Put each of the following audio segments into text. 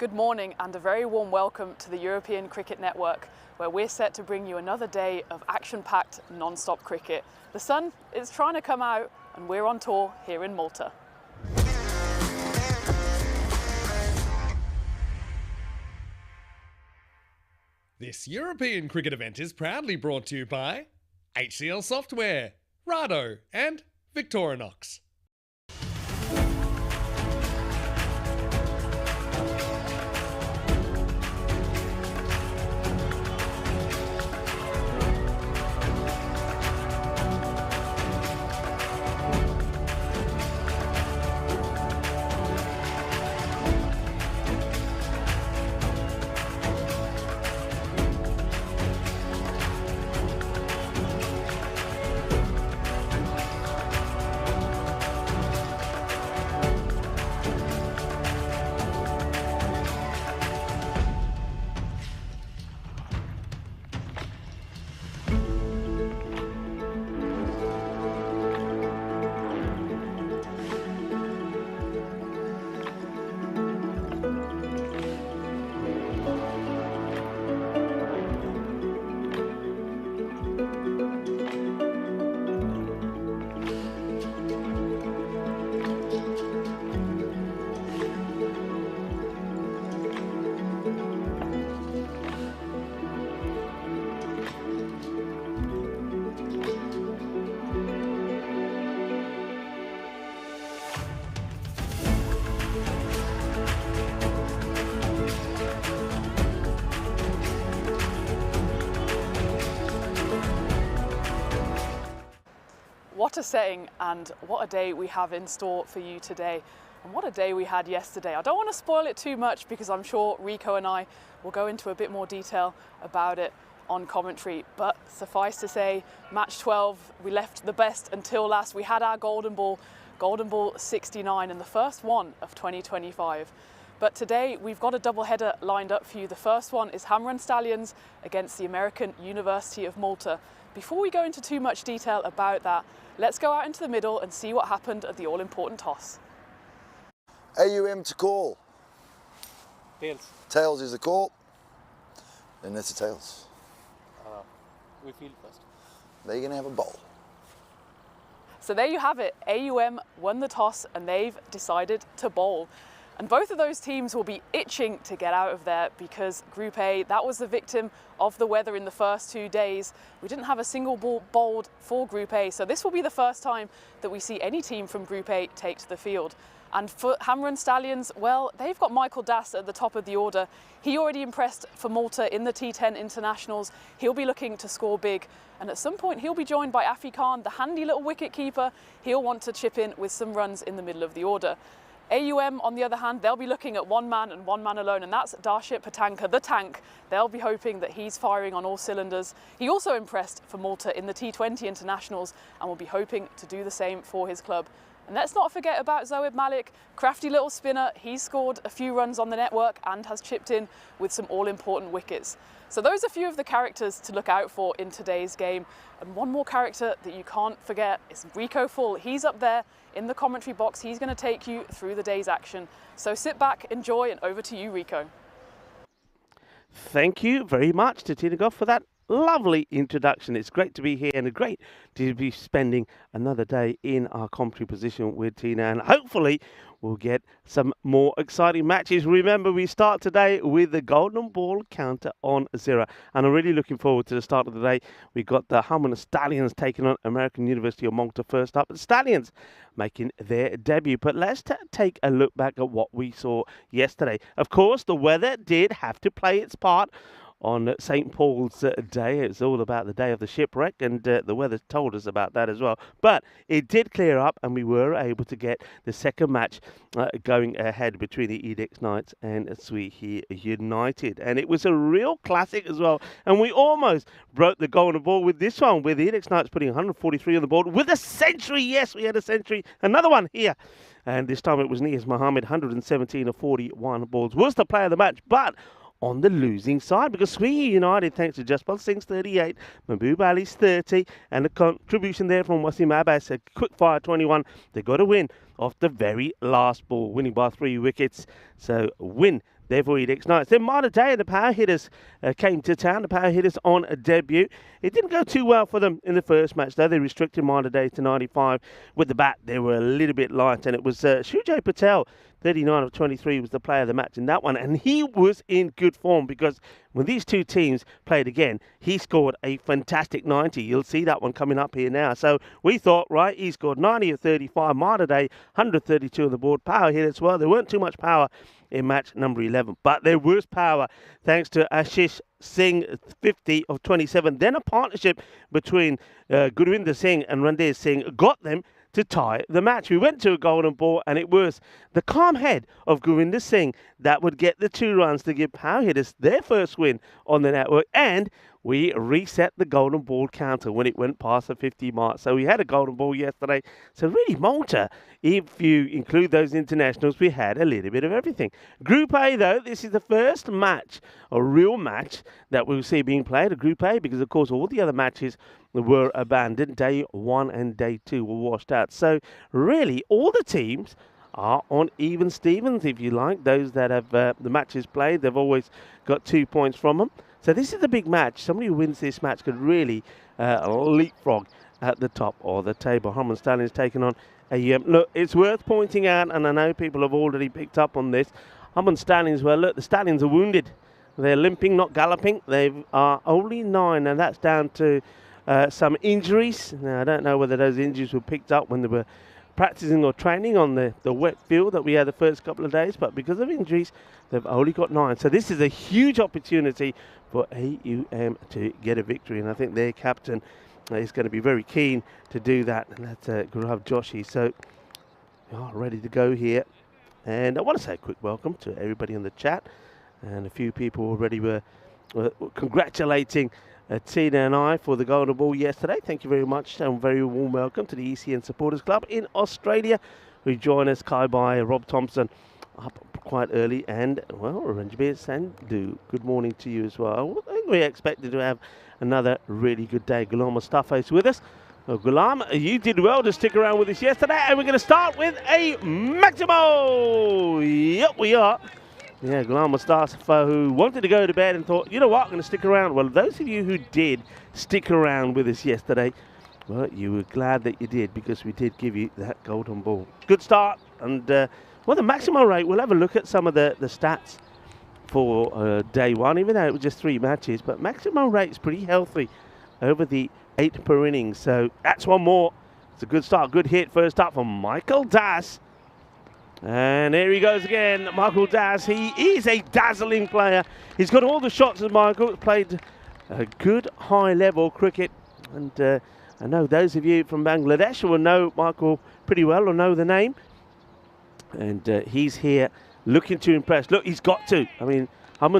Good morning and a very warm welcome to the European Cricket Network, where we're set to bring you another day of action-packed non-stop cricket. The sun is trying to come out and we're on tour here in Malta. This European cricket event is proudly brought to you by HCL Software, Rado and Victorinox. what a setting and what a day we have in store for you today. And what a day we had yesterday. I don't want to spoil it too much because I'm sure Rico and I will go into a bit more detail about it on commentary, but suffice to say, match 12, we left the best until last. We had our golden ball 69, and the first one of 2025. But today we've got a double header lined up for you. The first one is Stallions against the American University of Malta. Before we go into too much detail about that, let's go out into the middle and see what happened at the all-important toss. AUM to call. Tails. Tails is the call. And that's the tails. We field first. They're going to have a bowl. So there you have it. AUM won the toss and they've decided to bowl. And both of those teams will be itching to get out of there because Group A, that was the victim of the weather in the first 2 days. We didn't have a single ball bowled for Group A. So this will be the first time that we see any team from Group A take to the field. And for Stallions, well, they've got Michael Das at the top of the order. He already impressed for Malta in the T10 internationals. He'll be looking to score big. And at some point, he'll be joined by Afi Khan, the handy little wicket keeper. He'll want to chip in with some runs in the middle of the order. AUM, on the other hand, they'll be looking at one man and one man alone, and that's Darshit Patanka, the tank. They'll be hoping that he's firing on all cylinders. He also impressed for Malta in the T20 internationals and will be hoping to do the same for his club. And let's not forget about Zoeb Malik, crafty little spinner. He's scored a few runs on the network and has chipped in with some all-important wickets. So those are a few of the characters to look out for in today's game. And one more character that you can't forget is Rico Full. He's up there in the commentary box. He's going to take you through the day's action. So sit back, enjoy, and over to you, Rico. Thank you very much to Tina Goff for that lovely introduction. It's great to be here and great to be spending another day in our commentary position with Tina, and hopefully we'll get some more exciting matches. Remember, we start today with the golden ball counter on 0, and I'm really looking forward to the start of the day. We've got the Stallions taking on American University of Malta first up. The Stallions making their debut, but let's take a look back at what we saw yesterday. Of course, the weather did have to play its part on St. Paul's Day. It's all about the day of the shipwreck, and the weather told us about that as well. But it did clear up, and we were able to get the second match going ahead between the Edix Knights and Sweehy United. And it was a real classic as well. And we almost broke the golden ball with this one, with the Edix Knights putting 143 on the board with a century. Yes, we had a century. Another one here. And this time it was Niaz Mohammed, 117 of 41 balls. Was the player of the match, but on the losing side, because Sweehy United, thanks to Jaspal Singh's 38, Mahbub Ali's 30, and the contribution there from Wasim Abbas, a quick fire 21, they got a win off the very last ball, winning by 3 wickets. So win therefore Edix Knights. Then Marta Day, the power hitters came to town. The power hitters on a debut. It didn't go too well for them in the first match, though. They restricted Marta Day to 95. With the bat, they were a little bit light, and it was Shujay Patel, 39 of 23, was the player of the match in that one. And he was in good form because when these two teams played again, he scored a fantastic 90. You'll see that one coming up here now. So we thought, right, he scored 90 of 35. Marta Day, 132 on the board. Power hitters, well, there weren't too much power in match number 11, but there was power thanks to Ashish Singh, 50 of 27. Then a partnership between Gurvinder Singh and Randir Singh got them to tie the match. We went to a golden ball, and it was the calm head of Gurvinder Singh that would get the 2 runs to give power hitters their first win on the network, and we reset the golden ball counter when it went past the 50 mark. So we had a golden ball yesterday. So really, Malta, if you include those internationals, we had a little bit of everything. Group A, though, this is the first match, a real match, that we'll see being played at Group A, because, of course, all the other matches were abandoned. Day 1 and Day 2 were washed out. So really, all the teams are on even Stevens, if you like. Those that have the matches played, they've always got 2 points from them. So this is a big match. Somebody who wins this match could really leapfrog at the top of the table. Stallions taking on AUM. Look, it's worth pointing out, and I know people have already picked up on this. Stallions, well, look, the Stallions are wounded. They're limping, not galloping. They are only 9, and that's down to some injuries. Now, I don't know whether those injuries were picked up when they were practicing or training on the wet field that we had the first couple of days, but because of injuries, they've only got 9. So this is a huge opportunity for AUM to get a victory, and I think their captain is going to be very keen to do that, and that's Gaurav Joshi. So we are ready to go here. And I want to say a quick welcome to everybody in the chat, and a few people already were congratulating Tina and I for the golden ball yesterday. Thank you very much, and very warm welcome to the ECN Supporters Club in Australia, who join us, Kai Bai, Rob Thompson, up quite early, and, well, Ranjibir Sandhu, good morning to you as well. I think we expected to have another really good day. Ghulam Mustafa is with us. Well, Ghulam, you did well to stick around with us yesterday, and we're going to start with a Maximo! Yep, we are. Yeah, Ghulam Mustafa, who wanted to go to bed and thought, you know what, I'm going to stick around. Well, those of you who did stick around with us yesterday, well, you were glad that you did, because we did give you that golden ball. Good start, and well, the maximum rate, we'll have a look at some of the stats for day one, even though it was just 3 matches, but maximum rate is pretty healthy over the 8 per innings. So that's one more. It's a good start, good hit. First up from Michael Das. And here he goes again, Michael Das. He is a dazzling player. He's got all the shots as Michael. Played a good high-level cricket. And I know those of you from Bangladesh will know Michael pretty well, or know the name. And he's here looking to impress. Look, he's got to. I mean,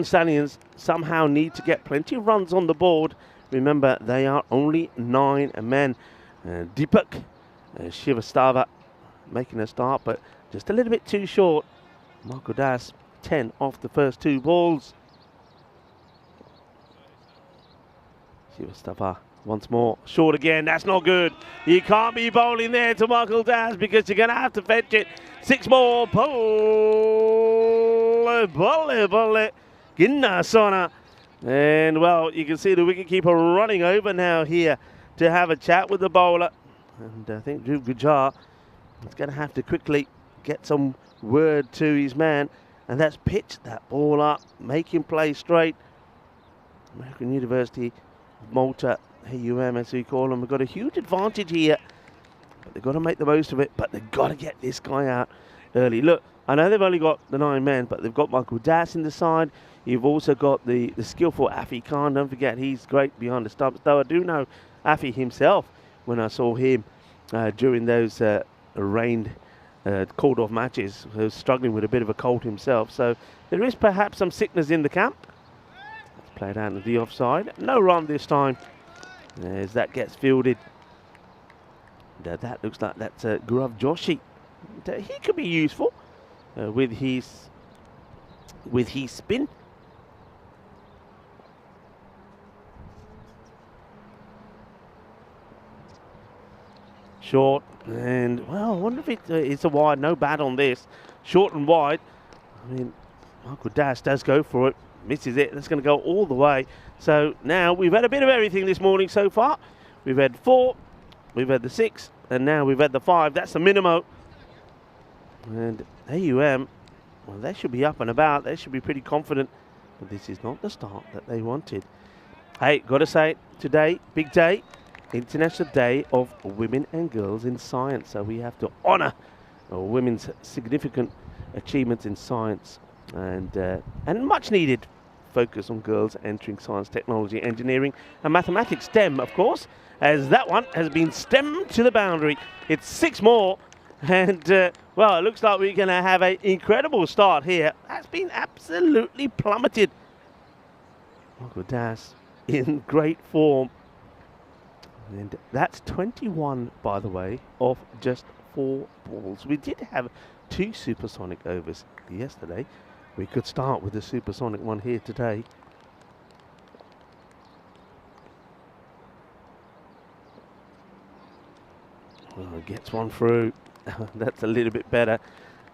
Stallions somehow need to get plenty of runs on the board. Remember, they are only 9 men. Deepak Shivastava making a start, but just a little bit too short. Michael Das, 10 off the first 2 balls. Shivastava once more. Short again, that's not good. You can't be bowling there to Michael Das, because you're going to have to fetch it. 6 more. Bowl. Ginna Sona. And, well, you can see the wicketkeeper running over now here to have a chat with the bowler. And I think Dhruv Gujjar is going to have to quickly get some word to his man. And that's pitch that ball up, make him play straight. American University of Malta, AUM as we call them, have got a huge advantage here. But they've got to make the most of it. But they've got to get this guy out early. Look, I know they've only got the 9 men, but they've got Michael Das in the side. You've also got the skillful Afi Khan. Don't forget, he's great behind the stumps. Though I do know Afi himself when I saw him during those rained, called-off matches. He was struggling with a bit of a cold himself. So there is perhaps some sickness in the camp. Let's play it out to the offside. No run this time as that gets fielded. That looks like that's Gaurav Joshi. He could be useful with his spin. Short, and, well, I wonder if it's a wide. No bat on this. Short and wide. I mean, Michael Das does go for it. Misses it. That's going to go all the way. So now we've had a bit of everything this morning so far. We've had 4, we've had the 6, and now we've had the 5. That's the minimum. And AUM, well, they should be up and about. They should be pretty confident. But this is not the start that they wanted. Hey, got to say, today, big day. International Day of Women and Girls in Science. So we have to honour women's significant achievements in science, and much needed focus on girls entering science, technology, engineering and mathematics. STEM, of course, as that one has been stemmed to the boundary. It's 6 more, and well, it looks like we're going to have an incredible start here. That's been absolutely plummeted. Michael Das in great form. And that's 21, by the way, of just 4 balls. We did have 2 supersonic overs yesterday. We could start with the supersonic one here today. Well, gets one through. That's a little bit better.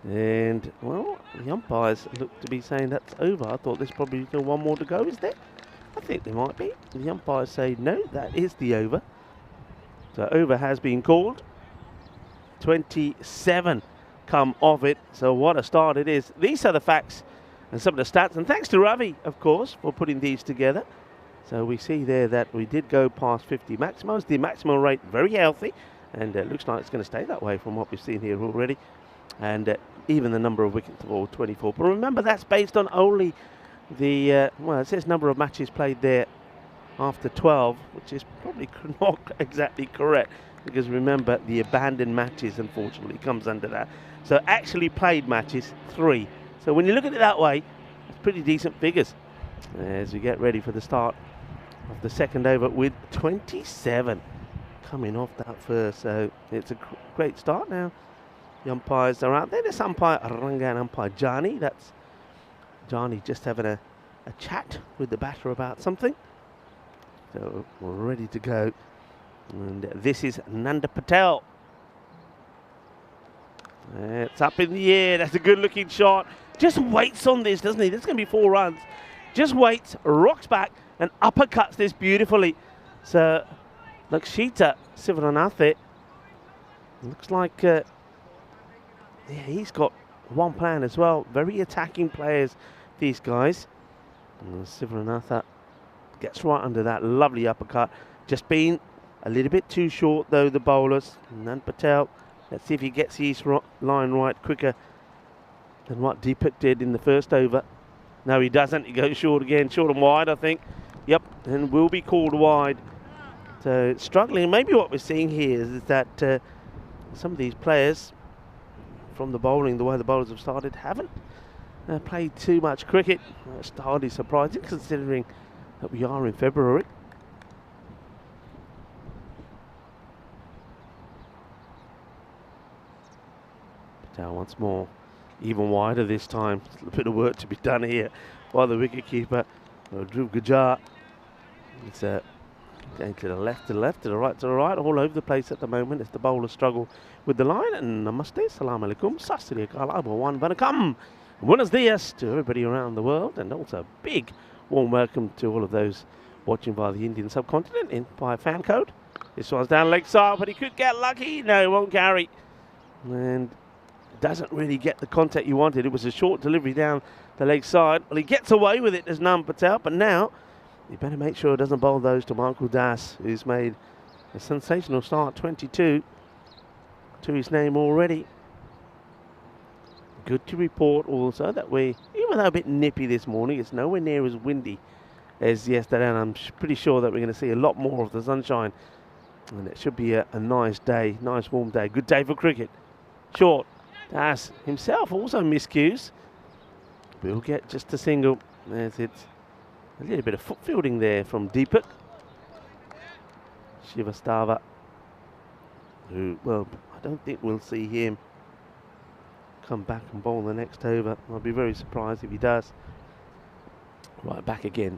And, well, the umpires look to be saying that's over. I thought there's probably still 1 more to go, is there? I think there might be. The umpires say, no, that is the over. So over has been called. 27 come of it. So what a start it is. These are the facts and some of the stats. And thanks to Ravi, of course, for putting these together. So we see there that we did go past 50 maximums. The maximum rate very healthy. And it looks like it's going to stay that way from what we've seen here already. And even the number of wickets of all 24. But remember, that's based on only the, well, it says number of matches played there after 12, which is probably not exactly correct, because remember the abandoned matches unfortunately comes under that. So actually played matches 3. So when you look at it that way, it's pretty decent figures as we get ready for the start of the second over with 27 coming off that first. So it's a great start now. The umpires are out there. There's umpire Ranga and umpire Jani. That's Jani just having a chat with the batter about something. So we're ready to go. And this is Nanda Patel. It's up in the air. That's a good looking shot. Just waits on this, doesn't he? There's going to be 4 runs. Just waits, rocks back and uppercuts this beautifully. So Lakshita Sivaranathe looks like yeah, he's got one plan as well. Very attacking players, these guys. And Sivaranatha gets right under that lovely uppercut. Just been a little bit too short though, the bowlers. Nand Patel, let's see if he gets his line right quicker than what Deepak did in the first over. No, he doesn't. He goes short again, short and wide, I think. Yep, and will be called wide. So struggling. Maybe what we're seeing here is that some of these players from the bowling, the way the bowlers have started, haven't played too much cricket. That's hardly surprising considering that we are in February. Patel once more, even wider this time. A bit of work to be done here by the wicketkeeper, Dhruv Gujjar. It's going to the left, to the left, to the right, all over the place at the moment as the bowlers struggle with the line. And namaste, salam alaikum, sat sri akal, abhawan vanakkam. Buenos dias to everybody around the world, and also a big warm welcome to all of those watching via the Indian subcontinent in by fan code. This one's down leg side, but he could get lucky. No, he won't carry. And doesn't really get the contact you wanted. It was a short delivery down the leg side. Well, he gets away with it as Nand Patel, but now you better make sure it doesn't bowl those to Michael Das, who's made a sensational start, 22 to his name already. Good to report also that we, even though a bit nippy this morning, it's nowhere near as windy as yesterday, and I'm pretty sure that we're going to see a lot more of the sunshine, and it should be a nice day, nice warm day. Good day for cricket. Short. Das himself also miscues. We'll get just a single as it's a little bit of foot fielding there from Deepak Shivastava, who, well, I don't think we'll see him come back and bowl the next over. I'll be very surprised if he does. Right back again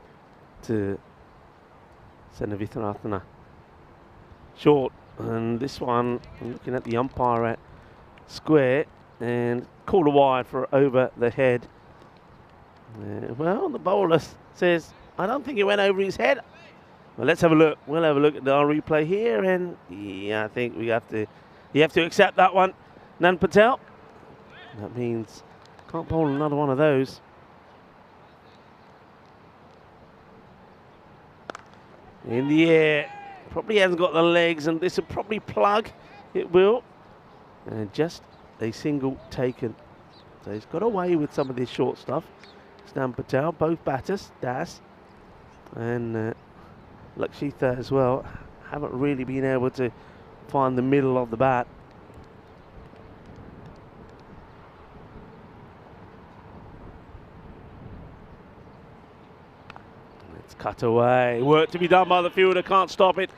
to Senavitharatana. Short, and this one, I'm looking at the umpire at square, and call a wide for over the head. Well, the bowler says, I don't think it went over his head. Well, let's have a look. We'll have a look at our replay here, and yeah, I think you have to accept that one. Nand Patel. That means can't bowl another one of those. In the air. Probably hasn't got the legs, and this will probably plug. It will. And just a single taken. So he's got away with some of this short stuff. Nand Patel, both batters, Das and Lakshita as well, haven't really been able to find the middle of the bat. Let's cut away. Work to be done by the fielder, can't stop it.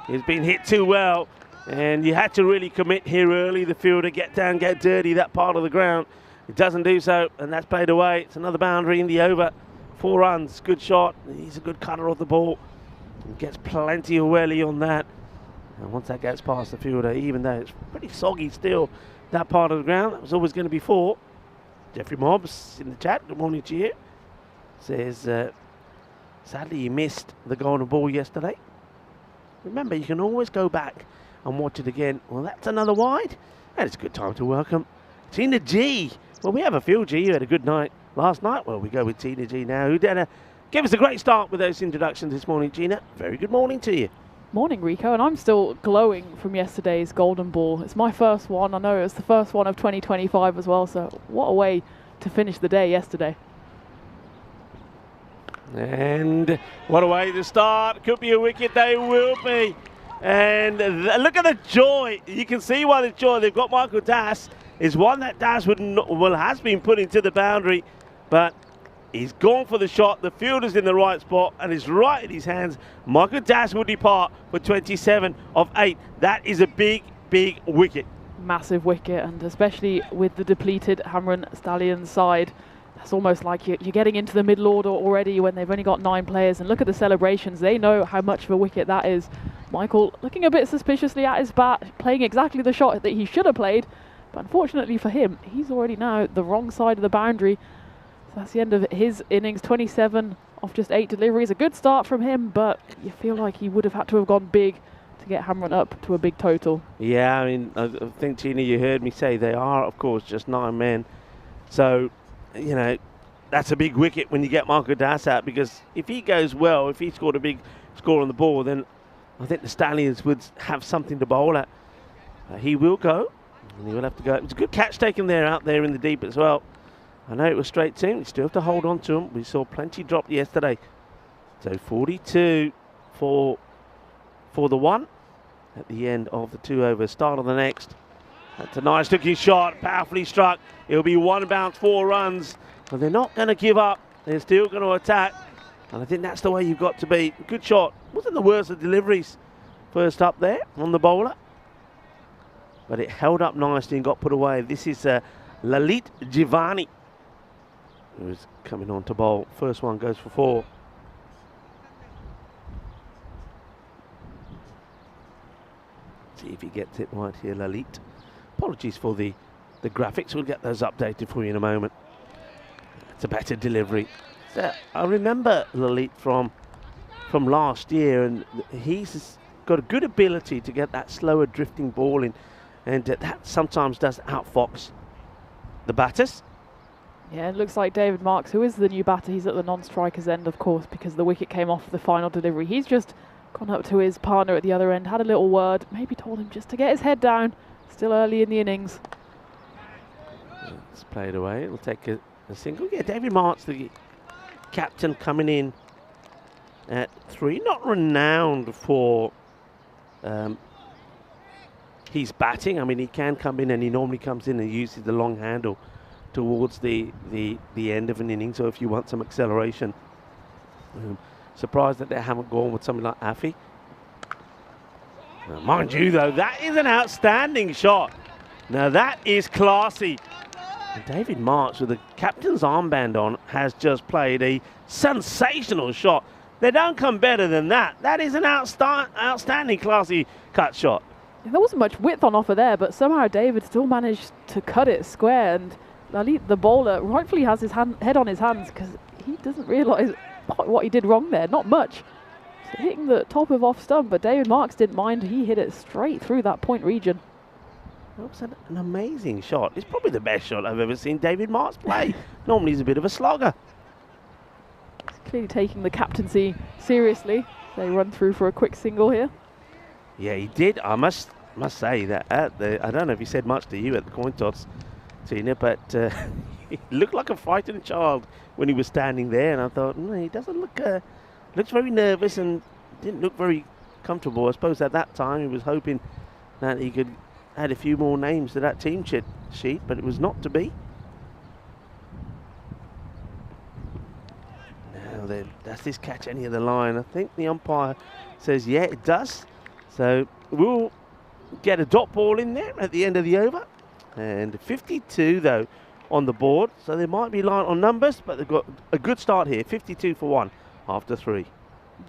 He's been hit too well, and you had to really commit here early, the fielder, get down, get dirty, that part of the ground. It doesn't do so, and that's played away. It's another boundary in the over. 4 runs, good shot. He's a good cutter of the ball. He gets plenty of welly on that. And once that gets past the fielder, even though it's pretty soggy still, that part of the ground, that was always going to be 4. Jeffrey Mobbs in the chat, good morning to you. Says, sadly he missed the golden ball yesterday. Remember, you can always go back and watch it again. Well, that's another wide. And it's a good time to welcome Tina G. Well, we have a few, G. You had a good night last night. Well, we go with Tina G now, who did give us a great start with those introductions this morning, Gina. Very good morning to you. Morning, Rico, and I'm still glowing from yesterday's golden ball. It's my first one. I know it was the first one of 2025 as well, so what a way to finish the day yesterday. And what a way to start. Could be a wicket, they will be. And look at the joy. You can see why the joy. They've got Michael Das. Is one that Das has been put into the boundary, but he's gone for the shot. The fielder's in the right spot and it's right in his hands. Michael Das will depart for 27 of 8. That is a big, big wicket. Massive wicket, and especially with the depleted Hamrun Stallions side, it's almost like you're getting into the middle order already when they've only got 9 players. And look at the celebrations. They know how much of a wicket that is. Michael looking a bit suspiciously at his bat, playing exactly the shot that he should have played. But unfortunately for him, he's already now the wrong side of the boundary. So that's the end of his innings. 27 off just 8 deliveries. A good start from him, but you feel like he would have had to have gone big to get Hamrun up to a big total. Yeah, I mean, I think, Tina, you heard me say they are, of course, just 9 men. So, you know, that's a big wicket when you get Michael Das out, because if he goes well, if he scored a big score on the ball, then I think the Stallions would have something to bowl at. He will go, and he will have to go. It's a good catch taken there out there in the deep as well. I know it was straight to him. We still have to hold on to him. We saw plenty drop yesterday. So 42 for the 1 at the end of the 2 overs. Start of the next. That's a nice looking shot, powerfully struck. It'll be 1 bounce, 4 runs. And they're not going to give up. They're still going to attack. And I think that's the way you've got to be. Good shot. Wasn't the worst of deliveries first up there on the bowler. But it held up nicely and got put away. This is Lalit Jivani, who's coming on to bowl. First one goes for 4. See if he gets it right here, Lalit. Apologies for the graphics. We'll get those updated for you in a moment. It's a better delivery. So I remember Lalit from last year, and he's got a good ability to get that slower drifting ball in, and that sometimes does outfox the batters. Yeah, it looks like David Marks, who is the new batter, he's at the non-striker's end, of course, because the wicket came off the final delivery. He's just gone up to his partner at the other end, had a little word, maybe told him just to get his head down. Still early in the innings. It's played away. It'll take a single. Yeah, David Marks, the captain, coming in at 3. Not renowned for his batting. I mean, he can come in, and he normally comes in and uses the long handle towards the end of an inning. So if you want some acceleration, surprised that they haven't gone with something like Afi. Mind you, though, that is an outstanding shot. Now that is classy. And David Marks, with the captain's armband on, has just played a sensational shot. They don't come better than that. That is an outstanding, classy cut shot. There wasn't much width on offer there, but somehow David still managed to cut it square. And Lalit, the bowler, rightfully has his head on his hands, because he doesn't realise what he did wrong there. Not much. So hitting the top of off stump, but David Marks didn't mind. He hit it straight through that point region. That was an amazing shot. It's probably the best shot I've ever seen David Marks play. Normally he's a bit of a slogger. He's clearly taking the captaincy seriously. They run through for a quick single here. Yeah, he did. I must say that I don't know if he said much to you at the coin toss, Tina, but he looked like a frightened child when he was standing there, and I thought, he doesn't look, looks very nervous and didn't look very comfortable. I suppose at that time he was hoping that he could add a few more names to that team sheet, but it was not to be. Now, does this catch any of the line? I think the umpire says, yeah, it does. So we'll get a dot ball in there at the end of the over. And 52, though, on the board. So they might be light on numbers, but they've got a good start here. 52 for 1 after 3.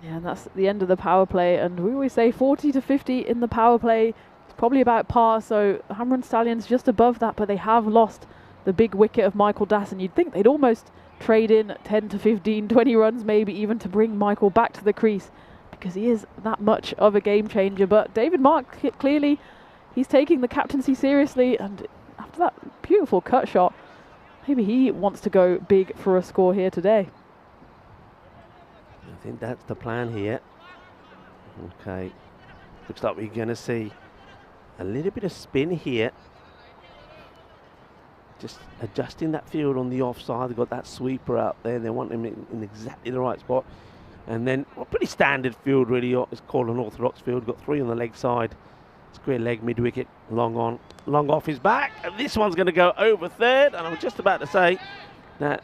Yeah, and that's the end of the power play. And we always say 40 to 50 in the power play. It's probably about par. So Hamrun Stallions just above that, but they have lost the big wicket of Michael Das. And you'd think they'd almost trade in 10 to 15, 20 runs maybe even to bring Michael back to the crease, because he is that much of a game changer. But David Mark, clearly, he's taking the captaincy seriously, and after that beautiful cut shot, maybe he wants to go big for a score here today. I think that's the plan here. Okay, looks like we're going to see a little bit of spin here. just adjusting that field on the offside. They've got that sweeper out there. They want him in exactly the right spot. And then, well, pretty standard field, really. It's called an orthodox field. Got 3 on the leg side. Square leg, mid wicket, long on, long off his back. And this one's going to go over third. And I was just about to say that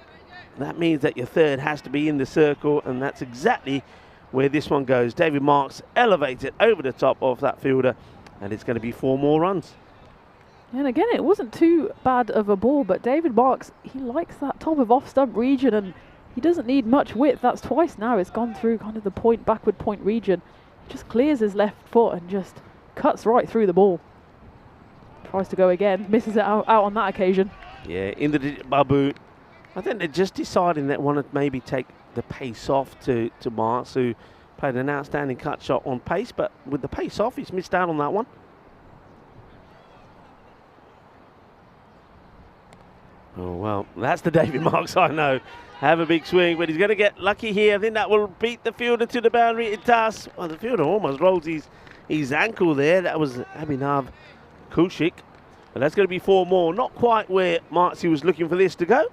means that your third has to be in the circle. And that's exactly where this one goes. David Marks elevates it over the top of that fielder. And it's going to be 4 more runs. And again, it wasn't too bad of a ball, but David Marks, he likes that top of off-stump region, and he doesn't need much width. That's twice now it's gone through kind of the backward point region. He just clears his left foot and just cuts right through the ball. Tries to go again, misses it out on that occasion. Yeah, in the Babu. I think they're just deciding that want to maybe take the pace off to Marks, who played an outstanding cut shot on pace, but with the pace off, he's missed out on that one. Oh, well, that's the David Marks I know. Have a big swing, but he's going to get lucky here. I think that will beat the fielder to the boundary. It does. Well, the fielder almost rolls his ankle there. That was Abhinav Kaushik. But that's going to be 4 more. Not quite where Marksy was looking for this to go,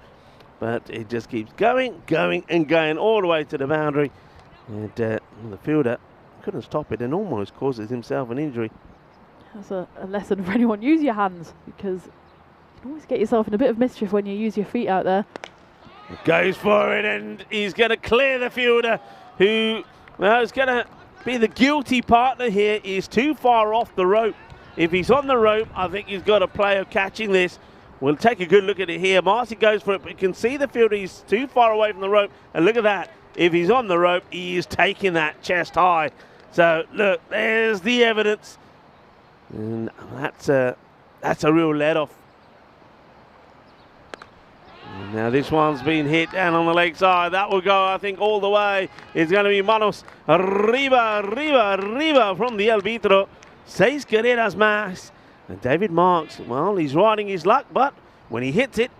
but it just keeps going and going all the way to the boundary. And the fielder couldn't stop it and almost causes himself an injury. That's a lesson for anyone. Use your hands, because you can always get yourself in a bit of mischief when you use your feet out there. Goes for it, and he's going to clear the fielder, who, well, is going to be the guilty partner here. He's too far off the rope. If he's on the rope, I think he's got a play of catching this. We'll take a good look at it here. Marcy goes for it, but you can see the fielder is too far away from the rope. And look at that. If he's on the rope, he is taking that chest high. So, look, there's the evidence. And that's a real let-off. Now this one's been hit down on the leg side. That will go, I think, all the way. It's going to be manos arriba from the arbitro. 6 carreras más. And David Marks, well, he's riding his luck, but when he hits it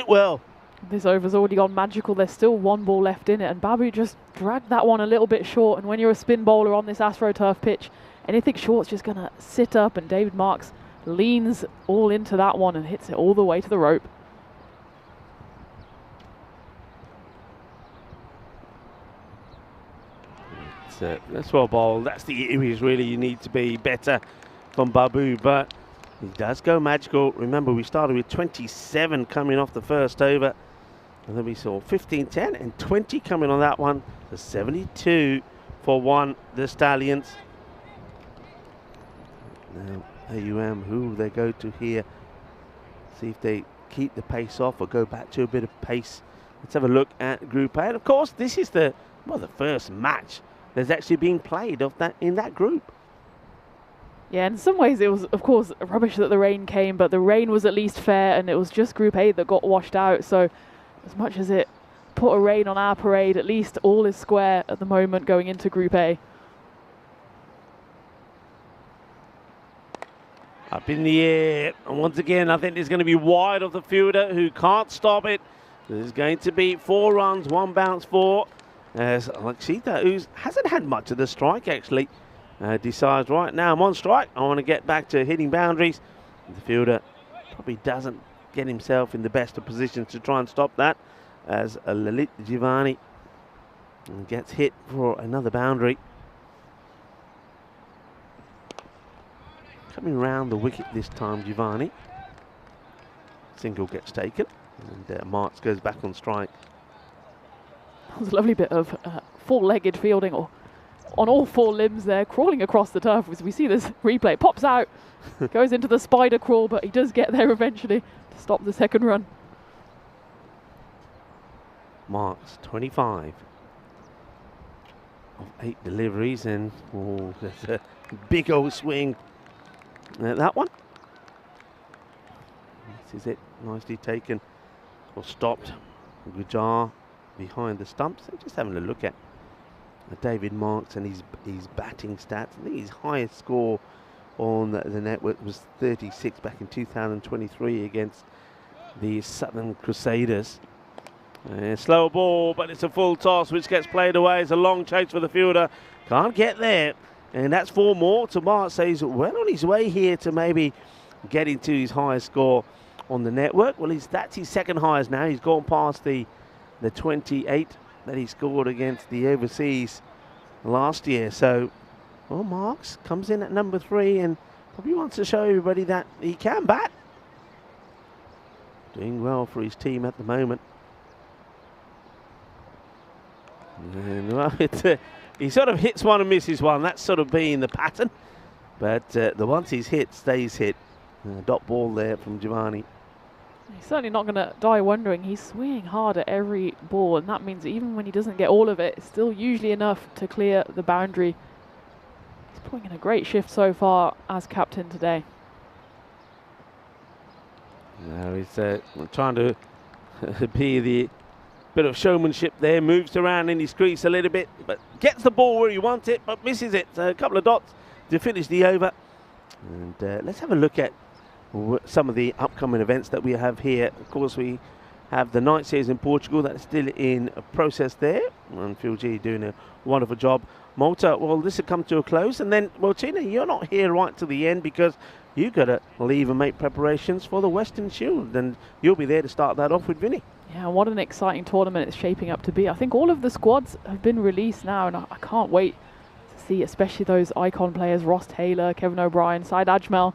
well. This over's already gone magical. There's still 1 ball left in it, and Babu just dragged that one a little bit short. And when you're a spin bowler on this AstroTurf pitch, anything short's just going to sit up, and David Marks leans all into that one and hits it all the way to the rope. That's well bowled. That's the areas really you need to be better from Babu, but he does go magical. Remember, we started with 27 coming off the first over, and then we saw 15, 10 and 20 coming on that one. The 72 for 1, the Stallions. Now AUM, who they go to here? See if they keep the pace off or go back to a bit of pace. Let's have a look at Group A. And of course, this is the first match that's actually being played in that group. Yeah, in some ways it was, of course, rubbish that the rain came, but the rain was at least fair, and it was just Group A that got washed out. So as much as it put a rain on our parade, at least all is square at the moment going into Group A. Up in the air, and once again, I think it's going to be wide of the fielder, who can't stop it. There's going to be 4 runs, 1 bounce 4. As Alexita, who hasn't had much of the strike actually, decides, right now I'm on strike, I want to get back to hitting boundaries. The fielder probably doesn't get himself in the best of positions to try and stop that, as Lalit Jivani gets hit for another boundary. Coming round the wicket this time, Jivani. Single gets taken, and Marks goes back on strike. That was a lovely bit of 4-legged fielding, or on all 4 limbs there, crawling across the turf. As we see this replay, pops out, goes into the spider crawl, but he does get there eventually to stop the second run. Marks 25 of 8 deliveries, and there's a big old swing. That one. This is it, nicely taken or stopped. Gujar behind the stumps. Just having a look at David Marks and his batting stats. I think his highest score on the network was 36 back in 2023 against the Southern Crusaders. Slow ball, but it's a full toss which gets played away. It's a long chase for the fielder. Can't get there. And that's 4 more. To Marks, so he's well on his way here to maybe getting to his highest score on the network. Well, that's his second highest now. He's gone past the 28 that he scored against the overseas last year. So, well, Marks comes in at number 3 and probably wants to show everybody that he can bat. Doing well for his team at the moment. And, well, he sort of hits one and misses one. That's sort of been the pattern. But the ones he's hit stays hit. Dot ball there from Giovanni. He's certainly not going to die wondering. He's swinging hard at every ball, and that means that even when he doesn't get all of it, it's still usually enough to clear the boundary. He's putting in a great shift so far as captain today. Now he's trying to be the bit of showmanship there. Moves around in his crease a little bit, but gets the ball where he wants it, but misses it. So a couple of dots to finish the over. And let's have a look at some of the upcoming events that we have here. Of course, we have the night series in Portugal that's still in process there, and Phil G doing a wonderful job. Malta, well, this will come to a close, and then, well, Tina, you're not here right to the end because you've got to leave and make preparations for the Western Shield, and you'll be there to start that off with Vinny. Yeah, what an exciting tournament it's shaping up to be. I think all of the squads have been released now, and I can't wait to see especially those icon players, Ross Taylor, Kevin O'Brien, Said Ajmal,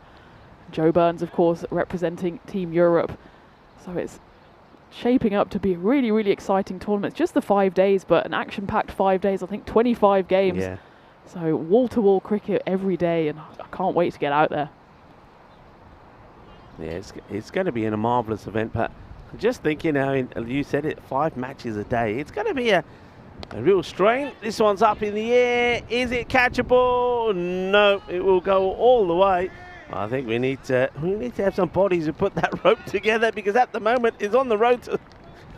Joe Burns, of course, representing Team Europe. So it's shaping up to be a really, really exciting tournament. It's just the 5 days, but an action-packed 5 days. I think 25 games. Yeah. So wall-to-wall cricket every day, and I can't wait to get out there. Yeah, it's going to be a marvellous event, but just thinking now, you said it, 5 matches a day. It's going to be a real strain. This one's up in the air. Is it catchable? No, it will go all the way. I think we need to have some bodies who put that rope together, because at the moment it's on the road to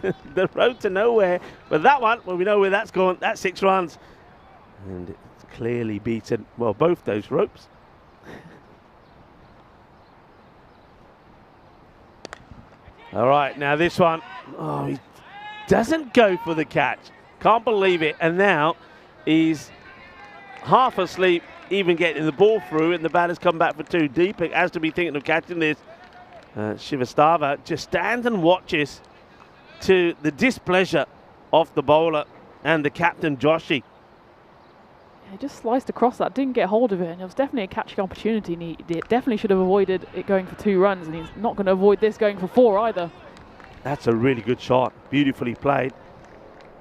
the road to nowhere. But that one, well, we know where that's gone. That's 6 runs, and it's clearly beaten. Well, both those ropes. All right, now this one. Oh, he doesn't go for the catch. Can't believe it. And now he's half asleep, even getting the ball through, and the batter's come back for 2 deep. It has to be thinking of catching this. Shivastava just stands and watches, to the displeasure of the bowler and the captain, Joshi. He just sliced across that, didn't get hold of it, and it was definitely a catching opportunity, and he definitely should have avoided it going for 2 runs, and he's not going to avoid this going for 4 either. That's a really good shot, beautifully played.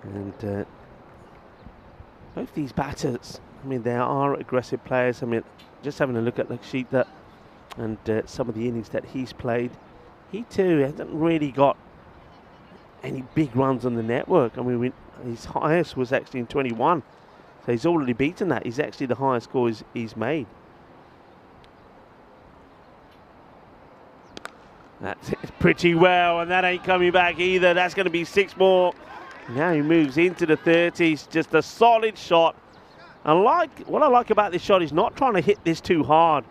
And both these batters, I mean, they are aggressive players. I mean, just having a look at the sheet that, and some of the innings that he's played, he too hasn't really got any big runs on the network. I mean, his highest was actually in 21. So he's already beaten that. He's actually the highest score he's made. That's it pretty well, and that ain't coming back either. That's going to be 6 more. Now he moves into the 30s. Just a solid shot. And what I like about this shot is not trying to hit this too hard.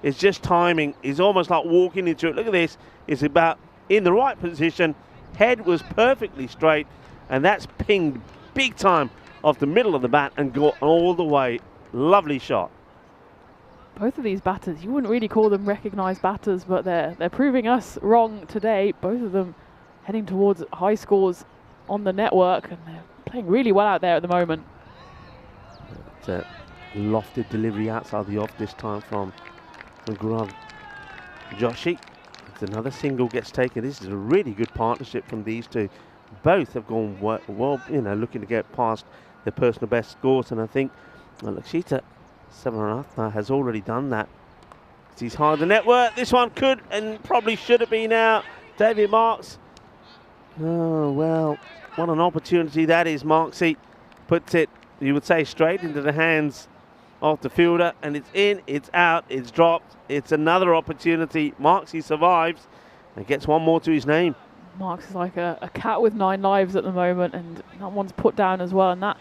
It's just timing. It's almost like walking into it. Look at this. It's about in the right position. Head was perfectly straight, and that's pinged big time off the middle of the bat and got all the way. Lovely shot. Both of these batters, you wouldn't really call them recognised batters, but they're proving us wrong today. Both of them heading towards high scores on the network, and they're playing really well out there at the moment. It's a lofted delivery outside the off this time from Gaurav Joshi. It's another single gets taken. This is a really good partnership from these two. Both have gone well, you know, looking to get past their personal best scores, and I think Lakshita 7.5 has already done that. He's high the network. This one could and probably should have been out. David Marks. Oh, well, what an opportunity that is. Marksy puts it, you would say, straight into the hands of the fielder, and it's in, it's out, it's dropped. It's another opportunity. Marksy survives and gets 1 more to his name. Marks is like a cat with 9 lives at the moment, and that one's put down as well, and that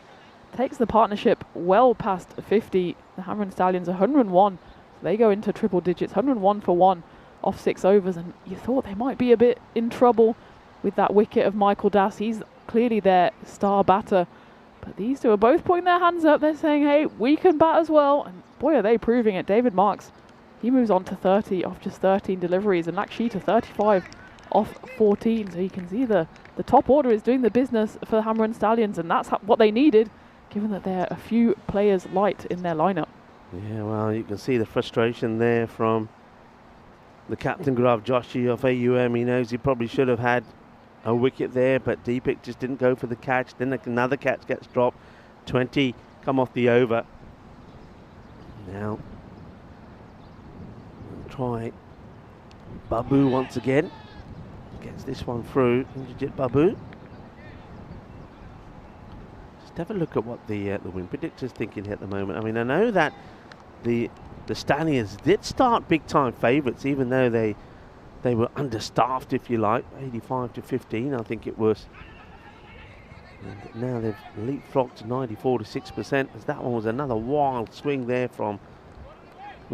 takes the partnership well past 50. The Hammer and Stallions 101. So they go into triple digits, 101 for 1 off 6 overs, and you thought they might be a bit in trouble with that wicket of Michael Das. He's clearly their star batter, but these two are both putting their hands up. They're saying, hey, we can bat as well, and boy, are they proving it. David Marks, he moves on to 30 off just 13 deliveries, and Lakshita 35 off 14. So you can see the top order is doing the business for the Hammer and Stallions, and that's what they needed, given that they're a few players light in their lineup. Yeah, well, you can see the frustration there from the captain, Grav Joshi of AUM. He knows he probably should have had a wicket there, but Deepak just didn't go for the catch. Then another catch gets dropped. 20 come off the over. Now, we'll try Babu once again. Gets this one through. Indrajit Babu. Just have a look at what the win predictor's thinking here at the moment. I mean, I know that the Stallions did start big time favourites, even though they were understaffed, if you like, 85 to 15, I think it was. And now they've leapfrogged to 94 to 6%, as that one was another wild swing there from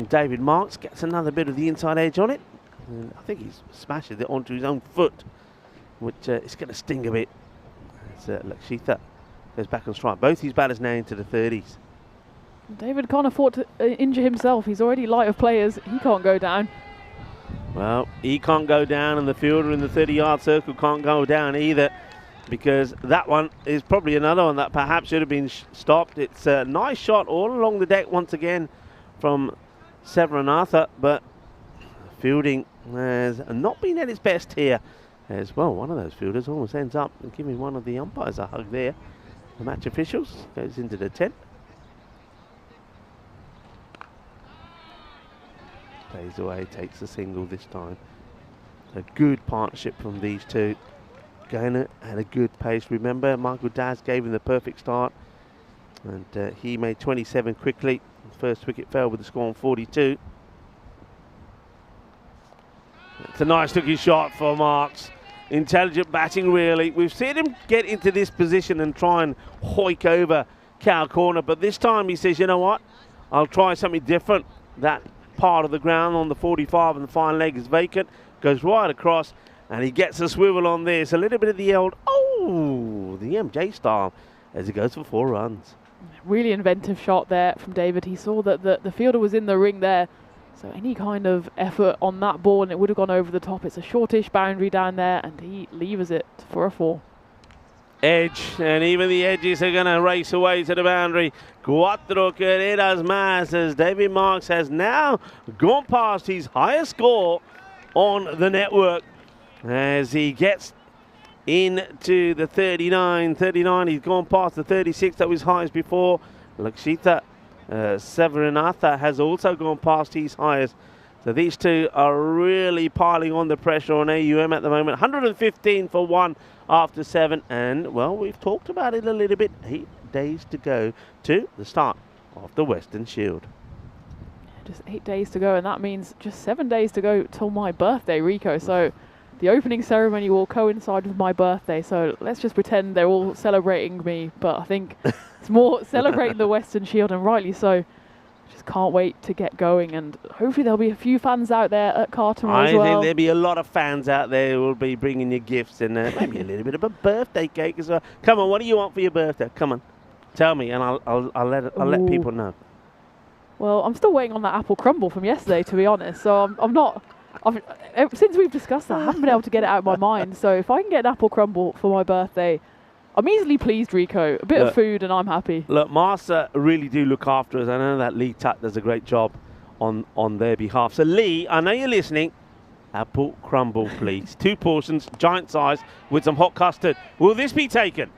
David Marks. Gets another bit of the inside edge on it. And I think he's smashes it onto his own foot, which is going to sting a bit. As Lakshitha goes back on strike. Both his batters now into the 30s. David can't afford to injure himself. He's already light of players. He can't go down. Well, he can't go down, and the fielder in the 30-yard circle can't go down either, because that one is probably another one that perhaps should have been stopped. It's a nice shot all along the deck once again from Severanatha, but fielding has not been at its best here as well. One of those fielders almost ends up giving one of the umpires a hug there. The match officials goes into the 10. Plays away, takes a single this time. A good partnership from these two. Gainer had a good pace. Remember, Michael Daz gave him the perfect start, and he made 27 quickly. First wicket fell with the score on 42. It's a nice looking shot for Marks. Intelligent batting, really. We've seen him get into this position and try and hoik over cow corner, but this time he says, you know what, I'll try something different. That part of the ground on the 45 and the fine leg is vacant, goes right across, and he gets a swivel on this. A little bit of the old, the MJ style, as he goes for 4 runs. Really inventive shot there from David. He saw that the fielder was in the ring there, so any kind of effort on that ball and it would have gone over the top. It's a shortish boundary down there, and he levers it for a 4. Edge, and even the edges are going to race away to the boundary. Cuatro carreras más, as David Marks has now gone past his highest score on the network as he gets into the 39. He's gone past the 36 that was highest before. Lakshitha Severanatha has also gone past his highest. So these two are really piling on the pressure on AUM at the moment. 115 for 1 after 7. And, well, we've talked about it a little bit. 8 days to go to the start of the Western Shield. Just 8 days to go, and that means just 7 days to go till my birthday, Rico. So the opening ceremony will coincide with my birthday. So let's just pretend they're all celebrating me. But I think it's more celebrating the Western Shield, and rightly so. Just can't wait to get going, and hopefully there'll be a few fans out there at Cartmore as well. I think there'll be a lot of fans out there who will be bringing you gifts and maybe a little bit of a birthday cake as well. Come on, what do you want for your birthday? Come on, tell me, and I'll let people know. Well, I'm still waiting on that apple crumble from yesterday, to be honest. So since we've discussed that, I haven't been able to get it out of my mind. So if I can get an apple crumble for my birthday, I'm easily pleased, Rico. A bit of food and I'm happy. Look, Master really do look after us. I know that Lee Tut does a great job on their behalf. So Lee, I know you're listening. Apple crumble, please. 2 portions, giant size, with some hot custard. Will this be taken?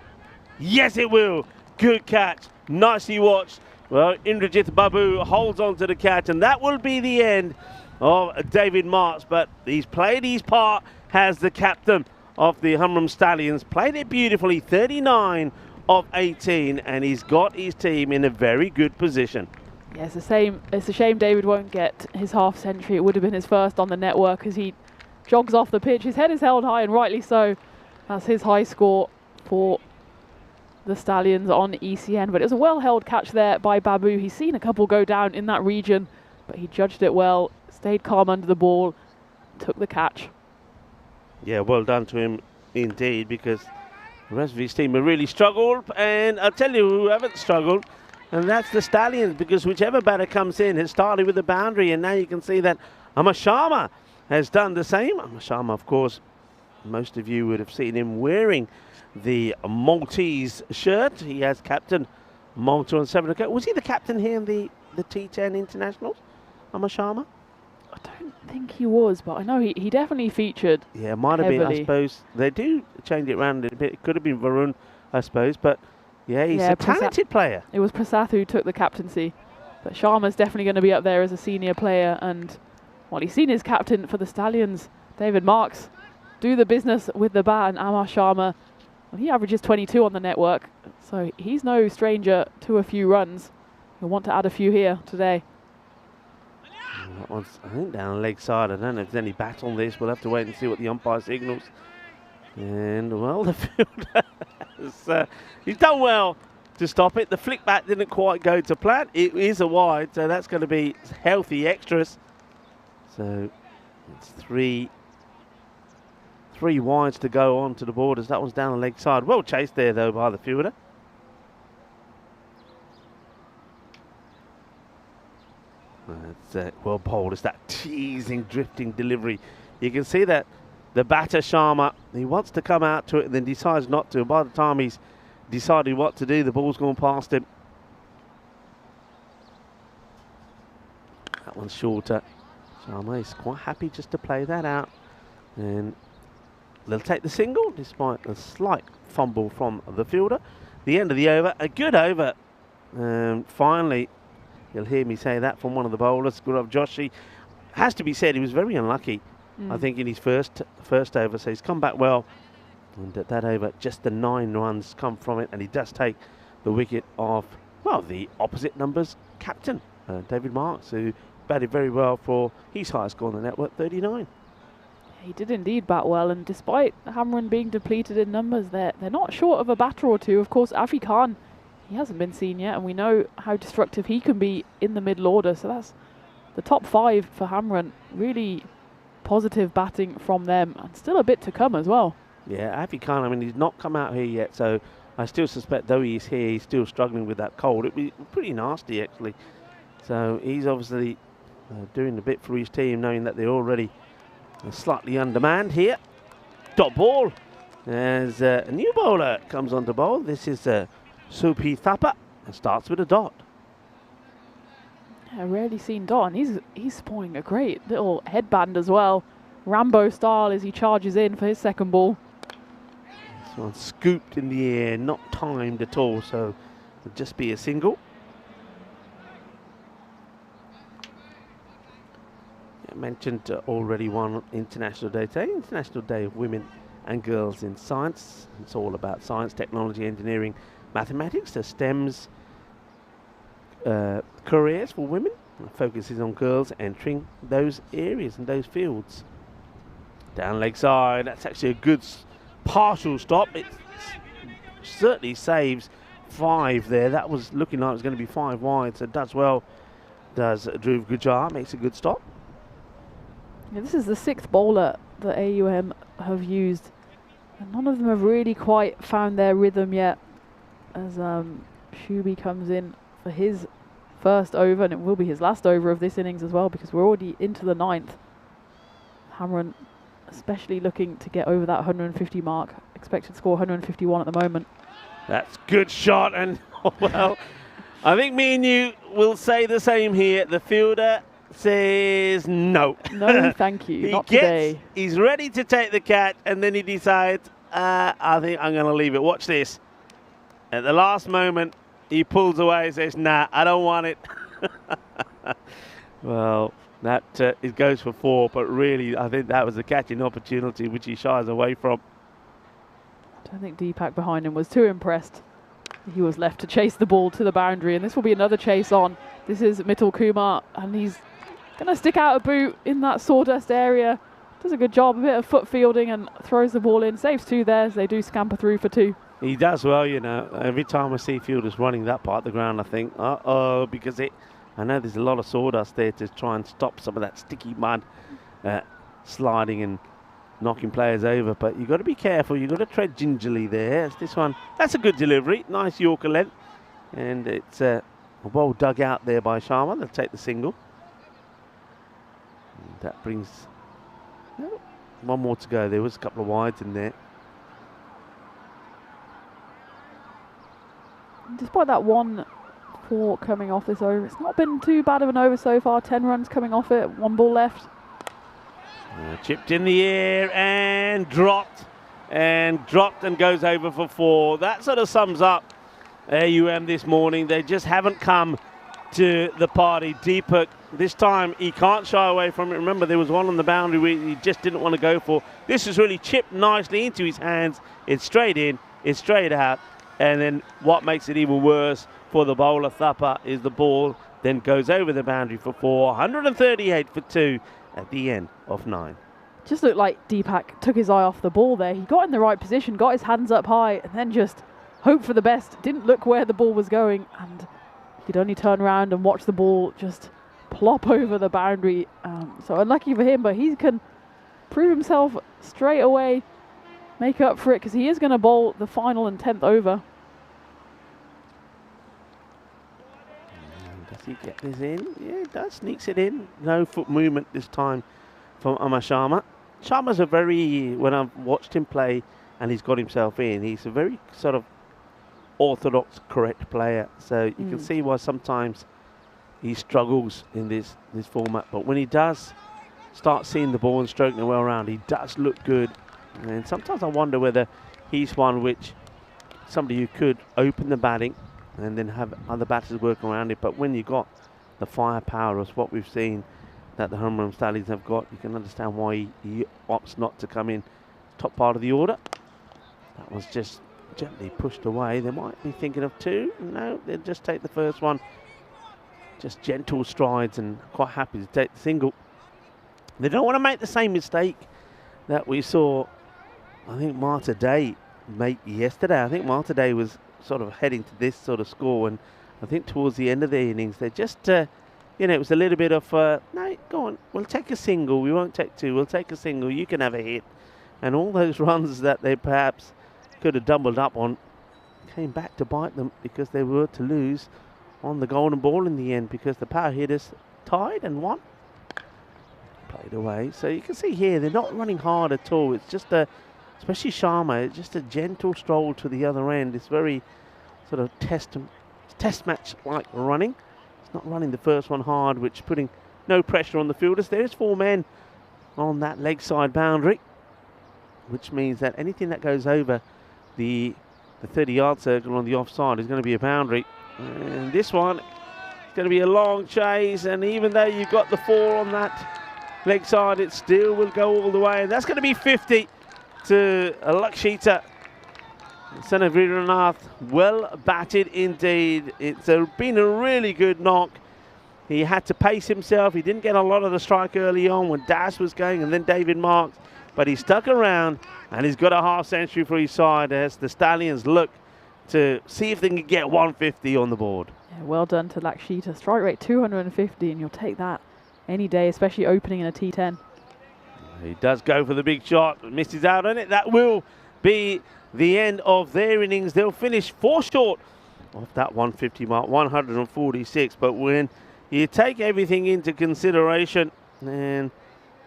Yes, it will. Good catch. Nicely watched. Well, Indrajit Babu holds on to the catch, and that will be the end of David Marks. But he's played his part as the captain of the Humram Stallions, played it beautifully, 39 of 18, and he's got his team in a very good position. Yeah, it's a shame David won't get his half century. It would have been his first on the network as he jogs off the pitch. His head is held high, and rightly so. That's his high score for the Stallions on ECN, but it was a well-held catch there by Babu. He's seen a couple go down in that region, but he judged it well, stayed calm under the ball, took the catch. Yeah, well done to him indeed, because the rest of his team have really struggled. And I'll tell you who haven't struggled, and that's the Stallions, because whichever batter comes in has started with the boundary, and now you can see that Amar Sharma has done the same. Amar Sharma, of course, most of you would have seen him wearing the Maltese shirt. He has captain Malta on 7 o'clock. Was he the captain here in the T10 internationals, Amar Sharma? I don't think he was, but I know he definitely featured. Yeah, might have been, I heavily. suppose. They do change it around a bit. It could have been Varun, I suppose, but yeah, he's a talented player. It was Prasad who took the captaincy, but Sharma's definitely going to be up there as a senior player, and well, he's seen his captain for the Stallions, David Marks, do the business with the bat, and Amar Sharma, well, he averages 22 on the network, so he's no stranger to a few runs. He'll want to add a few here today. That one's, I think, down the leg side. I don't know if there's any bat on this. We'll have to wait and see what the umpire signals. And, well, the fielder, he's done well to stop it. The flick back didn't quite go to plan. It is a wide, so that's going to be healthy extras. So it's three wides to go on to the borders. That one's down the leg side. Well chased there, though, by the fielder. It's well bowled. It's that teasing, drifting delivery. You can see that the batter, Sharma, he wants to come out to it and then decides not to. By the time he's decided what to do, the ball's gone past him. That one's shorter. Sharma is quite happy just to play that out. And they'll take the single despite a slight fumble from the fielder. The end of the over, a good over. Finally, you'll hear me say that from one of the bowlers, Gaurav Joshi. Has to be said, he was very unlucky, I think, in his first over. So he's come back well. And at that over, just the 9 runs come from it. And he does take the wicket of, well, the opposite numbers captain, David Marks, who batted very well for his highest score on the network, 39. He did indeed bat well, and despite Hamran being depleted in numbers, they're not short of a batter or two. Of course, Afi Khan, he hasn't been seen yet, and we know how destructive he can be in the middle order. So that's the top 5 for Hamran. Really positive batting from them, and still a bit to come as well. Yeah, Afi Khan, I mean, he's not come out here yet, so I still suspect, though he's here, he's still struggling with that cold. It'd be pretty nasty, actually. So he's obviously doing a bit for his team, knowing that they're already slightly undermanned here. Dot ball as a new bowler comes on to bowl. This is Supi Thapa and starts with a dot. Yeah, rarely seen Dot, and he's spawning a great little headband as well. Rambo style as he charges in for his second ball. This one scooped in the air, not timed at all, so it'll just be a single. I mentioned already one International Day today, International Day of Women and Girls in Science. It's all about science, technology, engineering, mathematics, the STEMs careers for women. It focuses on girls entering those areas and those fields. Down leg side, that's actually a good partial stop. It certainly saves 5 there. That was looking like it was going to be 5 wide, so does well. Does Dhruv Gujar, makes a good stop. Yeah, this is the 6th bowler that AUM have used, and none of them have really quite found their rhythm yet, as Shubi comes in for his first over, and it will be his last over of this innings as well, because we're already into the 9th. Hamran especially looking to get over that 150 mark. Expected score 151 at the moment. That's good shot, and well, I think me and you will say the same here. The fielder says no. No, thank you. Not today. He's ready to take the catch, and then he decides, I think I'm going to leave it. Watch this. At the last moment, he pulls away and says, nah, I don't want it. Well, that it goes for 4, but really, I think that was a catching opportunity which he shies away from. I don't think Deepak behind him was too impressed. He was left to chase the ball to the boundary, and this will be another chase on. This is Mittal Kumar, and he's going to stick out a boot in that sawdust area. Does a good job, a bit of foot fielding, and throws the ball in. Saves 2 there, as they do scamper through for 2. He does well, you know. Every time I see fielders running that part of the ground, I think, uh-oh, because I know there's a lot of sawdust there to try and stop some of that sticky mud sliding and knocking players over. But you've got to be careful. You've got to tread gingerly there. It's this one. That's a good delivery. Nice Yorker length. And it's well dug out there by Sharma. They'll take the single. And that brings... No, One more to go. There was a couple of wides in there. Despite that 1-4 coming off this over, it's not been too bad of an over so far. 10 runs coming off it, 1 ball left. Chipped in the air and dropped and goes over for 4. That sort of sums up AUM this morning. They just haven't come to the party. Deepak, this time he can't shy away from it. Remember, there was one on the boundary where he just didn't want to go for. This is really chipped nicely into his hands. It's straight in, it's straight out. And then what makes it even worse for the bowler, Thapar, is the ball then goes over the boundary for 4. 138 for 2 at the end of 9. Just looked like Deepak took his eye off the ball there. He got in the right position, got his hands up high, and then just hoped for the best. Didn't look where the ball was going, and he'd only turn around and watch the ball just plop over the boundary. So unlucky for him, but he can prove himself straight away, make up for it, because he is going to bowl the final and 10th over. Does he get this in? Yeah, he does. Sneaks it in. No foot movement this time from Amar Sharma. Sharma's a very, when I've watched him play and he's got himself in, he's a very sort of orthodox, correct player. So you can see why sometimes he struggles in this format. But when he does start seeing the ball and stroking it well around, he does look good. And sometimes I wonder whether he's one which somebody who could open the batting and then have other batters work around it. But when you got the firepower as what we've seen that the Humram Stallions have got, you can understand why he opts not to come in top part of the order. That was just gently pushed away. They might be thinking of 2. No, they'll just take the first one. Just gentle strides and quite happy to take the single. They don't want to make the same mistake that we saw, I think, Malta Day make yesterday. I think Malta Day was sort of heading to this sort of score, and I think towards the end of the innings, they just, it was a little bit of, no, go on, we'll take a single, we won't take 2, we'll take a single, you can have a hit. And all those runs that they perhaps could have doubled up on came back to bite them, because they were to lose on the golden ball in the end, because the power hitters tied and won. Played away. So you can see here, they're not running hard at all. It's just especially Sharma, it's just a gentle stroll to the other end. It's very sort of test match like running. It's not running the first one hard, which putting no pressure on the fielders. There's 4 men on that leg side boundary, which means that anything that goes over the 30-yard circle on the offside is going to be a boundary. And this one is going to be a long chase, and even though you've got the 4 on that leg side, it still will go all the way, and that's going to be 50 to Lakshita. Sanaviranath, well batted indeed. It's been a really good knock. He had to pace himself. He didn't get a lot of the strike early on when Das was going and then David Marks, but he stuck around and he's got a half century for his side as the Stallions look to see if they can get 150 on the board. Yeah, well done to Lakshita. Strike rate 250, and you'll take that any day, especially opening in a T10. He does go for the big shot, but misses out on it. That will be the end of their innings. They'll finish 4 short of that 150 mark, 146. But when you take everything into consideration, and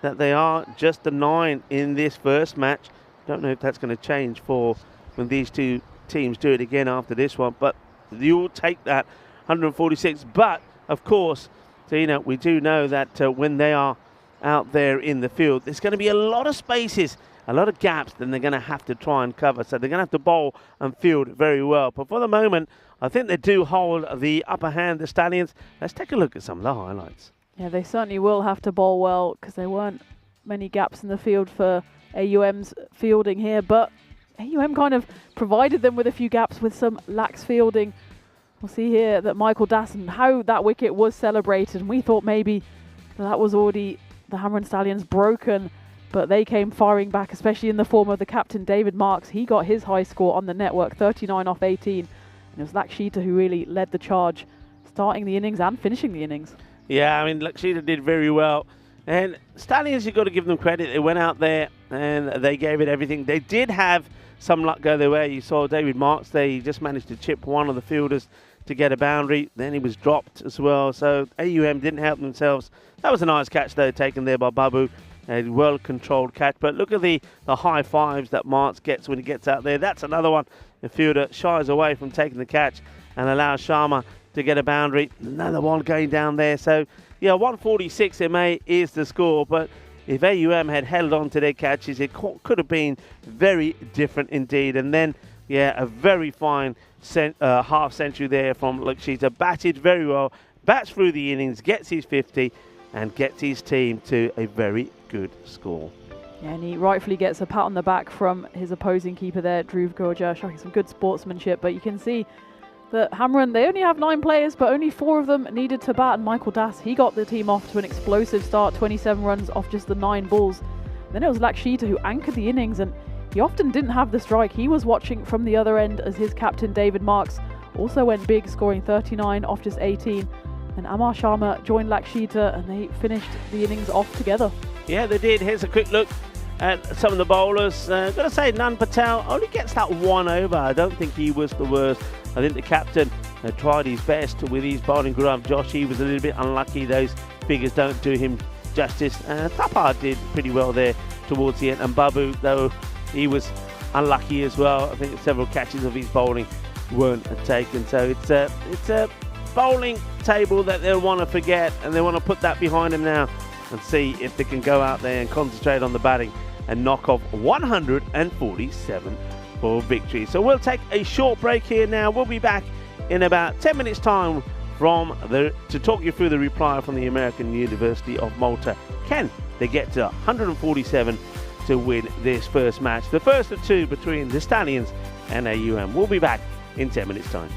that they are just a 9 in this first match, don't know if that's going to change for when these 2 teams do it again after this one, but you'll take that 146. But of course, Tina, we do know that when they are out there in the field, there's going to be a lot of spaces, a lot of gaps that they're going to have to try and cover. So they're going to have to bowl and field very well. But for the moment, I think they do hold the upper hand, the Stallions. Let's take a look at some of the highlights. Yeah, they certainly will have to bowl well, because there weren't many gaps in the field for AUM's fielding here, but AUM kind of provided them with a few gaps with some lax fielding. We'll see here that Michael Dasson, how that wicket was celebrated, and we thought maybe that was already the Hammer and Stallions broken, but they came firing back, especially in the form of the captain David Marks. He got his high score on the network, 39 off 18, and it was Lakshita who really led the charge, starting the innings and finishing the innings. Yeah, I mean, Lakshita did very well. And Stallions, you've got to give them credit. They went out there and they gave it everything. They did have some luck go their way. You saw David Marks there. He just managed to chip one of the fielders to get a boundary. Then he was dropped as well. So AUM didn't help themselves. That was a nice catch, though, taken there by Babu. A well-controlled catch. But look at the high fives that Martz gets when he gets out there. That's another one. The fielder shies away from taking the catch and allows Sharma to get a boundary. Another one going down there. So, yeah, 146 MA is the score. But if AUM had held on to their catches, it could have been very different indeed. And then, yeah, a very fine half century there from Lakshita. Batted very well, bats through the innings, gets his 50 and gets his team to a very good score. Yeah, and he rightfully gets a pat on the back from his opposing keeper there, Dhruv Gurjar, showing some good sportsmanship. But you can see that Hamrun, they only have 9 players, but only 4 of them needed to bat. And Michael Das, he got the team off to an explosive start, 27 runs off just the 9 balls. Then it was Lakshita who anchored the innings, and he often didn't have the strike. He was watching from the other end as his captain, David Marks, also went big, scoring 39 off just 18. And Amar Sharma joined Lakshita, and they finished the innings off together. Yeah, they did. Here's a quick look at some of the bowlers. Got to say, Nan Patel only gets that 1 over. I don't think he was the worst. I think the captain tried his best with his bowling glove. Josh, he was a little bit unlucky. Those figures don't do him justice. Thapar did pretty well there towards the end. And Babu, though, he was unlucky as well. I think several catches of his bowling weren't taken. So it's a bowling table that they'll want to forget, and they want to put that behind them now and see if they can go out there and concentrate on the batting and knock off 147 for victory. So we'll take a short break here now. We'll be back in about 10 minutes time to talk you through the reply from the American University of Malta. Can they get to 147 to win this first match, the first of 2 between the Stallions and AUM? We'll be back in 10 minutes time.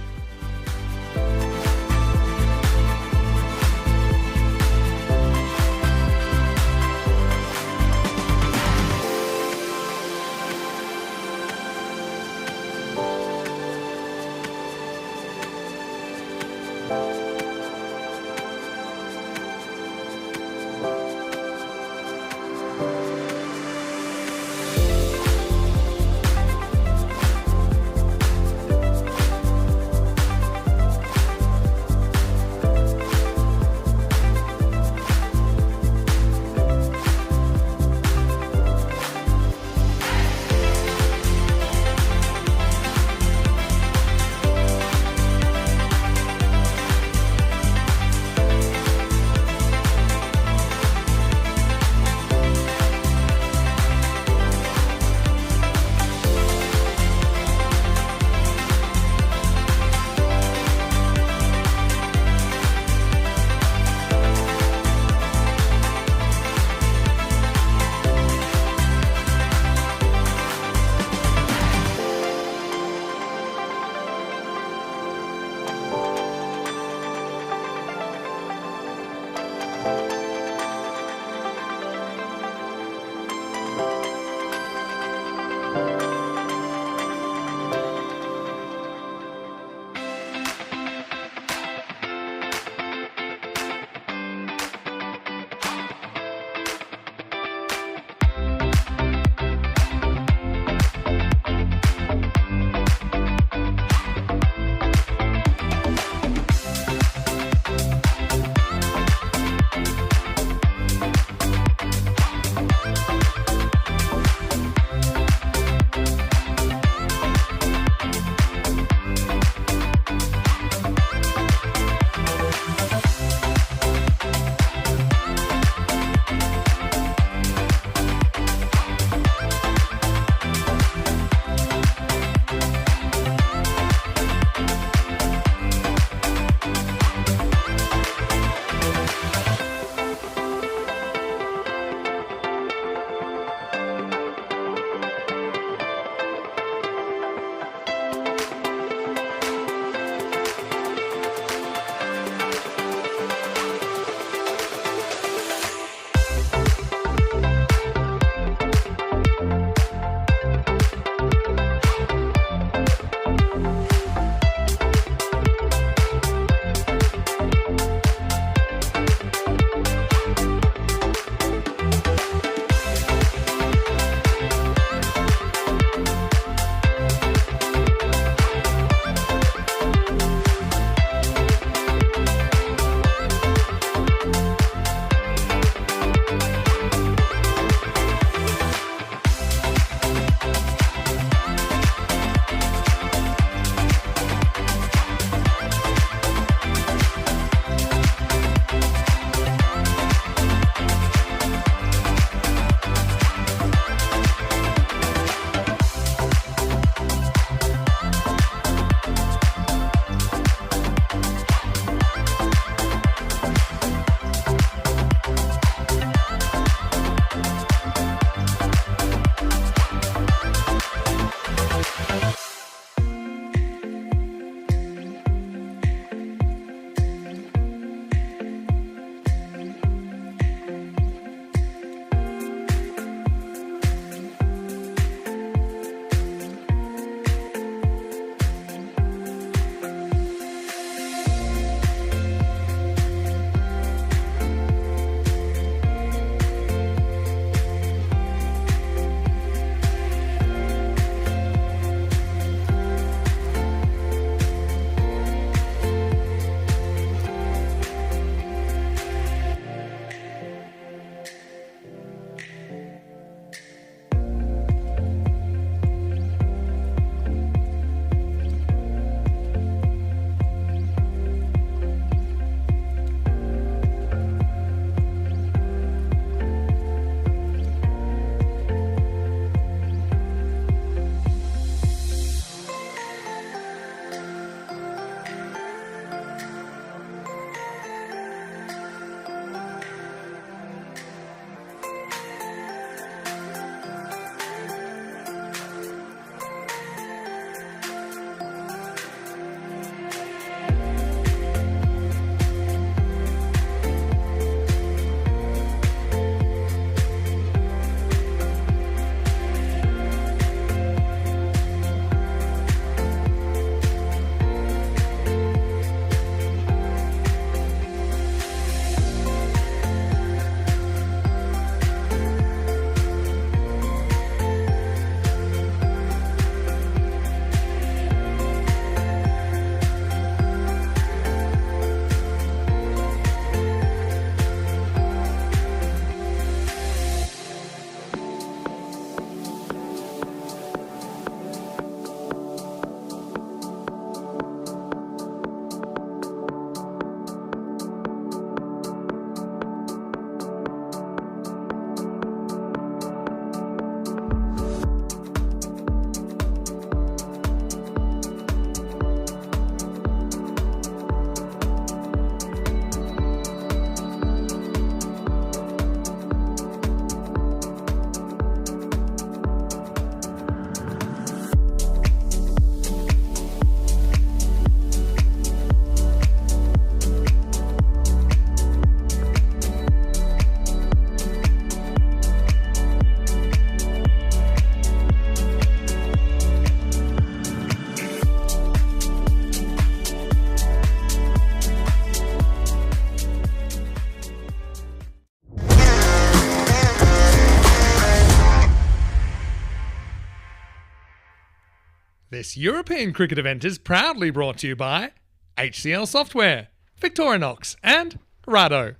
This European cricket event is proudly brought to you by HCL Software, Victorinox and Rado.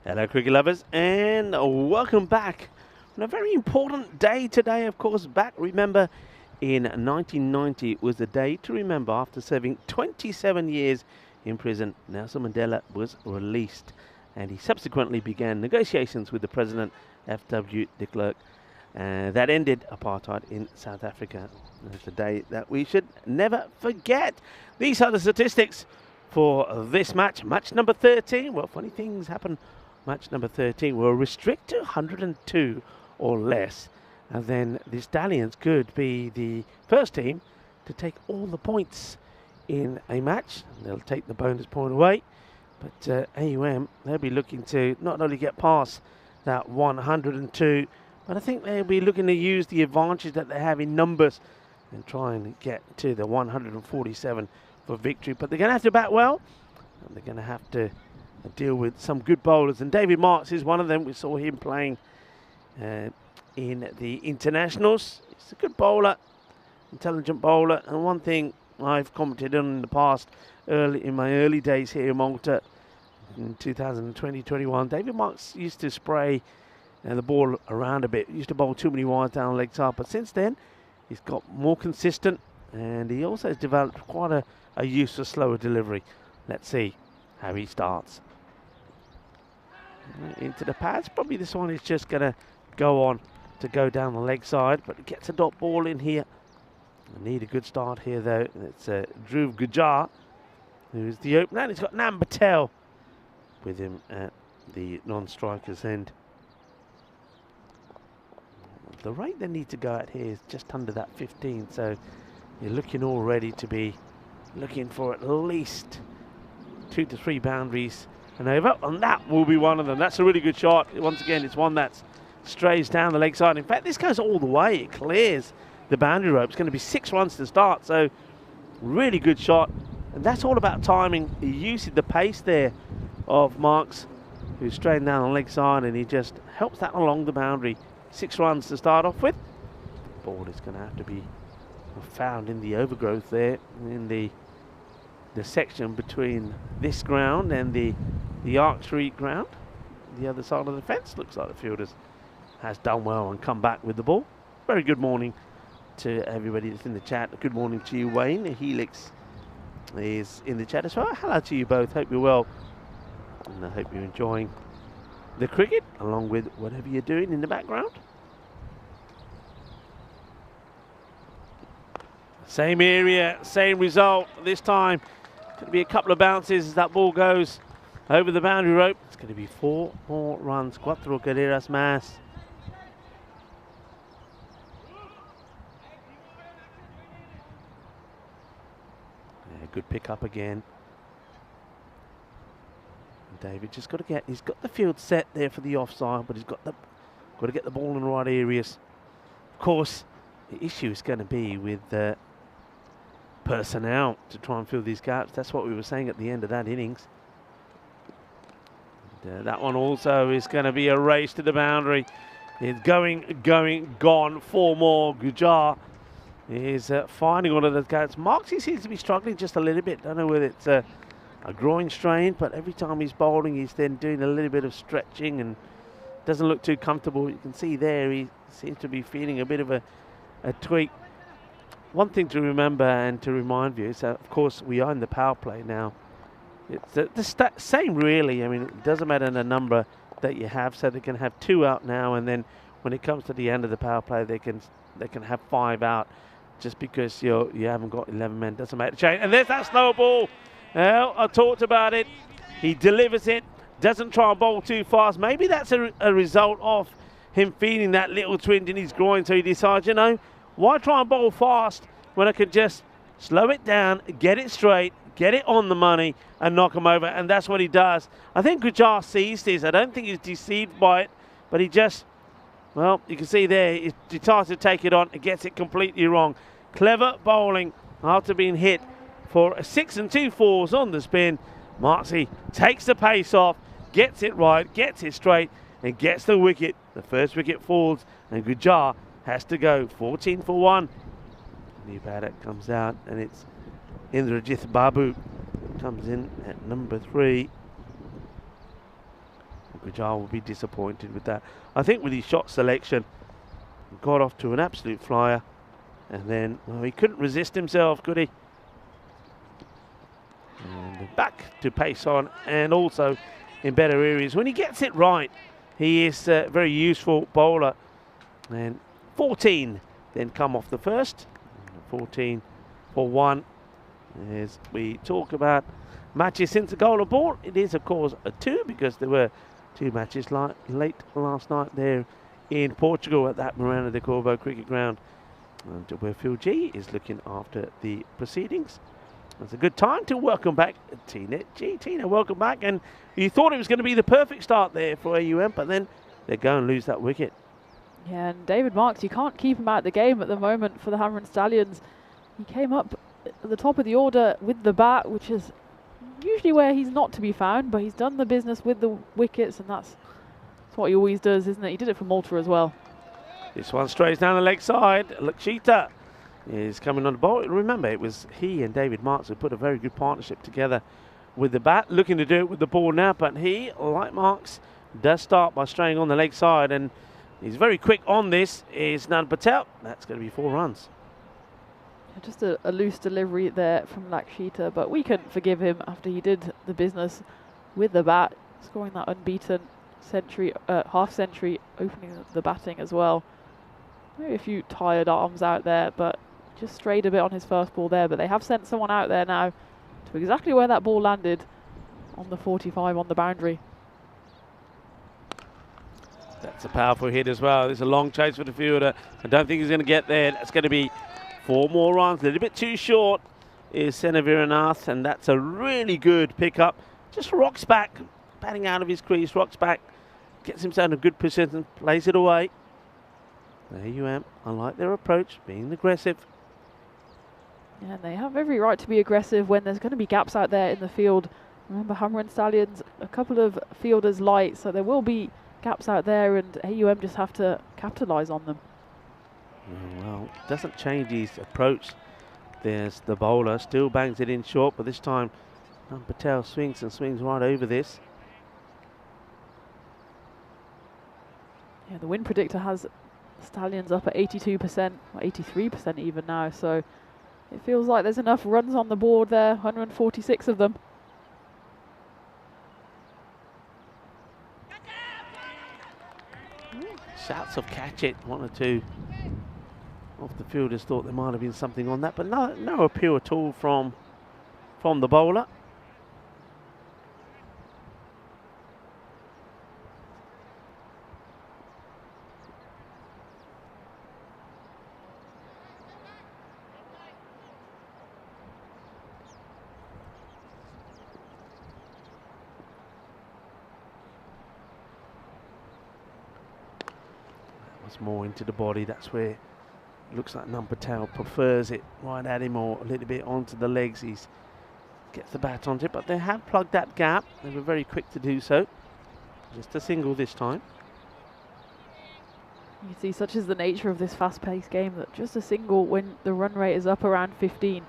Hello cricket lovers and welcome back on a very important day today, of course. Back, remember, in 1990 was the day to remember. After serving 27 years in prison, Nelson Mandela was released and he subsequently began negotiations with the president, F.W. de Klerk, that ended apartheid in South Africa. It's a day that we should never forget. These are the statistics for this match, match number 13. Well, funny things happen. Match number 13 will restrict to 102 or less, and then the Stallions could be the first team to take all the points in a match. They'll take the bonus point away, but AUM, they'll be looking to not only get past that 102, but I think they'll be looking to use the advantage that they have in numbers and try and get to the 147 for victory. But they're going to have to bat well, and they're going to have to deal with some good bowlers, and David Marks is one of them. We saw him playing in the internationals. He's a good bowler, intelligent bowler, and one thing I've commented on in the past, in my early days here in Malta in 2020-21, David Marks used to spray the ball around a bit. He used to bowl too many wides down the leg side, but since then he's got more consistent, and he also has developed quite a use for slower delivery. Let's see how he starts. Into the pads. Probably this one is just going to go down the leg side, but he gets a dot ball in here. I need a good start here though. It's Dhruv Gujjar, who's the opener, and he's got Nam Patel with him at the non-strikers end. The rate they need to go at here is just under that 15, so you're looking already to be looking for at least 2 to 3 boundaries and over, and that will be one of them. That's a really good shot. Once again, it's one that strays down the leg side. In fact, this goes all the way. It clears the boundary rope. It's going to be 6 runs to start, so really good shot. And that's all about timing. He used the pace there of Marks, who's straying down the leg side, and he just helps that along the boundary. 6 runs to start off with. The ball is going to have to be found in the overgrowth there, in the section between this ground and the archery ground. The other side of the fence. Looks like the fielders has done well and come back with the ball. Very good morning to everybody that's in the chat. Good morning to you, Wayne. Helix is in the chat as well. Hello to you both. Hope you're well, and I hope you're enjoying the cricket along with whatever you're doing in the background. Same area, same result. This time going to be a couple of bounces as that ball goes over the boundary rope. It's going to be 4 more runs. Cuatro carreras más. Yeah, good pick up again. David just got to get, he's got the field set there for the offside, but he's got to get the ball in the right areas. Of course, the issue is going to be with personnel to try and fill these gaps. That's what we were saying at the end of that innings. And, that one also is going to be a race to the boundary. It's gone. 4 more. Gujjar is finding all of those gaps. Marks, he seems to be struggling just a little bit. Don't know whether it's a groin strain, but every time he's bowling, he's then doing a little bit of stretching and doesn't look too comfortable. You can see there he seems to be feeling a bit of a tweak. One thing to remember and to remind you is that, of course, we are in the power play now. It's the same, really. I mean, it doesn't matter the number that you have, so they can have 2 out now, and then when it comes to the end of the power play, they can have 5 out. Just because you haven't got 11 men doesn't make a change. And there's that slow ball. Well, I talked about it. He delivers it, doesn't try and bowl too fast. Maybe that's a result of him feeling that little twinge in his groin, so he decides, you know, why try and bowl fast when I could just slow it down, get it straight, get it on the money, and knock him over? And that's what he does. I think Gujjar sees this. I don't think he's deceived by it, but he just, well, you can see there, he tries to take it on and gets it completely wrong. Clever bowling after being hit for a 6 and 2 fours on the spin. Marksy takes the pace off, gets it right, gets it straight, and gets the wicket. The first wicket falls, and Gujjar has to go. 14 for 1. New batter comes out, and it's Indrajith Babu comes in at number 3. Gujar will be disappointed with that. I think with his shot selection, he got off to an absolute flyer, and then, well, he couldn't resist himself, could he? And back to pace on, and also in better areas. When he gets it right, he is a very useful bowler. And 14 then come off the first. 14 for 1. As we talk about matches since the goal aboard, it is of course a 2, because there were 2 matches late last night there in Portugal at that Miranda de Corvo cricket ground, and where Phil G is looking after the proceedings. It's a good time to welcome back Tina G. Tina, welcome back. And you thought it was going to be the perfect start there for AUM, but then they go and lose that wicket. Yeah, and David Marks, you can't keep him out of the game at the moment for the Hammer and Stallions. He came up at the top of the order with the bat, which is usually where he's not to be found, but he's done the business with the wickets, and that's what he always does, isn't it? He did it for Malta as well. This one strays down the leg side. Lakshita is coming on the ball. Remember, it was he and David Marks who put a very good partnership together with the bat, looking to do it with the ball now, but he, like Marks, does start by straying on the leg side, and he's very quick on this, is Nan Patel. That's going to be 4 runs. Just a loose delivery there from Lakshita, but we couldn't forgive him after he did the business with the bat, scoring that unbeaten century, half century, opening the batting as well. Maybe a few tired arms out there, but just strayed a bit on his first ball there. But they have sent someone out there now to exactly where that ball landed on the 45 on the boundary. That's a powerful hit as well. There's a long chase for the fielder. I don't think he's going to get there. That's going to be 4 more runs. A little bit too short is Senaviranath, and that's a really good pickup. Just rocks back, batting out of his crease, rocks back, gets himself in a good position, plays it away. AUM, I like their approach, being aggressive. Yeah, and they have every right to be aggressive when there's going to be gaps out there in the field. Remember, Hammer and Stallions, a couple of fielders light, so there will be gaps out there, and AUM just have to capitalise on them. Well, doesn't change his approach. There's the bowler, still bangs it in short, but this time Patel swings and swings right over this. Yeah, the wind predictor has Stallions up at 82%, or 83% even now, so it feels like there's enough runs on the board there, 146 of them. Shouts of catch it, 1 or 2 off the fielders thought there might have been something on that, but no appeal at all from the bowler. More into the body, that's where it looks like Nan Patel prefers it right at him, or a little bit onto the legs. He gets the bat onto it, but they have plugged that gap. They were very quick to do so. Just a single this time. You see, such is the nature of this fast-paced game, that just a single when the run rate is up around 15.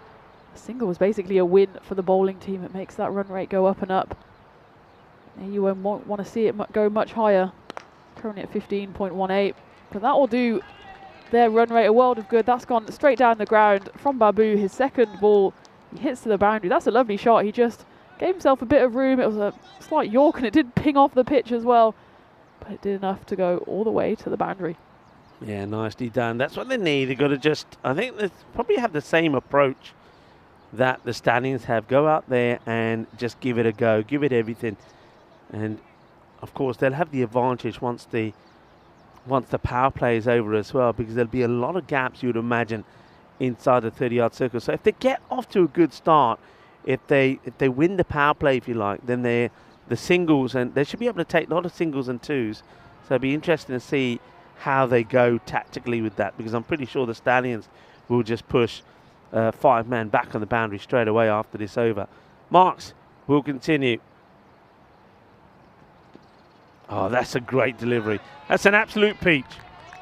A single was basically a win for the bowling team. It makes that run rate go up and up. You won't want to see it go much higher. Currently at 15.18. But that will do their run rate a world of good. That's gone straight down the ground from Babu. His second ball, he hits to the boundary. That's a lovely shot. He just gave himself a bit of room. It was a slight york, and it did ping off the pitch as well. But it did enough to go all the way to the boundary. Yeah, nicely done. That's what they need. They've got to just, I think they probably have the same approach that the Stallions have. Go out there and just give it a go. Give it everything. And, of course, they'll have the advantage once the power play is over as well, because there'll be a lot of gaps, you would imagine, inside the 30-yard circle. So if they get off to a good start, if they win the power play, if you like, then the singles, and they should be able to take a lot of singles and twos. So it'll be interesting to see how they go tactically with that, because I'm pretty sure the Stallions will just push 5 men back on the boundary straight away after this over. Marks will continue. Oh, that's a great delivery. That's an absolute peach.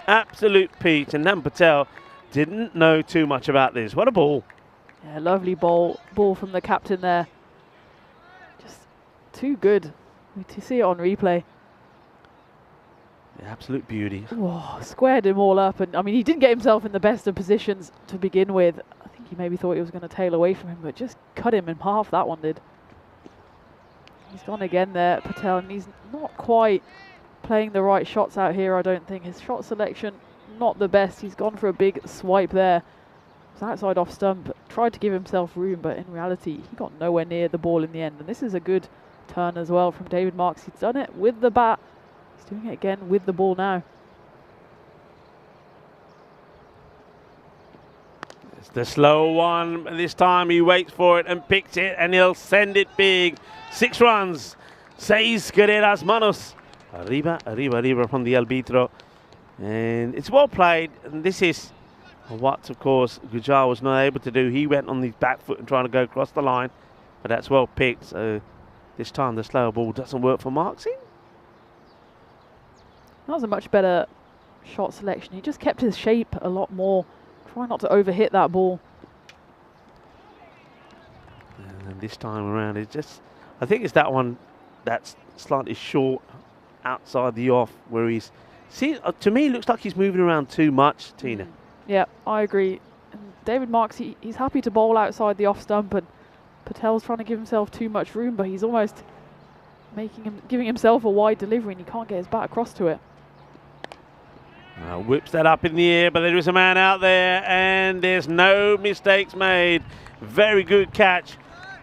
absolute peach, and Nam Patel didn't know too much about this. What a ball. Yeah, lovely ball from the captain there. Just too good to see it on replay. The absolute beauty. Whoa, squared him all up, and I mean, he didn't get himself in the best of positions to begin with. I think he maybe thought he was going to tail away from him, but just cut him in half, that one did. He's gone again there, Patel, and he's not quite playing the right shots out here, I don't think. His shot selection, not the best. He's gone for a big swipe there. It's outside off stump, tried to give himself room, but in reality, he got nowhere near the ball in the end. And this is a good turn as well from David Marks. He's done it with the bat. He's doing it again with the ball now. It's the slow one. This time he waits for it and picks it, and he'll send it big. 6 runs. 6 carreras manos. Arriba, arriba, arriba from the arbitro. And it's well played. And this is what, of course, Gujar was not able to do. He went on his back foot and trying to go across the line. But that's well picked. So this time the slower ball doesn't work for Marksy. That was a much better shot selection. He just kept his shape a lot more. Try not to overhit that ball. And this time around, it's just, I think it's that one that's slightly short outside the off, where he's, see, to me, it looks like he's moving around too much, Tina. Yeah, I agree. And David Marks, he's happy to bowl outside the off stump, and Patel's trying to give himself too much room, but he's almost giving himself a wide delivery, and he can't get his bat across to it. Whips that up in the air, but there is a man out there, and there's no mistakes made. Very good catch.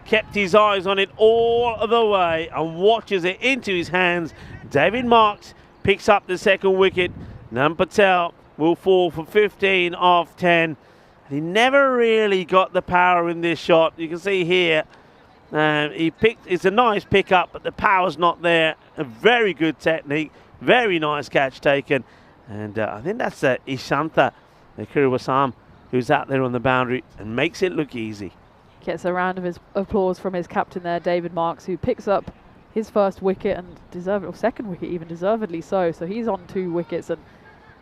Kept his eyes on it all the way and watches it into his hands. David Marks picks up the second wicket. Nam Patel will fall for 15 off 10. He never really got the power in this shot. You can see here, it's a nice pickup, but the power's not there. A very good technique. Very nice catch taken. And I think that's Ishanta Kiruwasam, who's out there on the boundary and makes it look easy. Gets a round of applause from his captain there, David Marks, who picks up his first wicket and second wicket even, deservedly so. So he's on 2 wickets, and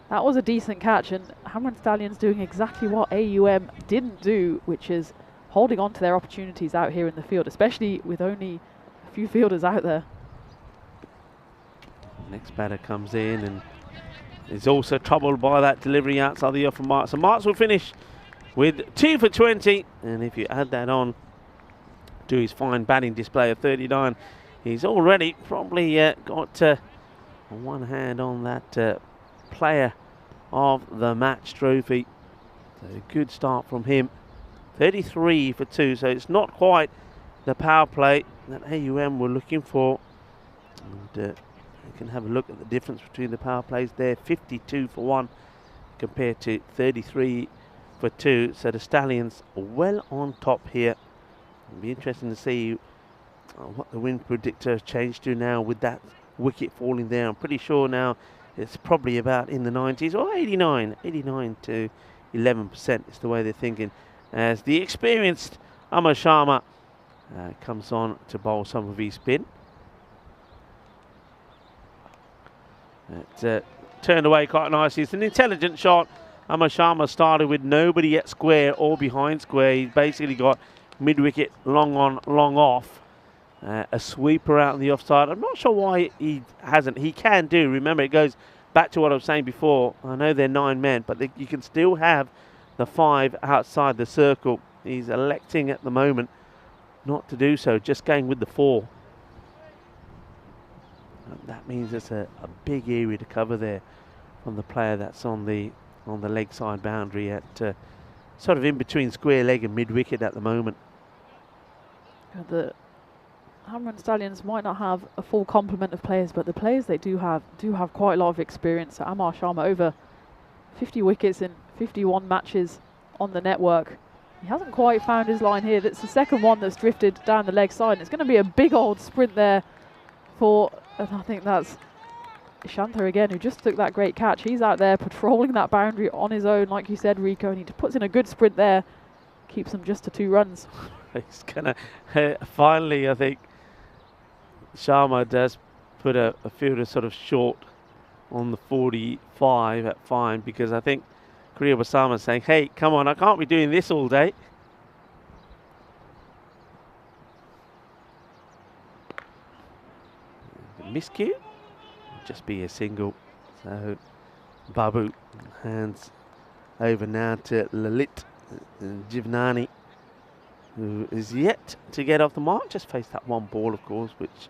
that was a decent catch. And Hammer Stallions doing exactly what AUM didn't do, which is holding on to their opportunities out here in the field, especially with only a few fielders out there. Next batter comes in and is also troubled by that delivery outside the off from Marks. So Marks will finish with 2 for 20, and if you add that on to his fine batting display of 39, he's already probably got one hand on that player of the match trophy. So a good start from him. 33 for 2, so it's not quite the power play that AUM were looking for. And you can have a look at the difference between the power plays there. 52 for 1 compared to 33 for 2. So the Stallions are well on top here. It'll be interesting to see what the wind predictor has changed to now with that wicket falling there. I'm pretty sure now it's probably about in the 90s or 89 to 11% is the way they're thinking, as the experienced Amar Sharma comes on to bowl some of his spin. It turned away quite nicely. It's an intelligent shot. Amar Sharma started with nobody at square or behind square. He's basically got mid-wicket, long on, long off. A sweeper out on the offside. I'm not sure why he hasn't. He can do. Remember, it goes back to what I was saying before. I know they're 9 men, but you can still have the 5 outside the circle. He's electing at the moment not to do so, just going with the 4. That means it's a big area to cover there from the player that's on the leg side boundary at sort of in between square leg and mid wicket at the moment. The Hammer and Stallions might not have a full complement of players, but the players they do have quite a lot of experience. So Amar Sharma over 50 wickets in 51 matches on the network. He hasn't quite found his line here. That's the second one that's drifted down the leg side. And it's going to be a big old sprint there for, and I think that's Ishanta again, who just took that great catch. He's out there patrolling that boundary on his own, like you said, Rico, and he puts in a good sprint there, keeps them just to 2 runs. He's gonna finally, I think Sharma does put a fielder sort of short on the 45 at fine, because I think Korea Basama is saying, hey, come on, I can't be doing this all day. Miscue, just be a single. So Babu hands over now to Lalit Jivnani, who is yet to get off the mark. Just faced that one ball, of course, which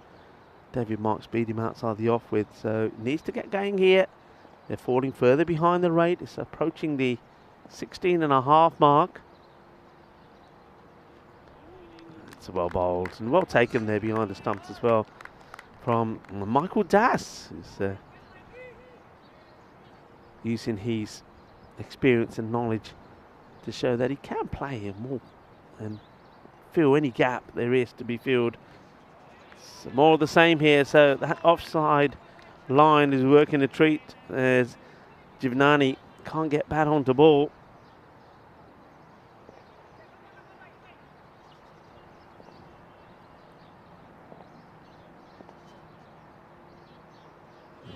David Marks beat him outside the off with. So needs to get going here. They're falling further behind the rate. It's approaching the 16.5 mark. It's well bowled and well taken there behind the stumps as well from Michael Das, who's using his experience and knowledge to show that he can play more and fill any gap there is to be filled. So more of the same here. So that offside line is working a treat as Jivnani can't get bat onto ball.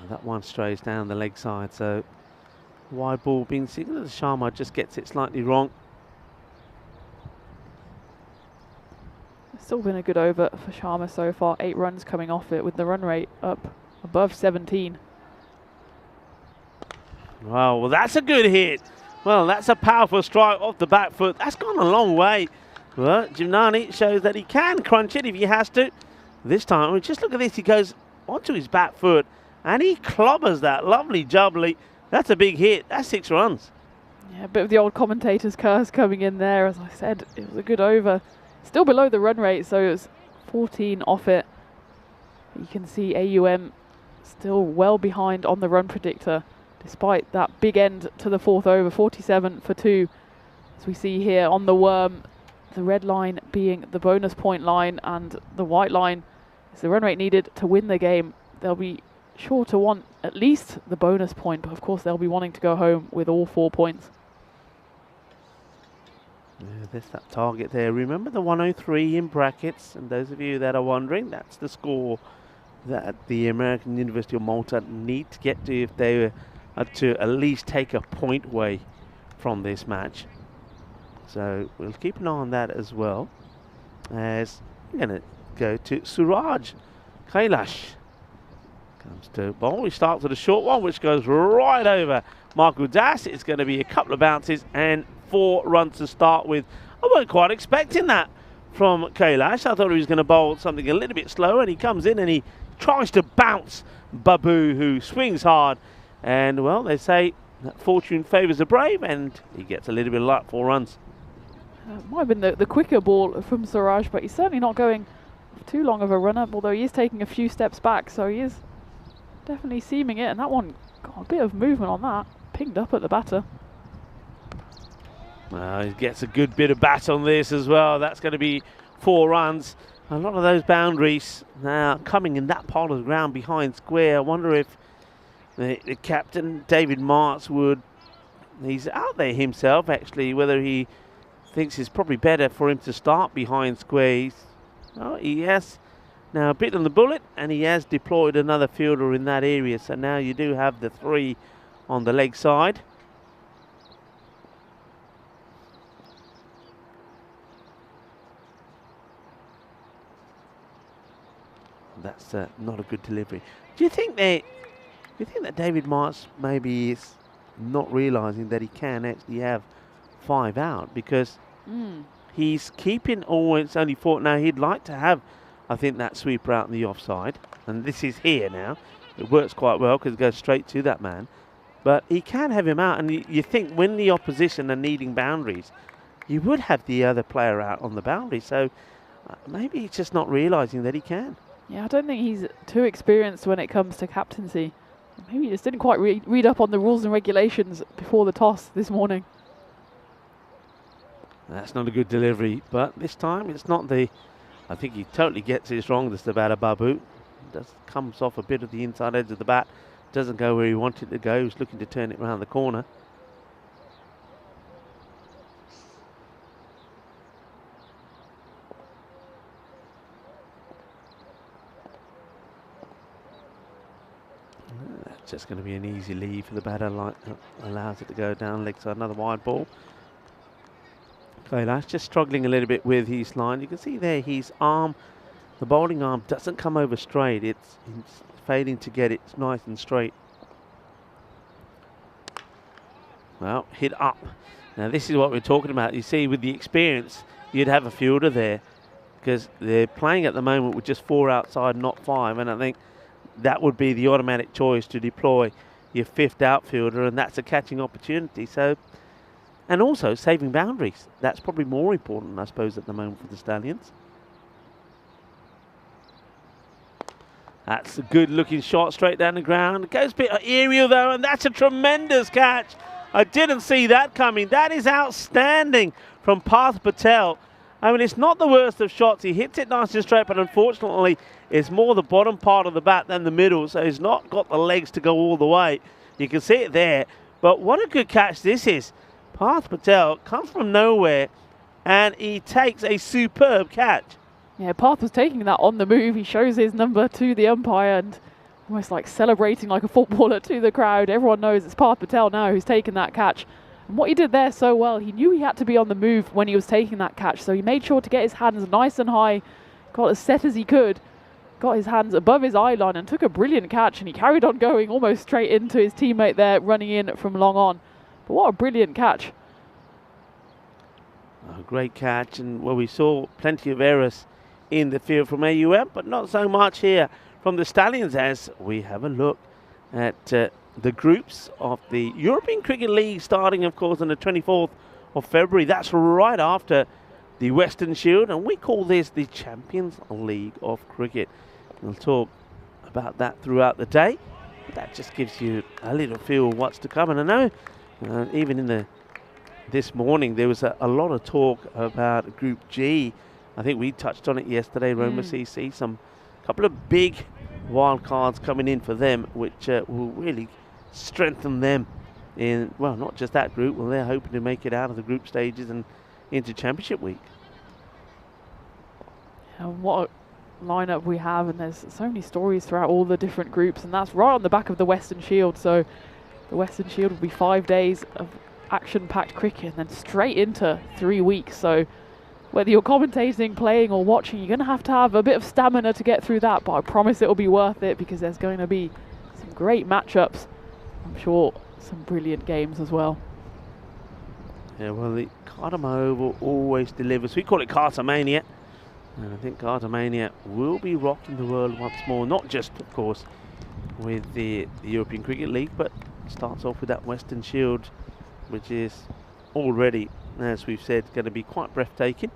That one strays down the leg side, so wide ball being signalled. Sharma just gets it slightly wrong. It's still been a good over for Sharma so far. 8 runs coming off it with the run rate up above 17. Wow, well that's a good hit. Well, that's a powerful strike off the back foot. That's gone a long way. Well, Jivnani shows that he can crunch it if he has to. This time, I mean, just look at this. He goes onto his back foot and he clobbers that. Lovely jubbly. That's a big hit. That's 6 runs. Yeah, a bit of the old commentator's curse coming in there. As I said, it was a good over. Still below the run rate, so it was 14 off it. But you can see AUM still well behind on the run predictor, despite that big end to the 4th over, 47 for 2. As we see here on the worm, the red line being the bonus point line and the white line is the run rate needed to win the game. They'll be sure to want at least the bonus point, but of course they'll be wanting to go home with all 4 points. Yeah, there's that target there. Remember the 103 in brackets, and those of you that are wondering, that's the score that the American University of Malta need to get to if they are to at least take a point away from this match. So we'll keep an eye on that as well, as we're going to go to Suraj Kailash. Comes to bowl. He starts with a short one, which goes right over Michael Das. It's going to be a couple of bounces and 4 runs to start with. I weren't quite expecting that from Kailash. I thought he was going to bowl something a little bit slower, and he comes in and he tries to bounce Babu, who swings hard. And, well, they say that fortune favours the brave, and he gets a little bit of luck, 4 runs. Might have been the quicker ball from Suraj, but he's certainly not going too long of a run-up, although he is taking a few steps back, so he is definitely seaming it, and that one got a bit of movement on that. Pinged up at the batter. He gets a good bit of bat on this as well. That's going to be 4 runs. A lot of those boundaries now coming in that part of the ground behind square. I wonder if the captain, David Marks, he's out there himself actually, whether he thinks it's probably better for him to start behind square. He has now bitten the bullet, and he has deployed another fielder in that area. So now you do have the 3 on the leg side. That's not a good delivery. Do you think that David Marks maybe is not realising that he can actually have 5 out, because he's keeping it's only 4. Now he'd like to have, I think, that sweeper out in the offside, and this is here now. It works quite well because it goes straight to that man, but he can have him out, and you think when the opposition are needing boundaries, you would have the other player out on the boundary. So maybe he's just not realising that he can. Yeah, I don't think he's too experienced when it comes to captaincy. Maybe he just didn't quite read up on the rules and regulations before the toss this morning. That's not a good delivery, but this time it's not the... I think he totally gets this wrong, this about a Babu. Comes off a bit of the inside edge of the bat. Doesn't go where he wanted to go. He's looking to turn it around the corner. just going to be an easy lead for the batter, like allows it to go down leg side, another wide ball. Kailash just struggling a little bit with his line. You can see there his arm, the bowling arm doesn't come over straight. It's failing to get it nice and straight. Well, hit up. Now this is what we're talking about. You see, with the experience, you'd have a fielder there because they're playing at the moment with just 4 outside, not 5. And I think that would be the automatic choice to deploy your 5th outfielder, and that's a catching opportunity. So, and also saving boundaries. That's probably more important, I suppose, at the moment for the Stallions. That's a good looking shot straight down the ground. It goes a bit aerial though, and that's a tremendous catch. I didn't see that coming. That is outstanding from Parth Patel. I mean, it's not the worst of shots. He hits it nice and straight, but unfortunately, it's more the bottom part of the bat than the middle, so he's not got the legs to go all the way. You can see it there. But what a good catch this is. Parth Patel comes from nowhere, and he takes a superb catch. Yeah, Parth was taking that on the move. He shows his number to the umpire and almost like celebrating like a footballer to the crowd. Everyone knows it's Parth Patel now who's taken that catch. And what he did there so well, he knew he had to be on the move when he was taking that catch, so he made sure to get his hands nice and high, got as set as he could, got his hands above his eye line and took a brilliant catch, and he carried on going almost straight into his teammate there running in from long on. But what a brilliant catch. A great catch, and well, we saw plenty of errors in the field from AUM, but not so much here from the Stallions as we have a look at the groups of the European Cricket League starting, of course, on the 24th of February. That's right after the Western Shield, and we call this the Champions League of Cricket. We'll talk about that throughout the day. That just gives you a little feel of what's to come. And I know even in this morning there was a lot of talk about Group G. I think we touched on it yesterday, Roma CC. Couple of big wild cards coming in for them, which will really strengthen them in, well, not just that group. Well, they're hoping to make it out of the group stages and into Championship Week. And what a lineup we have, and there's so many stories throughout all the different groups, and that's right on the back of the Western Shield. So the Western Shield will be 5 days of action-packed cricket and then straight into 3 weeks. So whether you're commentating, playing or watching, you're going to have a bit of stamina to get through that, but I promise it'll be worth it because there's going to be some great matchups. I'm sure some brilliant games as well. Yeah, well, the Cartamania Oval always delivers. We call it Cartamania, and I think Cartamania will be rocking the world once more, not just, of course, with the European Cricket League, but starts off with that Western Shield, which is already, as we've said, going to be quite breathtaking.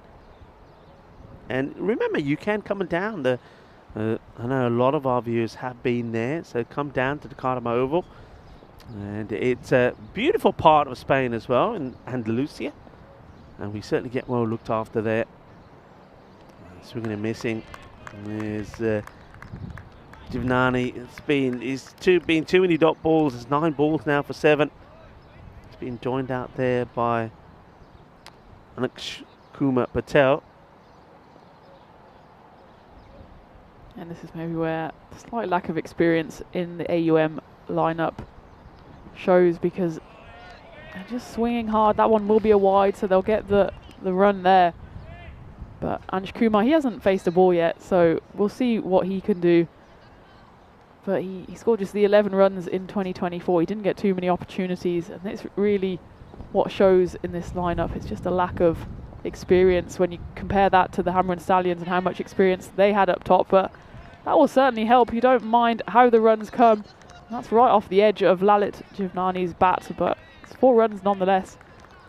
And remember, you can come down. I know a lot of our viewers have been there, so come down to the Cartamania Oval. And it's a beautiful part of Spain as well, in Andalusia. And we certainly get well looked after there. Swinging and missing. There's Givnani. It's been too many dot balls. It's 9 balls now for 7. It's been joined out there by Kumar Patel. And this is maybe where the slight lack of experience in the AUM lineup shows, because they're just swinging hard. That one will be a wide, so they'll get the run there. But Ansh Kumar, he hasn't faced a ball yet, so we'll see what he can do. But he scored just the 11 runs in 2024. He didn't get too many opportunities, and it's really what shows in this lineup. It's just a lack of experience when you compare that to the Hammer and Stallions and how much experience they had up top. But that will certainly help. You don't mind how the runs come. That's right off the edge of Lalit Givnani's bat, but it's 4 runs nonetheless.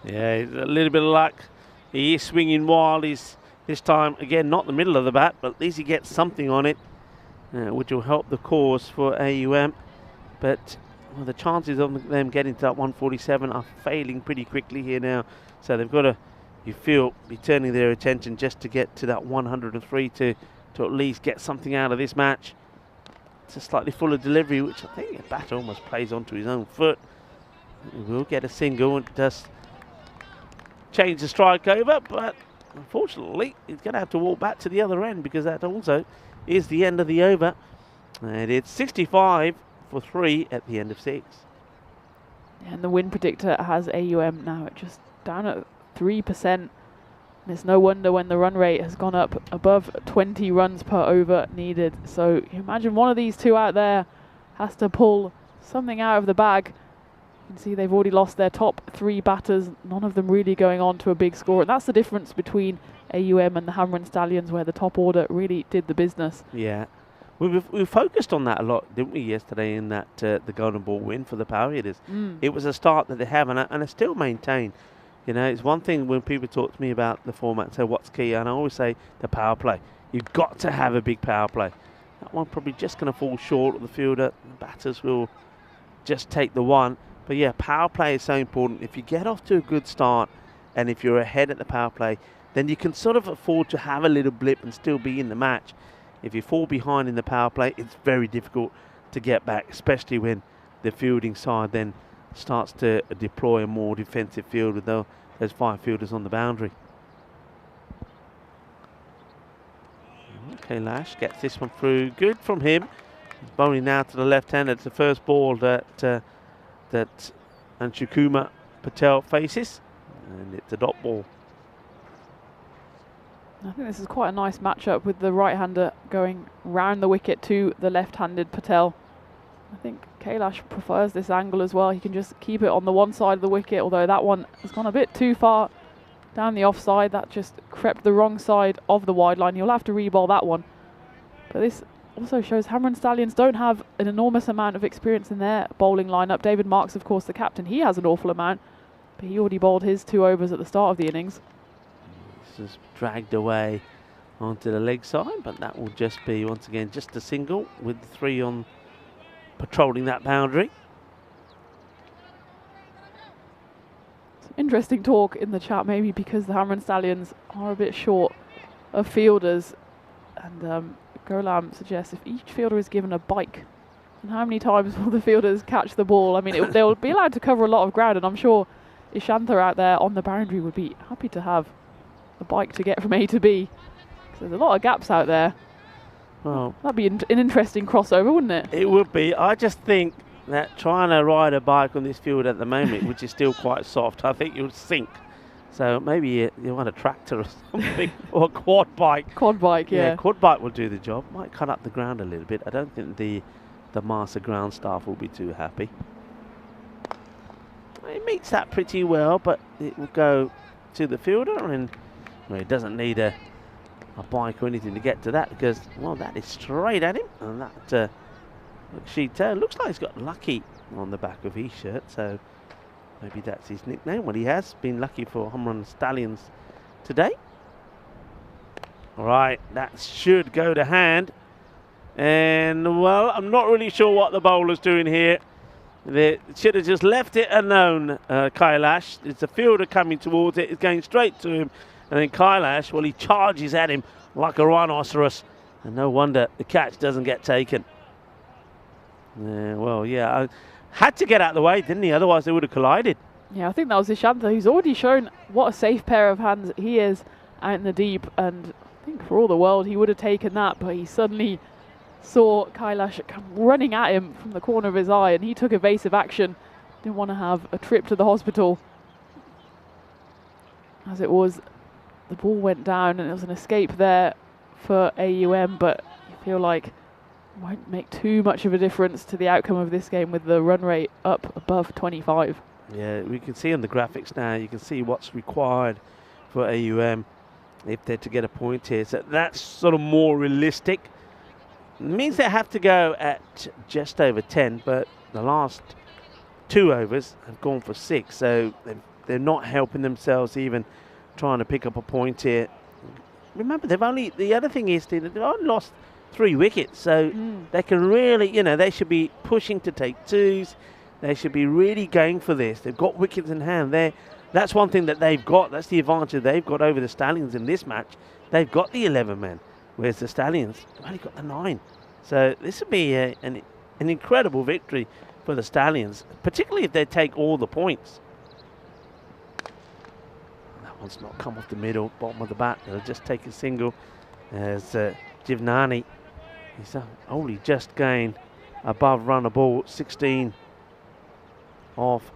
Yeah, a little bit of luck. He is swinging wild. He's this time, again, not the middle of the bat, but at least he gets something on it, which will help the cause for AUM. But well, the chances of them getting to that 147 are failing pretty quickly here now. So they've got to, you feel, be turning their attention just to get to that 103 to at least get something out of this match. It's a slightly fuller delivery, which I think the batter almost plays onto his own foot. He will get a single and does change the strike over, but unfortunately he's going to have to walk back to the other end, because that also is the end of the over. And it's 65 for 3 at the end of 6. And the win predictor has AUM now at just down at 3%. And it's no wonder when the run rate has gone up above 20 runs per over needed. So you imagine one of these two out there has to pull something out of the bag. You can see they've already lost their top 3 batters, none of them really going on to a big score. And that's the difference between AUM and the Hammer and Stallions, where the top order really did the business. Yeah. We focused on that a lot, didn't we, yesterday in that the Golden Ball win for the power hitters. It was a start that they have, and I still maintain. You know, it's one thing when people talk to me about the format and say what's key, and I always say the power play. You've got to have a big power play. That one probably just going to fall short of the fielder. The batters will just take the one. But yeah, power play is so important. If you get off to a good start, and if you're ahead at the power play, then you can sort of afford to have a little blip and still be in the match. If you fall behind in the power play, it's very difficult to get back, especially when the fielding side then starts to deploy a more defensive field with those 5 fielders on the boundary. Okay, Lash gets this one through. Good from him. He's bowling now to the left-hander. It's the first ball that Anshukuma Patel faces, and it's a dot ball. I think this is quite a nice matchup with the right-hander going round the wicket to the left-handed Patel. I think Kailash prefers this angle as well. He can just keep it on the one side of the wicket, although that one has gone a bit too far down the offside. That just crept the wrong side of the wide line. You'll have to re-bowl that one. But this also shows Hammer and Stallions don't have an enormous amount of experience in their bowling lineup. David Marks, of course, the captain, he has an awful amount, but he already bowled his 2 overs at the start of the innings. This is dragged away onto the leg side, but that will just be, once again, just a single with the 3 on patrolling that boundary. Some interesting talk in the chat, maybe because the Hammer and Stallions are a bit short of fielders. And Golam suggests if each fielder is given a bike, and how many times will the fielders catch the ball? I mean, they'll be allowed to cover a lot of ground, and I'm sure Ishantha out there on the boundary would be happy to have a bike to get from A to B. So there's a lot of gaps out there. Well, that'd be an interesting crossover, wouldn't it? It would be. I just think that trying to ride a bike on this field at the moment, which is still quite soft, I think you'll sink. So maybe you want a tractor or something, or a quad bike. Quad bike, yeah. Quad bike will do the job. Might cut up the ground a little bit. I don't think the master ground staff will be too happy. It meets that pretty well, but it will go to the fielder, and well, it doesn't need a bike or anything to get to that, because, well, that is straight at him, and that looks like he's got Lucky on the back of his shirt, so maybe that's his nickname. Well, he has been lucky for Hammer and Stallions today. All right, that should go to hand, and well, I'm not really sure what the bowler's doing here. They should have just left it alone. Kailash, it's a fielder coming towards it, it's going straight to him. And then Kailash, well, he charges at him like a rhinoceros. And no wonder the catch doesn't get taken. Well, yeah, I had to get out of the way, didn't he? Otherwise, they would have collided. Yeah, I think that was Ishantha, who's already shown what a safe pair of hands he is out in the deep. And I think for all the world, he would have taken that. But he suddenly saw Kailash come running at him from the corner of his eye. And he took evasive action. Didn't want to have a trip to the hospital. As it was, the ball went down and it was an escape there for AUM, but you feel like it won't make too much of a difference to the outcome of this game with the run rate up above 25. Yeah, we can see on the graphics now, you can see what's required for AUM if they're to get a point here. So that's sort of more realistic. It means they have to go at just over 10, but the last 2 overs have gone for 6, so they're not helping themselves even trying to pick up a point here. Remember, the other thing is they've only lost 3 wickets, so they can really, they should be pushing to take 2s. They should be really going for this. They've got wickets in hand. That's one thing that they've got. That's the advantage they've got over the Stallions in this match. They've got the 11 men, whereas the Stallions have only got the 9. So this would be an incredible victory for the Stallions, particularly if they take all the points. One's not come off the middle, bottom of the bat. They'll just take a single as Jivnani. He's only just gained above run a ball, 16 of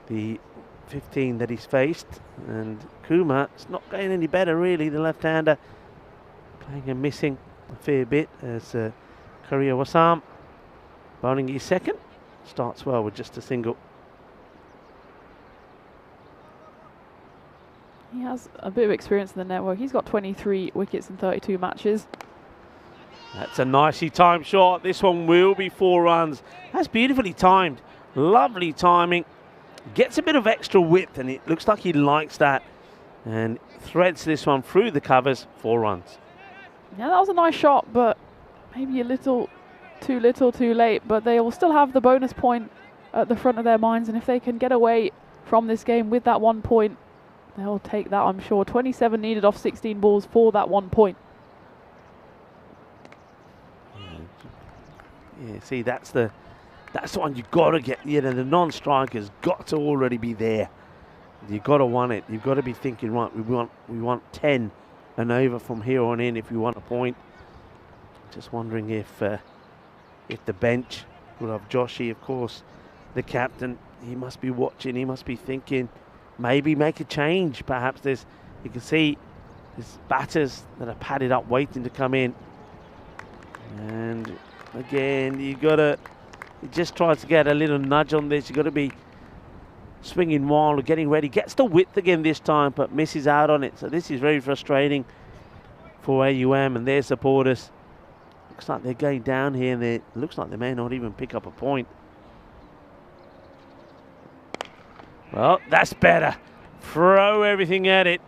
the 15 that he's faced. And Kuma, it's not going any better really, the left-hander, playing and missing a fair bit as Korea Wasam bowling his second. Starts well with just a single. He has a bit of experience in the network. He's got 23 wickets in 32 matches. That's a nicely timed shot. This one will be 4 runs. That's beautifully timed. Lovely timing. Gets a bit of extra width, and it looks like he likes that. And threads this one through the covers, 4 runs. Yeah, that was a nice shot, but maybe a little too late. But they will still have the bonus point at the front of their minds. And if they can get away from this game with that 1 point, they'll take that, I'm sure. 27 needed off 16 balls for that 1 point. Yeah, see, that's the one you've got to get. You know, the non-striker's got to already be there. You've got to want it. You've got to be thinking, right, we want 10 and over from here on in if we want a point. Just wondering if the bench will have Joshi, of course, the captain. He must be watching. He must be thinking, maybe make a change. Perhaps you can see there's batters that are padded up waiting to come in. And again, he just tries to get a little nudge on this. You've got to be swinging wild or getting ready. Gets the width again this time, but misses out on it. So this is very frustrating for AUM and their supporters. Looks like they're going down here, and it looks like they may not even pick up a point. Well, that's better. Throw everything at it.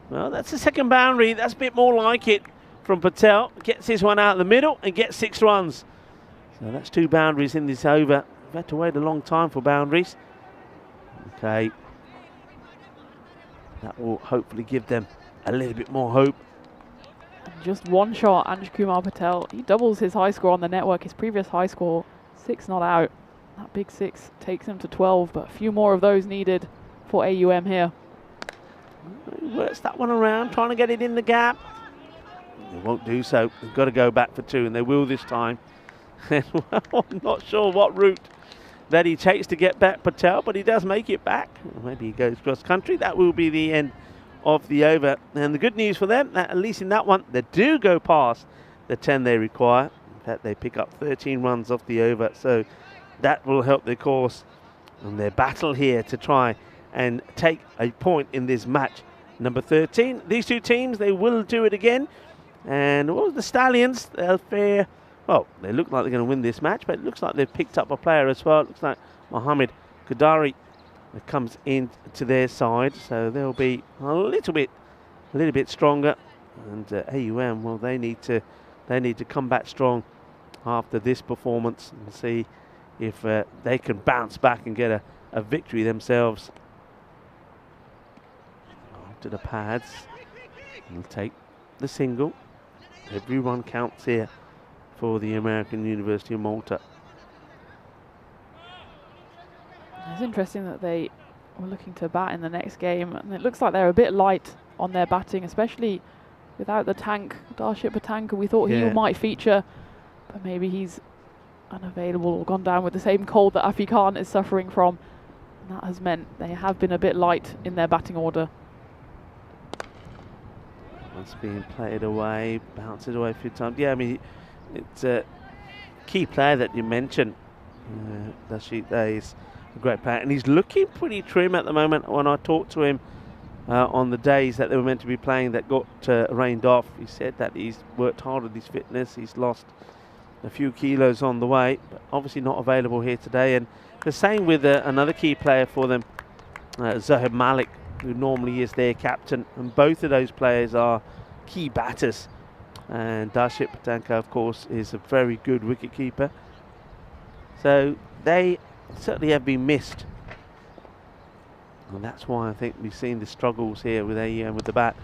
Well, that's the second boundary. That's a bit more like it from Patel. Gets his one out the middle and gets 6 runs. So that's 2 boundaries in this over. We've had to wait a long time for boundaries. Okay. That will hopefully give them a little bit more hope. And just 1 shot, Anj Kumar Patel. He doubles his high score on the network. His previous high score, 6 not out. That big 6 takes him to 12, but a few more of those needed for AUM here. He works that one around, trying to get it in the gap. They won't do so. They've got to go back for 2, and they will this time. And well, I'm not sure what route that he takes to get back Patel, but he does make it back. Maybe he goes cross country. That will be the end of the over. And the good news for them, that at least in that one, they do go past the 10 they require. In fact, they pick up 13 runs off the over. So that will help their cause and their battle here to try and take a point in this match. Number 13, these 2 teams, they will do it again. And what was the Stallions? They'll fare, well, they look like they're going to win this match, but it looks like they've picked up a player as well. It looks like Mohammed Qadari comes into their side, so they'll be a little bit stronger. And AUM, well, they need to come back strong after this performance and see if they can bounce back and get a victory themselves. To the pads, we'll take the single. Every run counts here for the American University of Malta. It's interesting that they were looking to bat in the next game, and it looks like they're a bit light on their batting, especially without the tank, Darshit Patanka. We thought he might feature, but maybe he's unavailable or gone down with the same cold that Afi Khan is suffering from. And that has meant they have been a bit light in their batting order. It's being played away, bounces away a few times. Yeah, I mean, it's a key player that you mentioned. Darshit is a great player, and he's looking pretty trim at the moment. When I talked to him on the days that they were meant to be playing that got rained off, he said that he's worked hard on his fitness. He's lost a few kilos on the way, but obviously not available here today. And the same with another key player for them, Zohaib Malik, who normally is their captain, and both of those players are key batters. And Darshit Patanka, of course, is a very good wicketkeeper. So they certainly have been missed, and that's why I think we've seen the struggles here with AUM with the bat.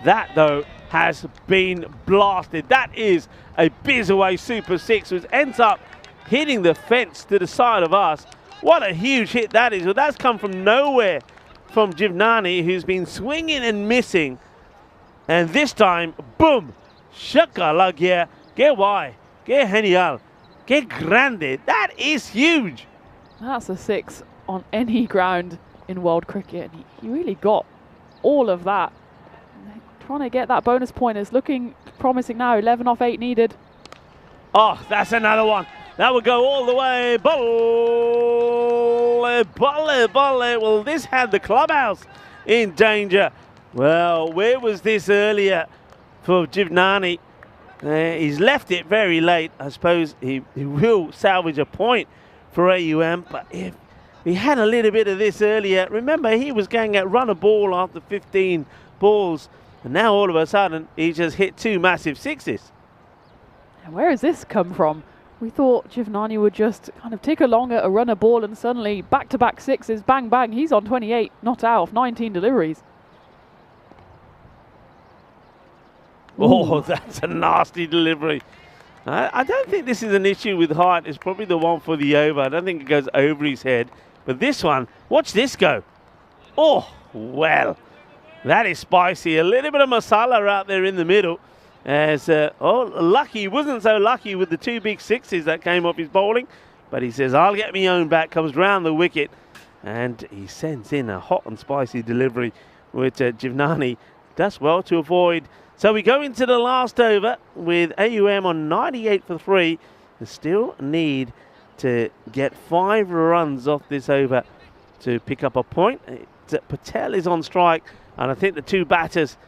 That, though, has been blasted. That is a Bizaway Super 6, which ends up hitting the fence to the side of us. What a huge hit that is. Well, that's come from nowhere from Jivnani, who's been swinging and missing. And this time, boom, shaka lagya, ge wai, ge genial. Que grande. That is huge. That's a 6 on any ground in world cricket. And he really got all of that. Trying to get that bonus point is looking promising now. 11 off 8 needed. Oh, that's another one. That would go all the way. Bolle, bolle, bolle. Well, this had the clubhouse in danger. Well, where was this earlier for Jivnani? He's left it very late. I suppose he will salvage a point for AUM, but if he had a little bit of this earlier, remember he was going at run a ball after 15 balls, and now all of a sudden he just hit 2 massive 6s. And where has this come from? We thought Jivnani would just kind of tick along at a run a ball, and suddenly back-to-back 6s, bang, bang, he's on 28, not out of 19 deliveries. Oh, that's a nasty delivery. I don't think this is an issue with height. It's probably the one for the over. I don't think it goes over his head. But this one, watch this go. Oh, well, that is spicy. A little bit of masala out there in the middle. As, lucky. He wasn't so lucky with the 2 big 6s that came off his bowling. But he says, I'll get my own back. Comes round the wicket. And he sends in a hot and spicy delivery, which Jivnani does well to avoid. So we go into the last over with AUM on 98 for 3. They still need to get 5 runs off this over to pick up a point. Patel is on strike, and I think the 2 batters,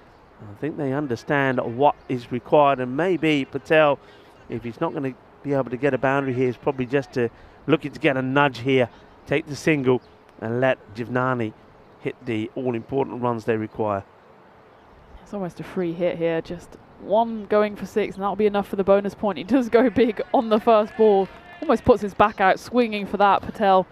I think they understand what is required, and maybe Patel, if he's not going to be able to get a boundary here, is probably just looking to get a nudge here, take the single, and let Jivnani hit the all-important runs they require. It's almost a free hit here, just one going for 6, and that'll be enough for the bonus point. He does go big on the first ball, almost puts his back out, swinging for that. Patel,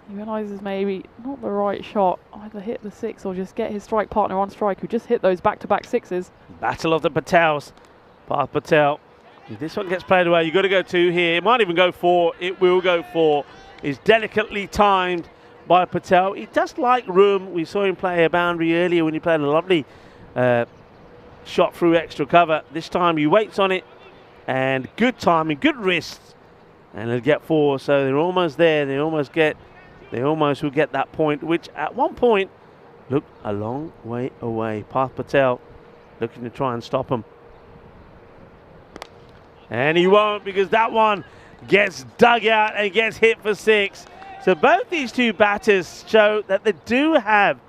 he realises maybe not the right shot, either hit the 6 or just get his strike partner on strike, who just hit those back-to-back 6s. Battle of the Patels. Parth Patel. If this one gets played away, you've got to go 2 here. It might even go 4. It will go 4. It's delicately timed by Patel. He does like room. We saw him play a boundary earlier when he played a lovely shot through extra cover. This time he waits on it, and good timing, good wrists, and he'll get 4. So they're almost there. They almost will get that point, which at one point looked a long way away. Parth Patel looking to try and stop him, and he won't, because that one gets dug out and gets hit for 6. So both these 2 batters show that they do have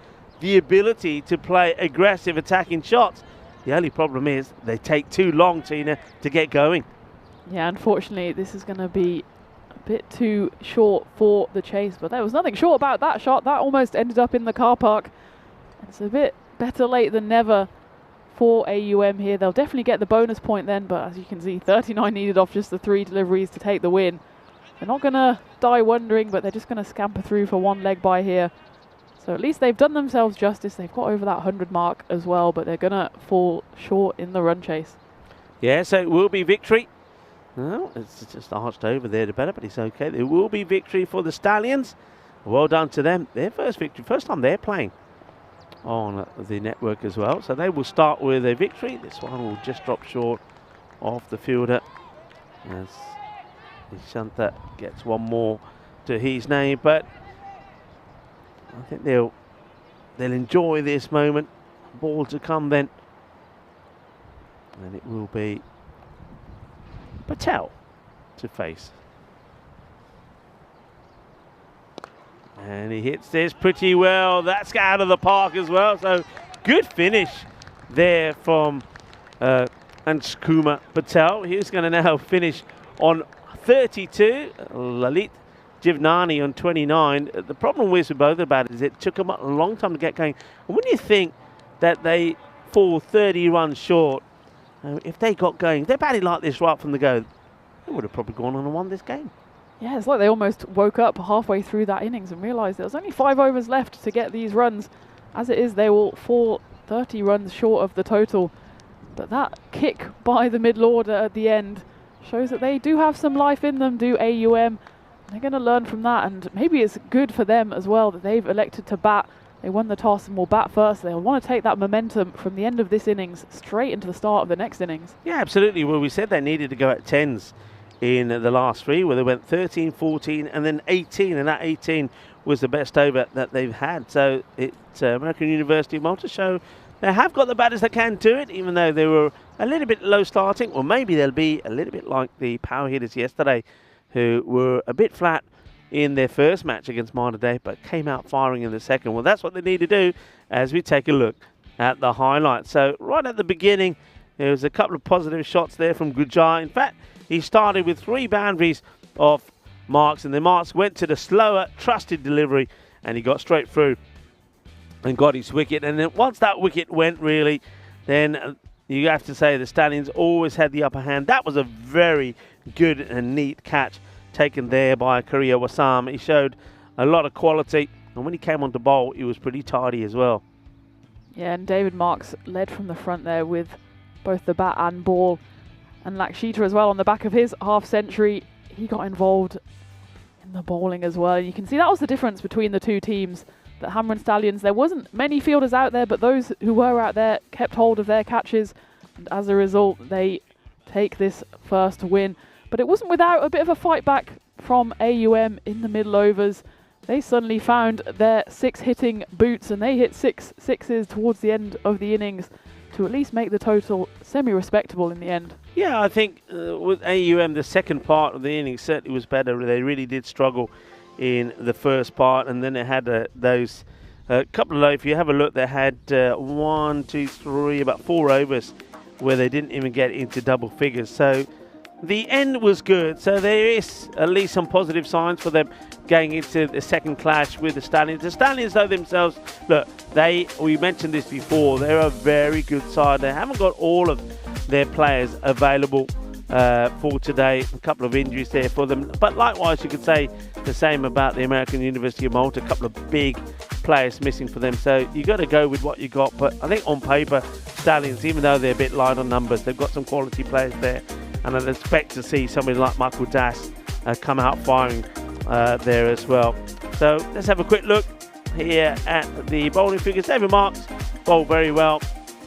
the ability to play aggressive attacking shots. The only problem is they take too long, Tina, to get going. Yeah, unfortunately, this is going to be a bit too short for the chase, but there was nothing short about that shot. That almost ended up in the car park. It's a bit better late than never for AUM here. They'll definitely get the bonus point then, but as you can see, 39 needed off just the 3 deliveries to take the win. They're not going to die wondering, but they're just going to scamper through for 1 leg by here. So at least they've done themselves justice. They've got over that 100 mark as well, but they're going to fall short in the run chase. Yeah, so it will be victory. Well, it's just arched over there to better, but it's okay. There will be victory for the Stallions. Well done to them. Their first victory, first time they're playing on the network as well. So they will start with a victory. This one will just drop short of the fielder as Ishanta gets 1 more to his name, but I think they'll enjoy this moment. Ball to come then, and it will be Patel to face, and he hits this pretty well. That's out of the park as well. So good finish there from Anshkumar Patel. He's going to now finish on 32. Lalit Jivnani on 29. The problem with both of that is it took them a long time to get going. And when you think that they fall 30 runs short, if they got going, if they batted like this right from the go, they would have probably gone on and won this game. Yeah, it's like they almost woke up halfway through that innings and realised there was only 5 overs left to get these runs. As it is, they will fall 30 runs short of the total. But that kick by the middle order at the end shows that they do have some life in them, do AUM. They're going to learn from that, and maybe it's good for them as well that they've elected to bat. They won the toss and will bat first. They'll want to take that momentum from the end of this innings straight into the start of the next innings. Yeah, absolutely. Well, we said they needed to go at 10s in the last 3, where they went 13, 14, and then 18, and that 18 was the best over that they've had. So it's American University of Malta show they have got the batters that can do it, even though they were a little bit low starting, or maybe they'll be a little bit like the power hitters yesterday, who were a bit flat in their first match against Malta Day, but came out firing in the second. Well, that's what they need to do as we take a look at the highlights. So right at the beginning, there was a couple of positive shots there from Gujar. In fact, he started with 3 boundaries off marks, and the marks went to the slower, trusted delivery, and he got straight through and got his wicket. And then once that wicket went, really, then you have to say the Stallions always had the upper hand. That was a very good and neat catch taken there by Korea Wasam. He showed a lot of quality, and when he came on to bowl, he was pretty tidy as well. Yeah, and David Marks led from the front there with both the bat and ball. And Lakshita as well on the back of his half century. He got involved in the bowling as well. You can see that was the difference between the two teams. The Hammer and Stallions, there wasn't many fielders out there, but those who were out there kept hold of their catches. And as a result, they take this first win. But it wasn't without a bit of a fight back from AUM in the middle overs. They suddenly found their 6 hitting boots, and they hit 6 sixes towards the end of the innings to at least make the total semi-respectable in the end. Yeah, I think with AUM, the second part of the innings certainly was better. They really did struggle in the first part, and then they had those couple of, if you have a look, they had 1, 2, 3, about 4 overs where they didn't even get into double figures. So the end was good. So there is at least some positive signs for them going into the second clash with the Stallions. The Stallions, though, themselves, look, we mentioned this before, they're a very good side. They haven't got all of their players available for today. A couple of injuries there for them. But likewise, you could say the same about the American University of Malta. A couple of big players missing for them. So you got to go with what you got. But I think on paper, Stallions, even though they're a bit light on numbers, they've got some quality players there. And I'd expect to see somebody like Michael Das come out firing there as well. So let's have a quick look here at the bowling figures. David Marks bowled very well,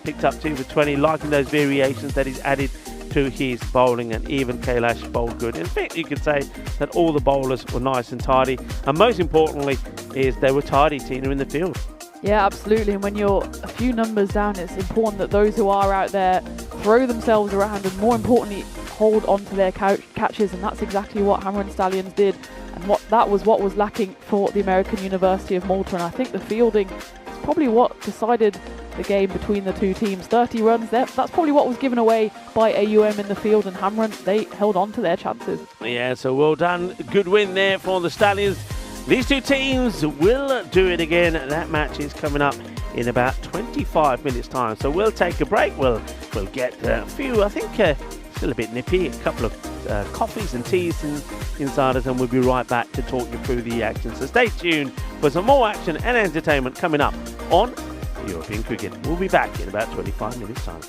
picked up 2 for 20, liking those variations that he's added to his bowling, and even Kailash bowled good. In fact, you could say that all the bowlers were nice and tidy, and most importantly is they were tidy, Tina, in the field. Yeah, absolutely. And when you're a few numbers down, it's important that those who are out there throw themselves around and, more importantly, hold on to their catches. And that's exactly what Hammer and Stallions did. And that was what was lacking for the American University of Malta. And I think the fielding is probably what decided the game between the two teams. 30 runs there. That's probably what was given away by AUM in the field. And Hammer, they held on to their chances. Yeah, so well done. Good win there for the Stallions. These two teams will do it again. That match is coming up in about 25 minutes time. So we'll take a break. We'll get a few, I think, still a bit nippy, a couple of coffees and teas inside us, and we'll be right back to talk you through the action. So stay tuned for some more action and entertainment coming up on European Cricket. We'll be back in about 25 minutes time.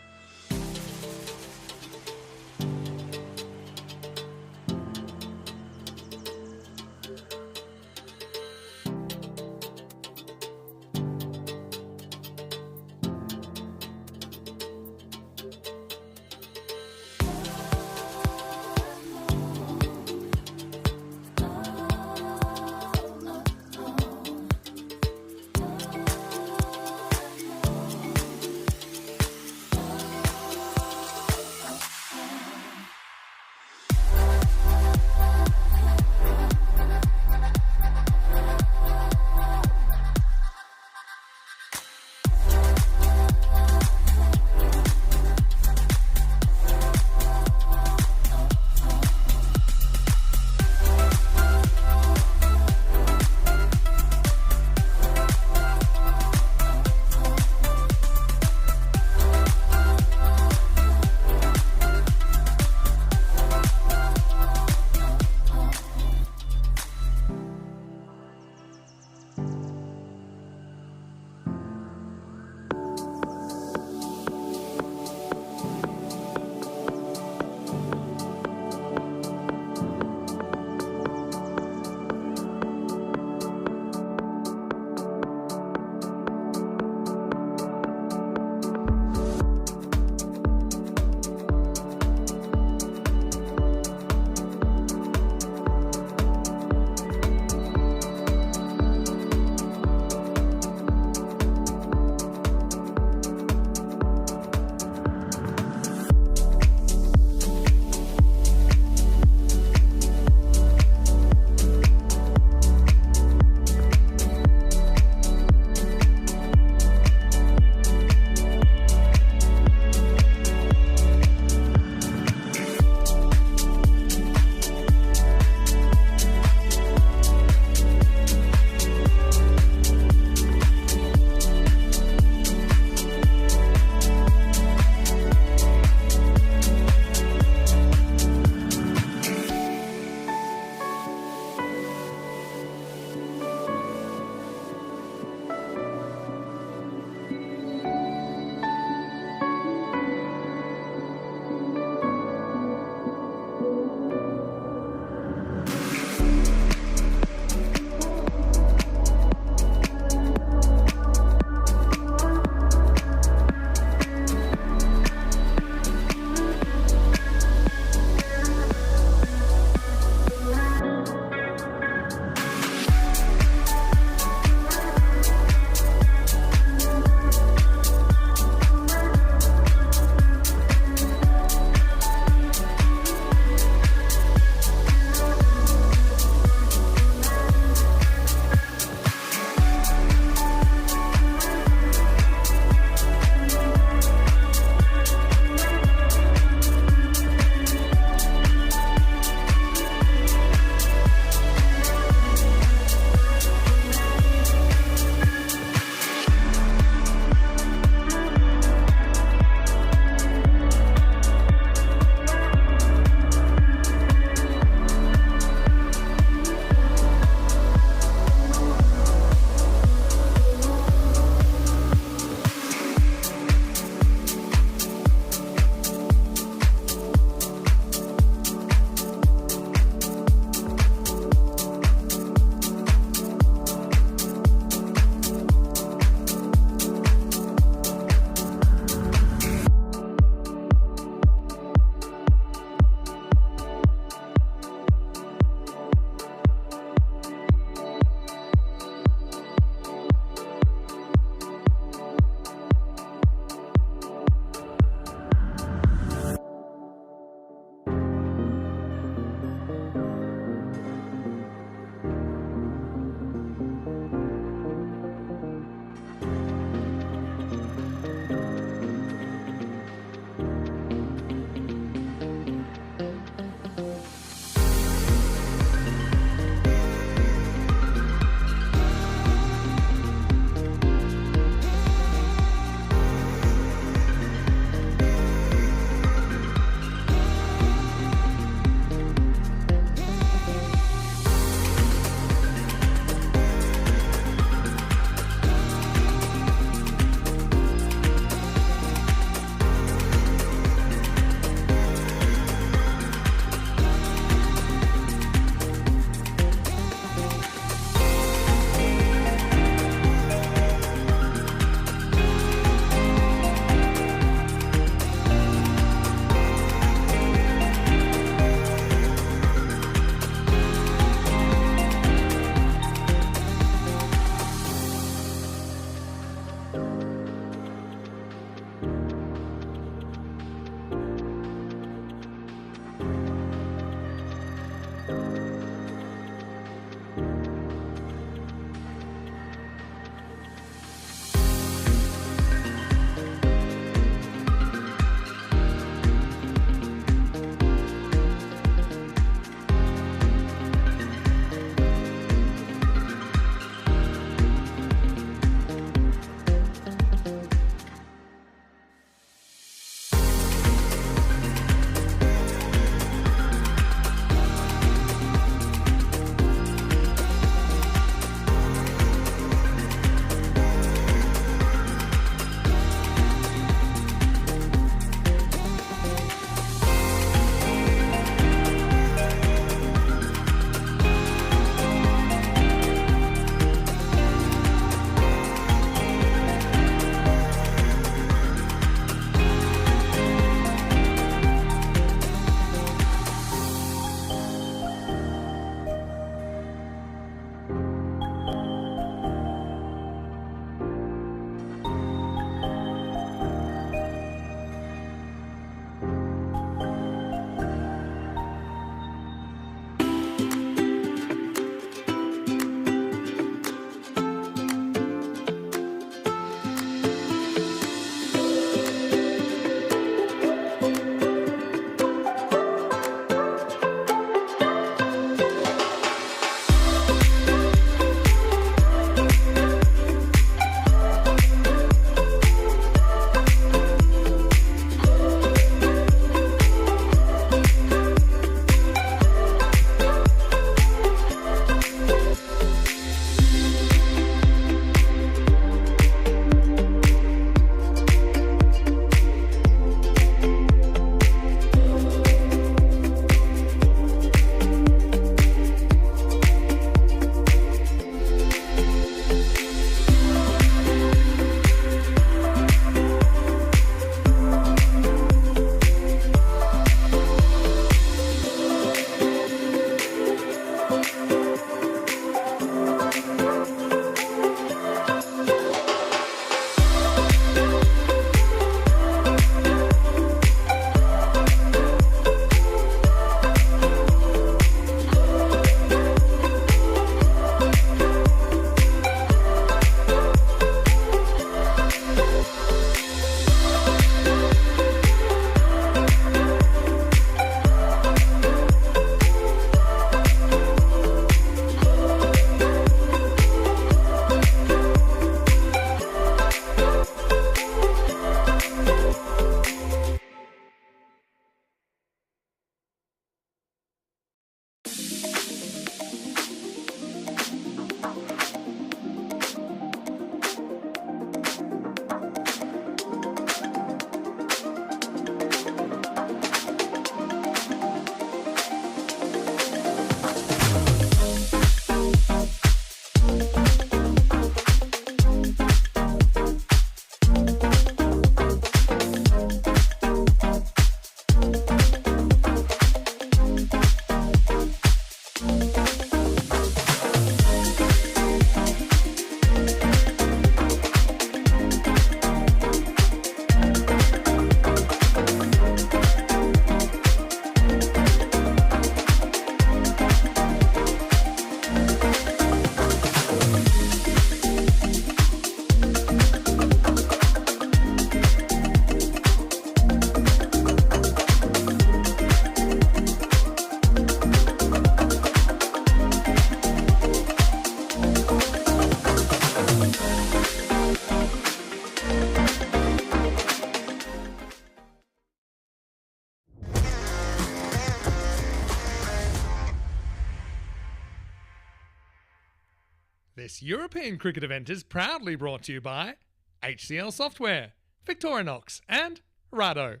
This European cricket event is proudly brought to you by HCL Software, Victorinox and Rado.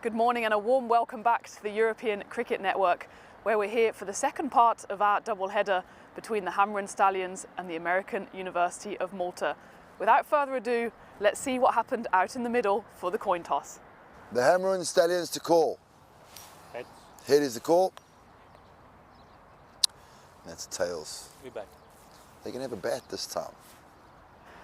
Good morning and a warm welcome back to the European Cricket Network, where we're here for the second part of our double-header between the Hammer and Stallions and the American University of Malta. Without further ado, let's see what happened out in the middle for the coin toss. The Hammer and Stallions to call. Heads. Head is the call. That's tails. We back. They can have a bat this time.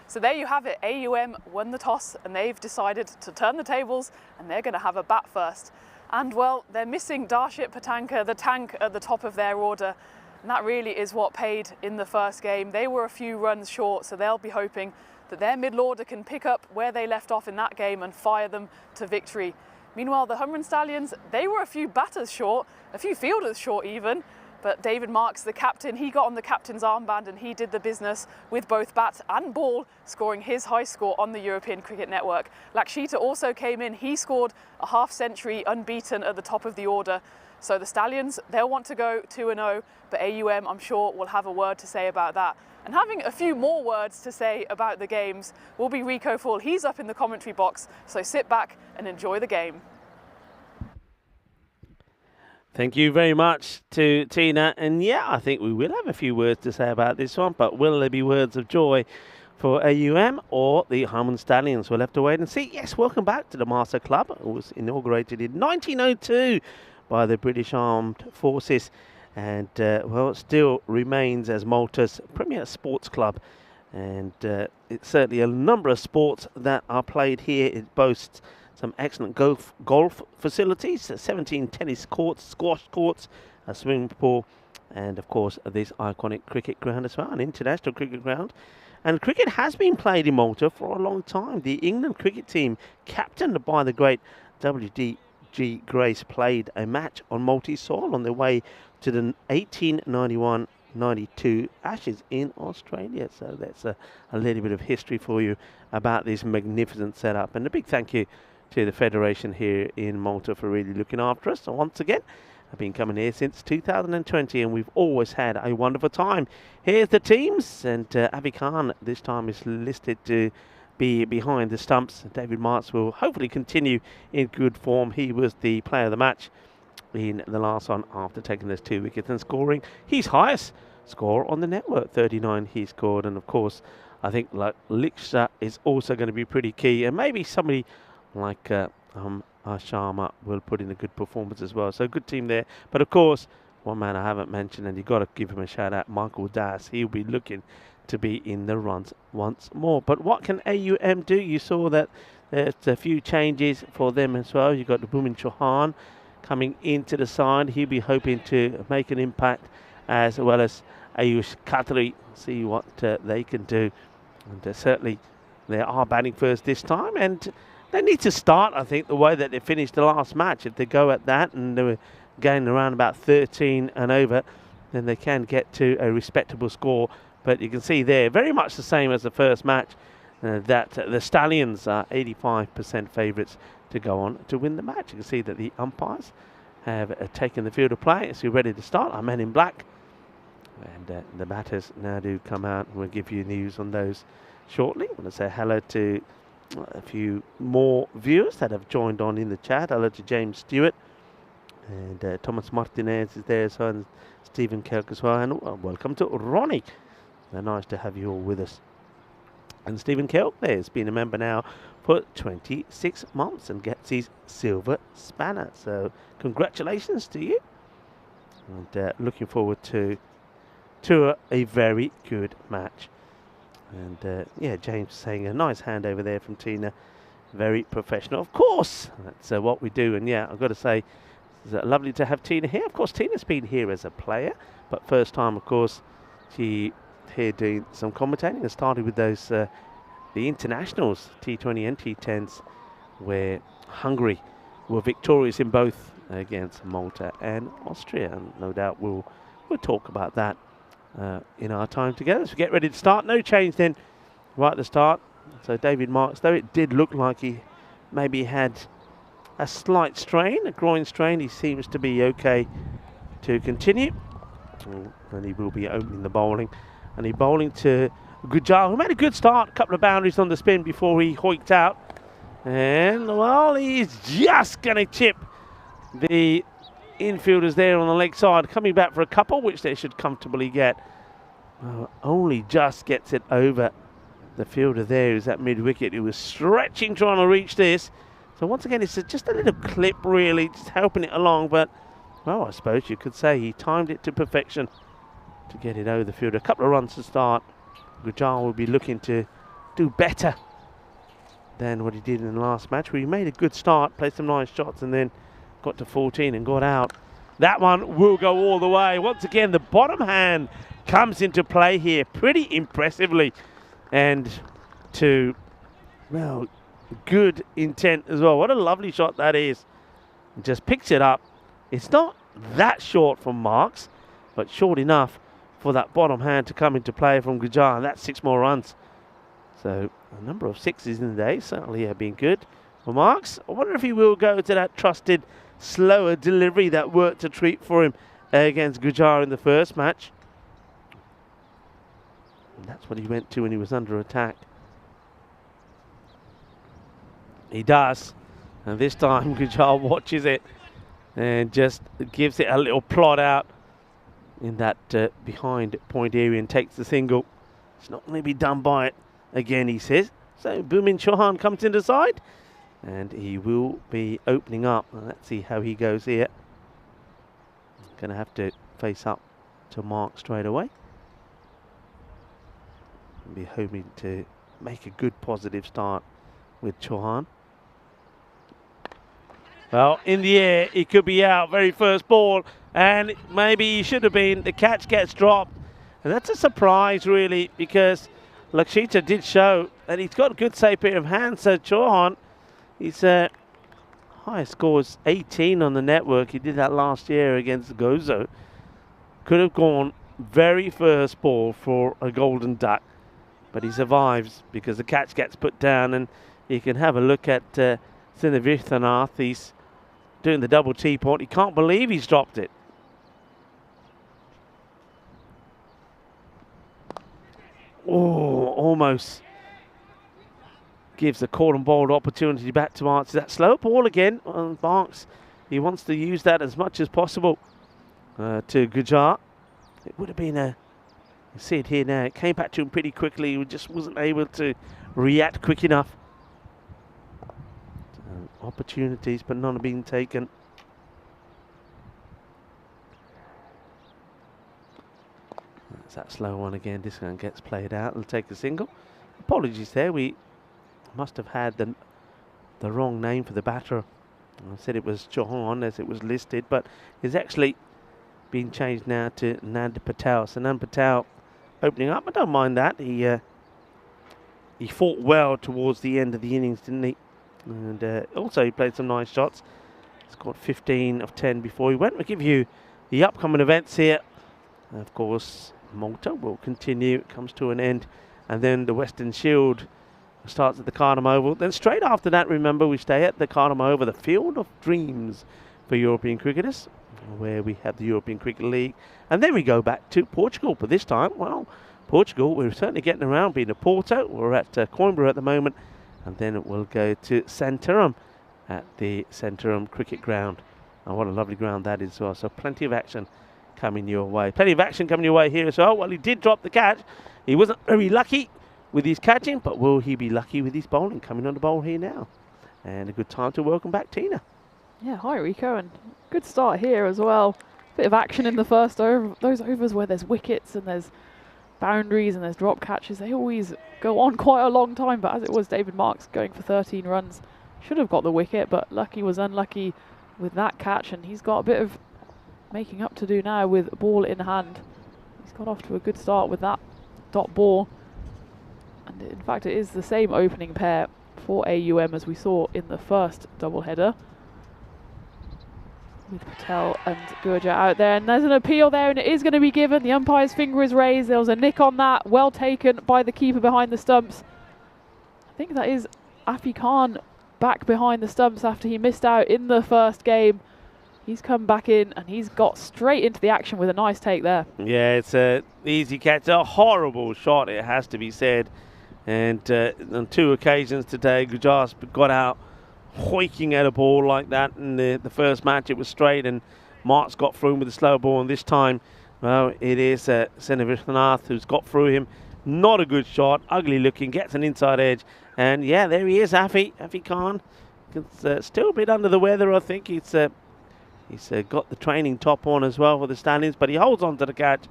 So there you have it, AUM won the toss and they've decided to turn the tables and they're going to have a bat first. And well, they're missing Darshit Patanka, the tank at the top of their order. And that really is what paid in the first game. They were a few runs short, so they'll be hoping that their middle order can pick up where they left off in that game and fire them to victory. Meanwhile, the Hummer and Stallions, they were a few batters short, a few fielders short even. But David Marks, the captain, he got on the captain's armband and he did the business with both bat and ball, scoring his high score on the European Cricket Network. Lakshita also came in. He scored a half century unbeaten at the top of the order. So the Stallions, they'll want to go 2-0, but AUM, I'm sure, will have a word to say about that. And having a few more words to say about the games will be Rico Fall. He's up in the commentary box, so sit back and enjoy the game. Thank you very much to Tina. And yeah, I think we will have a few words to say about this one, but will there be words of joy for AUM or the Harman Stallions? We'll have to wait and see. Yes, welcome back to the Master Club. It was inaugurated in 1902 by the British Armed Forces and, well, it still remains as Malta's premier sports club. And it's certainly a number of sports that are played here. It boasts some excellent golf facilities, 17 tennis courts, squash courts, a swimming pool, and of course this iconic cricket ground as well, an international cricket ground. And cricket has been played in Malta for a long time. The England cricket team, captained by the great W.D.G. Grace, played a match on Maltese soil on their way to the 1891-92 Ashes in Australia. So that's a little bit of history for you about this magnificent setup. And a big thank you to the Federation here in Malta for really looking after us. So once again, I've been coming here since 2020 and we've always had a wonderful time. Here's the teams, and Avi Khan this time is listed to be behind the stumps. David Marks will hopefully continue in good form. He was the player of the match in the last one after taking those 2 wickets and scoring his highest score on the network, 39 he scored. And of course, I think like Liksha is also going to be pretty key, and maybe somebody like Sharma will put in a good performance as well. So good team there. But of course, one man I haven't mentioned, and you've got to give him a shout out, Michael Das. He'll be looking to be in the runs once more. But what can AUM do? You saw that there's a few changes for them as well. You've got the Bhumin Chauhan coming into the side. He'll be hoping to make an impact, as well as Ayush Khatri, see what they can do. And certainly they are batting first this time, and they need to start, I think, the way that they finished the last match. If they go at that and they were gaining around about 13 and over, then they can get to a respectable score. But you can see there, very much the same as the first match, that the Stallions are 85% favourites to go on to win the match. You can see that the umpires have taken the field of play. So we're ready to start. Our men in black. And the batters now do come out, and we'll give you news on those shortly. I want to say hello to a few more viewers that have joined on in the chat. Hello to James Stewart, and Thomas Martinez is there as well, and Stephen Kelk as well, and welcome to Ronnie. Nice to have you all with us. And Stephen Kelk there has been a member now for 26 months and gets his silver spanner, so congratulations to you, and looking forward to a very good match. And yeah, James saying a nice hand over there from Tina. Very professional. Of course, that's what we do. And yeah, I've got to say, it's lovely to have Tina here. Of course, Tina's been here as a player, but first time, of course, she here doing some commentating and started with those the internationals, T20 and T10s, where Hungary were victorious in both against Malta and Austria. And no doubt we'll talk about that in our time together. So get ready to start. No change then right at the start. So David Marks, though it did look like he maybe had a slight strain, a groin strain, he seems to be okay to continue. And he will be opening the bowling. And he bowling to Gujar, who made a good start, a couple of boundaries on the spin before he hoiked out. And, well, he's just going to chip the infielders there on the leg side, coming back for a couple, which they should comfortably get. Only just gets it over the fielder there, who's at mid-wicket, who was stretching trying to reach this. So once again, it's just a little clip, really, just helping it along. But, well, I suppose you could say he timed it to perfection to get it over the fielder. A couple of runs to start. Gujar will be looking to do better than what he did in the last match, where he made a good start, played some nice shots, and then got to 14 and got out. That one will go all the way. Once again, the bottom hand comes into play here pretty impressively. And to, well, good intent as well. What a lovely shot that is. Just picks it up. It's not that short from marks, but short enough for that bottom hand to come into play from Gujar. And that's 6 more runs. So a number of 6s in the day certainly have been good for marks. I wonder if he will go to that trusted slower delivery that worked a treat for him against Gujar in the first match. And that's what he went to when he was under attack. He does. And this time Gujar watches it and just gives it a little plot out in that behind point area and takes the single. It's not going to be done by it again, he says. So Bhumin Chauhan comes in the side and he will be opening up. Let's see how he goes here. Going to have to face up to Mark straight away. Be hoping to make a good positive start with Chauhan. Well, in the air, he could be out very first ball, and maybe he should have been. The catch gets dropped, and that's a surprise really, because Lakshita did show that he's got a good safe pair of hands. So Chauhan, his highest score is 18 on the network. He did that last year against Gozo. Could have gone very first ball for a golden duck. But he survives because the catch gets put down, and you can have a look at Sinavithanath. He's doing the double T-point. He can't believe he's dropped it. Oh, almost gives the caught and bowled opportunity back to Marks. That slow ball again on Marks. He wants to use that as much as possible to Gujar. It would have been a... You see it here now. It came back to him pretty quickly. He just wasn't able to react quick enough. So, opportunities, but none are being taken. That's that slow one again. This one gets played out. It'll take a single. Apologies there. We must have had the wrong name for the batter. I said it was Chauhan as it was listed, but it's actually been changed now to Nand Patel. So Nand Patel opening up. I don't mind that. He fought well towards the end of the innings, didn't he? And also he played some nice shots. Scored 15 of 10 before he went. We'll give you the upcoming events here. Of course, Malta will continue. It comes to an end. And then the Western Shield starts at the Cardham Oval. Then straight after that, remember, we stay at the Cardham Oval, the Field of Dreams for European cricketers, where we have the European Cricket League. And then we go back to Portugal. But this time, well, Portugal, we're certainly getting around, being to Porto. We're at Coimbra at the moment. And then we'll go to Santarém at the Santarém Cricket Ground. And what a lovely ground that is as well. So plenty of action coming your way. Plenty of action coming your way here as well. Well, he did drop the catch. He wasn't very lucky with his catching, but will he be lucky with his bowling? Coming on the bowl here now. And a good time to welcome back Tina. Yeah, hi Rico, and good start here as well. Bit of action in the first over. Those overs where there's wickets and there's boundaries and there's drop catches, they always go on quite a long time, but as it was, David Marks going for 13 runs. Should have got the wicket, but lucky was unlucky with that catch, and he's got a bit of making up to do now with ball in hand. He's got off to a good start with that dot ball, and in fact it is the same opening pair for AUM as we saw in the first doubleheader, with Patel and Gurja out there. And there's an appeal there, and it is going to be given. The umpire's finger is raised. There was a nick on that, well taken by the keeper behind the stumps. I think that is Afi Khan back behind the stumps after he missed out in the first game. He's come back in and he's got straight into the action with a nice take there. Yeah, it's an easy catch. A horrible shot, it has to be said. And on 2 occasions today, Gujar's got out hoiking at a ball like that. In the first match, it was straight, and Mark's got through him with a slow ball. And this time, well, it is Senavishnath who's got through him. Not a good shot, ugly looking, gets an inside edge. And yeah, there he is, Afi Khan. It's still a bit under the weather, I think. He's got the training top on as well for the Stallions, but he holds on to the catch.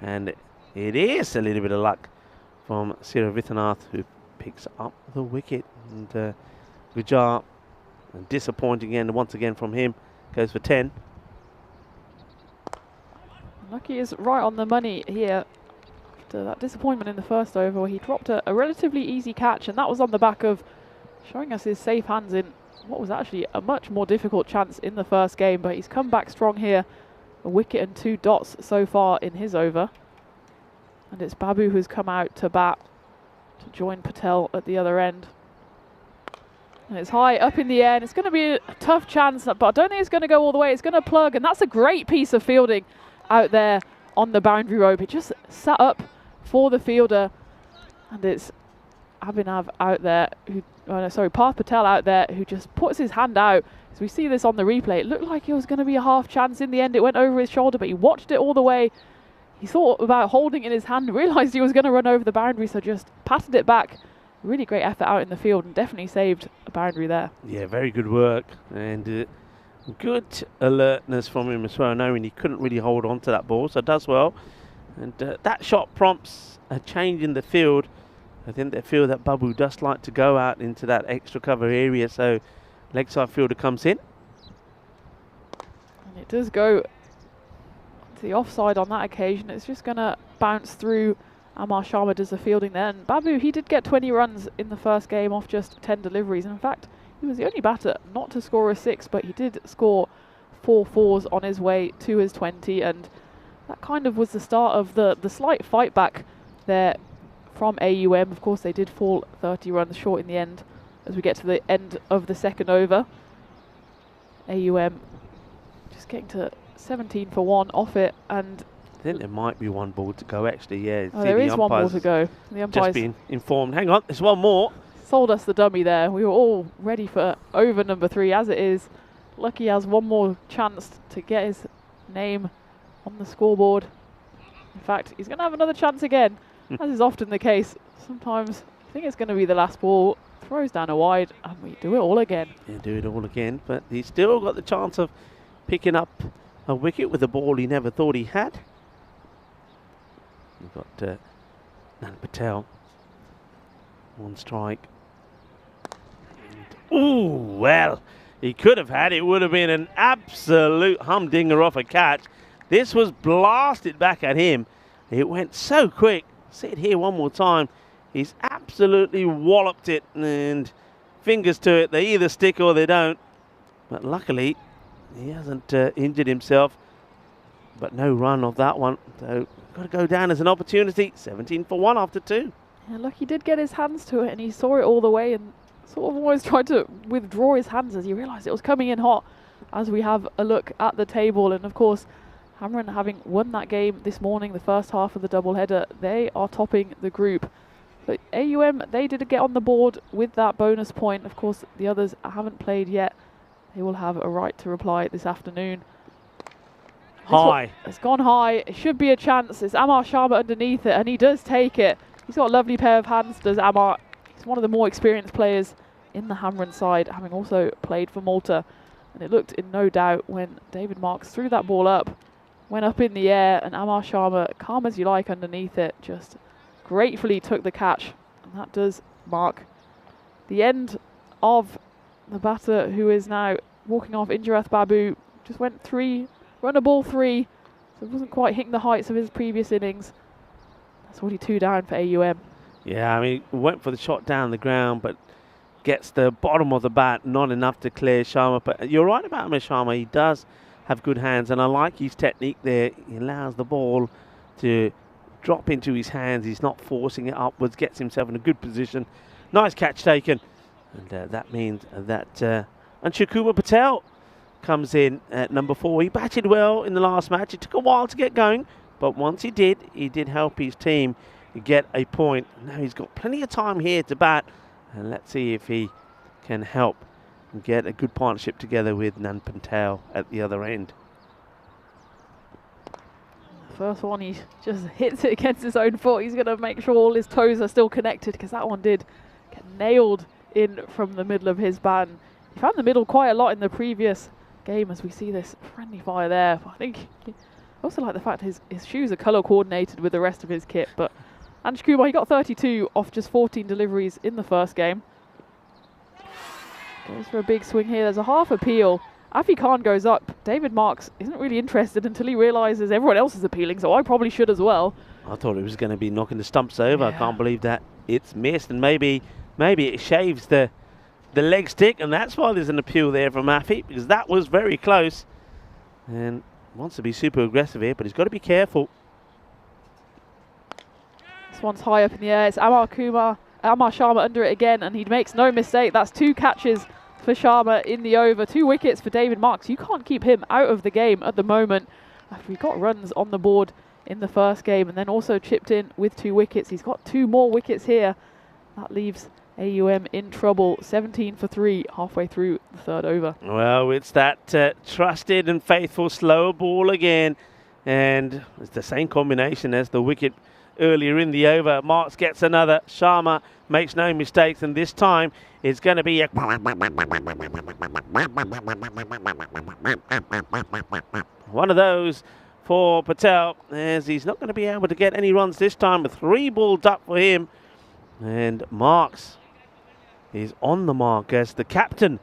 And it is a little bit of luck from Siravithanath, who picks up the wicket. And Gujar, disappointing end once again from him, goes for 10. Lucky is right on the money here. After that disappointment in the first over, where he dropped a relatively easy catch, and that was on the back of showing us his safe hands in what was actually a much more difficult chance in the first game. But he's come back strong here. A wicket and 2 dots so far in his over. And it's Babu who's come out to bat to join Patel at the other end. And it's high up in the air, and it's going to be a tough chance, but I don't think it's going to go all the way. It's going to plug, and that's a great piece of fielding out there on the boundary rope. It just sat up for the fielder, and it's Abhinav out there, Parth Patel out there, who just puts his hand out. As we see this on the replay, it looked like it was going to be a half chance. In the end, it went over his shoulder, but he watched it all the way. He thought about holding it in his hand, realised he was going to run over the boundary, so just patted it back. Really great effort out in the field, and definitely saved a boundary there. Yeah, very good work, and good alertness from him as well, knowing he couldn't really hold on to that ball, so does well. And that shot prompts a change in the field. I think they feel that Babu does like to go out into that extra cover area, so leg side fielder comes in. And it does go to the offside on that occasion. It's just going to bounce through. Amar Sharma does the fielding there. And Babu, he did get 20 runs in the first game off just 10 deliveries. And in fact, he was the only batter not to score a 6, but he did score 4 fours on his way to his 20. And that kind of was the start of the slight fight back there from AUM. Of course, they did fall 30 runs short in the end as we get to the end of the second over. AUM just getting to 17 for 1 off it, and I think there might be 1 ball to go actually, yeah. Oh, there is 1 ball to go. The umpire's just been informed. Hang on, there's 1 more. Sold us the dummy there. We were all ready for over number 3 as it is. Lucky has 1 more chance to get his name on the scoreboard. In fact, he's going to have another chance again, as is often the case. Sometimes I think it's going to be the last ball. Throws down a wide, and we do it all again. Yeah, do it all again, but he's still got the chance of picking up a wicket with a ball he never thought he had. We've got Nan Patel. 1 strike. Ooh, well, he could have had. It would have been an absolute humdinger off a catch. This was blasted back at him. It went so quick. See it here 1 more time. He's absolutely walloped it, and fingers to it. They either stick or they don't. But luckily, he hasn't injured himself. But no run of that one. So got to go down as an opportunity. 17 for 1 after 2. Yeah, Lucky did get his hands to it, and he saw it all the way and sort of almost tried to withdraw his hands as he realised it was coming in hot. As we have a look at the table, and of course, Hamrun, having won that game this morning, the first half of the doubleheader, they are topping the group. But AUM, they did get on the board with that bonus point. Of course, the others haven't played yet. They will have a right to reply this afternoon. High. It's gone high. It should be a chance. It's Amar Sharma underneath it, and he does take it. He's got a lovely pair of hands, does Amar. He's one of the more experienced players in the Hamrun side, having also played for Malta. And it looked in no doubt when David Marks threw that ball up, went up in the air, and Amar Sharma, calm as you like underneath it, just gratefully took the catch. And that does mark the end of the batter, who is now walking off. Injarath Babu just went 3, run a ball 3, so it wasn't quite hitting the heights of his previous innings. That's 42 down for AUM. Yeah, I mean, went for the shot down the ground, but gets the bottom of the bat, not enough to clear Sharma. But you're right about Amar Sharma, he does have good hands, and I like his technique there. He allows the ball to drop into his hands. He's not forcing it upwards, gets himself in a good position. Nice catch taken. And that means that Anshukumar Patel comes in at number 4. He batted well in the last match. It took a while to get going, but once he did help his team get a point. Now he's got plenty of time here to bat, and let's see if he can help and get a good partnership together with Nan Patel at the other end. First one, he just hits it against his own foot. He's going to make sure all his toes are still connected, because that one did get nailed in from the middle of his bat. He found the middle quite a lot in the previous game, as we see this friendly fire there. I think I also like the fact his shoes are colour coordinated with the rest of his kit. But Anish Kumar, he got 32 off just 14 deliveries in the first game. Goes for a big swing here. There's a half appeal. Afi Khan goes up. David Marks isn't really interested until he realises everyone else is appealing, so I probably should as well. I thought it was going to be knocking the stumps over. Yeah. I can't believe that it's missed, and maybe it shaves the leg stick, and that's why there's an appeal there from Afi, because that was very close. And wants to be super aggressive here, but he's got to be careful. This one's high up in the air. It's Amar Sharma under it again, and he makes no mistake. That's 2 catches for Sharma in the over. 2 wickets for David Marks. You can't keep him out of the game at the moment, after he got runs on the board in the first game and then also chipped in with 2 wickets. He's got 2 more wickets here. That leaves AUM in trouble. 17 for 3 halfway through the 3rd over. Well, it's that trusted and faithful slower ball again, and it's the same combination as the wicket earlier in the over. Marks gets another. Sharma makes no mistakes, and this time it's going to be a one of those for Patel, as he's not going to be able to get any runs this time. A 3 ball duck for him, and Marks is on the mark as the captain,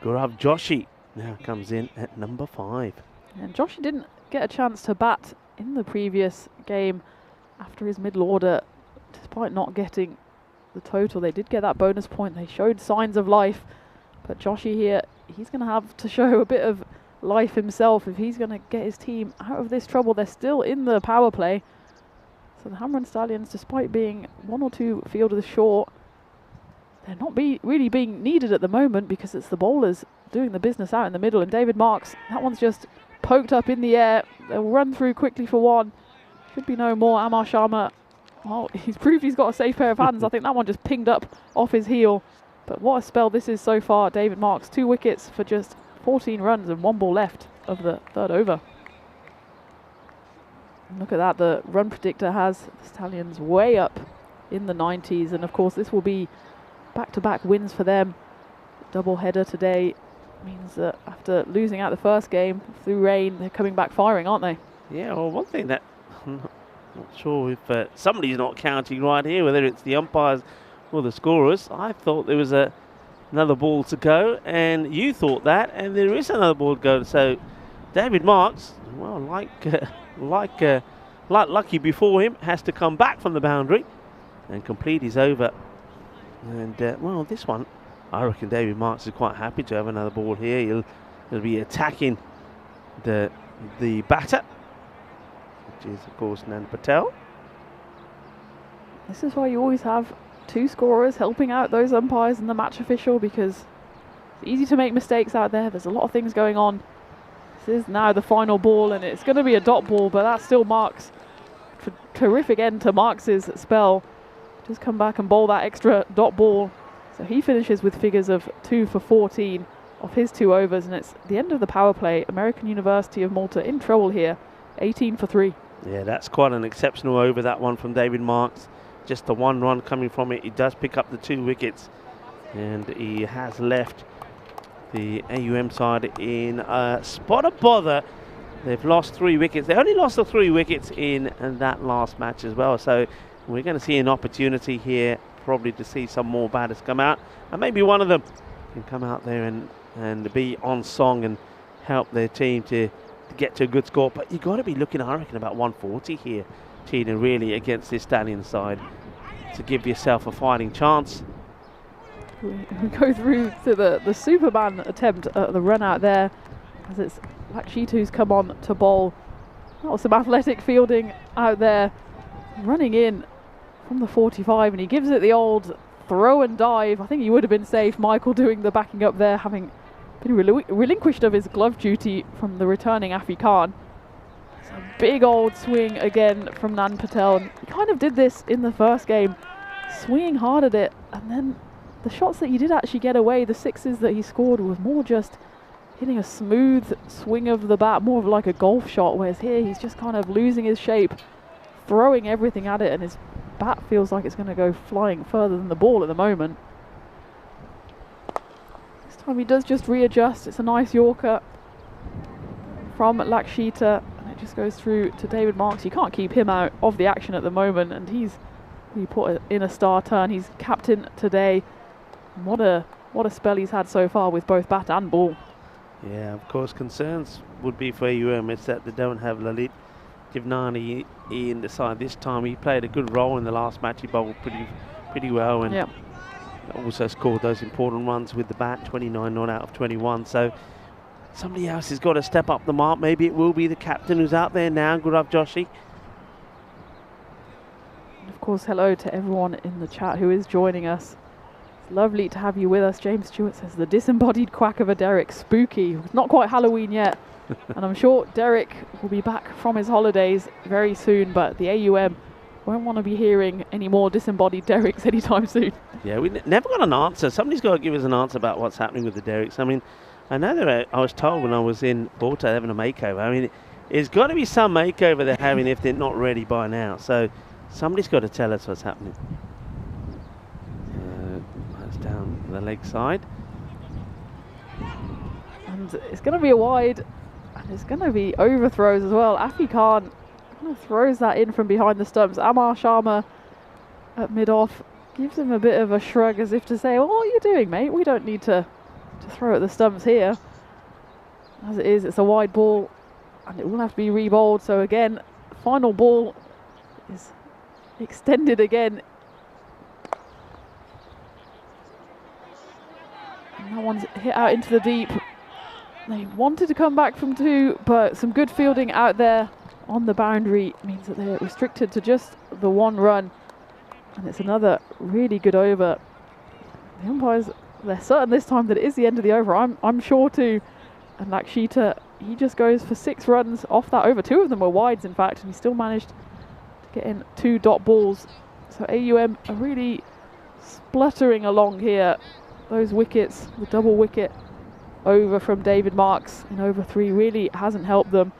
Gaurav Joshi, now comes in at number 5. And Joshi didn't get a chance to bat in the previous game after his middle order, despite not getting the total. They did get that bonus point. They showed signs of life, but Joshi here, he's going to have to show a bit of life himself if he's going to get his team out of this trouble. They're still in the power play, so the Hammer and Stallions, despite being 1 or 2 fielders short, they're not really being needed at the moment, because it's the bowlers doing the business out in the middle. And David Marks, that one's just poked up in the air. They'll run through quickly for 1. Should be no more. Amar Sharma, well, he's proved he's got a safe pair of hands. I think that one just pinged up off his heel. But what a spell this is so far. David Marks, 2 wickets for just 14 runs and 1 ball left of the 3rd over. And look at that, the run predictor has the Stallions way up in the 90s. And of course, this will be back-to-back wins for them. Double header today means that after losing out the first game through rain, they're coming back firing, aren't they? Yeah, well, one thing that I'm not sure if somebody's not counting right here, whether it's the umpires or the scorers. I thought there was another ball to go, and you thought that, and there is another ball to go. So David Marks, well, like Lucky before him, has to come back from the boundary and complete his over. And well, this one, I reckon David Marks is quite happy to have another ball here. He'll be attacking the batter, which is of course Nan Patel. This is why you always have 2 scorers helping out those umpires and the match official, because it's easy to make mistakes out there. There's a lot of things going on. This is now the final ball, and it's going to be a dot ball, but that still marks terrific end to Marks's spell. Just come back and bowl that extra dot ball. So he finishes with figures of 2 for 14 off his 2 overs, and it's the end of the power play. American University of Malta in trouble here, 18 for 3. Yeah, that's quite an exceptional over, that one from David Marks. Just the 1 run coming from it. He does pick up the 2 wickets, and he has left the AUM side in a spot of bother. They've lost 3 wickets. They only lost the 3 wickets in that last match as well. So we're going to see an opportunity here, probably to see some more batters come out, and maybe one of them can come out there and be on song and help their team to get to a good score. But you've got to be looking, I reckon, about 140 here, Tina, really, against this Stallion side, to give yourself a fighting chance. We go through to the Superman attempt at the run out there, as it's Lakshit who's come on to bowl. That was some athletic fielding out there, running in from the 45, and he gives it the old throw and dive. I think he would have been safe. Michael doing the backing up there, having been relinquished of his glove duty from the returning Afi Khan. It's a big old swing again from Nan Patel. And he kind of did this in the first game, swinging hard at it, and then the shots that he did actually get away, the sixes that he scored, was more just hitting a smooth swing of the bat, more of like a golf shot, whereas here he's just kind of losing his shape, throwing everything at it, and his bat feels like it's going to go flying further than the ball at the moment. This time he does just readjust. It's a nice Yorker from Lakshita, and it just goes through to David Marks. You can't keep him out of the action at the moment, and he put in a star turn. He's captain today. And what a spell he's had so far with both bat and ball. Yeah, of course, concerns would be for AUM. It's that they don't have Lalit Jivnani in the side this time. He played a good role in the last match. He bowled pretty well, and also scored those important runs with the bat, 29 not out of 21. So somebody else has got to step up the mark. Maybe it will be the captain who's out there now, Gaurav Joshi. And of course, hello to everyone in the chat who is joining us. It's lovely to have you with us. James Stewart says the disembodied quack of a Derek, spooky. It's not quite Halloween yet. And I'm sure Derek will be back from his holidays very soon, but the AUM won't want to be hearing any more disembodied Derricks anytime soon. Yeah, we never got an answer. Somebody's got to give us an answer about what's happening with the Derricks. I mean, I know that I was told when I was in Malta having a makeover. I mean, it's got to be some makeover they're having if they're not ready by now. So somebody's got to tell us what's happening. That's down the leg side. And it's going to be a wide, and it's going to be overthrows as well. Afi Khan kind of throws that in from behind the stumps. Amar Sharma at mid-off gives him a bit of a shrug as if to say, well, what are you doing, mate? We don't need to throw at the stumps here. As it is, it's a wide ball, and it will have to be re-bowled. So again, final ball is extended again. And that one's hit out into the deep. They wanted to come back from two, but some good fielding out there on the boundary means that they're restricted to just the one run. And it's another really good over. The umpires, they're certain this time that it is the end of the over. I'm sure too. And Lakshita, he just goes for 6 runs off that over. 2 of them were wides, in fact, and he still managed to get in 2 dot balls. So AUM are really spluttering along here. Those wickets, the double wicket over from David Marks in over 3 really hasn't helped them.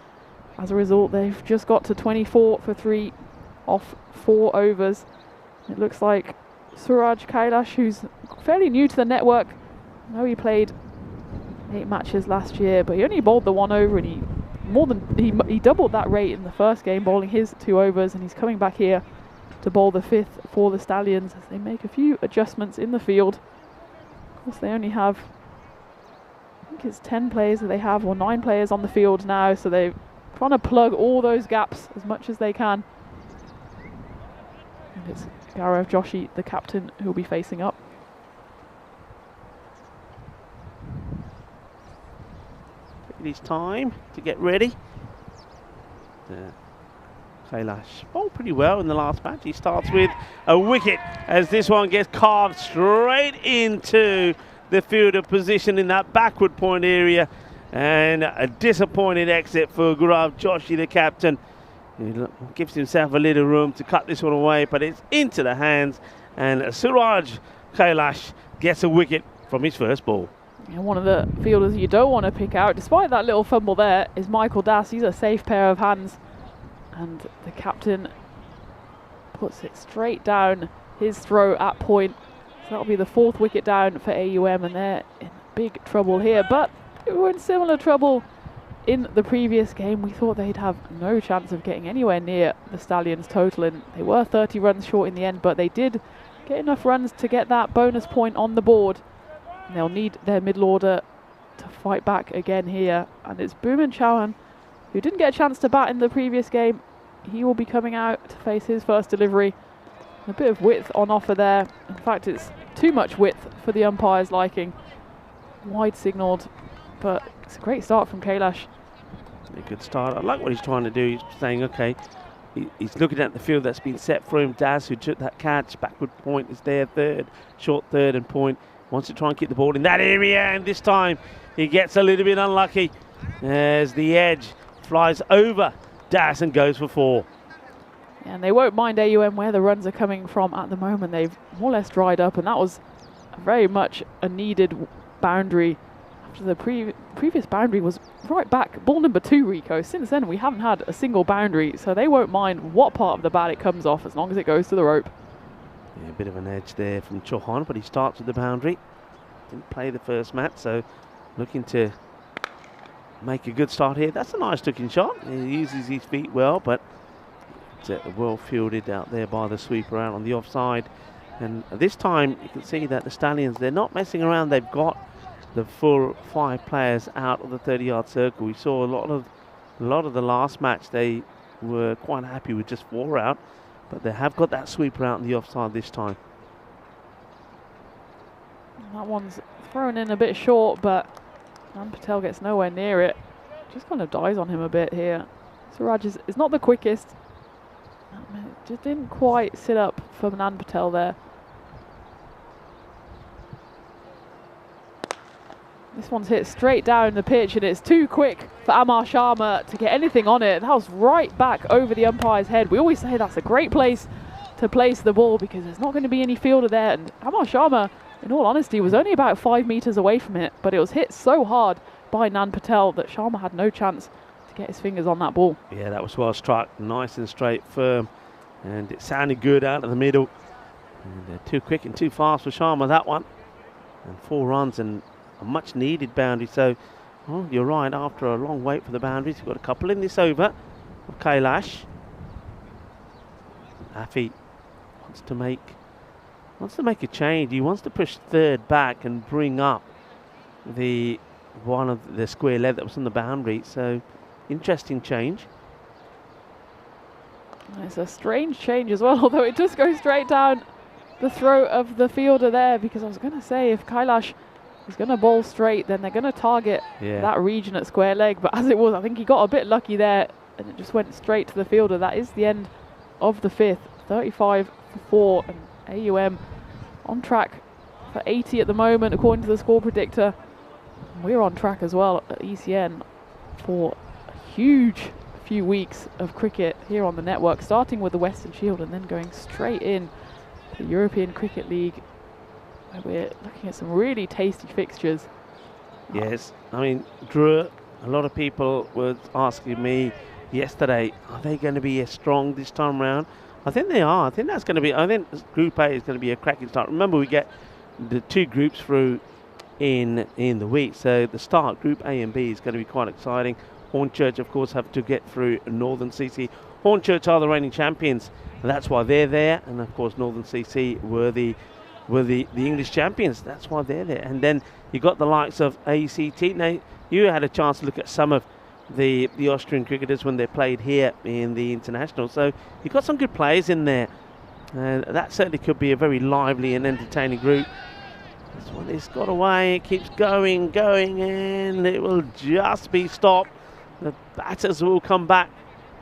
As a result, they've just got to 24 for 3 off 4 overs. It looks like Suraj Kailash, who's fairly new to the network, I know he played 8 matches last year, but he only bowled the 1 over, and he doubled that rate in the first game, bowling his 2 overs, and he's coming back here to bowl the 5th for the Stallions as they make a few adjustments in the field. Of course, they only have, I think it's 10 players that they have, or 9 players on the field now, so they're trying to plug all those gaps as much as they can. And it's Gaurav Joshi, the captain, who will be facing up. It is time to get ready. Kailash bowled pretty well in the last match. He starts with a wicket as this one gets carved straight into the fielder position in that backward point area, and a disappointed exit for Gaurav Joshi, the captain. He gives himself a little room to cut this one away, but it's into the hands, and Suraj Kailash gets a wicket from his first ball. And one of the fielders you don't want to pick out, despite that little fumble there, is Michael Das. He's a safe pair of hands, and the captain puts it straight down his throw at point. So that'll be the 4th wicket down for AUM, and they're in big trouble here. But they were in similar trouble in the previous game. We thought they'd have no chance of getting anywhere near the Stallions' total, and they were 30 runs short in the end, but they did get enough runs to get that bonus point on the board. And they'll need their middle order to fight back again here. And it's Bhuman Chauhan, who didn't get a chance to bat in the previous game. He will be coming out to face his first delivery. A bit of width on offer there. In fact, it's too much width for the umpire's liking. Wide signalled, but it's a great start from Kailash. A good start. I like what he's trying to do. He's saying, okay, he's looking at the field that's been set for him. Daz, who took that catch, backward point is there, third, short third and point. wants to try and keep the ball in that area, and this time he gets a little bit unlucky as the edge flies over Das and goes for 4. Yeah, and they won't mind AUM where the runs are coming from at the moment. They've more or less dried up, and that was very much a needed boundary. After the previous boundary was right back, ball number 2, Rico. Since then, we haven't had a single boundary, so they won't mind what part of the bat it comes off as long as it goes to the rope. Yeah, a bit of an edge there from Chauhan, but he starts with the boundary. Didn't play the first match, so looking to make a good start here. That's a nice looking shot. He uses his feet well, but it's well fielded out there by the sweeper out on the offside. And this time you can see that the Stallions, they're not messing around. They've got the full 5 players out of the 30-yard circle. We saw a lot of the last match. They were quite happy with just 4 out, but they have got that sweeper out on the offside this time. That one's thrown in a bit short, but Nan Patel gets nowhere near it. Just kind of dies on him a bit here. Suraj is not the quickest. Just didn't quite sit up for Nan Patel there. This one's hit straight down the pitch, and it's too quick for Amar Sharma to get anything on it. That was right back over the umpire's head. We always say that's a great place to place the ball because there's not going to be any fielder there. And Amar Sharma, in all honesty, was only about 5 meters away from it, but it was hit so hard by Nan Patel that Sharma had no chance to get his fingers on that ball. Yeah, that was well struck, nice and straight, firm, and it sounded good out of the middle. And too quick and too fast for Sharma, that one. And 4 runs and a much needed boundary. So, well, you're right, after a long wait for the boundaries, you've got a couple in this over of Kailash. Afi wants to make a change. He wants to push third back and bring up the one of the square leg that was on the boundary. So, interesting change. It's a strange change as well, although it does go straight down the throat of the fielder there, because I was going to say if Kailash is going to bowl straight, then they're going to target that region at square leg. But as it was, I think he got a bit lucky there, and it just went straight to the fielder. That is the end of the 5th. 35 for 4, and AUM on track for 80 at the moment, according to the score predictor. We're on track as well at ECN for a huge few weeks of cricket here on the network, starting with the Western Shield and then going straight in to the European Cricket League, where we're looking at some really tasty fixtures. Yes, I mean, Drew, a lot of people were asking me yesterday, are they going to be as strong this time round? I think they are. I think that's going to be, I think Group A is going to be a cracking start. Remember, we get the 2 groups through in the week, so the start, Group A and B, is going to be quite exciting. Hornchurch, of course, have to get through Northern CC. Hornchurch are the reigning champions, and that's why they're there. And of course, Northern CC were the English champions. That's why they're there. And then you got the likes of ACT. Now, you had a chance to look at some of the Austrian cricketers when they played here in the international. So you've got some good players in there, and that certainly could be a very lively and entertaining group. This one is got away. It keeps going, and it will just be stopped. The batters will come back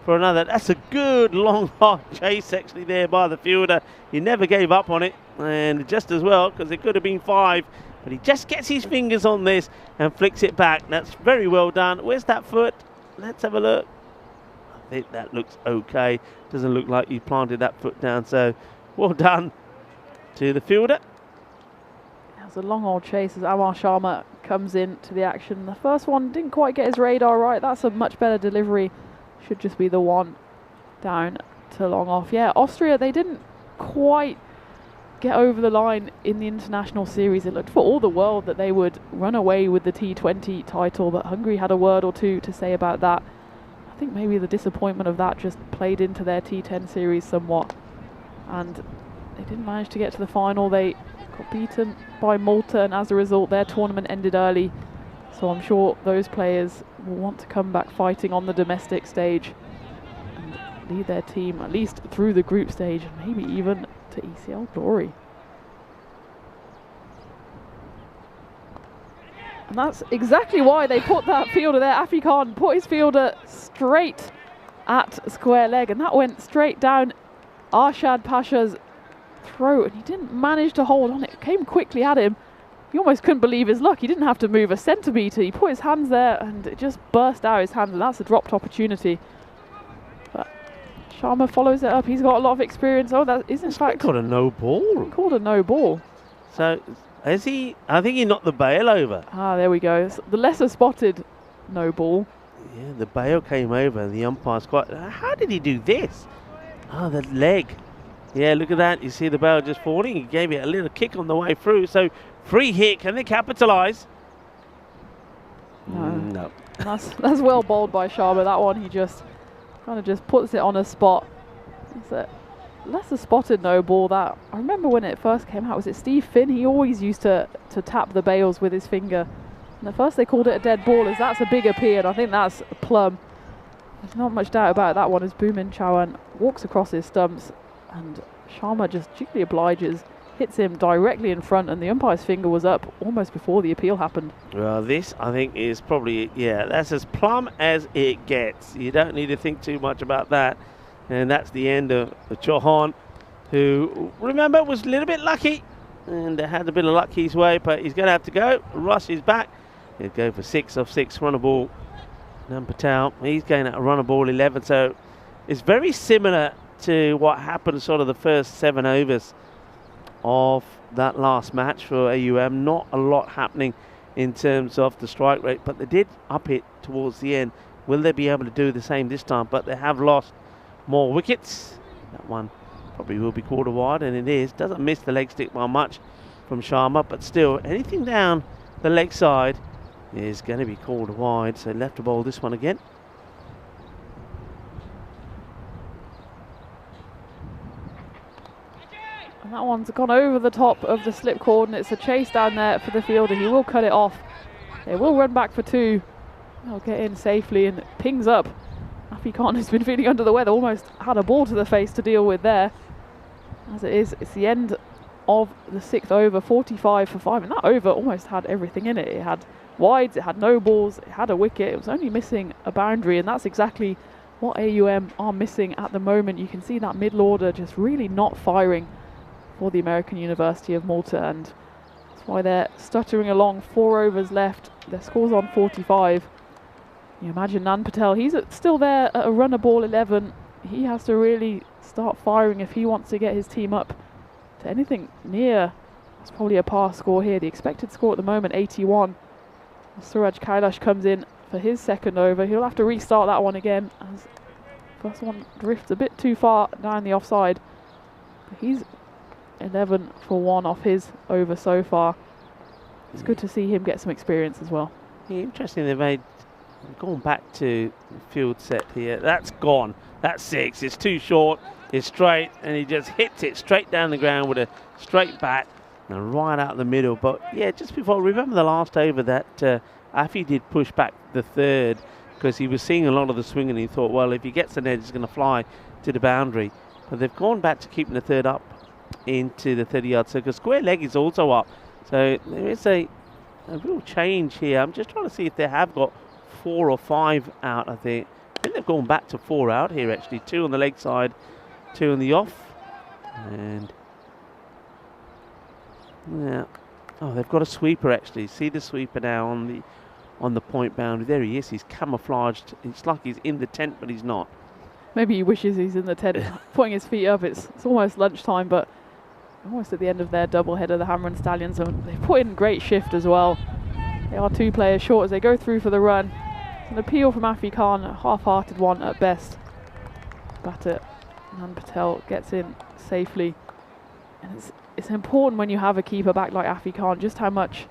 for another. That's a good long hard chase actually there by the fielder. He never gave up on it, and just as well, because it could have been 5, but he just gets his fingers on this and flicks it back. That's very well done. Where's that foot? Let's have a look. I think that looks okay. Doesn't look like he planted that foot down, so well done to the fielder. It's a long old chase as Amar Sharma comes into the action. The first one didn't quite get his radar right. That's a much better delivery. Should just be the one down to long off. Yeah, Austria, they didn't quite get over the line in the international series. It looked for all the world that they would run away with the T20 title, but Hungary had a word or two to say about that. I think maybe the disappointment of that just played into their T10 series somewhat, and they didn't manage to get to the final. They got beaten by Malta, and as a result their tournament ended early. So I'm sure those players will want to come back fighting on the domestic stage and lead their team at least through the group stage and maybe even to ECL glory. And that's exactly why they put that fielder there. Afi Khan put his fielder straight at square leg, and that went straight down Arshad Pasha's throat, and he didn't manage to hold on. It came quickly at him, he almost couldn't believe his luck. He didn't have to move a centimetre. He put his hands there and it just burst out his hands, and that's a dropped opportunity. But Sharma follows it up. He's got a lot of experience. Oh, that is in fact called a no ball. Called a no ball. So, is he? I think he knocked the bail over. Ah, there we go. It's the lesser spotted no ball. Yeah, the bail came over and the umpire's quite... How did he do this? Oh, the leg. Yeah, look at that. You see the bail just falling. He gave it a little kick on the way through. So, free hit. Can they capitalise? No. That's well bowled by Sharma. That one, he just kind of just puts it on a spot. It's a lesser spotted no ball. That I remember when it first came out. Was it Steve Finn? He always used to tap the bails with his finger. And at first they called it a dead ball, as that's a bigger P, and I think that's a plum. There's not much doubt about that one, as Boomin Chawan walks across his stumps and Sharma just cheekily obliges, hits him directly in front, and the umpire's finger was up almost before the appeal happened. Well, this I think is probably, yeah, that's as plumb as it gets. You don't need to think too much about that. And that's the end of Chauhan, who, remember, was a little bit lucky and had a bit of luck his way, but he's going to have to go. Rush is back. He'll go for 6 of 6, run a ball. Nan Patel, he's going at a run a ball 11. So it's very similar to what happened sort of the first 7 overs of that last match for AUM. Not a lot happening in terms of the strike rate, but they did up it towards the end. Will they be able to do the same this time? But they have lost more wickets. That one probably will be called a wide, and it is. Doesn't miss the leg stick by much from Sharma, but still, anything down the leg side is going to be called a wide. So left to bowl this one again. And that one's gone over the top of the slip cord, and it's a chase down there for the fielder. He will cut it off. They will run back for 2. They'll get in safely, and it pings up. Afi Khan has been feeling under the weather, almost had a ball to the face to deal with there. As it is, it's the end of the 6th over, 45 for 5, and that over almost had everything in it. It had wides, it had no balls, it had a wicket, it was only missing a boundary, and that's exactly what AUM are missing at the moment. You can see that middle order just really not firing for the American University of Malta, and that's why they're stuttering along. 4 overs left, their score's on 45. You imagine Nan Patel, he's still there at a run a ball 11. He has to really start firing if he wants to get his team up to anything near. It's probably a par score here. The expected score at the moment, 81. Suraj Kailash comes in for his 2nd over. He'll have to restart that one again, as first one drifts a bit too far down the offside. But he's 11 for 1 off his over so far. It's good to see him get some experience as well. Yeah, interesting, they've gone back to field set here. That's gone. That's 6. It's too short. It's straight, and he just hits it straight down the ground with a straight bat and right out the middle. But yeah, just before, remember the last over that Afi did push back the 3rd, because he was seeing a lot of the swing, and he thought, well, if he gets an edge, it's going to fly to the boundary. But they've gone back to keeping the 3rd up into the 30-yard circle. Square leg is also up. So there is a real change here. I'm just trying to see if they have got 4 or 5 out. I think they've gone back to 4 out here, actually. 2 on the leg side, 2 on the off. And yeah, oh, they've got a sweeper, actually. See the sweeper now on the point boundary. There he is. He's camouflaged. It's like he's in the tent, but he's not. Maybe he wishes he's in the tent, putting his feet up. It's almost lunchtime, but almost at the end of their double header, the Hammer and Stallions. And they've put in great shift as well. They are 2 players short as they go through for the run. An appeal from Afi Khan, a half-hearted one at best. Batter Nan Patel gets in safely. And it's important when you have a keeper back like Afi Khan, just how much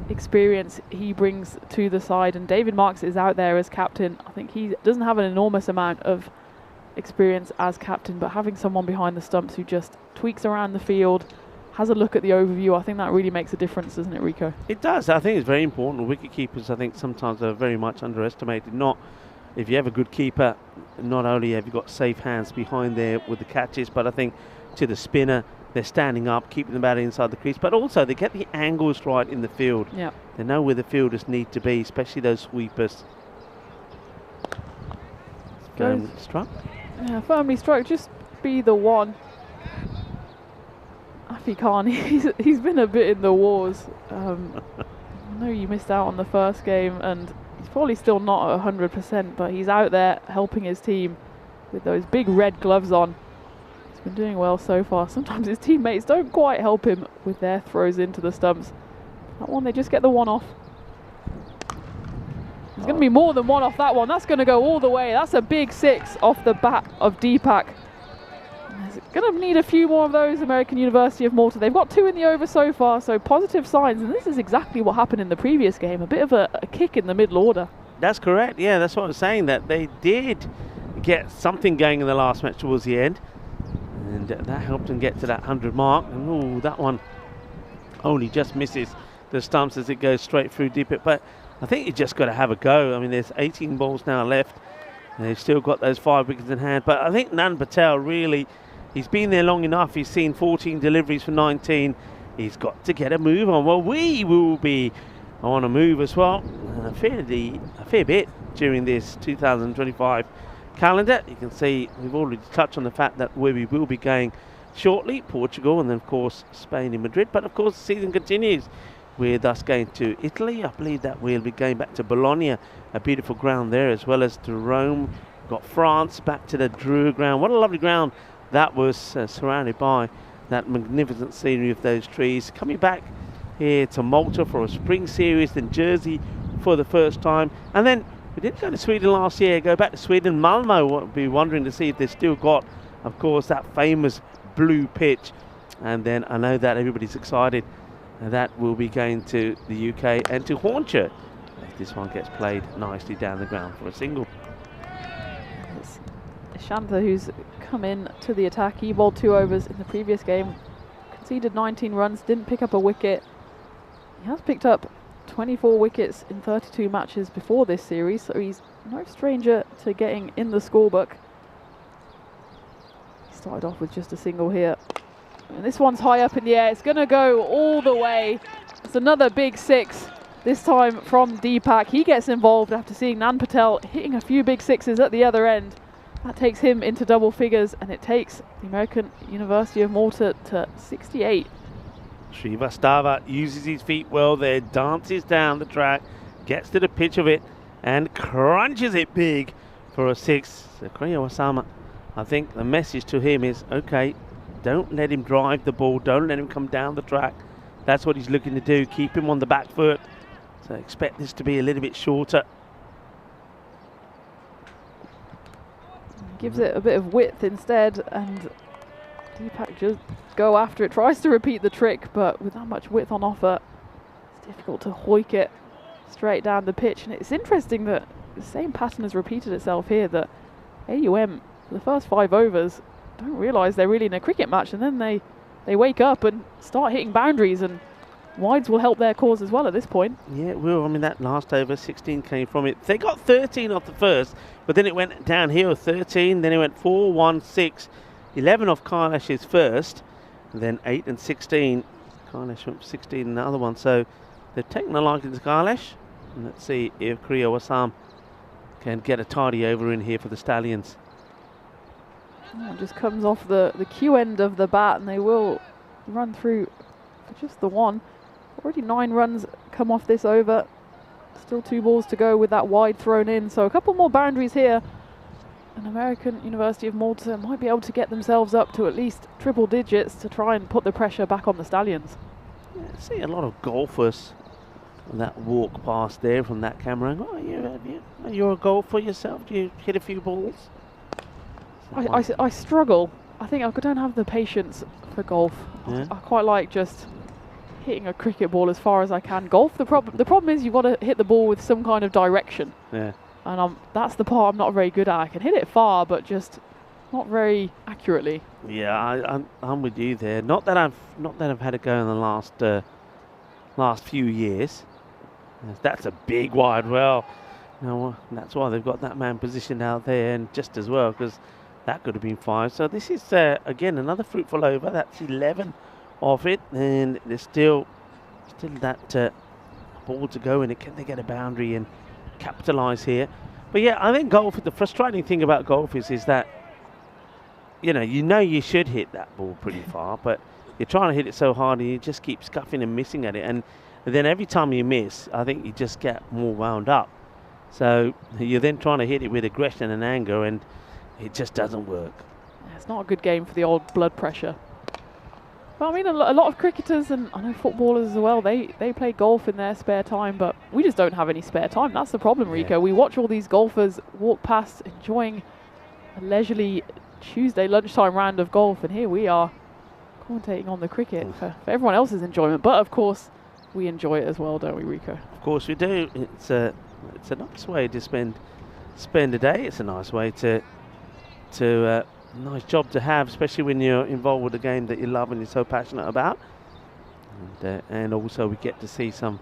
experience he brings to the side. And David Marks is out there as captain. I think he doesn't have an enormous amount of experience as captain, but having someone behind the stumps who just tweaks around the field, has a look at the overview, I think that really makes a difference, doesn't it, Rico? It does. I think it's very important. Wicket keepers, I think, sometimes are very much underestimated. Not if you have a good keeper, not only have you got safe hands behind there with the catches, but I think to the spinner, they're standing up, keeping the bat inside the crease, but also they get the angles right in the field. Yeah. They know where the fielders need to be, especially those sweepers. Firmly struck. Yeah, firmly struck. Just be the one. Rafi Khan, he's been a bit in the wars. I know you missed out on the first game, and he's probably still not at 100%, but he's out there helping his team with those big red gloves on. He's been doing well so far. Sometimes his teammates don't quite help him with their throws into the stumps. That one, they just get the one off. There's going to be more than one off that one. That's going to go all the way. That's a big 6 off the bat of Deepak. There's going to need a few more of those, American University of Malta. They've got 2 in the over so far, so positive signs. And this is exactly what happened in the previous game. A bit of a kick in the middle order. That's correct. Yeah, that's what I was saying, that they did get something going in the last match towards the end. And that helped them get to that 100 mark. And ooh, that one only just misses the stumps as it goes straight through Deepak. But I think you just got to have a go. I mean, there's 18 balls now left. And they've still got those 5 wickets in hand. But I think Nan Patel really, he's been there long enough. He's seen 14 deliveries for 19. He's got to get a move on. Well, we will be on a move as well. A fair bit during this 2025 calendar. You can see we've already touched on the fact that where we will be going shortly, Portugal, and then of course Spain in Madrid. But of course the season continues with us going to Italy. I believe that we'll be going back to Bologna, a beautiful ground there, as well as to Rome. We've got France, back to the Dreux ground. What a lovely ground that was, surrounded by that magnificent scenery of those trees. Coming back here to Malta for a spring series, then Jersey for the first time. And then we did go to Sweden last year, go back to Sweden. Malmo will be wondering to see if they've still got, of course, that famous blue pitch. And then I know that everybody's excited that we'll be going to the UK and to Hornchurch if this one gets played nicely down the ground for a single. It's Shantha who's come in to the attack. He bowled 2 overs in the previous game, conceded 19 runs, didn't pick up a wicket. He has picked up 24 wickets in 32 matches before this series, so he's no stranger to getting in the scorebook. He started off with just a single here. And this one's high up in the air. It's going to go all the way. It's another big 6, this time from Deepak. He gets involved after seeing Nan Patel hitting a few big 6s at the other end. That takes him into double figures, and it takes the American University of Malta to 68. Srivastava uses his feet well there, dances down the track, gets to the pitch of it, and crunches it big for a 6. So Kriya Osama, I think the message to him is, okay, don't let him drive the ball, don't let him come down the track. That's what he's looking to do, keep him on the back foot. So expect this to be a little bit shorter. Gives it a bit of width instead, and Deepak just go after it, tries to repeat the trick, but with that much width on offer, it's difficult to hoik it straight down the pitch. And it's interesting that the same pattern has repeated itself here, that AUM, for the first 5 overs, don't realise they're really in a cricket match, and then they wake up and start hitting boundaries, and wides will help their cause as well at this point. Yeah, it will. I mean, that last over, 16 came from it. They got 13 off the first, but then it went downhill, 13, then it went 4, 1, 6, 11 off Kailash's first, and then 8 and 16. Kailash went for 16 in the other one, so they've taken a liking to Kailash. And let's see if Kriya Wasam can get a tidy over in here for the Stallions. Oh, it just comes off the Q end of the bat, and they will run through for just the 1. Already 9 runs come off this over. Still 2 balls to go with that wide thrown in, so a couple more boundaries here. And American University of Malta might be able to get themselves up to at least triple digits to try and put the pressure back on the Stallions. Yeah, I see a lot of golfers that walk past there from that camera angle. Oh, you're a golfer yourself? Do you hit a few balls? I struggle. I think I don't have the patience for golf. Yeah. I quite like just hitting a cricket ball as far as I can. Golf, the problem is you've got to hit the ball with some kind of direction. Yeah. And that's the part I'm not very good at. I can hit it far, but just not very accurately. Yeah, I'm with you there. Not that I've had a go in the last few years. That's a big wide well. No, that's why they've got that man positioned out there, and just as well, because that could have been 5. So this is again another fruitful over. That's 11 off it, and there's still that ball to go in it. Can they get a boundary and capitalise here? But yeah, I think golf, the frustrating thing about golf is that you know you should hit that ball pretty far, but you're trying to hit it so hard and you just keep scuffing and missing at it. And then every time you miss, I think you just get more wound up. So you're then trying to hit it with aggression and anger, and it just doesn't work. Yeah, it's not a good game for the old blood pressure. But I mean, a lot of cricketers, and I know footballers as well, they play golf in their spare time, but we just don't have any spare time. That's the problem, Rico. We watch all these golfers walk past enjoying a leisurely Tuesday lunchtime round of golf, and here we are commentating on the cricket for everyone else's enjoyment. But of course, we enjoy it as well, don't we, Rico? Of course we do. It's a nice way to spend a day. It's a nice way to nice job to have, especially when you're involved with a game that you love and you're so passionate about. And also we get to see some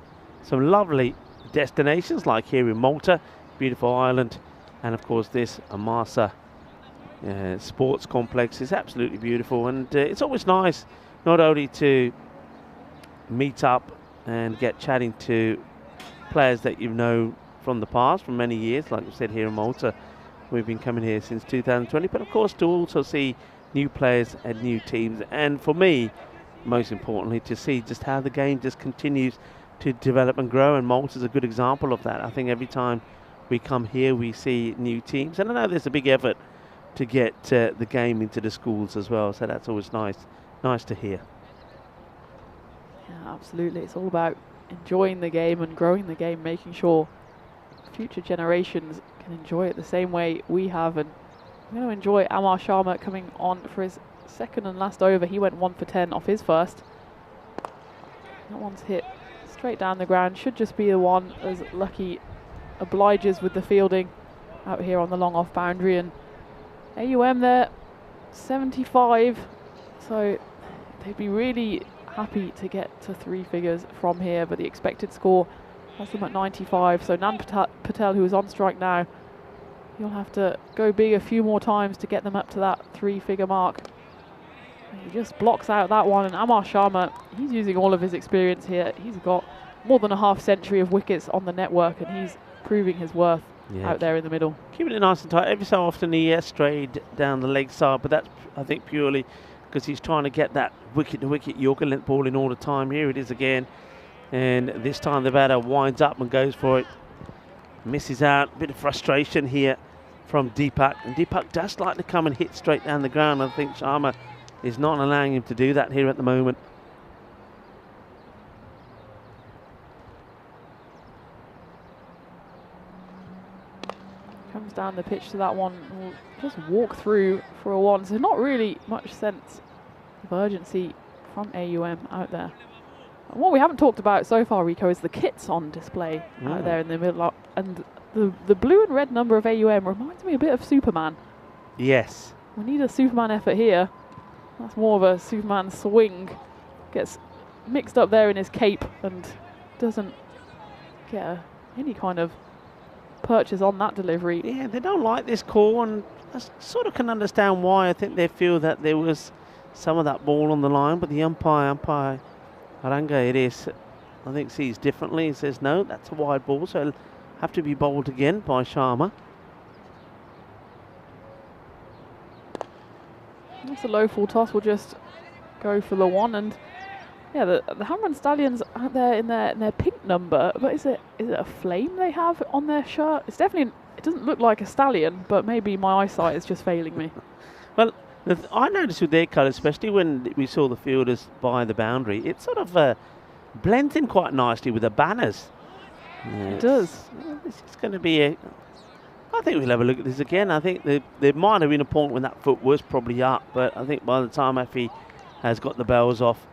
lovely destinations, like here in Malta, beautiful island, and of course this Amasa sports complex is absolutely beautiful. And it's always nice not only to meet up and get chatting to players that you know from the past, from many years, like we said here in Malta. We've been coming here since 2020, but of course to also see new players and new teams, and for me, most importantly, to see just how the game just continues to develop and grow, and Malta's a good example of that. I think every time we come here we see new teams, and I know there's a big effort to get the game into the schools as well, so that's always nice to hear. Yeah, absolutely. It's all about enjoying the game and growing the game, making sure future generations can enjoy it the same way we have. And I'm going to enjoy Amar Sharma coming on for his second and last over. He went 1 for 10 off his first. That one's hit straight down the ground. Should just be the one, as Lucky obliges with the fielding out here on the long off boundary. And AUM there, 75. So they'd be really happy to get to 3 figures from here, but the expected score has them at 95. So Nan Patel, who is on strike now, he'll have to go big a few more times to get them up to that 3-figure mark. And he just blocks out that one, and Amar Sharma, he's using all of his experience here. He's got more than a half-century of wickets on the network, and he's proving his worth out there in the middle. Keeping it nice and tight. Every so often he strayed down the leg side, but that's, I think, purely because he's trying to get that wicket-to-wicket Yorker length ball in all the time. Here it is again. And this time the batter winds up and goes for it. Misses out. Bit of frustration here from Deepak. And Deepak does like to come and hit straight down the ground. I think Sharma is not allowing him to do that here at the moment. Comes down the pitch to that one. Will just walk through for a 1. So not really much sense of urgency from AUM out there. What we haven't talked about so far, Rico, is the kits on display out there in the middle. And the blue and red number of AUM reminds me a bit of Superman. Yes. We need a Superman effort here. That's more of a Superman swing. Gets mixed up there in his cape and doesn't get any kind of purchase on that delivery. Yeah, they don't like this call, and I sort of can understand why. I think they feel that there was some of that ball on the line, but the umpire Aranga, it is, I think, sees differently. He says, no, that's a wide ball, so it'll have to be bowled again by Sharma. That's a low full toss. We'll just go for the 1. And yeah, the Hamrun Stallions out there in their pink number, but is it a flame they have on their shirt? It's definitely, it doesn't look like a stallion, but maybe my eyesight is just failing me. Well, I noticed with their colours, especially when we saw the fielders by the boundary, it sort of blends in quite nicely with the banners. It does. This is going to be a... I think we'll have a look at this again. I think there might have been a point when that foot was probably up, but I think by the time Effie has got the bells off,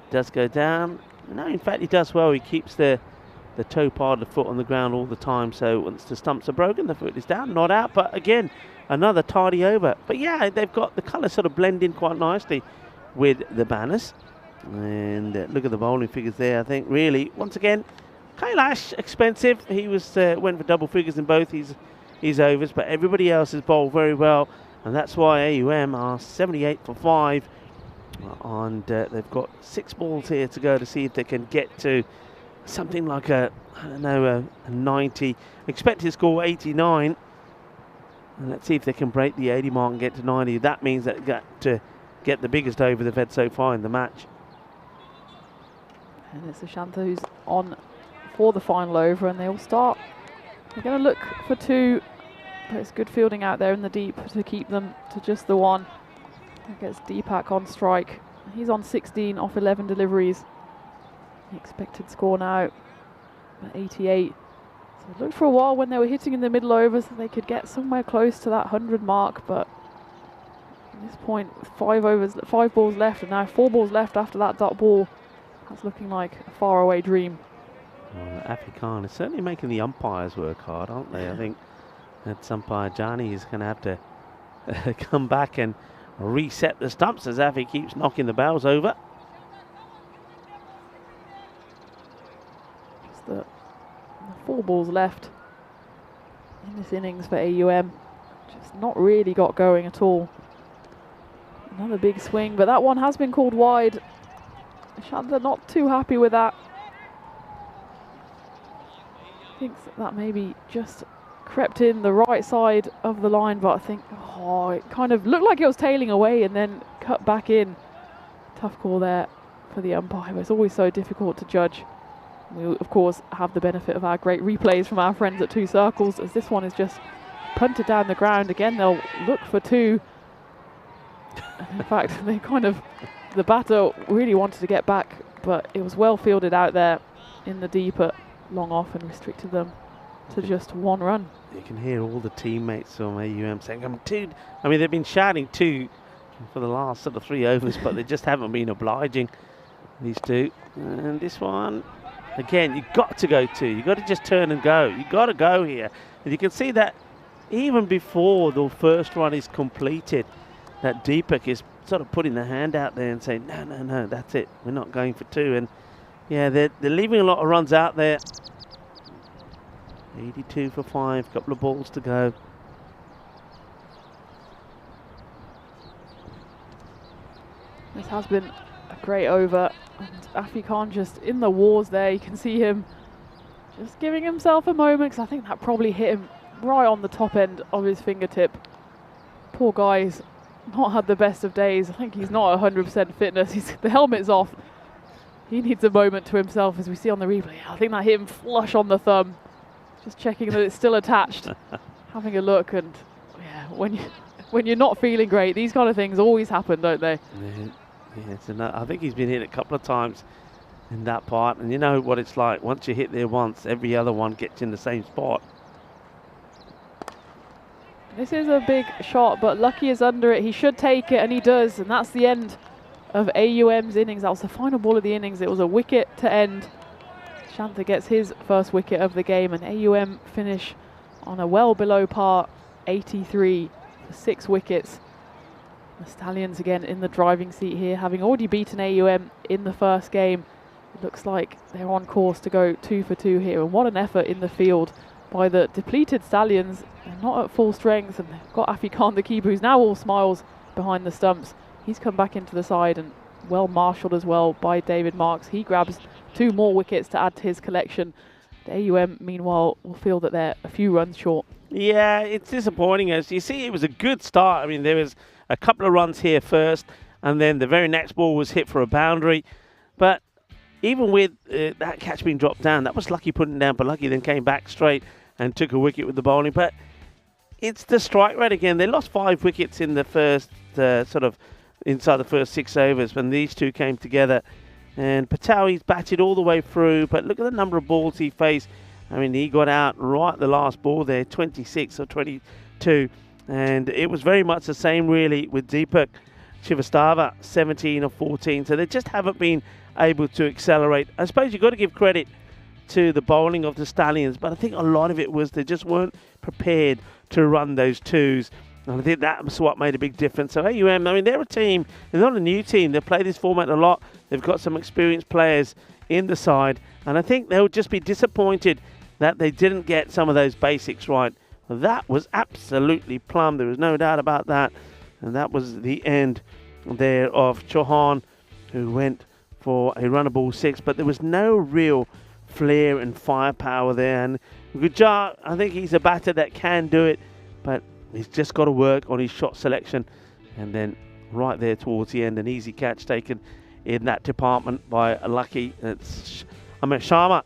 it does go down. No, in fact, he does well. He keeps the toe part of the foot on the ground all the time, so once the stumps are broken, the foot is down, not out. But again, another tidy over. But yeah, they've got the colours sort of blend in quite nicely with the banners. And look at the bowling figures there. I think really, once again, Kailash expensive. He was went for double figures in both his overs, but everybody else has bowled very well, and that's why AUM are 78 for 5. And they've got 6 balls here to go to see if they can get to something like a 90. Expected score 89. And let's see if they can break the 80 mark and get to 90. That means that they've got to get the biggest over they've had so far in the match. And it's Ashanta who's on for the final over, and they will start. They're going to look for 2, but it's good fielding out there in the deep to keep them to just the 1. That gets Deepak on strike. He's on 16 off 11 deliveries. The expected score now at 88. So it looked for a while when they were hitting in the middle overs that they could get somewhere close to that 100 mark, but at this point, with 5 balls left, and now 4 balls left after that dot ball, that's looking like a faraway dream. Well, Afi Khan is certainly making the umpires work hard, aren't they? I think that umpire Jani is going to have to come back and reset the stumps as Afi keeps knocking the barrels over. Just the 4 balls left in this innings for AUM. Just not really got going at all. Another big swing, but that one has been called wide. Shanta not too happy with that. Thinks that maybe just crept in the right side of the line, but I think it kind of looked like it was tailing away and then cut back in. Tough call there for the umpire, but it's always so difficult to judge. We of course have the benefit of our great replays from our friends at 2 Circles, as this one is just punted down the ground. Again, they'll look for 2. In fact, they the batter really wanted to get back, but it was well fielded out there in the deep at long off and restricted them to just 1 run. You can hear all the teammates from AUM saying, I mean, they've been shouting 2 for the last sort of 3 overs, but they just haven't been obliging, these 2. And this one, again, you've got to go 2. You've got to just turn and go. You've got to go here. And you can see that even before the first run is completed, that Deepak is sort of putting the hand out there and saying, no, that's it. We're not going for 2. And yeah, they're leaving a lot of runs out there. 82 for 5, couple of balls to go. This has been a great over, and Afi Khan just in the wars there. You can see him just giving himself a moment, because I think that probably hit him right on the top end of his fingertip. Poor guy's not had the best of days. I think he's not 100% fitness. The helmet's off. He needs a moment to himself, as we see on the replay. I think that hit him flush on the thumb. Just checking that it's still attached. Having a look, and yeah, when you're not feeling great, these kind of things always happen, don't they? Yes, and I think he's been hit a couple of times in that part, and you know what it's like. Once you hit there once, every other one gets in the same spot. This is a big shot, but Lucky is under it. He should take it, and he does, and that's the end of AUM's innings. That was the final ball of the innings. It was a wicket to end. Shanta gets his first wicket of the game, and AUM finish on a well below par 83 for 6 wickets. The Stallions again in the driving seat here, having already beaten AUM in the first game. It looks like they're on course to go 2 for 2 here, and what an effort in the field by the depleted Stallions. They're not at full strength, and they've got Afi Khan, the keeper, who's now all smiles behind the stumps. He's come back into the side, and well marshalled as well by David Marks. He grabs 2 more wickets to add to his collection. The AUM, meanwhile, will feel that they're a few runs short. Yeah, it's disappointing. As you see, it was a good start. I mean, there was a couple of runs here first, and then the very next ball was hit for a boundary. But even with that catch being dropped down, that was Lucky putting down, but Lucky then came back straight and took a wicket with the bowling. But it's the strike rate again. They lost 5 wickets in the first sort of inside the first 6 overs when these 2 came together. And Patel, he's batted all the way through, but look at the number of balls he faced. I mean, he got out right the last ball there, 26 or 22. And it was very much the same, really, with Deepak Srivastava, 17 or 14. So they just haven't been able to accelerate. I suppose you've got to give credit to the bowling of the Stallions, but I think a lot of it was they just weren't prepared to run those 2s. And I think that was what made a big difference. So AUM, I mean, they're a team. They're not a new team. They've played this format a lot. They've got some experienced players in the side. And I think they'll just be disappointed that they didn't get some of those basics right. That was absolutely plumb. There was no doubt about that. And that was the end there of Chauhan, who went for a runnable 6. But there was no real flair and firepower there. And Gujar, I think he's a batter that can do it. But he's just got to work on his shot selection. And then right there towards the end. An easy catch taken in that department by Lucky. Sharma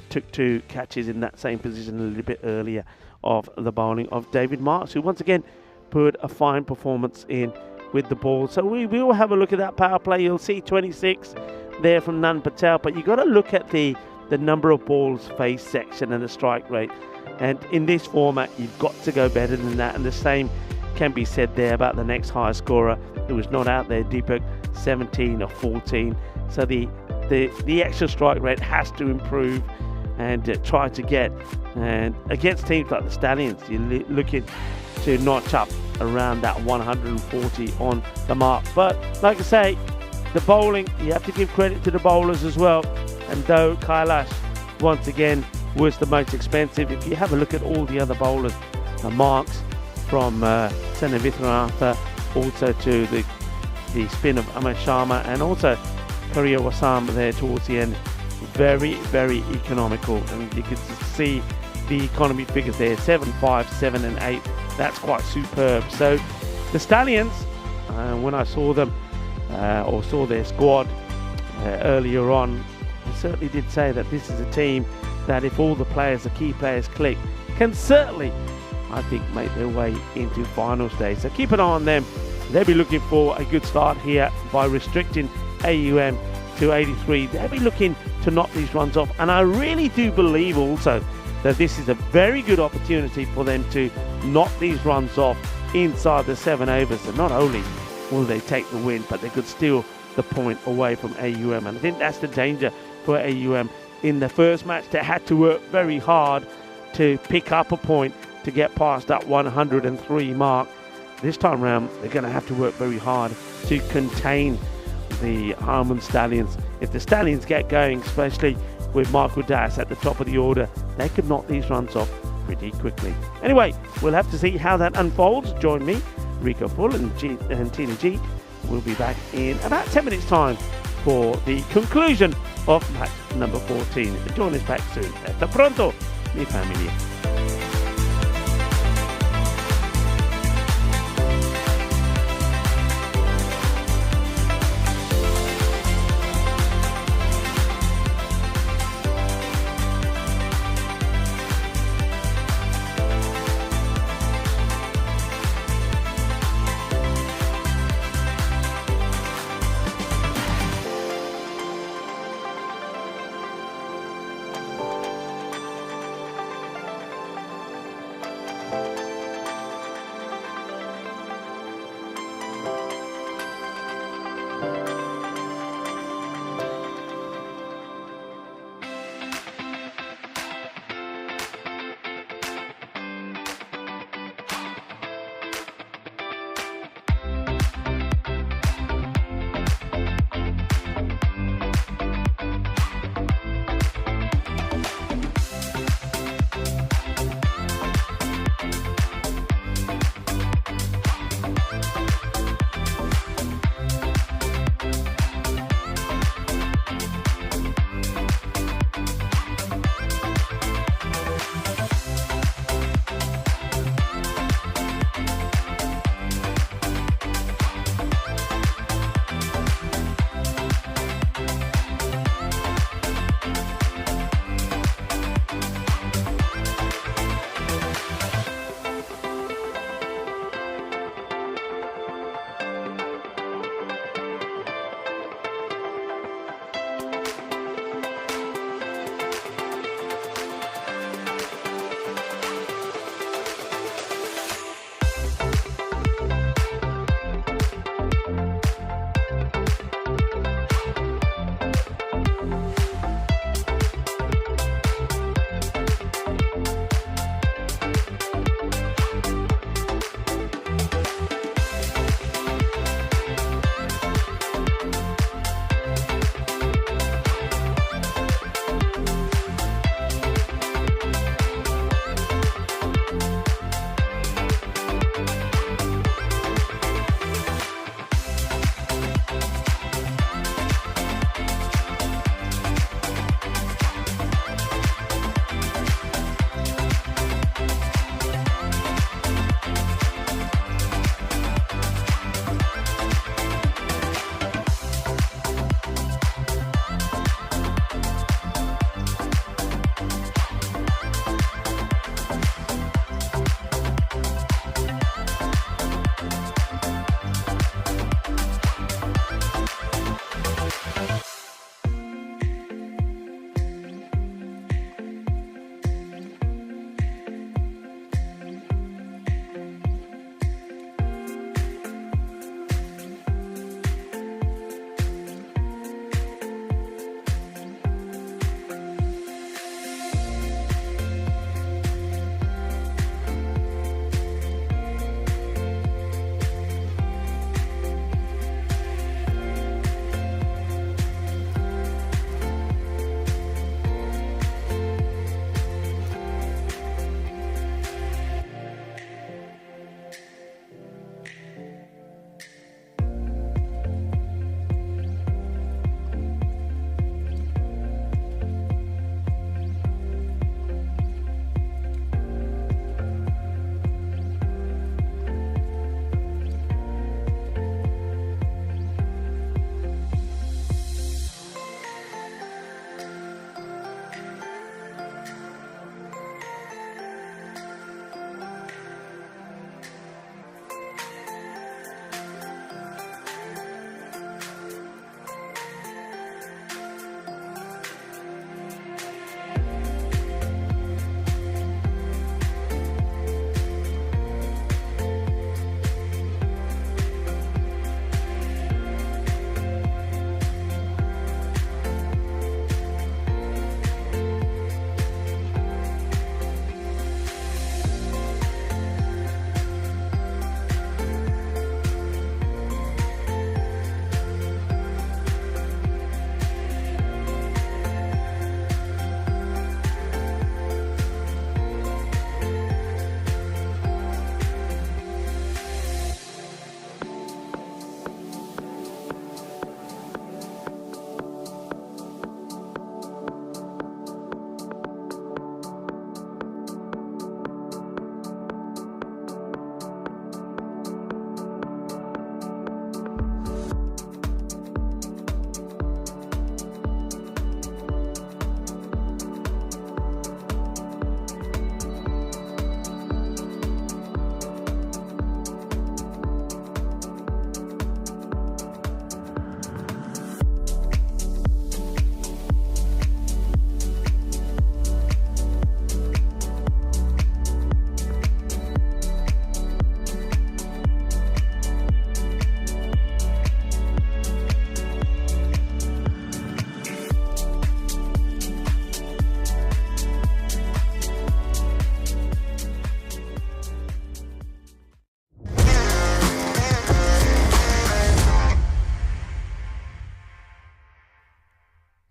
took 2 catches in that same position a little bit earlier of the bowling of David Marks, who once again put a fine performance in with the ball. So we will have a look at that power play. You'll see 26 there from Nan Patel, but you've got to look at the number of balls faced section and the strike rate. And in this format, you've got to go better than that. And the same can be said there about the next highest scorer who was not out there, Deepak, 17 or 14. So the extra strike rate has to improve and try to get. And against teams like the Stallions, you're looking to notch up around that 140 on the mark. But like I say, the bowling, you have to give credit to the bowlers as well. And though Kailash once again was the most expensive, if you have a look at all the other bowlers, the marks from Sena Vitranatha, also to the spin of Amar Sharma, and also Kariya Wasam there towards the end, very, very economical. And you can see the economy figures there, 7, 5, 7 and 8. That's quite superb. So the Stallions, when I saw them or saw their squad earlier on, I certainly did say that this is a team that if all the players, the key players click, can certainly, I think, make their way into final stage. So keep an eye on them. They'll be looking for a good start here by restricting AUM to 83. They'll be looking to knock these runs off. And I really do believe also that this is a very good opportunity for them to knock these runs off inside the 7 overs. And not only will they take the win, but they could steal the point away from AUM. And I think that's the danger for AUM. In the first match, they had to work very hard to pick up a point to get past that 103 mark. This time round, they're going to have to work very hard to contain the Harman Stallions. If the Stallions get going, especially with Mark Das at the top of the order, they could knock these runs off pretty quickly. Anyway, we'll have to see how that unfolds. Join me, Rico Full and Tina G. We'll be back in about 10 minutes time for the conclusion of match number 14. Join us back soon. Hasta pronto, mi familia.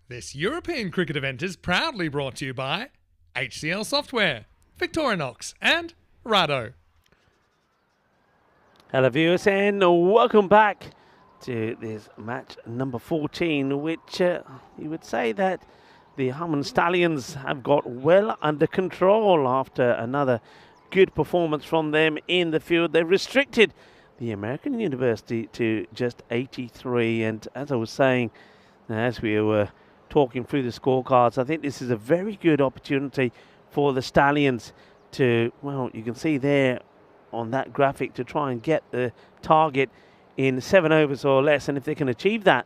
This European cricket event is proudly brought to you by HCL Software, Victorinox and Rado. Hello viewers and welcome back to this match number 14, which you would say that the Stallions have got well under control after another good performance from them in the field. They've restricted the American University to just 83, and as I was saying, as we were talking through the scorecards, I think this is a very good opportunity for the Stallions to, well, you can see there on that graphic, to try and get the target in 7 overs or less, and if they can achieve that,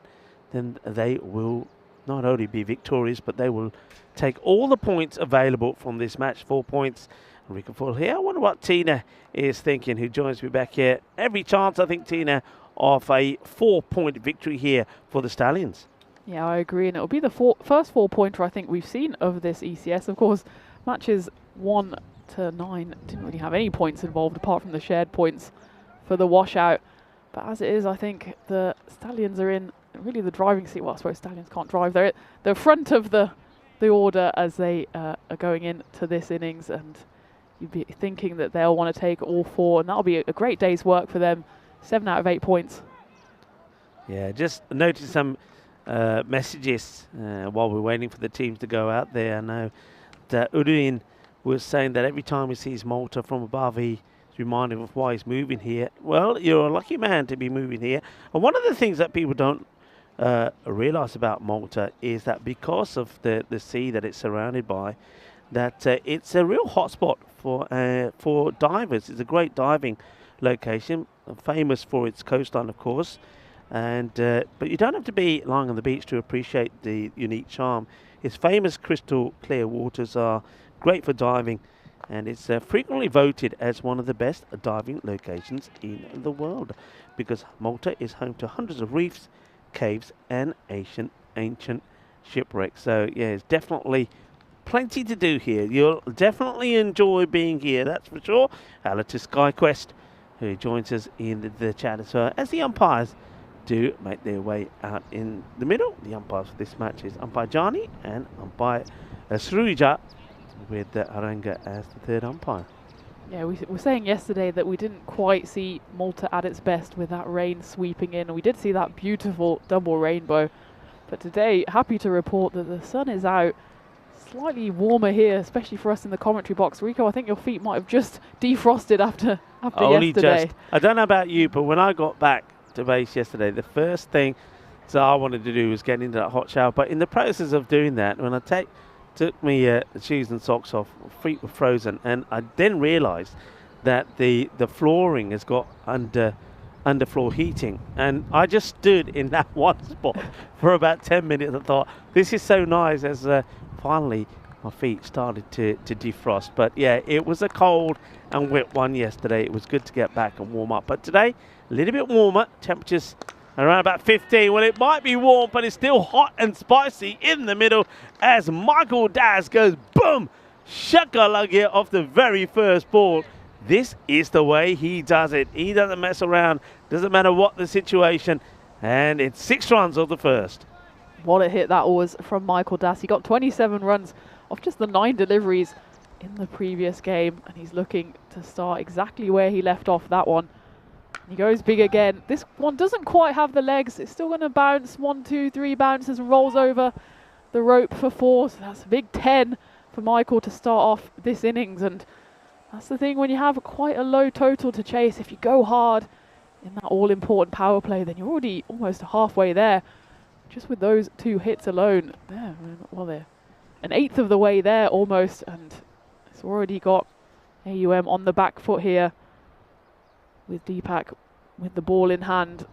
then they will not only be victorious, but they will take all the points available from this match. 4 points. And we can fall here. I wonder what Tina is thinking, who joins me back here. Every chance, I think, Tina, of a 4-point victory here for the Stallions. Yeah, I agree, and it'll be the first 4-pointer I think we've seen of this ECS. Of course, matches 1 to 9 didn't really have any points involved apart from the shared points for the washout. But as it is, I think the Stallions are in really the driving seat. Well, I suppose Stallions can't drive. They're at the front of the order as they are going into this innings, and you'd be thinking that they'll want to take all 4, and that'll be a great day's work for them. 7 out of 8 points. Yeah, just noticed some messages while we're waiting for the teams to go out there. I know that Uduin was saying that every time he sees Malta from above, he's reminded of why he's moving here. Well, you're a lucky man to be moving here. And one of the things that people don't realise about Malta is that because of the sea that it's surrounded by, that it's a real hotspot for divers. It's a great diving location, famous for its coastline, of course. And but you don't have to be lying on the beach to appreciate the unique charm. Its famous crystal clear waters are great for diving, and it's frequently voted as one of the best diving locations in the world, because Malta is home to hundreds of reefs, caves and ancient shipwrecks. So yeah, it's definitely plenty to do here. You'll definitely enjoy being here, that's for sure. Hello to SkyQuest, who joins us in the chat as well, as the umpires do make their way out in the middle. The umpires for this match is umpire Jani and umpire Sruja, with Aranga as the third umpire. Yeah, we were saying yesterday that we didn't quite see Malta at its best with that rain sweeping in, and we did see that beautiful double rainbow. But today, happy to report that the sun is out. Slightly warmer here, especially for us in the commentary box. Rico, I think your feet might have just defrosted after Only yesterday. Just. I don't know about you, but when I got back to base yesterday, the first thing that I wanted to do was get into that hot shower. But in the process of doing that, when I took me the shoes and socks off, feet were frozen, and I then realised that the flooring has got underfloor heating, and I just stood in that one spot for about 10 minutes. I thought, this is so nice, as finally my feet started to defrost. But yeah, it was a cold and wet one yesterday. It was good to get back and warm up, but today a little bit warmer. Temperatures around about 15. Well, it might be warm, but it's still hot and spicy in the middle as Michael Das goes boom, shakalaka off the very first ball. This is the way he does it. He doesn't mess around, doesn't matter what the situation, and it's 6 runs off the first. What a hit that was from Michael Das. He got 27 runs off just the 9 deliveries in the previous game, and he's looking to start exactly where he left off that one. He goes big again. This one doesn't quite have the legs. It's still going to bounce. 1, 2, 3 bounces and rolls over the rope for 4. So that's a big 10 for Michael to start off this innings. And that's the thing, when you have quite a low total to chase, if you go hard in that all-important power play, then you're already almost halfway there. Just with those 2 hits alone, well, they're an eighth of the way there almost, and it's already got AUM on the back foot here, with Deepak with the ball in hand.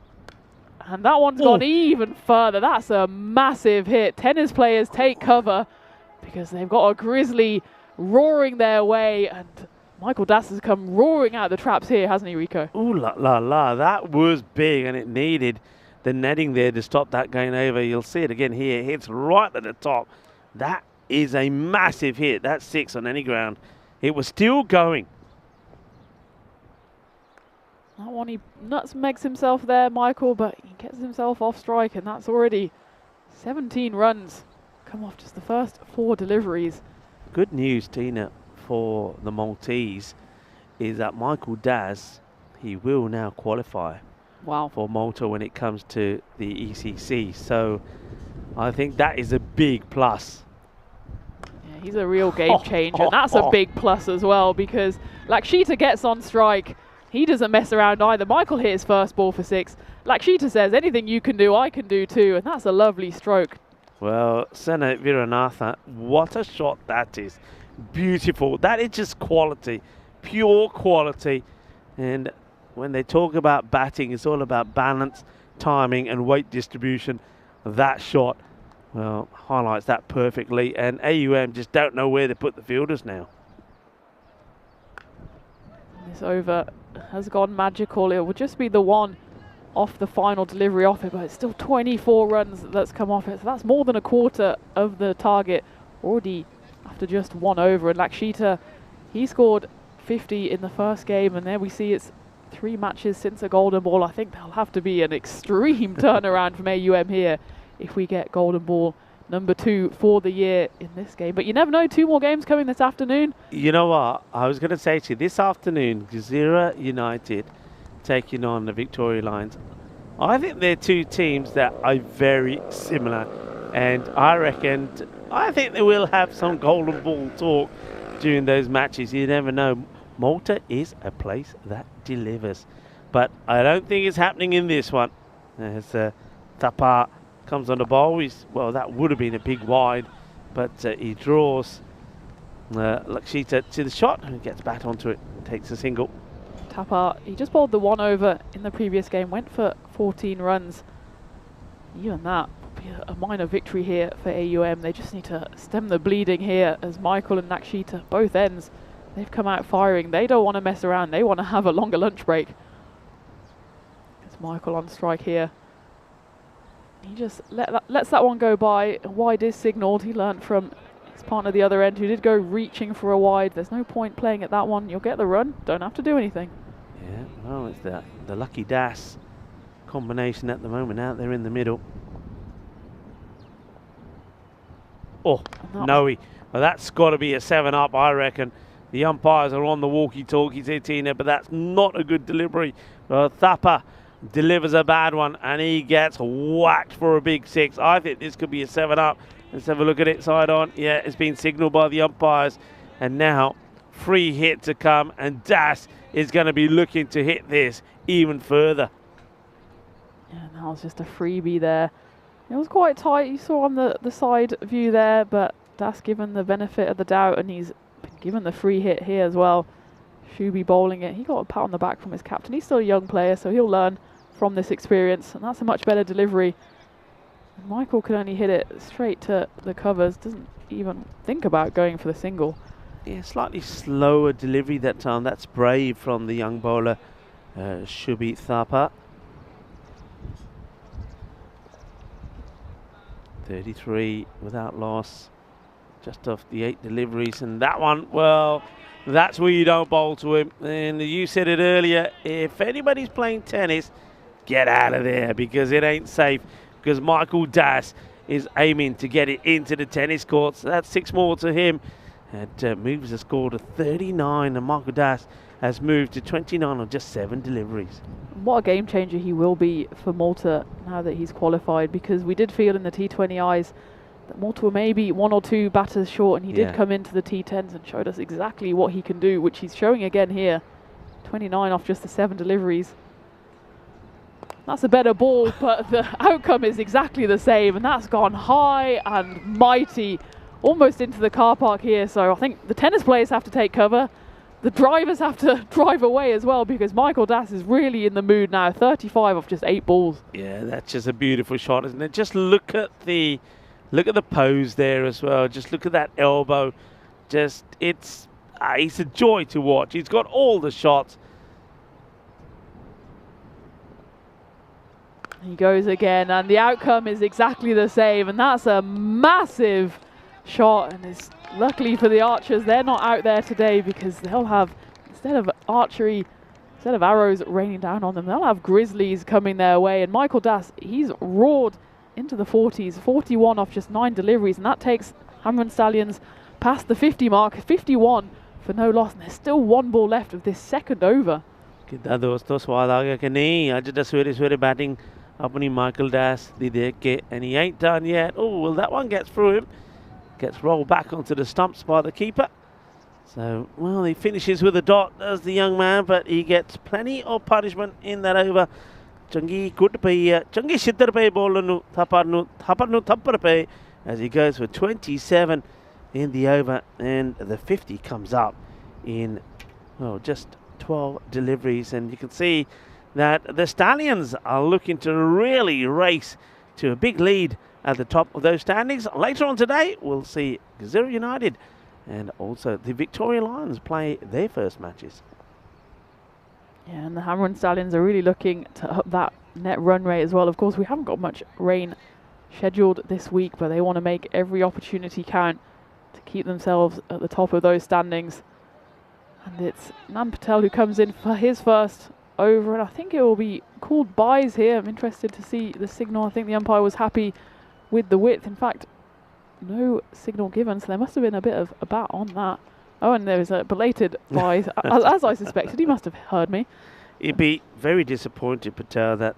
And that one's gone even further. That's a massive hit. Tennis players take cover because they've got a grizzly roaring their way, and Michael Das has come roaring out the traps here, hasn't he, Rico? Ooh la la la, that was big, and it needed the netting there to stop that going over. You'll see it again here. It hits right at the top. That is a massive hit. That's 6 on any ground. It was still going. That one, he nutmegs himself there, Michael, but he gets himself off strike, and that's already 17 runs come off just the first 4 deliveries. Good news, Tina, for the Maltese is that Michael Das, he will now qualify Wow. for Malta when it comes to the ECC. So I think that is a big plus. Yeah, he's a real game changer. And that's a big plus as well, because Lakshita gets on strike. He doesn't mess around either. Michael hit his first ball for 6. Lakshita says, anything you can do, I can do too. And that's a lovely stroke. Well, Sena Viranatha, what a shot that is. Beautiful. That is just quality, pure quality. And when they talk about batting, it's all about balance, timing and weight distribution. That shot, well, highlights that perfectly. And AUM just don't know where to put the fielders now. This over has gone magical. It will just be the one off the final delivery off it, but it's still 24 runs that's come off it. So that's more than a quarter of the target already after just 1 over. And Lakshita, he scored 50 in the first game, and there we see it's 3 matches since a golden ball. I think there'll have to be an extreme turnaround from AUM here if we get golden ball number 2 for the year in this game. But you never know, 2 more games coming this afternoon. You know what? I was going to say to you, this afternoon, Jazeera United taking on the Victoria Lions. I think they're 2 teams that are very similar, and I think they will have some golden ball talk during those matches. You never know. Malta is a place that delivers, but I don't think it's happening in this one. As Thapa comes on the ball, well, that would have been a big wide, but he draws Lakshita to the shot and gets back onto it and takes a single. Thapa, he just bowled the 1 over in the previous game, went for 14 runs. Even that would be a minor victory here for AUM. They just need to stem the bleeding here, as Michael and Lakshita, both ends, they've come out firing. They don't want to mess around. They want to have a longer lunch break. It's Michael on strike here. He just lets that one go by. A wide is signalled. He learnt from his partner the other end, who did go reaching for a wide. There's no point playing at that one. You'll get the run. Don't have to do anything. Yeah, well, it's the lucky Das combination at the moment out there in the middle. Oh, no, well, that's got to be a 7-up, I reckon. The umpires are on the walkie-talkies here, Tina, but that's not a good delivery. Thapa delivers a bad one, and he gets whacked for a big 6. I think this could be a 7-up. Let's have a look at it side on. Yeah, it's been signalled by the umpires, and now free hit to come, and Das is going to be looking to hit this even further. Yeah, that was just a freebie there. It was quite tight. You saw on the side view there, but Das given the benefit of the doubt, and he's been given the free hit here as well. Shubi bowling it. He got a pat on the back from his captain. He's still a young player, so he'll learn from this experience, and that's a much better delivery. And Michael can only hit it straight to the covers, doesn't even think about going for the single. Yeah, slightly slower delivery that time. That's brave from the young bowler, Shubi Thapa. 33 without loss, just off the 8 deliveries, and that one, well, that's where you don't bowl to him. And you said it earlier, if anybody's playing tennis, get out of there, because it ain't safe, because Michael Das is aiming to get it into the tennis courts. That's 6 more to him, and moves the score to 39, and Michael Das has moved to 29 on just 7 deliveries. What a game changer he will be for Malta now that he's qualified, because we did feel in the T20 eyes that Malta were maybe 1 or 2 batters short, and he did come into the T10s and showed us exactly what he can do, which he's showing again here. 29 off just the 7 deliveries. That's a better ball, but the outcome is exactly the same, and that's gone high and mighty almost into the car park here. So I think the tennis players have to take cover. The drivers have to drive away as well, because Michael Das is really in the mood now. 35 off just 8 balls. Yeah, that's just a beautiful shot, isn't it? Just look at the pose there as well. Just look at that elbow. Just it's a joy to watch. He's got all the shots. He goes again, and the outcome is exactly the same, and that's a massive shot. And it's luckily for the archers, they're not out there today, because they'll have, instead of arrows raining down on them, they'll have grizzlies coming their way. And Michael Das, he's roared into the 40s, 41 off just 9 deliveries, and that takes Hammer and Stallions past the 50 mark, 51 for no loss, and there's still 1 ball left of this second over. कितना दोस्तों स्वाद आ गया कि नहीं आज तो सवेरे सवेरे बैटिंग अपनी माइकल डैश दी देख के, and he ain't done yet. Oh well, that one gets through him, gets rolled back onto the stumps by the keeper. So well, he finishes with a dot, does the young man, but he gets plenty of punishment in that over. Changi good pay, Changi shitter pay bowler nu thapar pay as he goes for 27 in the over, and the 50 comes up in just 12 deliveries, and you can see that the Stallions are looking to really race to a big lead at the top of those standings. Later on today, we'll see Gazira United and also the Victoria Lions play their first matches. Yeah, and the Hammer and Stallions are really looking to up that net run rate as well. Of course, we haven't got much rain scheduled this week, but they want to make every opportunity count to keep themselves at the top of those standings. And it's Nan Patel who comes in for his first over, and I think it will be called byes here. I'm interested to see the signal. I think the umpire was happy with the width. In fact, no signal given, so there must have been a bit of a bat on that. Oh, and there was a belated byes, as I suspected. He must have heard me. He'd be very disappointed, Patel, that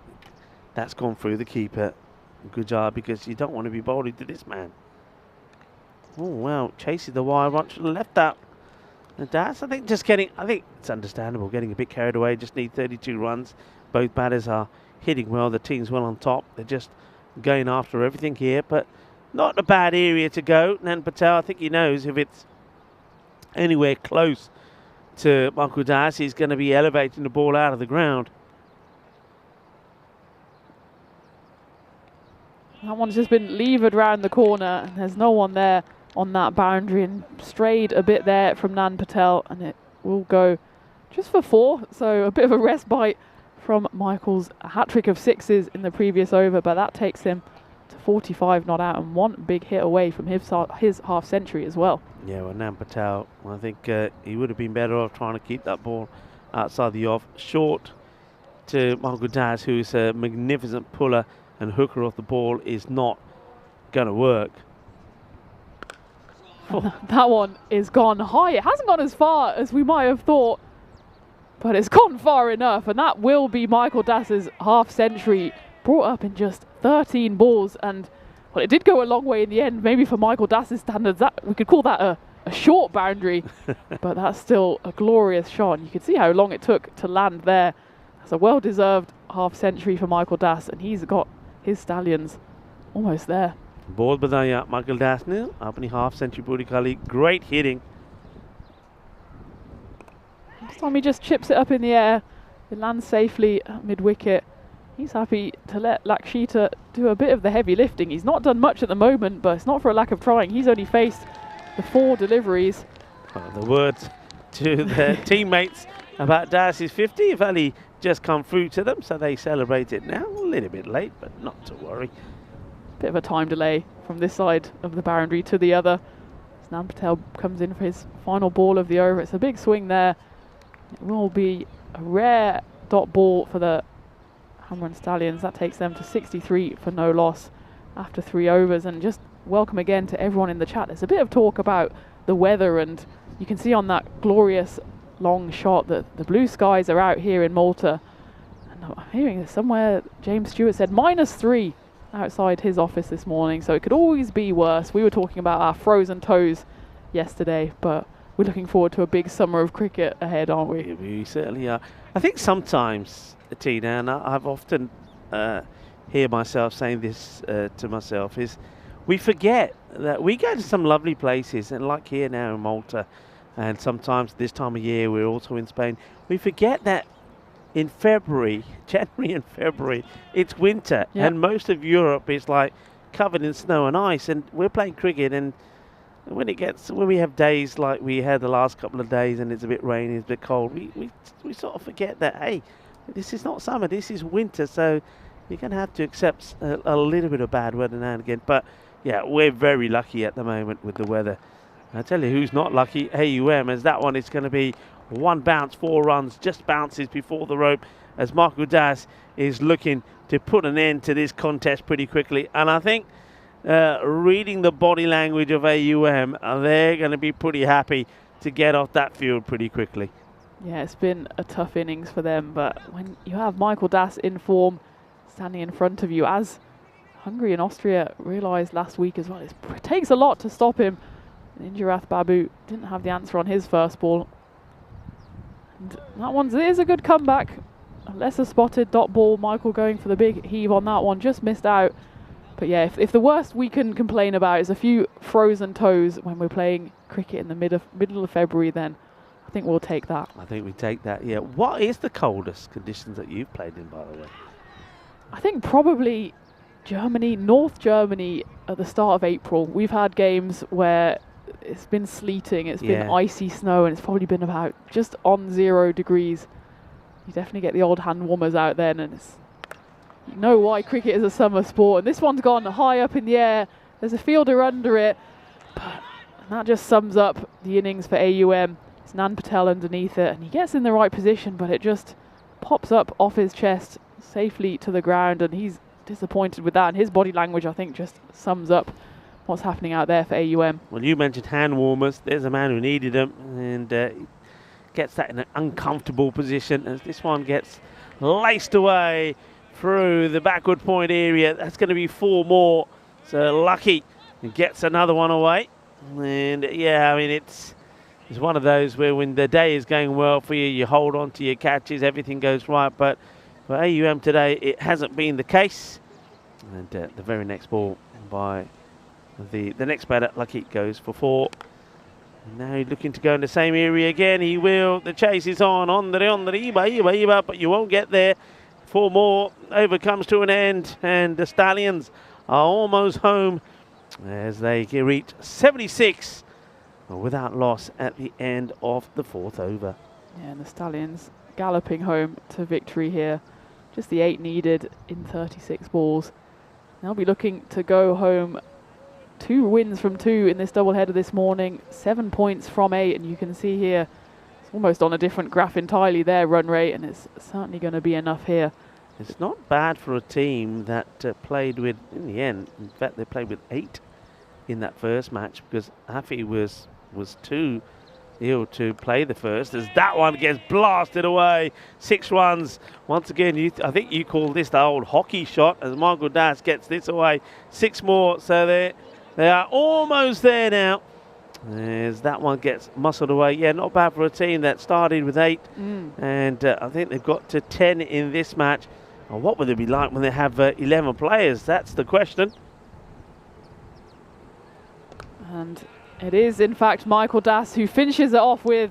that's gone through the keeper. Good job, because you don't want to be bowling to this man. Oh, well, chasing the wire, right to the left out. And that's, I think it's understandable, getting a bit carried away. Just need 32 runs. Both batters are hitting well. The team's well on top. They're just going after everything here, but not a bad area to go. Nan Patel, I think he knows if it's anywhere close to Michael Das, he's going to be elevating the ball out of the ground. That one's just been levered round the corner, and there's no one there on that boundary, and strayed a bit there from Nan Patel, and it will go just for 4. So a bit of a respite from Michael's hat-trick of 6s in the previous over, but that takes him to 45 not out, and 1 big hit away from his half century as well. Yeah, well, Nan Patel, I think he would have been better off trying to keep that ball outside the off. Short to Michael Das, who's a magnificent puller and hooker off the ball, is not going to work. That one is gone high. It hasn't gone as far as we might have thought, but it's gone far enough, and that will be Michael Das's half century, brought up in just 13 balls. And well, it did go a long way in the end. Maybe for Michael Das's standards, that we could call that a short boundary, but that's still a glorious shot. And you can see how long it took to land there. That's a well-deserved half century for Michael Das, and he's got his Stallions almost there. बहुत बताया Michael dash ने अपनी half century पूरी कर ली. Great hitting. This time he just chips it up in the air. It lands safely at mid-wicket. He's happy to let Lakshita do a bit of the heavy lifting. He's not done much at the moment, but it's not for a lack of trying. He's only faced the 4 deliveries. The words to their teammates about Dash's 50 have only just come through to them, so they celebrate it now. A little bit late, but not to worry. Bit of a time delay from this side of the boundary to the other. As Nan Patel comes in for his final ball of the over. It's a big swing there. It will be a rare dot ball for the Hammer and Stallions. That takes them to 63 for no loss after 3 overs. And just welcome again to everyone in the chat. There's a bit of talk about the weather, and you can see on that glorious long shot that the blue skies are out here in Malta. And I'm hearing this somewhere. James Stewart said -3 outside his office this morning, so it could always be worse. We were talking about our frozen toes yesterday, but we're looking forward to a big summer of cricket ahead, aren't we? Yeah, we certainly are. I think sometimes, Tina, and I've often hear myself saying this to myself, is we forget that we go to some lovely places, and like here now in Malta, and sometimes this time of year we're also in Spain. We forget that in February, January and February, it's winter, and most of Europe is like covered in snow and ice, and we're playing cricket, and when we have days like we had the last couple of days and it's a bit rainy, it's a bit cold, we sort of forget that, hey, this is not summer, this is winter, so you're going to have to accept a little bit of bad weather now and again. But yeah, we're very lucky at the moment with the weather. I tell you who's not lucky, AUM, as that one is going to be 1 bounce, 4 runs, just bounces before the rope, as Michael Das is looking to put an end to this contest pretty quickly. And I think reading the body language of AUM, they're going to be pretty happy to get off that field pretty quickly. Yeah, it's been a tough innings for them, but when you have Michael Das in form standing in front of you, as Hungary and Austria realised last week as well, it takes a lot to stop him. And Injirath Babu didn't have the answer on his first ball. And that is a good comeback. A lesser spotted dot ball, Michael going for the big heave on that one, just missed out. But yeah, if the worst we can complain about is a few frozen toes when we're playing cricket in the middle of February, then I think we'll take that. I think we take that, yeah. What is the coldest conditions that you've played in, by the way? I think probably Germany, North Germany at the start of April. We've had games where it's been sleeting, it's been icy snow, and it's probably been about just on 0 degrees. You definitely get the old hand warmers out then, and you know why cricket is a summer sport. And this one's gone high up in the air. There's a fielder under it, but that just sums up the innings for AUM. It's Nan Patel underneath it, and he gets in the right position, but it just pops up off his chest safely to the ground, and he's disappointed with that. And his body language, I think, just sums up what's happening out there for AUM. Well, you mentioned hand warmers. There's a man who needed them, and gets that in an uncomfortable position as this one gets laced away through the backward point area. That's going to be 4 more. So Lucky gets another one away. And yeah, I mean, it's one of those where when the day is going well for you, you hold on to your catches, everything goes right. But for AUM today, it hasn't been the case. And the very next ball by the next batter, Lucky, goes for 4. And now he's looking to go in the same area again. He will. The chase is on the Iba, but you won't get there. 4 more. Over comes to an end, and the Stallions are almost home as they reach 76 without loss at the end of the 4th over. Yeah, and the Stallions galloping home to victory here. Just the 8 needed in 36 balls. They'll be looking to go home 2 wins from 2 in this doubleheader this morning. 7 points from 8, and you can see here it's almost on a different graph entirely their run rate, and it's certainly going to be enough here. It's not bad for a team that played with, in the end, in fact they played with 8 in that first match, because Afi was too ill to play the first, as that one gets blasted away. 6 runs. Once again, I think you call this the old hockey shot, as Michael Das gets this away. 6 more, so they are almost there now, as that one gets muscled away. Yeah, not bad for a team that started with 8, and I think they've got to 10 in this match. Well, what would it be like when they have 11 players? That's the question. And it is, in fact, Michael Das who finishes it off with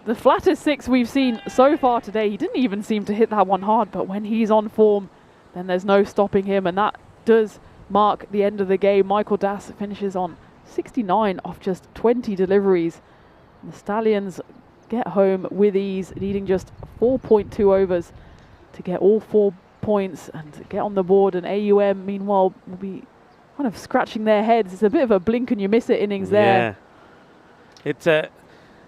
the flattest 6 we've seen so far today. He didn't even seem to hit that one hard, but when he's on form, then there's no stopping him, and that does mark the end of the game. Michael Das finishes on 69 off just 20 deliveries. And the Stallions get home with ease, needing just 4.2 overs to get all 4 points and to get on the board. And AUM, meanwhile, will be kind of scratching their heads. It's a bit of a blink and you miss it innings there. Yeah,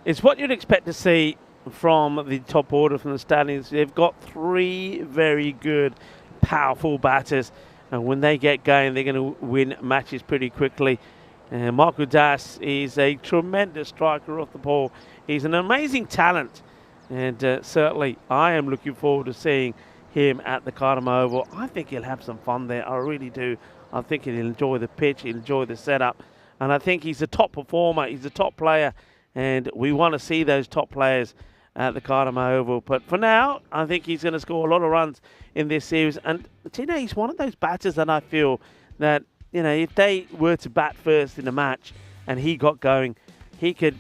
it's what you'd expect to see from the top order from the Stallions. They've got 3 very good, powerful batters, and when they get going, they're going to win matches pretty quickly. Michael Das is a tremendous striker off the ball. He's an amazing talent, and certainly I am looking forward to seeing him at the Karama Oval. I think he'll have some fun there. I really do. I think he'll enjoy the pitch, he'll enjoy the setup, and I think he's a top performer. He's a top player, and we want to see those top players at the Karama Oval. But for now, I think he's going to score a lot of runs in this series. And he's one of those batters that I feel that, if they were to bat first in a match and he got going, he could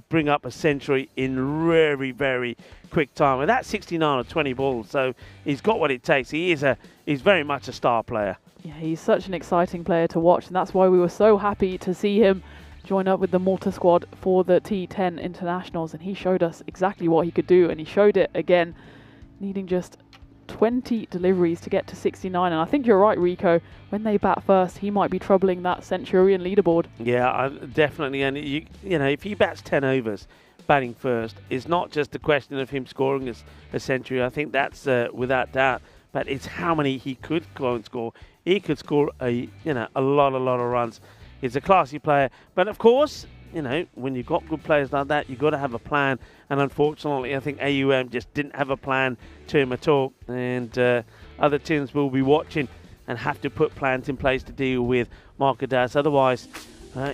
bring up a century in very, very quick time. And that's 69 or 20 balls, so he's got what it takes. He's very much a star player. Yeah, he's such an exciting player to watch, and that's why we were so happy to see him join up with the Malta squad for the T10 internationals, and he showed us exactly what he could do, and he showed it again, needing just 20 deliveries to get to 69. And I think you're right, Rico, when they bat first, he might be troubling that Centurion leaderboard. Yeah, definitely. And if he bats 10 overs batting first, it's not just a question of him scoring a century. I think that's without doubt but it's how many he could go and score. He could score a lot of runs. He's a classy player, but of course, when you've got good players like that, you've got to have a plan. And unfortunately, I think AUM just didn't have a plan to him at all. And other teams will be watching and have to put plans in place to deal with Markadas. Otherwise,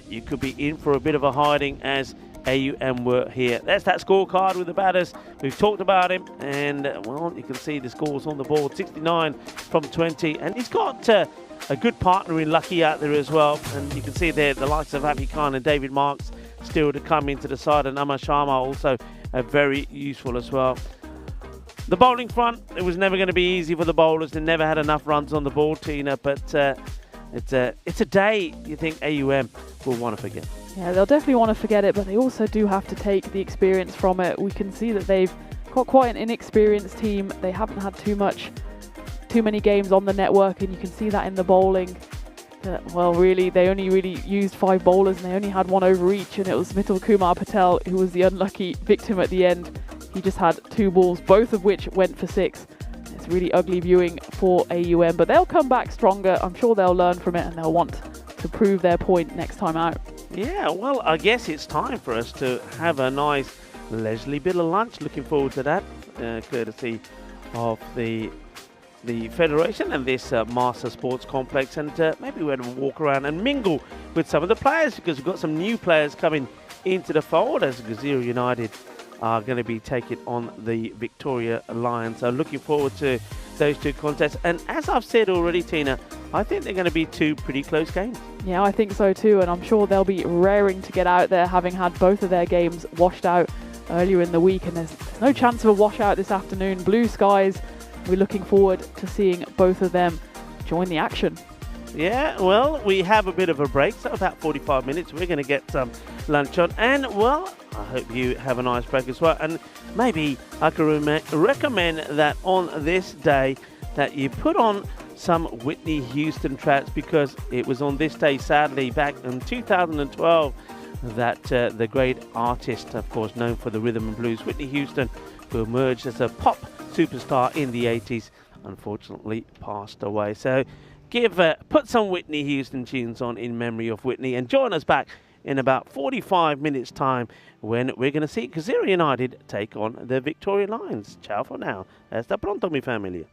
you could be in for a bit of a hiding as AUM were here. That's that scorecard with the batters. We've talked about him, and well, you can see the scores on the board: 69 from 20, and he's got a good partner in Lucky out there as well. And you can see there the likes of Happy Khan and David Marks still to come into the side, and Amar Sharma also very useful as well. The bowling front, it was never going to be easy for the bowlers. They never had enough runs on the board, Tina, but it's a day you think AUM will want to forget. Yeah, they'll definitely want to forget it, but they also do have to take the experience from it. We can see that they've got quite an inexperienced team. They haven't had too many games on the network, and you can see that in the bowling. Well, really, they only really used 5 bowlers, and they only had 1 over each, and it was Mithil Kumar Patel who was the unlucky victim at the end. He just had 2 balls, both of which went for 6. It's really ugly viewing for AUM, but they'll come back stronger. I'm sure they'll learn from it, and they'll want to prove their point next time out. Yeah, well, I guess it's time for us to have a nice leisurely bit of lunch. Looking forward to that, courtesy of the Federation and this Master Sports Complex. And maybe we're going to walk around and mingle with some of the players, because we've got some new players coming into the fold as Gazira United are going to be taking on the Victoria Lions. So looking forward to those 2 contests. And as I've said already, Tina, I think they're going to be 2 pretty close games. Yeah, I think so too, and I'm sure they'll be raring to get out there, having had both of their games washed out earlier in the week, and there's no chance of a washout this afternoon. Blue skies. We're looking forward to seeing both of them join the action. Yeah, well, we have a bit of a break, so about 45 minutes. We're going to get some lunch on, and well, I hope you have a nice break as well. And maybe I can recommend that on this day that you put on some Whitney Houston tracks, because it was on this day, sadly, back in 2012, that the great artist, of course, known for the rhythm and blues, Whitney Houston, who emerged as a pop superstar in the 80s, unfortunately passed away. So put some Whitney Houston tunes on in memory of Whitney, and join us back in about 45 minutes time when we're going to see Gazira United take on the Victoria Lions. Ciao for now. Hasta pronto, mi familia.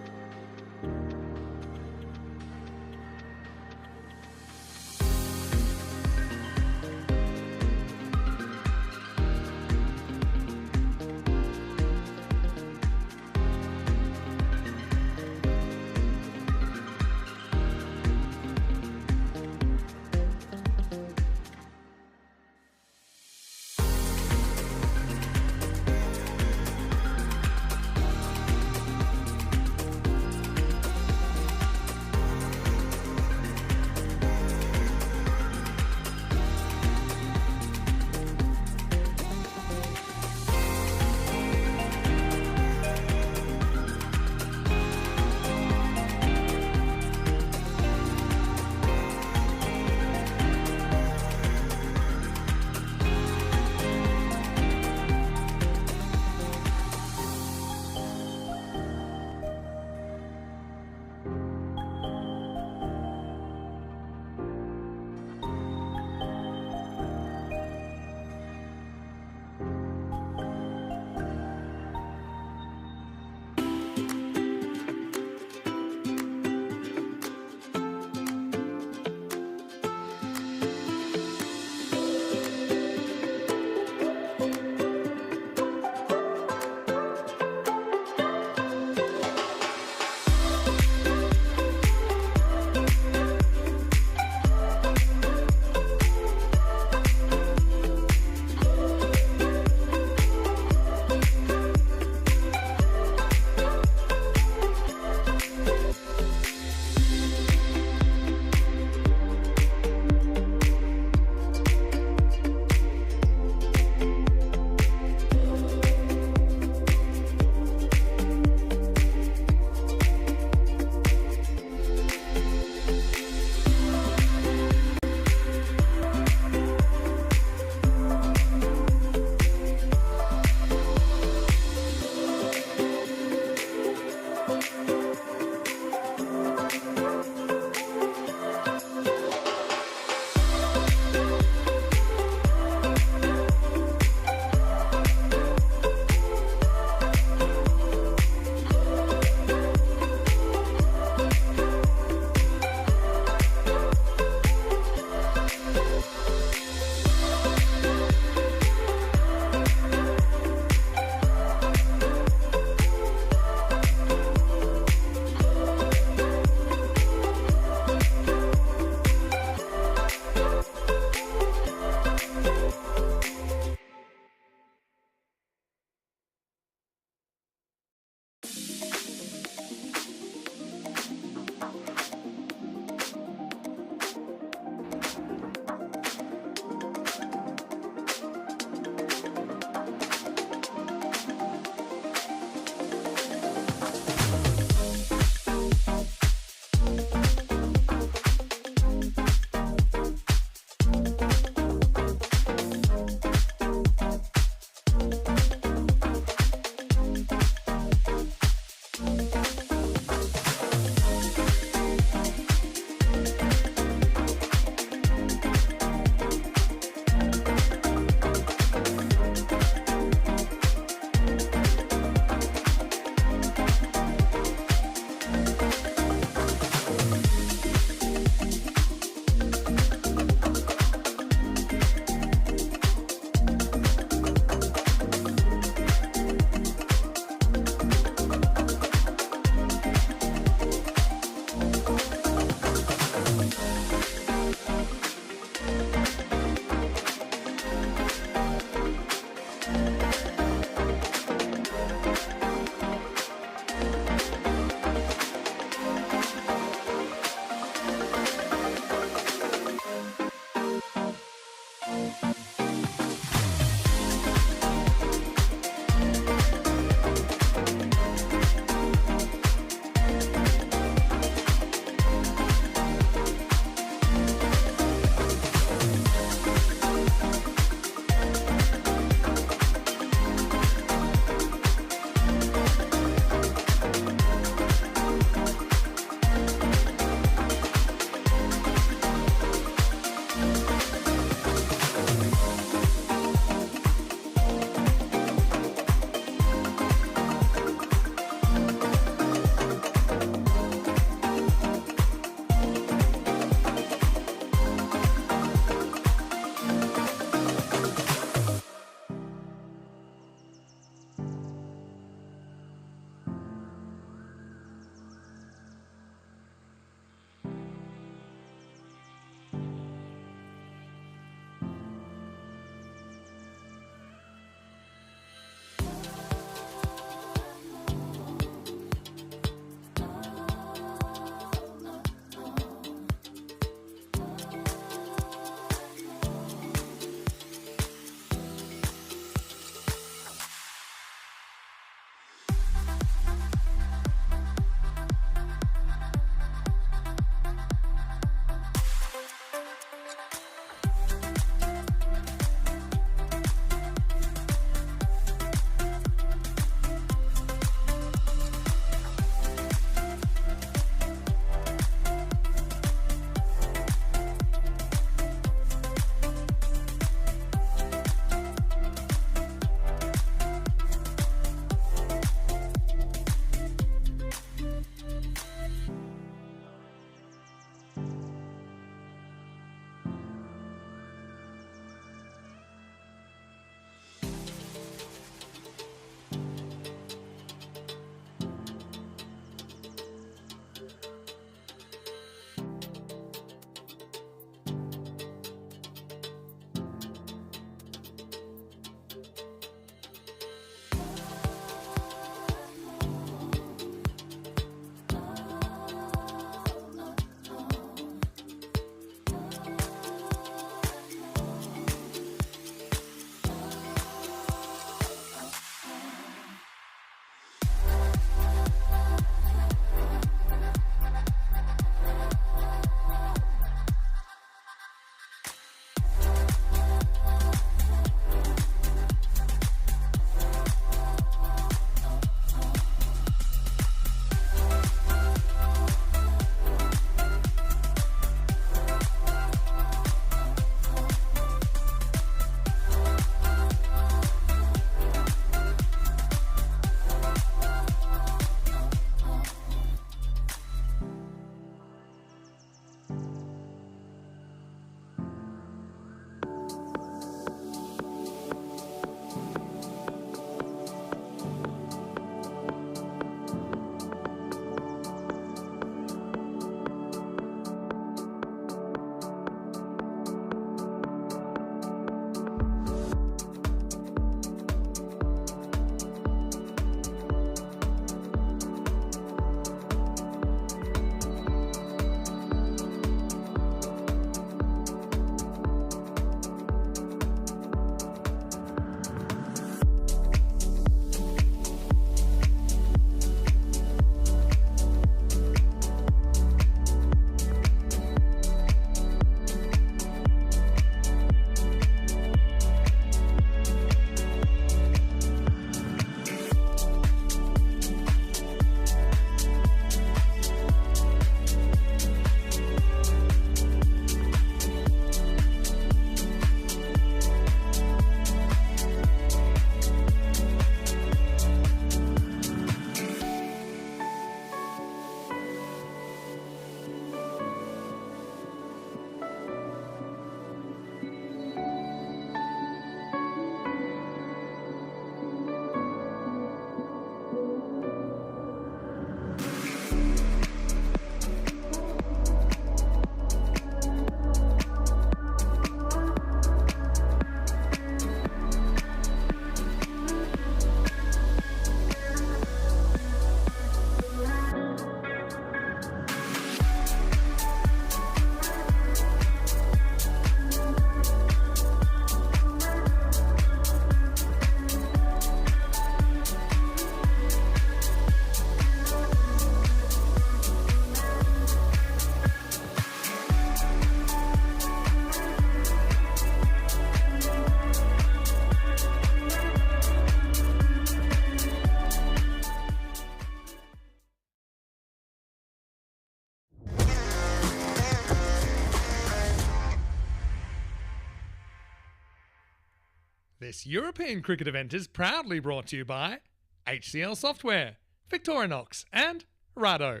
This European cricket event is proudly brought to you by HCL Software, Victorinox and Rado.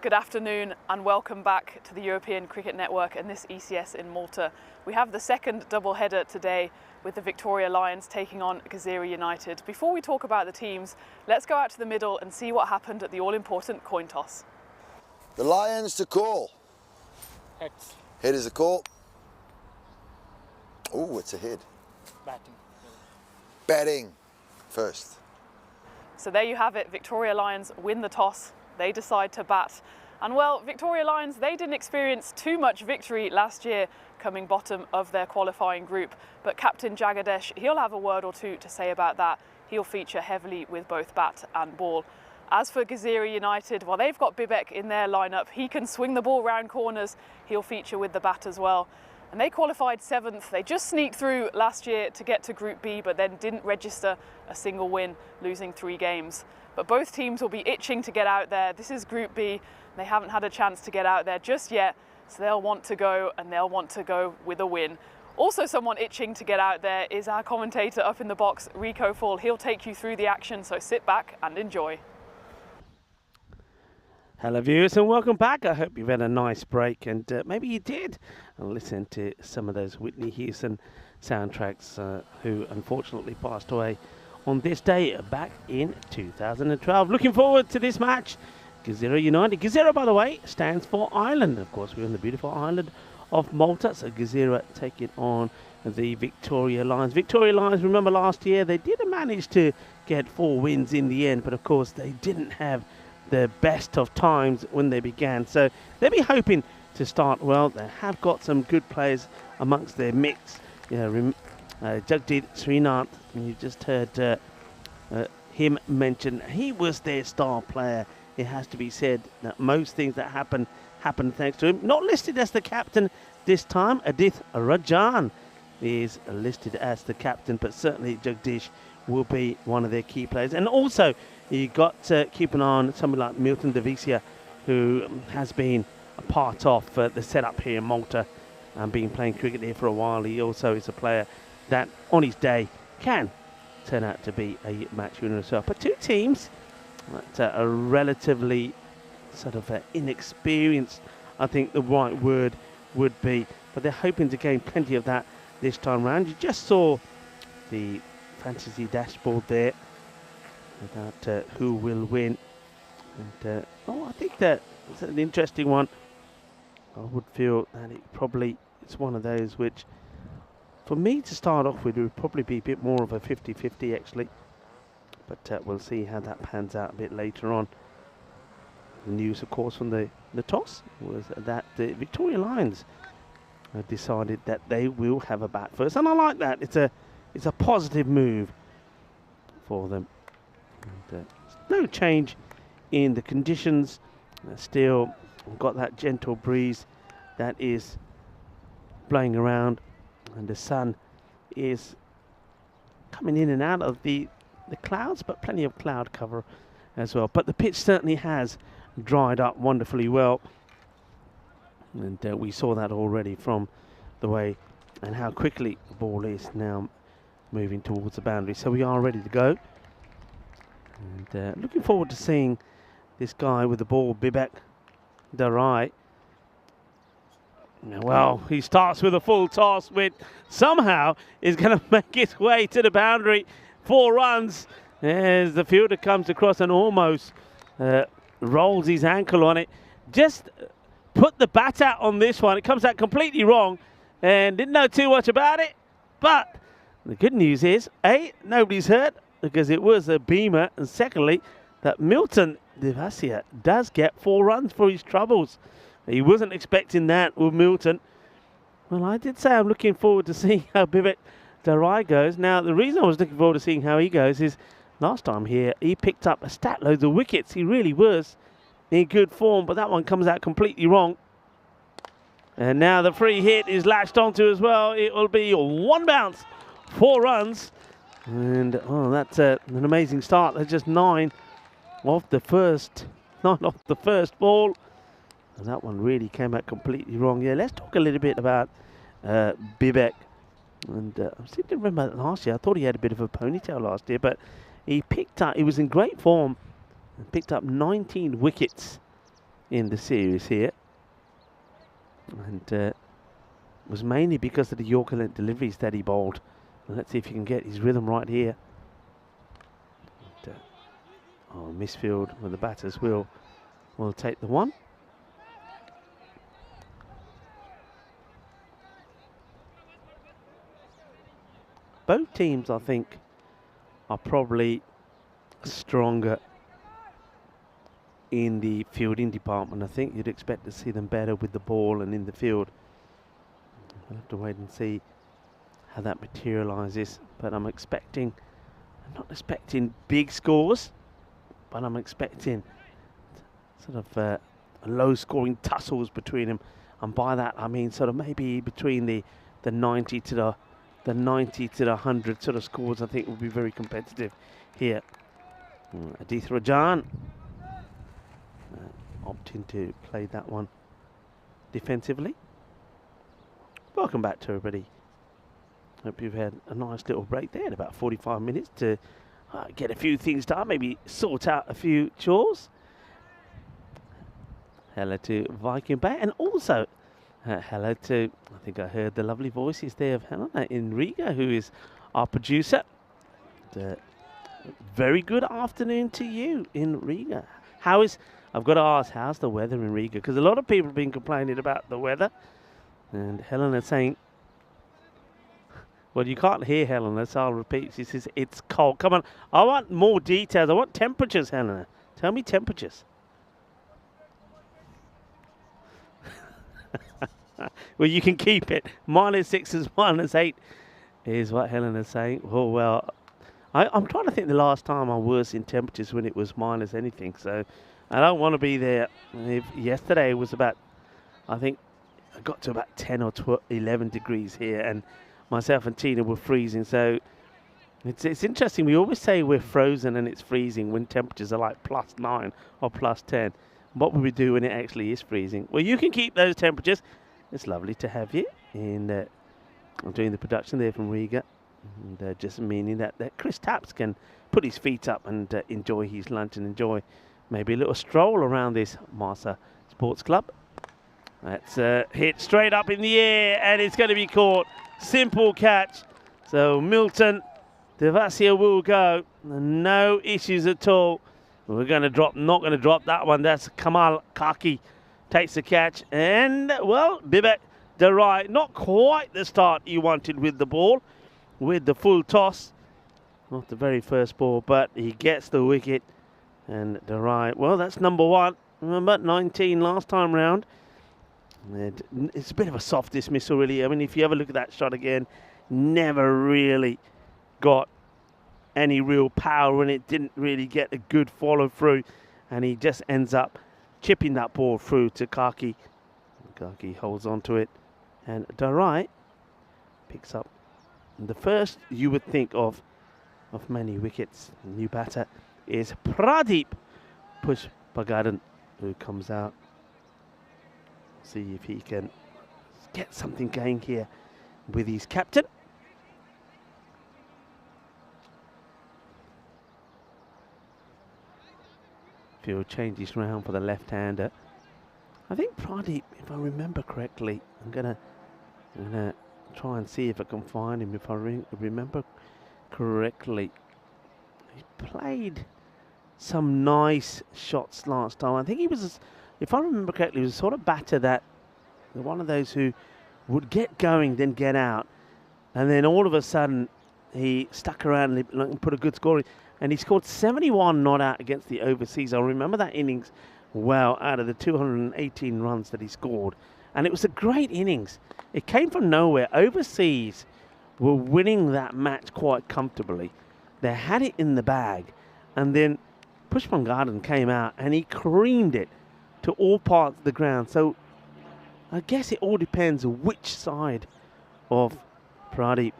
Good afternoon and welcome back to the European Cricket Network and this ECS in Malta. We have the second double-header today with the Victoria Lions taking on Gezira United. Before we talk about the teams, let's go out to the middle and see what happened at the all-important coin toss. The Lions to call. Heads. Head is a call. Oh, it's a head. Batting. Batting first. So there you have it, Victoria Lions win the toss. They decide to bat. And well, Victoria Lions, they didn't experience too much victory last year, coming bottom of their qualifying group. But Captain Jagadesh, he'll have a word or two to say about that. He'll feature heavily with both bat and ball. As for Gezira United, well, they've got Bibek in their lineup. He can swing the ball round corners. He'll feature with the bat as well. And they qualified 7th. They just sneaked through last year to get to Group B, but then didn't register a single win, losing 3 games. But both teams will be itching to get out there. This is Group B. They haven't had a chance to get out there just yet, so they'll want to go, and they'll want to go with a win. Also someone itching to get out there is our commentator up in the box, Rico Fall. He'll take you through the action, so sit back and enjoy. Hello viewers and welcome back. I hope you've had a nice break and maybe you did and listen to some of those Whitney Houston soundtracks who unfortunately passed away on this day back in 2012. Looking forward to this match. Gezira United. Gezira, by the way, stands for Ireland. Of course, we're on the beautiful island of Malta. So Gezira take it on the Victoria Lions. Victoria Lions, remember last year, they did manage to get 4 wins in the end, but of course they didn't have the best of times when they began. So they'll be hoping to start well. They have got some good players amongst their mix. You know, Jagdeep Srinath, you just heard him mention, he was their star player. It has to be said that most things that happen thanks to him. Not listed as the captain this time. Adith Rajan is listed as the captain, but certainly Jagdish will be one of their key players. And also, you got to keep an eye on somebody like Milton Devisia, who has been a part of the setup here in Malta and been playing cricket here for a while. He also is a player that, on his day, can turn out to be a match winner as well. But 2 teams that are relatively sort of inexperienced, I think the right word would be. But they're hoping to gain plenty of that this time round. You just saw the fantasy dashboard there about who will win. And I think that it's an interesting one. I would feel that it's one of those which, for me to start off with, it would probably be a bit more of a 50-50 actually. But we'll see how that pans out a bit later on. The news, of course, from the toss was that the Victoria Lions decided that they will have a bat first, and I like that. It's a positive move for them. And, no change in the conditions. Still got that gentle breeze that is blowing around, and the sun is coming in and out of the clouds, but plenty of cloud cover as well. But the pitch certainly has dried up wonderfully well, and we saw that already from the way and how quickly the ball is now moving towards the boundary. So we are ready to go, and looking forward to seeing this guy with the ball, Bibek Darai. Well, he starts with a full toss, which somehow is going to make its way to the boundary. 4 runs as the fielder comes across and almost rolls his ankle on it. Just put the bat out on this one. It comes out completely wrong and didn't know too much about it. But the good news is, A, nobody's hurt because it was a beamer. And secondly, that Milton Devisia does get 4 runs for his troubles. He wasn't expecting that with Milton. Well, I did say I'm looking forward to seeing how Bibek Darai goes. Now, the reason I was looking forward to seeing how he goes is last time here, he picked up a stat loads of wickets. He really was in good form, but that one comes out completely wrong. And now the free hit is latched onto as well. It will be 1 bounce, 4 runs. And, that's an amazing start. There's just 9 off the first ball. And that one really came out completely wrong. Yeah, let's talk a little bit about Bibek And I seem to remember that last year. I thought he had a bit of a ponytail last year, but he was in great form and picked up 19 wickets in the series here. And was mainly because of the Yorker length deliveries that he bowled. And let's see if he can get his rhythm right here. And, misfield with the batters will take the one. Both teams, I think, are probably stronger in the fielding department. I think you'd expect to see them better with the ball and in the field. We'll have to wait and see how that materialises. But I'm not expecting big scores, but I'm expecting sort of low-scoring tussles between them. And by that, I mean sort of maybe between the 90 to the 100 sort of scores. I think will be very competitive here. Adith Rajan opting to play that one defensively. Welcome back to everybody. Hope you've had a nice little break there in about 45 minutes to get a few things done, maybe sort out a few chores. Hello to Viking Bay, and also hello to, I think I heard the lovely voices there of Helena in Riga, who is our producer. Very good afternoon to you in Riga. I've got to ask, how's the weather in Riga? Because a lot of people have been complaining about the weather. And Helena saying, well, you can't hear Helena, so I'll repeat. She says, it's cold. Come on, I want more details. I want temperatures, Helena. Tell me temperatures. Well, you can keep it. -6 is -8 is what Helena's saying. Oh, well, I'm trying to think the last time I was in temperatures when it was minus anything. So I don't want to be there. Yesterday was about, I think, I got to about 10 or 11 degrees here, and myself and Tina were freezing. So it's interesting. We always say we're frozen and it's freezing when temperatures are like +9 or +10. What will we do when it actually is freezing? Well, you can keep those temperatures. It's lovely to have you in doing the production there from Riga. And just meaning that Chris Tapps can put his feet up and enjoy his lunch and enjoy maybe a little stroll around this Marsa Sports Club. That's hit straight up in the air, and it's going to be caught. Simple catch. So Milton Devasia will go. No issues at all. We're going to drop, not going to drop that one. That's Kamal Kaki takes the catch. And, well, Bibek Darai, not quite the start he wanted with the ball, with the full toss. Not the very first ball, but he gets the wicket. And Darai, well, that's number 1. Remember, 19 last time round. And it's a bit of a soft dismissal, really. I mean, if you ever look at that shot again, never really got any real power, and it didn't really get a good follow through, and he just ends up chipping that ball through to Kaki. Kaki holds on to it, and Darai picks up the first you would think of many wickets. The new batter is Pradeep Pushpagadan, who comes out. See if he can get something going here with his captain. Field changes round for the left-hander. I think Pradeep, if I remember correctly, I'm gonna try and see if I can find him. If I remember correctly, he played some nice shots last time. I think he was, if I remember correctly, he was a sort of batter that one of those who would get going, then get out, and then all of a sudden he stuck around and put a good score in. And he scored 71 not out against the overseas. I remember that innings well, out of the 218 runs that he scored. And it was a great innings. It came from nowhere. Overseas were winning that match quite comfortably. They had it in the bag. And then Pushpan Garden came out and he creamed it to all parts of the ground. So I guess it all depends which side of Pradeep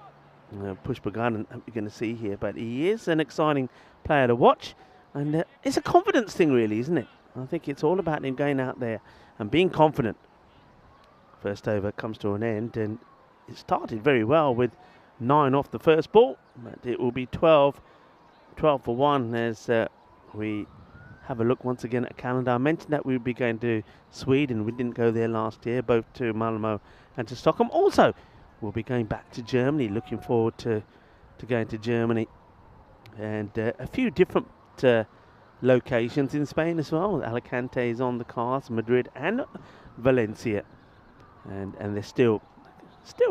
Pushpagadan you're going to see here, but he is an exciting player to watch, and it's a confidence thing, really, isn't it? I think it's all about him going out there and being confident. First over comes to an end, and it started very well with 9 off the first ball, but it will be 12 for 1 as we have a look once again at calendar. I mentioned that we would be going to Sweden. We didn't go there last year, both to Malmo and to Stockholm. Also, we'll be going back to Germany. Looking forward to going to Germany. And a few different locations in Spain as well. Alicante is on the cards, Madrid and Valencia. And there's still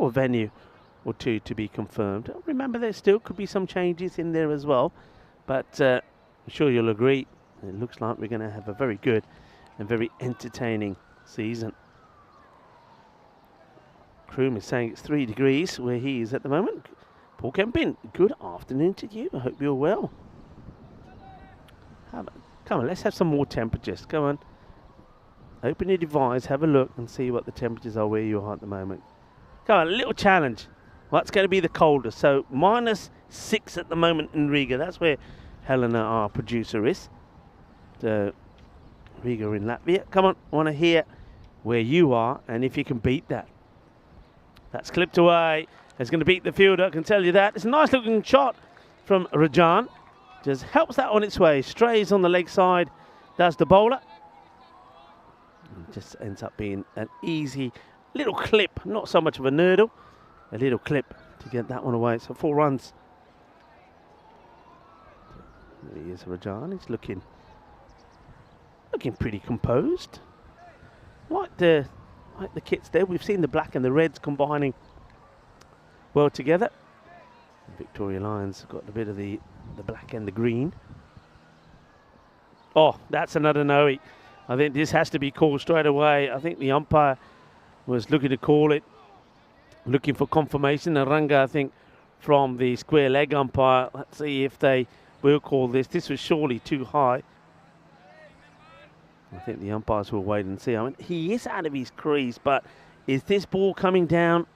a venue or two to be confirmed. Remember, there still could be some changes in there as well. But I'm sure you'll agree, it looks like we're going to have a very good and very entertaining season. Kroom is saying it's 3 degrees where he is at the moment. Paul Kempin, good afternoon to you. I hope you're well. Come on, let's have some more temperatures. Come on. Open your device, have a look and see what the temperatures are where you are at the moment. Come on, a little challenge. What's going to be the coldest? So -6 at the moment in Riga. That's where Helena, our producer, is. So Riga in Latvia. Come on, I want to hear where you are and if you can beat that. That's clipped away. It's going to beat the fielder, I can tell you that. It's a nice looking shot from Rajan. Just helps that on its way. Strays on the leg side. Does the bowler. It just ends up being an easy little clip. Not so much of a nurdle. A little clip to get that one away. So 4 runs. There he is, Rajan. He's looking pretty composed. Like the kits there. We've seen the black and the reds combining well together. Victoria Lions got a bit of the black and the green. Oh, that's another no. I think this has to be called straight away. I think the umpire was looking to call it, looking for confirmation. Naranga, I think, from the square leg umpire. Let's see if they will call this. This was surely too high. I think the umpires will wait and see. I mean, he is out of his crease, but is this ball coming down?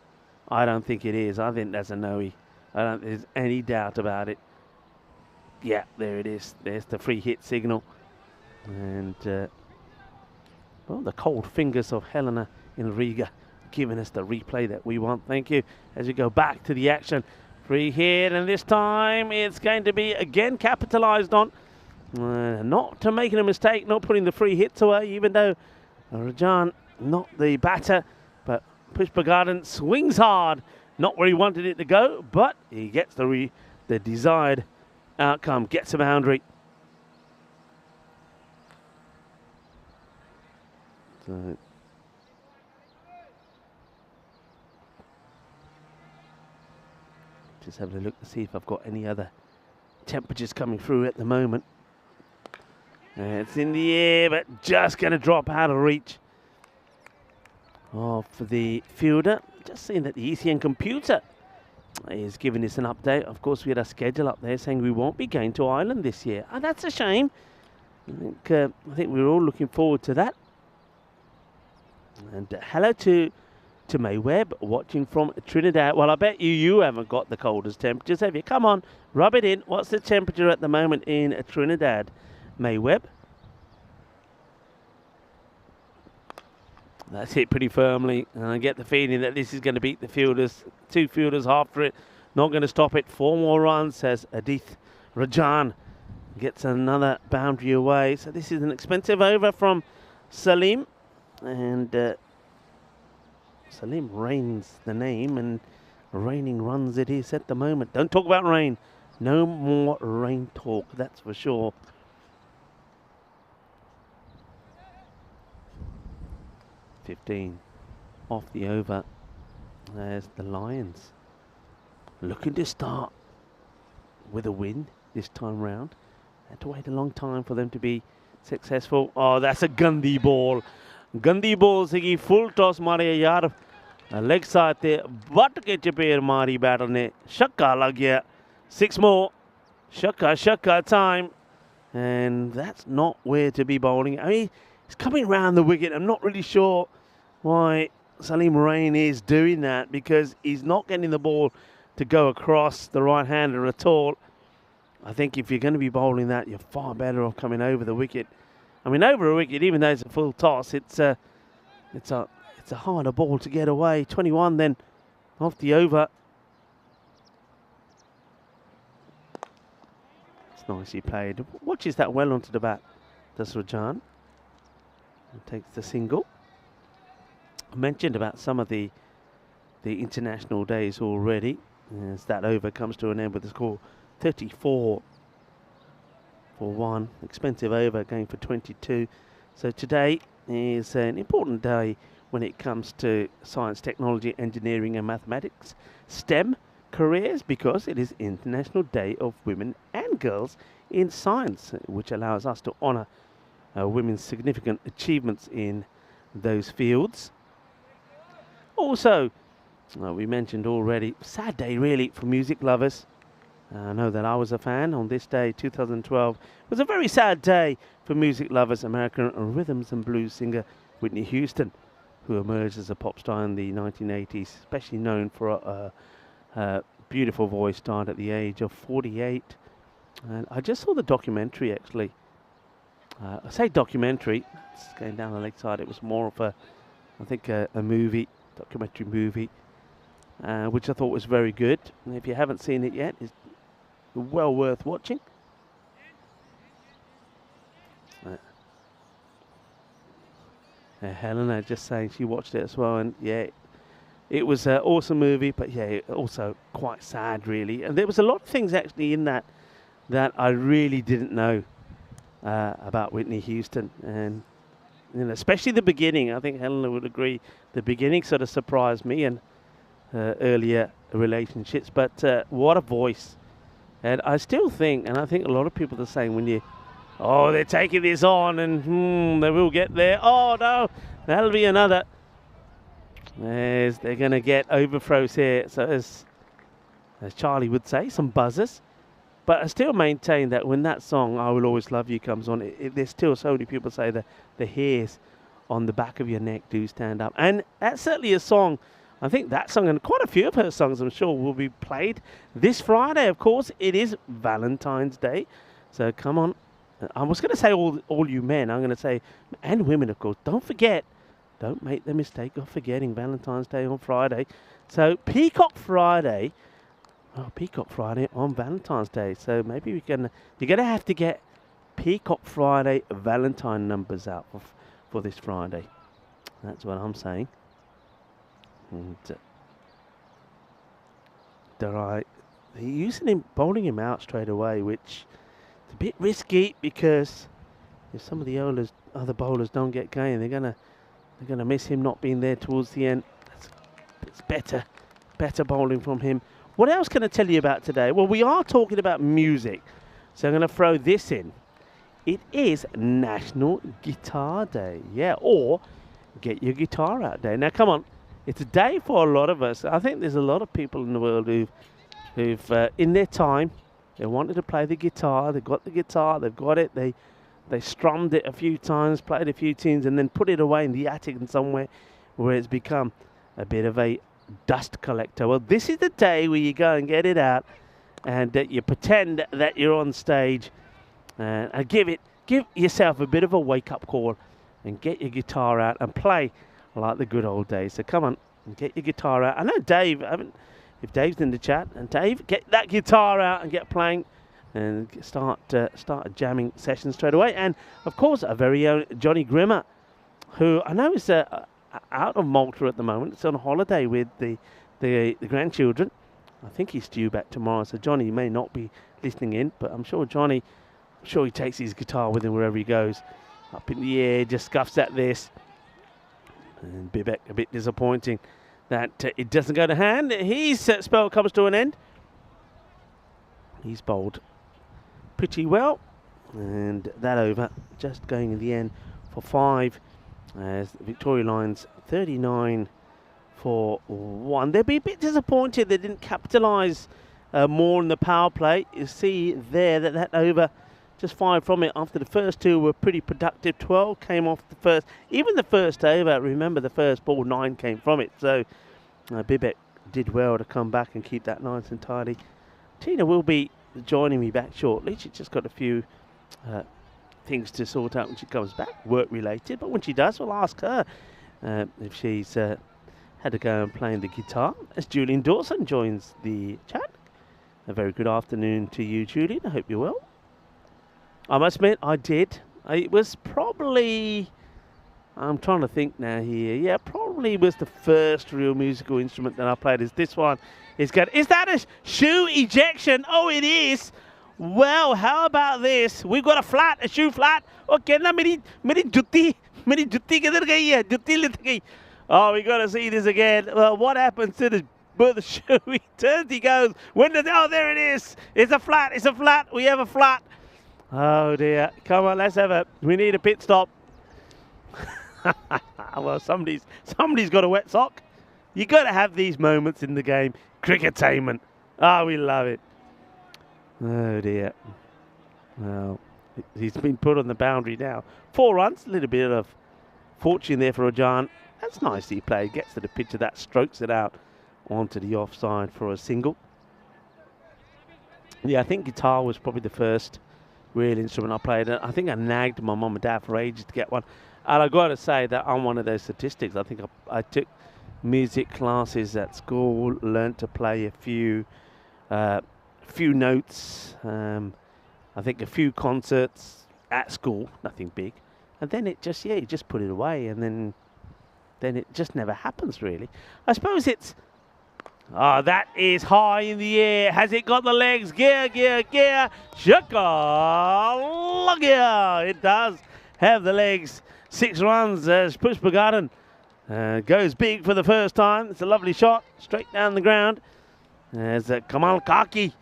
I don't think it is. I think that's a no. I don't think there's any doubt about it. Yeah, there it is. There's the free hit signal. And, well, the cold fingers of Helena in Riga giving us the replay that we want. Thank you. As we go back to the action. Free hit, and this time it's going to be again capitalised on. Not to making a mistake, not putting the free hits away, even though Rajan, not the batter, but Pushpagarden swings hard. Not where he wanted it to go, but he gets the desired outcome, gets a boundary. So just having a look to see if I've got any other temperatures coming through at the moment. It's in the air, but just going to drop out of reach for the fielder. Just seeing that the ECN computer is giving us an update. Of course, we had a schedule up there saying we won't be going to Ireland this year. And that's a shame. I think we're all looking forward to that. And hello to May Webb, watching from Trinidad. Well, I bet you haven't got the coldest temperatures, have you? Come on, rub it in. What's the temperature at the moment in Trinidad, May Webb? That's hit pretty firmly, and I get the feeling that this is going to beat the fielders. 2 fielders after it. Not going to stop it. 4 more runs, says Adith Rajan. Gets another boundary away. So this is an expensive over from Salim. And Salim reigns the name, and raining runs it is at the moment. Don't talk about rain. No more rain talk, that's for sure. $15 off the over. There's the Lions. Looking to start with a win this time round. Had to wait a long time for them to be successful. Oh, that's a Gandhi ball. Gandhi ball sigi full toss मारे यार leg side ते but के चपेर मारी batter ने छक्का लग गया. 6 more. Shakka time. And that's not where to be bowling. I mean, it's coming around the wicket. I'm not really sure why Salim Rain is doing that, because he's not getting the ball to go across the right-hander at all. I think if you're going to be bowling that, you're far better off coming over the wicket. I mean, over a wicket, even though it's a full toss, it's a harder ball to get away. 21 then of the over. It's nicely played. Watches that well onto the bat. Does Rajan. And takes the single. I mentioned about some of the international days already, as that over comes to an end with the score 34 for 1. Expensive over, going for 22. So today is an important day when it comes to science, technology, engineering and mathematics, STEM careers, because it is International Day of Women and Girls in Science, which allows us to honour women's significant achievements in those fields. Also, we mentioned already, sad day really for music lovers. I know that I was a fan on this day, 2012. It was a very sad day for music lovers. American rhythms and blues singer Whitney Houston, who emerged as a pop star in the 1980s, especially known for a beautiful voice, died at the age of 48. And I just saw the documentary, actually. I say documentary, it's going down the lakeside. It was more of a, I think, a movie, documentary movie, which I thought was very good. And if you haven't seen it yet, it's well worth watching. Helena just saying she watched it as well, and yeah, it was an awesome movie, but yeah, also quite sad really. And there was a lot of things actually in that I really didn't know about Whitney Houston, and you know, especially the beginning. I think Helena would agree. The beginning sort of surprised me, and earlier relationships. But what a voice! And I still think, and I think a lot of people are saying, when you, oh, they're taking this on, and they will get there. Oh no, that'll be another. They're going to get overthrows here. So as Charlie would say, some buzzers. But I still maintain that when that song, I Will Always Love You, comes on, there's still so many people say that the hairs on the back of your neck do stand up. And that's certainly a song, I think that song and quite a few of her songs, I'm sure, will be played this Friday. Of course, it is Valentine's Day. So come on. I was going to say all you men. I'm going to say, and women, of course, don't forget, don't make the mistake of forgetting Valentine's Day on Friday. So Peacock Friday. Oh, Peacock Friday on Valentine's Day. So maybe you're going to have to get Peacock Friday Valentine numbers out for this Friday. That's what I'm saying. And they're using him, bowling him out straight away, which is a bit risky, because if some of the other bowlers don't get going, they're gonna miss him not being there towards the end. It's better bowling from him. What else can I tell you about today? Well, we are talking about music, so I'm going to throw this in. It is National Guitar Day, yeah, or Get Your Guitar Out Day. Now, come on, it's a day for a lot of us. I think there's a lot of people in the world who've in their time, they wanted to play the guitar. They've got the guitar, they've got it. They strummed it a few times, played a few tunes, and then put it away in the attic and somewhere where it's become a bit of a dust collector. Well, this is the day where you go and get it out, and you pretend that you're on stage, and give yourself a bit of a wake-up call, and get your guitar out and play like the good old days. So come on and get your guitar out. I know Dave, if Dave's in the chat, and Dave, get that guitar out and get playing, and start a jamming session straight away. And of course, our very own Johnny Grimmer, who I know is out of Malta at the moment. It's on holiday with the grandchildren. I think he's due back tomorrow, so Johnny may not be listening in, but I'm sure he takes his guitar with him wherever he goes. Up in the air, just scuffs at this. And Bibek, a bit disappointing that it doesn't go to hand. His spell comes to an end. He's bowled pretty well, and that over just going in the end for 5, as Victoria Lions 39 for 1. They'll be a bit disappointed they didn't capitalise more in the power play. You see there that over, just 5 from it after the first 2 were pretty productive. 12 came off the first, even the first over. Remember, the first ball, 9 came from it. So Bibek did well to come back and keep that nice and tidy. Tina will be joining me back shortly. She's just got a few things to sort out when she comes back, work related. But when she does, we'll ask her if she's had to go and playing the guitar as Julian Dawson joins the chat. A very good afternoon to you, Julian. I hope you're well. I must admit, I did. It was probably, I'm trying to think now here. Yeah, probably was the first real musical instrument that I played. Is this one? Is that a shoe ejection? Oh, it is. Well, how about this? We've got a shoe flat. Okay, now मेरी जुत्ती किधर गई है? जुत्ती late गई. Oh, we got to see this again. Well, what happens to the shoe? He turns, he goes. Oh, there it is. It's a flat. We have a flat. Oh dear. Come on, we need a pit stop. Well, somebody's got a wet sock. You got to have these moments in the game. Cricketainment. Oh, we love it. Oh dear. Well, he's been put on the boundary now. 4 runs. A little bit of fortune there for Rajan. That's nicely played. Gets to the pitch of that, strokes it out onto the offside for a single. Yeah, I think guitar was probably the first real instrument I played. I think I nagged my mum and dad for ages to get one. And I've got to say that I'm one of those statistics. I think I took music classes at school, learned to play a few notes. I think a few concerts at school, nothing big. And then you just put it away, and then it just never happens, really. I suppose it's... Oh, that is high in the air. Has it got the legs? Gear. Shaka. It does have the legs. 6 runs as Pushpagarden goes big for the first time. It's a lovely shot, straight down the ground. As Kamal Kaki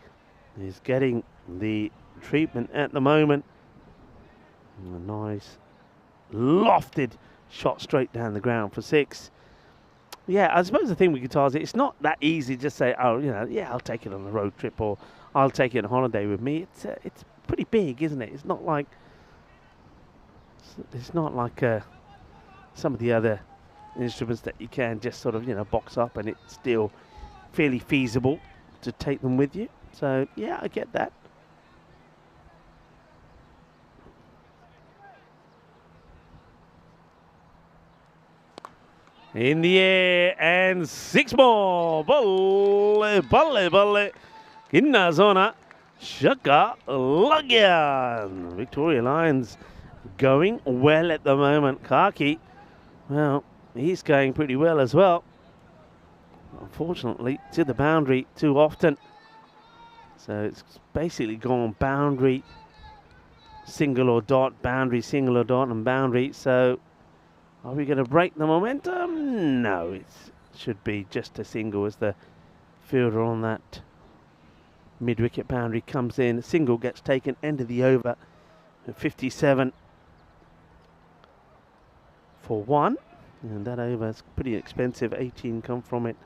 is getting the treatment at the moment. And a nice lofted shot straight down the ground for 6. Yeah, I suppose the thing with guitars, it's not that easy to just say, oh, I'll take it on a road trip, or I'll take it on holiday with me. It's pretty big, isn't it? It's not like some of the other instruments that you can just sort of, box up, and it's still fairly feasible to take them with you. So, yeah, I get that. In the air, and 6 more. Balle. Inna zona. Shaka Lagyan. Victoria Lions going well at the moment. Kaki, well, he's going pretty well as well. Unfortunately, to the boundary too often. So it's basically gone boundary, single or dot, boundary, single or dot, and boundary. So are we going to break the momentum? No, it should be just a single as the fielder on that mid-wicket boundary comes in. A single gets taken, end of the over at 57 for 1. And that over is pretty expensive, 18 come from it.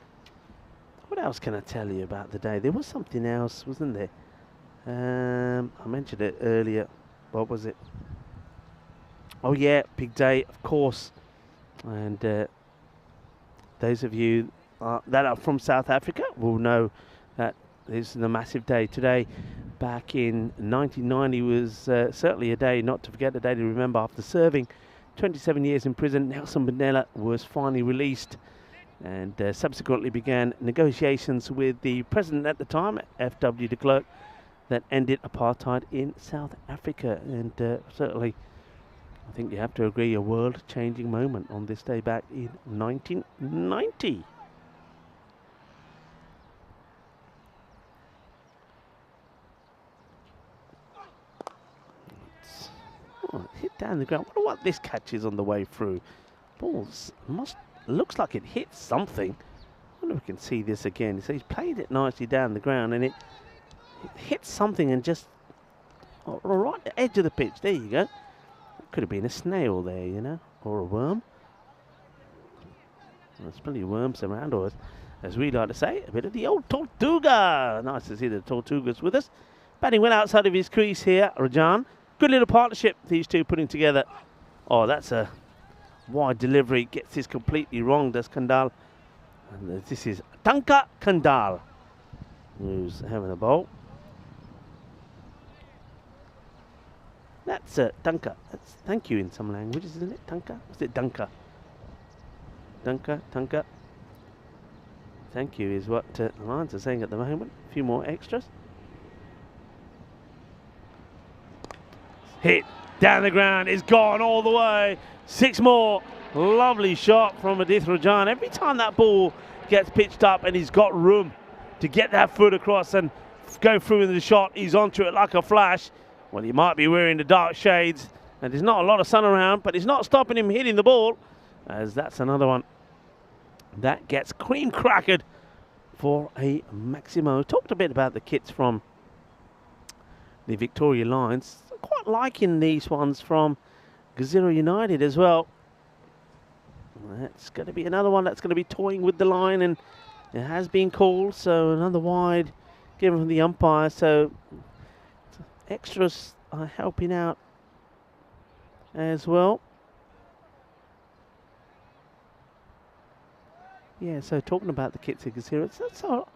What else can I tell you about the day? There was something else, wasn't there? I mentioned it earlier. What was it? Oh yeah, big day, of course. And those of you that are from South Africa will know that this is a massive day. Today, back in 1990, was certainly a day not to forget, a day to remember. After serving 27 years in prison, Nelson Mandela was finally released, and subsequently began negotiations with the president at the time, F.W. de Klerk, that ended apartheid in South Africa. And certainly, I think you have to agree, a world-changing moment on this day back in 1990. Hit down the ground. I wonder what this catches on the way through. Balls looks like it hit something. I wonder if we can see this again. So he's played it nicely down the ground, and it hit something and just right at the edge of the pitch. There you go. Could have been a snail there, or a worm. There's plenty of worms around, or as we like to say, a bit of the old Tortuga. Nice to see the Tortugas with us. Batting well outside of his crease here, Rajan. Good little partnership, these two putting together. Oh, that's a wide delivery. Gets this completely wrong, does Kandal. And this is Tanka Kandal, who's having a bowl. That's Dunka. That's thank you in some languages, isn't it? Dunka? Was it Dunka? Dunka. Thank you is what the Lions are saying at the moment. A few more extras. Hit down the ground, is gone all the way. 6 more. Lovely shot from Adith Rajan. Every time that ball gets pitched up and he's got room to get that foot across and go through in the shot, he's onto it like a flash. Well, he might be wearing the dark shades and there's not a lot of sun around, but it's not stopping him hitting the ball, as that's another one that gets cream crackered for a Maximo. Talked a bit about the kits from the Victoria Lions. Quite liking these ones from Gazero United as well. That's going to be another one that's going to be toying with the line, and it has been called, so another wide given from the umpire. So extras are helping out as well. Yeah, so talking about the kits here, it's sort of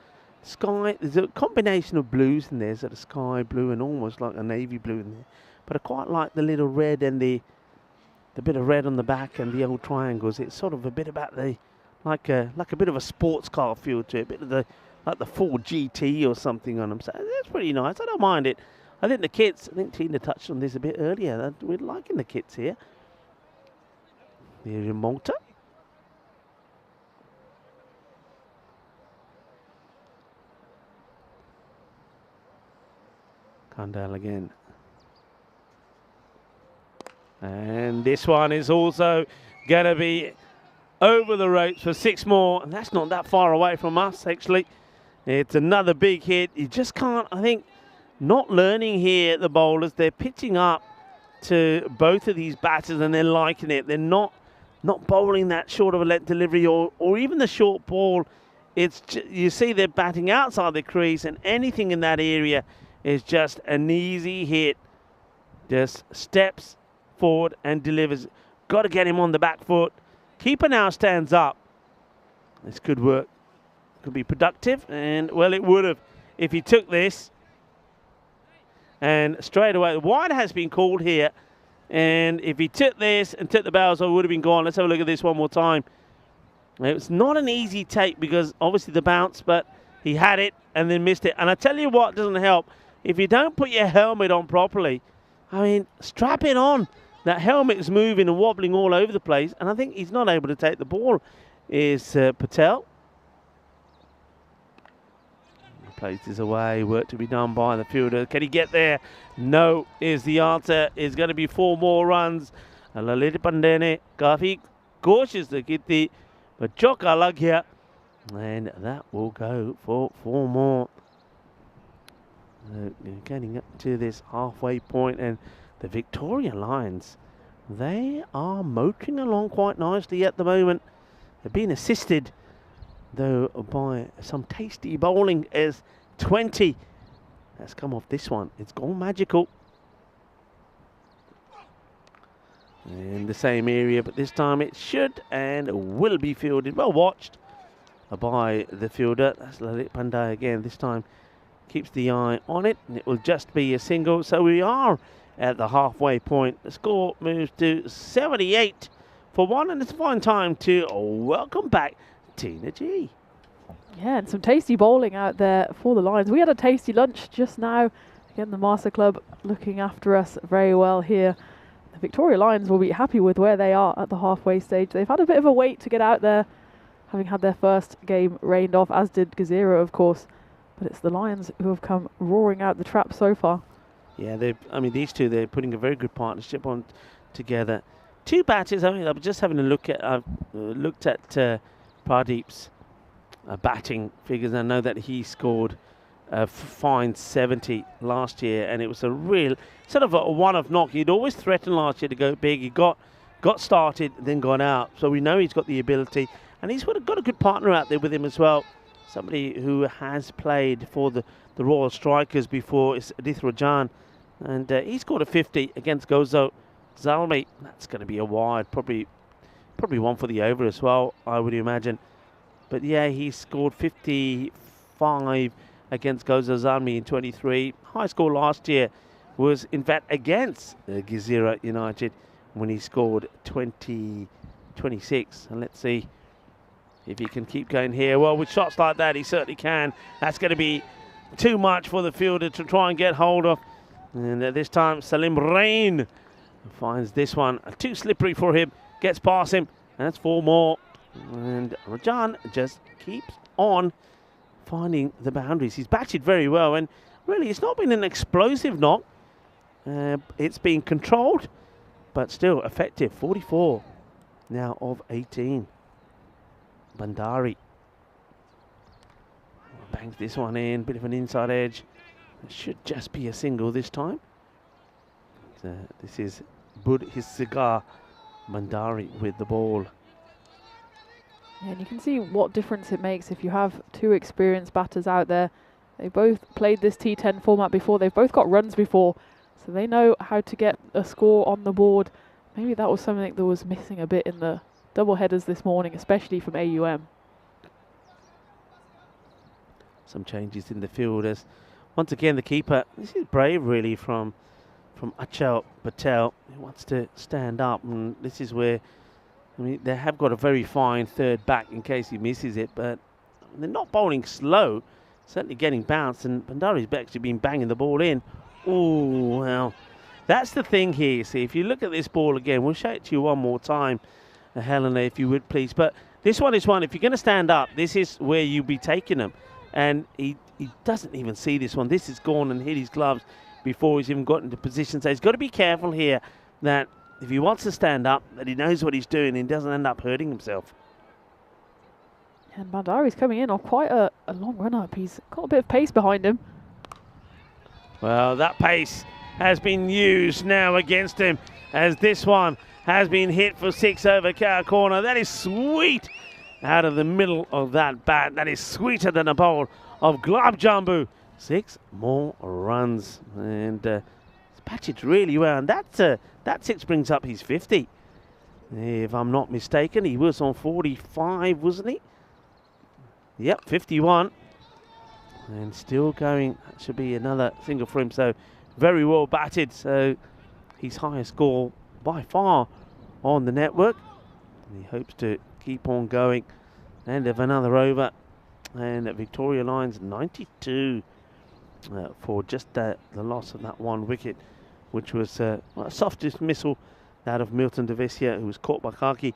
sky. There's a combination of blues in there, so the sky blue and almost like a navy blue in there. But I quite like the little red and the bit of red on the back and the old triangles. It's sort of a bit about the like a bit of a sports car feel to it, a bit of the like the Ford GT or something on them. So that's pretty nice. I don't mind it. I think the kits. I think Tina touched on this a bit earlier. We're liking the kits here. There's Malta. Kandal again. And this one is also going to be over the ropes for 6 more. And that's not that far away from us, actually. It's another big hit. You just can't, I think, not learning here, the bowlers. They're pitching up to both of these batters and they're liking it. They're not bowling that short of a let delivery or even the short ball. It's you see they're batting outside the crease, and anything in that area is just an easy hit. Just steps forward and delivers. Got to get him on the back foot. Keeper now stands up. This could work. Could be productive, and well, it would have if he took this. And straight away, the wide has been called here. And if he took this and took the bows, it would have been gone. Let's have a look at this one more time. It's not an easy take because obviously the bounce, but he had it and then missed it. And I tell you what doesn't help. If you don't put your helmet on properly, I mean, strap it on. That helmet is moving and wobbling all over the place. And I think he's not able to take the ball, is Patel. Plays this away, work to be done by the fielder. Can he get there? No is the answer. It's going to be 4 more runs. Lalit Pandene, Kafi, Koshis the Kitty, but Choka lag here. And that will go for 4 more. Getting up to this halfway point, and the Victoria Lions, they are motoring along quite nicely at the moment. They're being assisted, though, by some tasty bowling as 20 has come off this one. It's gone magical. In the same area, but this time it should and will be fielded. Well watched by the fielder. That's Lalit Pandey again. This time keeps the eye on it, and it will just be a single. So we are at the halfway point. The score moves to 78 for 1, and it's a fine time to welcome back Tina G. Yeah, and some tasty bowling out there for the Lions. We had a tasty lunch just now. Again, the Master Club looking after us very well here. The Victoria Lions will be happy with where they are at the halfway stage. They've had a bit of a wait to get out there, having had their first game rained off, as did Gazero, of course. But it's the Lions who have come roaring out the trap so far. Yeah, I mean, these two, they're putting a very good partnership on together. 2 batters. I mean, I'm just having a look at. I've looked at Pradeep's batting figures. I know that he scored a fine 70 last year, and it was a real sort of a one-off knock. He'd always threatened last year to go big. He got started, then gone out. So we know he's got the ability, and he's got a good partner out there with him as well. Somebody who has played for the Royal Strikers before is Adith Rajan, and he scored a 50 against Gozo Zalmi. That's going to be a wide, probably one for the over as well, I would imagine. But yeah, he scored 55 against Gozo Zalmi in 23. High score last year was in fact against Gazera United when he scored 26. And let's see If he can keep going here, well, with shots like that, he certainly can. That's going to be too much for the fielder to try and get hold of. And this time, Salim Rain finds this one too slippery for him. Gets past him. That's 4 more. And Rajan just keeps on finding the boundaries. He's batted very well, and really, it's not been an explosive knock. It's been controlled, but still effective. 44 now of 18. Bandari bangs this one in, bit of an inside edge. It should just be a single this time. This is Bud his cigar. Bandari with the ball. Yeah, and you can see what difference it makes if you have 2 experienced batters out there. They both played this T10 format before. They've both got runs before, so they know how to get a score on the board. Maybe that was something that was missing a bit in the double headers this morning, especially from AUM. Some changes in the field as once again the keeper. This is brave really from Achal Patel. He wants to stand up, and this is where, I mean, they have got a very fine third back in case he misses it, but they're not bowling slow, certainly getting bounced, and Bandari's actually been banging the ball in. Oh, well, that's the thing here, you see. If you look at this ball again, we'll show it to you one more time, Helena, if you would please. But this one is one, if you're going to stand up, this is where you'll be taking them. And he doesn't even see this one. This has gone and hit his gloves before he's even got into position. So he's got to be careful here that if he wants to stand up, that he knows what he's doing and doesn't end up hurting himself. And Bandari's coming in on quite a long run up. He's got a bit of pace behind him. Well, that pace has been used now against him as this one has been hit for 6 over cow corner. That is sweet out of the middle of that bat. That is sweeter than a bowl of Glab Jambu. 6 more runs, and it's patched really well, and that 6 brings up his 50. If I'm not mistaken, he was on 45, wasn't he? Yep, 51. And still going. That should be another single for him, so very well batted. So his highest score by far on the network. And he hopes to keep on going. And have another over. And Victoria Lions 92 for just the loss of that 1 wicket, which was a soft dismissal out of Milton Devesia, who was caught by Kaki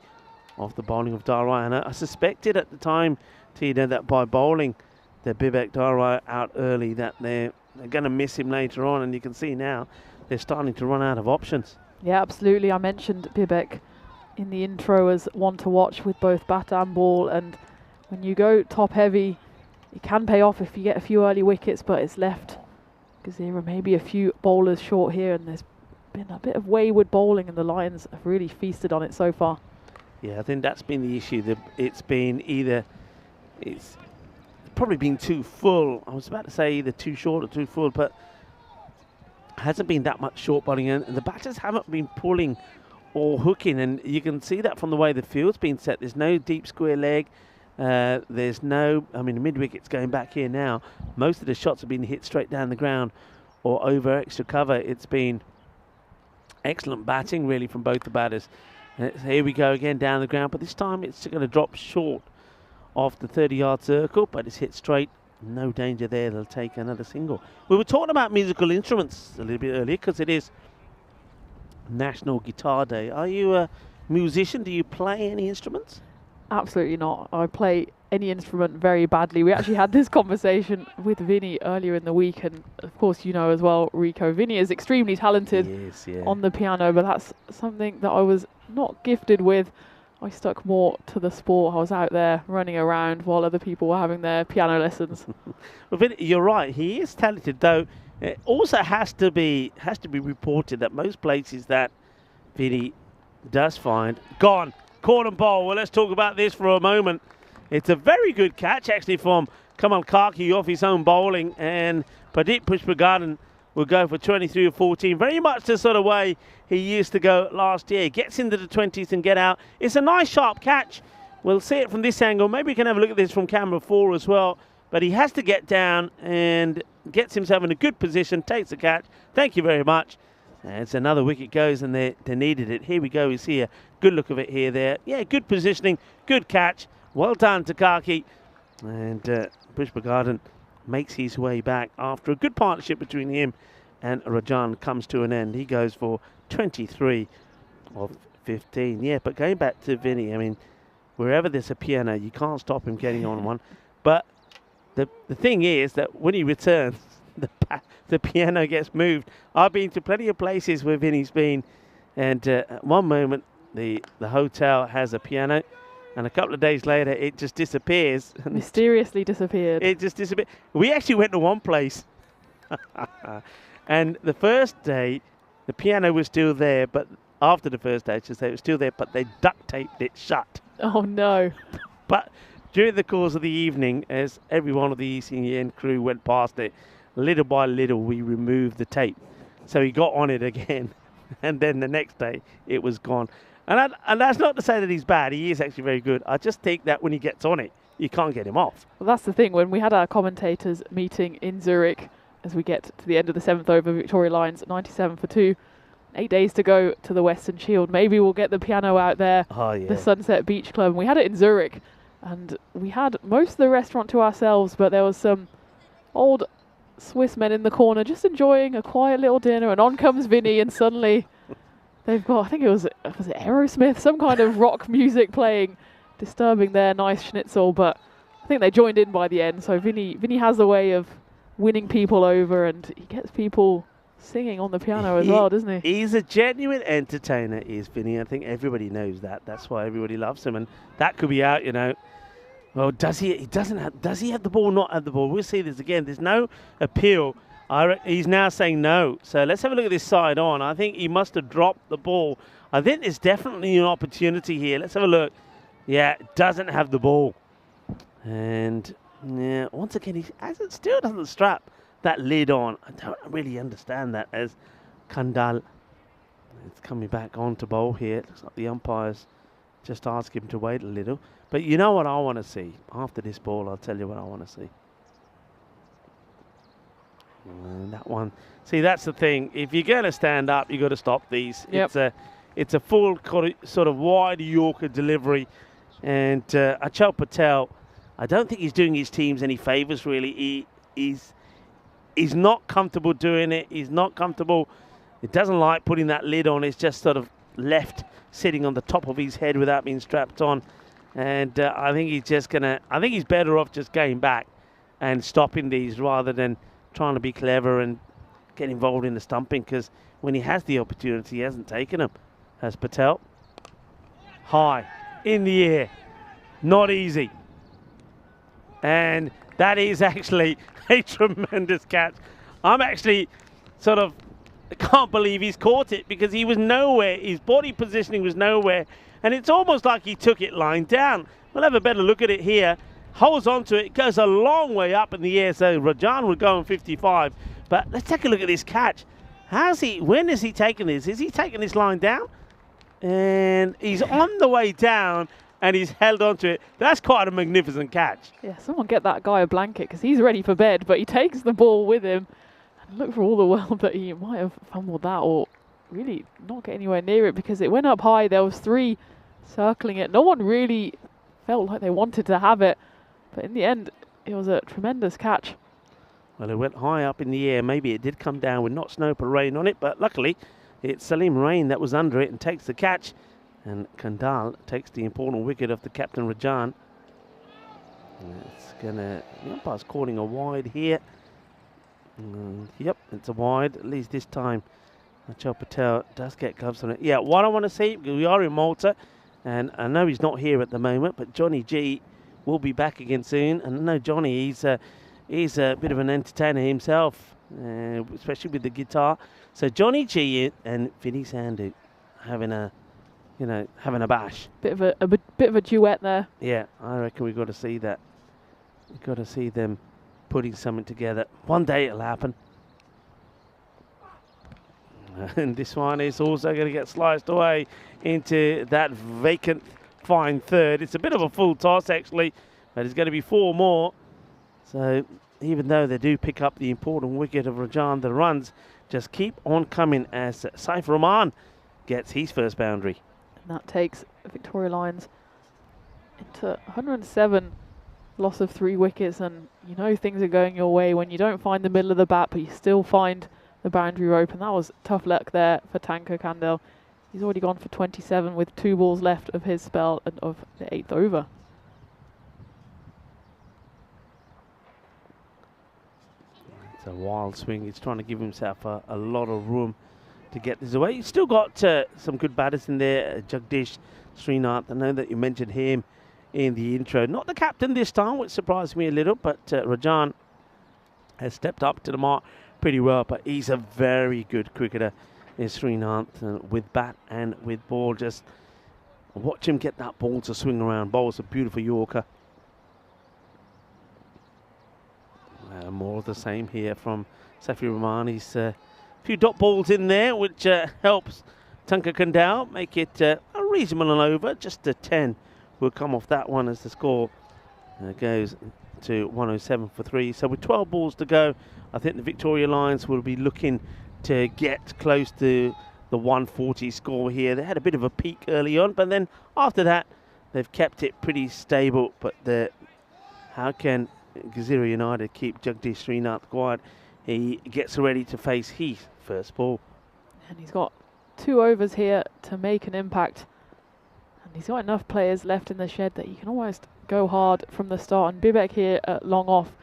off the bowling of Darai. And I suspected at the time, Tina, that by bowling the Bibek Darai out early, that they're going to miss him later on. And you can see now they're starting to run out of options. Yeah, absolutely. I mentioned Bibek in the intro as one to watch with both bat and ball, and when you go top heavy, it can pay off if you get a few early wickets, but it's left because there are maybe a few bowlers short here, and there's been a bit of wayward bowling, and the Lions have really feasted on it so far. Yeah, I think that's been the issue. It's been it's probably been too full. I was about to say either too short or too full, but hasn't been that much short bowling, and the batters haven't been pulling or hooking, and you can see that from the way the field's been set. There's no deep square leg. There's no, I mean, the mid-wicket's going back here now. Most of the shots have been hit straight down the ground or over extra cover. It's been excellent batting, really, from both the batters. Here we go again down the ground, but this time it's going to drop short off the 30-yard circle, but it's hit straight. No danger there. They'll take another single. We were talking about musical instruments a little bit earlier because it is National Guitar Day. Are you a musician? Do you play any instruments? Absolutely not. I play any instrument very badly. We actually had this conversation with Vinny earlier in the week, and of course you know as well, Rico, Vinny is extremely talented on the piano, but that's something that I was not gifted with. I stuck more to the sport. I was out there running around while other people were having their piano lessons. Well, Vinny, you're right. He is talented, though. It also has to be reported that most places that Vinny does find gone. Corner ball. Well, let's talk about this for a moment. It's a very good catch, actually, from Kamal Kaki off his own bowling, and Pradeep Pushpagarden will go for 23 or 14. Very much the sort of way he used to go last year. Gets into the 20s and get out. It's a nice, sharp catch. We'll see it from this angle. Maybe we can have a look at this from camera 4 as well. But he has to get down and gets himself in a good position, takes the catch. Thank you very much. It's another wicket goes, and they needed it. Here we go. We see a good look of it here, there. Yeah, good positioning, good catch. Well done, Takaki. And Bushbagarden makes his way back after a good partnership between him and Rajan comes to an end. He goes for 23 of 15. Yeah, but going back to Vinny, I mean, wherever there's a piano, you can't stop him getting on one. But the thing is that when he returns, the piano gets moved. I've been to plenty of places where Vinny's been, and at one moment the hotel has a piano, and a couple of days later it just disappears. Mysteriously disappeared. It just disappeared. We actually went to one place, and the first day the piano was still there, but after the first day, I should say, it was still there, but they duct taped it shut. Oh no. But during the course of the evening, as every one of the ECN crew went past it, little by little we removed the tape. So he got on it again, and then the next day it was gone. And that's not to say that he's bad. He is actually very good. I just think that when he gets on it, you can't get him off. Well, that's the thing. When we had our commentators meeting in Zurich, as we get to the end of the 7th over, Victoria Lions 97 for 2. 8 days to go to the Western Shield. Maybe we'll get the piano out there. Oh, yeah. The Sunset Beach Club. And we had it in Zurich, and we had most of the restaurant to ourselves, but there was some old Swiss men in the corner just enjoying a quiet little dinner, and on comes Vinny, and suddenly they've got, I think it was Aerosmith, some kind of rock music playing, disturbing their nice schnitzel, but I think they joined in by the end. So Vinny has a way of winning people over, and he gets people singing on the piano as well, doesn't he? He's a genuine entertainer, is Vinny. I think everybody knows that. That's why everybody loves him, and that could be out, you know. Well, does he? He doesn't have. Does he have the ball? Not have the ball? We'll see this again. There's no appeal. He's now saying no. So let's have a look at this side on. I think he must have dropped the ball. I think there's definitely an opportunity here. Let's have a look. Yeah, doesn't have the ball, and yeah, once again he still doesn't strap that lid on. I don't really understand that, as Kandal is coming back on to bowl here. It looks like the umpires just ask him to wait a little. But you know what I want to see? After this ball, I'll tell you what I want to see. And that one. See, that's the thing. If you're going to stand up, you've got to stop these. Yep. It's a full sort of wide Yorker delivery. And Achal Patel, I don't think he's doing his teams any favours, really. He's not comfortable doing it. He's not comfortable. He doesn't like putting that lid on. It's just sort of left sitting on the top of his head without being strapped on. And I think he's just I think he's better off just going back and stopping these rather than trying to be clever and get involved in the stumping, because when he has the opportunity, he hasn't taken them. As Patel. High. In the air. Not easy. And that is actually a tremendous catch. I'm actually I can't believe he's caught it, because he was nowhere. His body positioning was nowhere. And it's almost like he took it lying down. We'll have a better look at it here. Holds onto it. Goes a long way up in the air. So Rajan would go on 55. But let's take a look at this catch. When is he taking this? Is he taking this lying down? And he's on the way down, and he's held onto it. That's quite a magnificent catch. Yeah, someone get that guy a blanket, because he's ready for bed, but he takes the ball with him. And look for all the world that he might have fumbled that, or really not get anywhere near it, because it went up high. There was 3 circling it. No one really felt like they wanted to have it, but in the end, it was a tremendous catch. Well, it went high up in the air. Maybe it did come down with not snow or rain on it, but luckily it's Salim Rain that was under it and takes the catch. And Kandal takes the important wicket of the captain, Rajan. The umpire's calling a wide here. Yep, it's a wide, at least this time. Achal Patel does get gloves on it. Yeah, what I want to see, we are in Malta, and I know he's not here at the moment, but Johnny G will be back again soon. And I know Johnny, he's a bit of an entertainer himself, especially with the guitar. So Johnny G and Vinny Sandhu having a bash. Bit of a duet there. Yeah, I reckon we've got to see that. We've got to see them putting something together. One day it'll happen. And this one is also going to get sliced away into that vacant fine third. It's a bit of a full toss, actually, but it's going to be 4 more. So even though they do pick up the important wicket of Rajan, the runs just keep on coming as Saif Rahman gets his first boundary. And that takes Victoria Lions into 107, loss of 3 wickets, and you know things are going your way when you don't find the middle of the bat, but you still find the boundary rope, and that was tough luck there for Tanka Kandel. He's already gone for 27 with 2 balls left of his spell and of the 8th over. It's a wild swing. He's trying to give himself a lot of room to get this away. He's still got some good batters in there. Jagdish Srinath, I know that you mentioned him in the intro. Not the captain this time, which surprised me a little, but Rajan has stepped up to the mark pretty well, but he's a very good cricketer, is Srinath, with bat and with ball. Just watch him get that ball to swing around. Bowls a beautiful Yorker. More of the same here from Safi Rahmani's few dot balls in there, which helps Tanka Kandel make it a reasonable and over. Just a 10 will come off that one as the score goes to 107 for 3. So with 12 balls to go, I think the Victoria Lions will be looking to get close to the 140 score here. They had a bit of a peak early on, but then after that, they've kept it pretty stable. But how can Gazira United keep Jagdish Srinath quiet? He gets ready to face Heath first ball. And he's got 2 overs here to make an impact. And he's got enough players left in the shed that he can almost go hard from the start. And Bibek here at long off.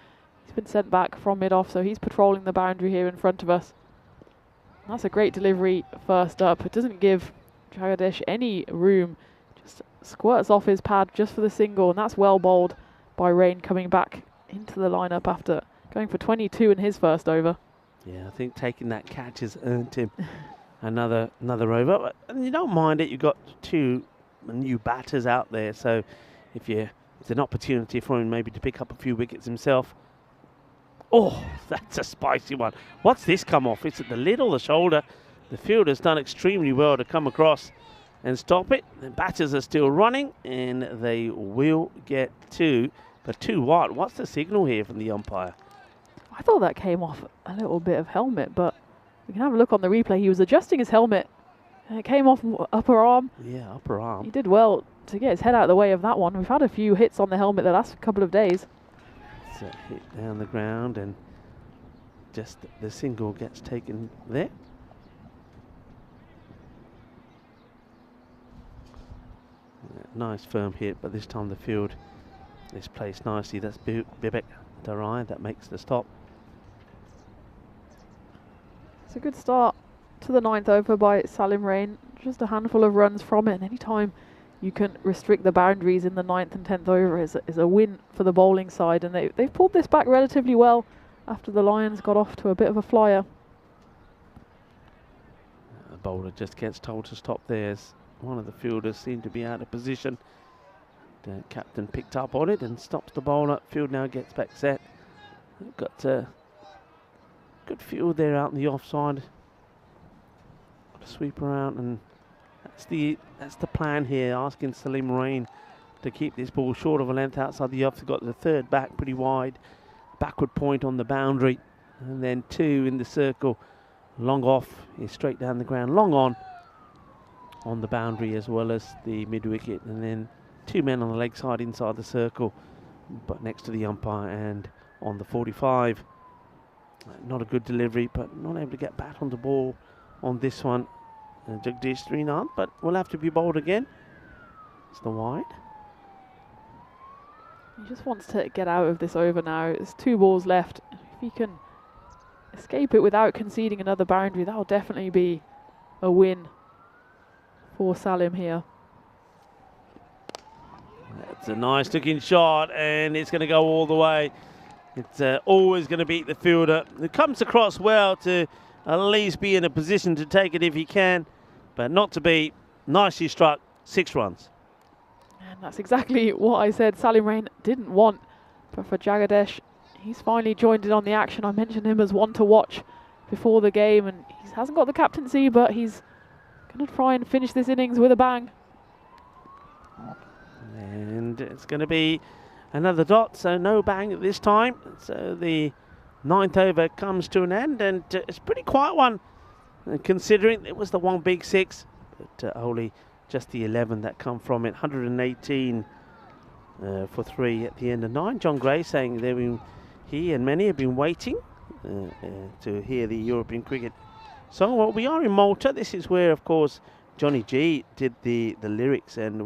He's been sent back from mid-off, so he's patrolling the boundary here in front of us. And that's a great delivery first up. It doesn't give Jagdish any room. Just squirts off his pad just for the single, and that's well bowled by Rain, coming back into the lineup after going for 22 in his first over. Yeah, I think taking that catch has earned him another over. And you don't mind it. You've got 2 new batters out there, so if it's an opportunity for him maybe to pick up a few wickets himself. Oh, that's a spicy one. What's this come off? Is it the lid or the shoulder? The fielder's done extremely well to come across and stop it. The batters are still running, and they will get 2. But 2 what? What's the signal here from the umpire? I thought that came off a little bit of helmet, but we can have a look on the replay. He was adjusting his helmet, and it came off upper arm. Yeah, upper arm. He did well to get his head out of the way of that one. We've had a few hits on the helmet the last couple of days. It's a hit down the ground, and just the single gets taken there. Nice firm hit, but this time the field is placed nicely. That's Bibek Darai that makes the stop. It's a good start to the 9th over by Salim Rain. Just a handful of runs from it, and any time you can restrict the boundaries in the 9th and 10th over is a win for the bowling side, and they've pulled this back relatively well after the Lions got off to a bit of a flyer. The bowler just gets told to stop there as one of the fielders seemed to be out of position. The captain picked up on it and stops the bowler. Field now gets back set. They've got good field there out in the offside. Got a sweep around, and that's the plan here. Asking Salim Rain to keep this ball short of a length outside the off. They've got the 3rd back pretty wide. Backward point on the boundary, and then 2 in the circle. Long off is straight down the ground. Long on the boundary as well as the mid wicket, and then 2 men on the leg side inside the circle, but next to the umpire and on the 45. Not a good delivery, but not able to get bat on the ball on this one. Jagdish Srinath, but will have to be bowled again. It's the wide. He just wants to get out of this over now. There's 2 balls left. If he can escape it without conceding another boundary, that'll definitely be a win for Salim here. That's a nice looking shot, and it's going to go all the way. It's always going to beat the fielder. It comes across well to at least be in a position to take it if he can, but not to be. Nicely struck, 6 runs. And that's exactly what I said Salim Rain didn't want. But for Jagdish, he's finally joined in on the action. I mentioned him as one to watch before the game, and he hasn't got the captaincy, but he's going to try and finish this innings with a bang. And it's going to be another dot, so no bang this time. So the 9th over comes to an end, and it's a pretty quiet one, considering it was the one big 6, but only just the 11 that come from it. 118 for 3 at the end of 9. John Gray saying he and many have been waiting to hear the European cricket song. Well, we are in Malta. This is where, of course, Johnny G did the lyrics and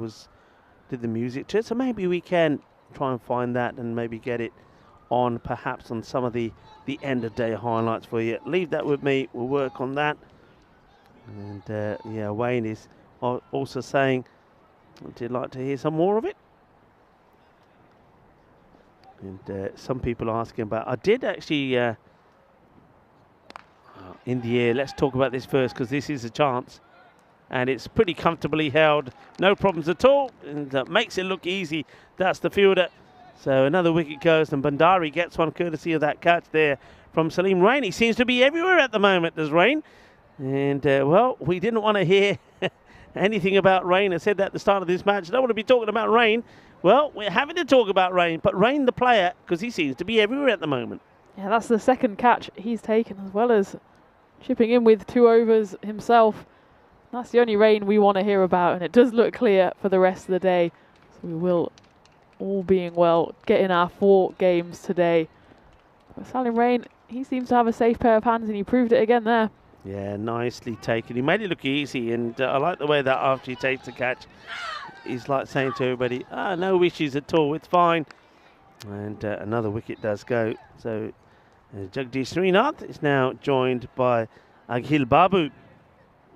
did the music to it. So maybe we can try and find that and maybe get it on, perhaps on some of the end of day highlights for you. Leave that with me. We'll work on that. And yeah, Wayne is also saying I'd like to hear some more of it. And some people are asking about, I did actually in the air. Let's talk about this first, because this is a chance. And it's pretty comfortably held. No problems at all. And makes it look easy. That's the fielder. So another wicket goes, and Bandari gets one courtesy of that catch there from Salim Rain. He seems to be everywhere at the moment, does Rain. And, well, we didn't want to hear anything about Rain. I said that at the start of this match. I don't want to be talking about Rain. Well, we're having to talk about Rain, but Rain the player, because he seems to be everywhere at the moment. Yeah, that's the second catch he's taken, as well as chipping in with 2 overs himself. That's the only Rain we want to hear about, and it does look clear for the rest of the day. So we will, all being well, get in our 4 games today. But Salim Rain, he seems to have a safe pair of hands, and he proved it again there. Yeah, nicely taken. He made it look easy, and I like the way that after he takes the catch, he's like saying to everybody, no issues at all, it's fine. And another wicket does go. So Jagdish Srinath is now joined by Aghil Babu,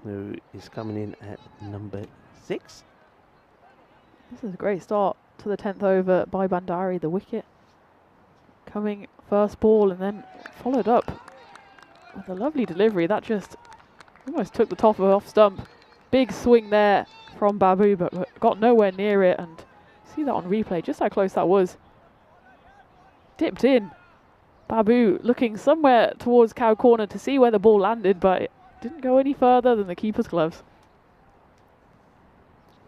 who is coming in at number 6. This is a great start to the 10th over by Bandari, the wicket. Coming first ball and then followed up with a lovely delivery. That just almost took the top off stump. Big swing there from Babu, but got nowhere near it. And see that on replay, just how close that was. Dipped in. Babu looking somewhere towards cow corner to see where the ball landed, but it didn't go any further than the keeper's gloves.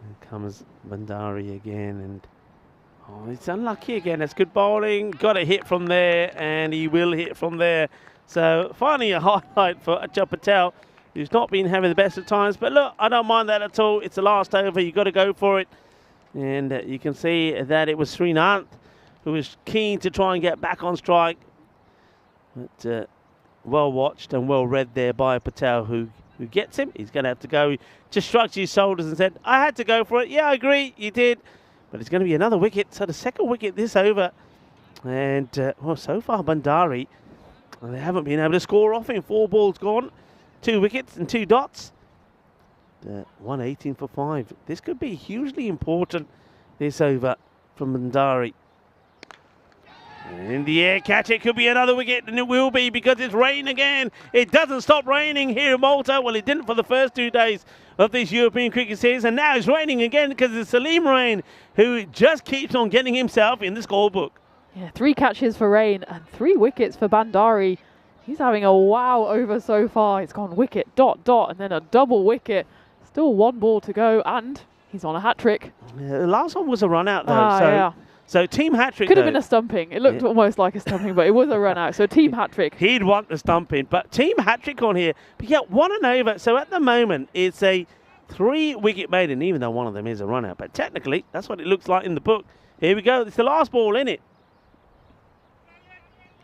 Here comes Bandari again, and it's unlucky again. That's good bowling. Got a hit from there, and he will hit from there. So finally a highlight for Ajay Patel, who's not been having the best of times. But look, I don't mind that at all. It's the last over. You've got to go for it. And you can see that it was Srinath who was keen to try and get back on strike. But well watched and well read there by Patel, who gets him. He's going to have to go. He just shrugged his shoulders and said, I had to go for it. Yeah, I agree. You did. But it's going to be another wicket. So the second wicket this over. And, well, so far Bandari, they haven't been able to score off him. 4 balls gone, 2 wickets and 2 dots. 118 for 5. This could be hugely important, this over from Bandari. In the air catch, it could be another wicket, and it will be, because it's rain again. It doesn't stop raining here in Malta. Well, it didn't for the first 2 days of this European cricket series, and now it's raining again because it's Salim Rain who just keeps on getting himself in the scorebook. Yeah, 3 catches for Rain and 3 wickets for Bandari. He's having a wow over so far. It's gone wicket, dot, dot, and then a double wicket. Still 1 ball to go, and he's on a hat-trick. Yeah, the last one was a run-out, though. So team hat-trick, could have been a stumping. It looked almost like a stumping, but it was a run-out. So team hat-trick. He'd want the stumping, but team hat-trick on here. But yeah, 1 and over. So at the moment, it's a 3-wicket maiden, even though one of them is a run-out. But technically, that's what it looks like in the book. Here we go. It's the last ball, isn't it?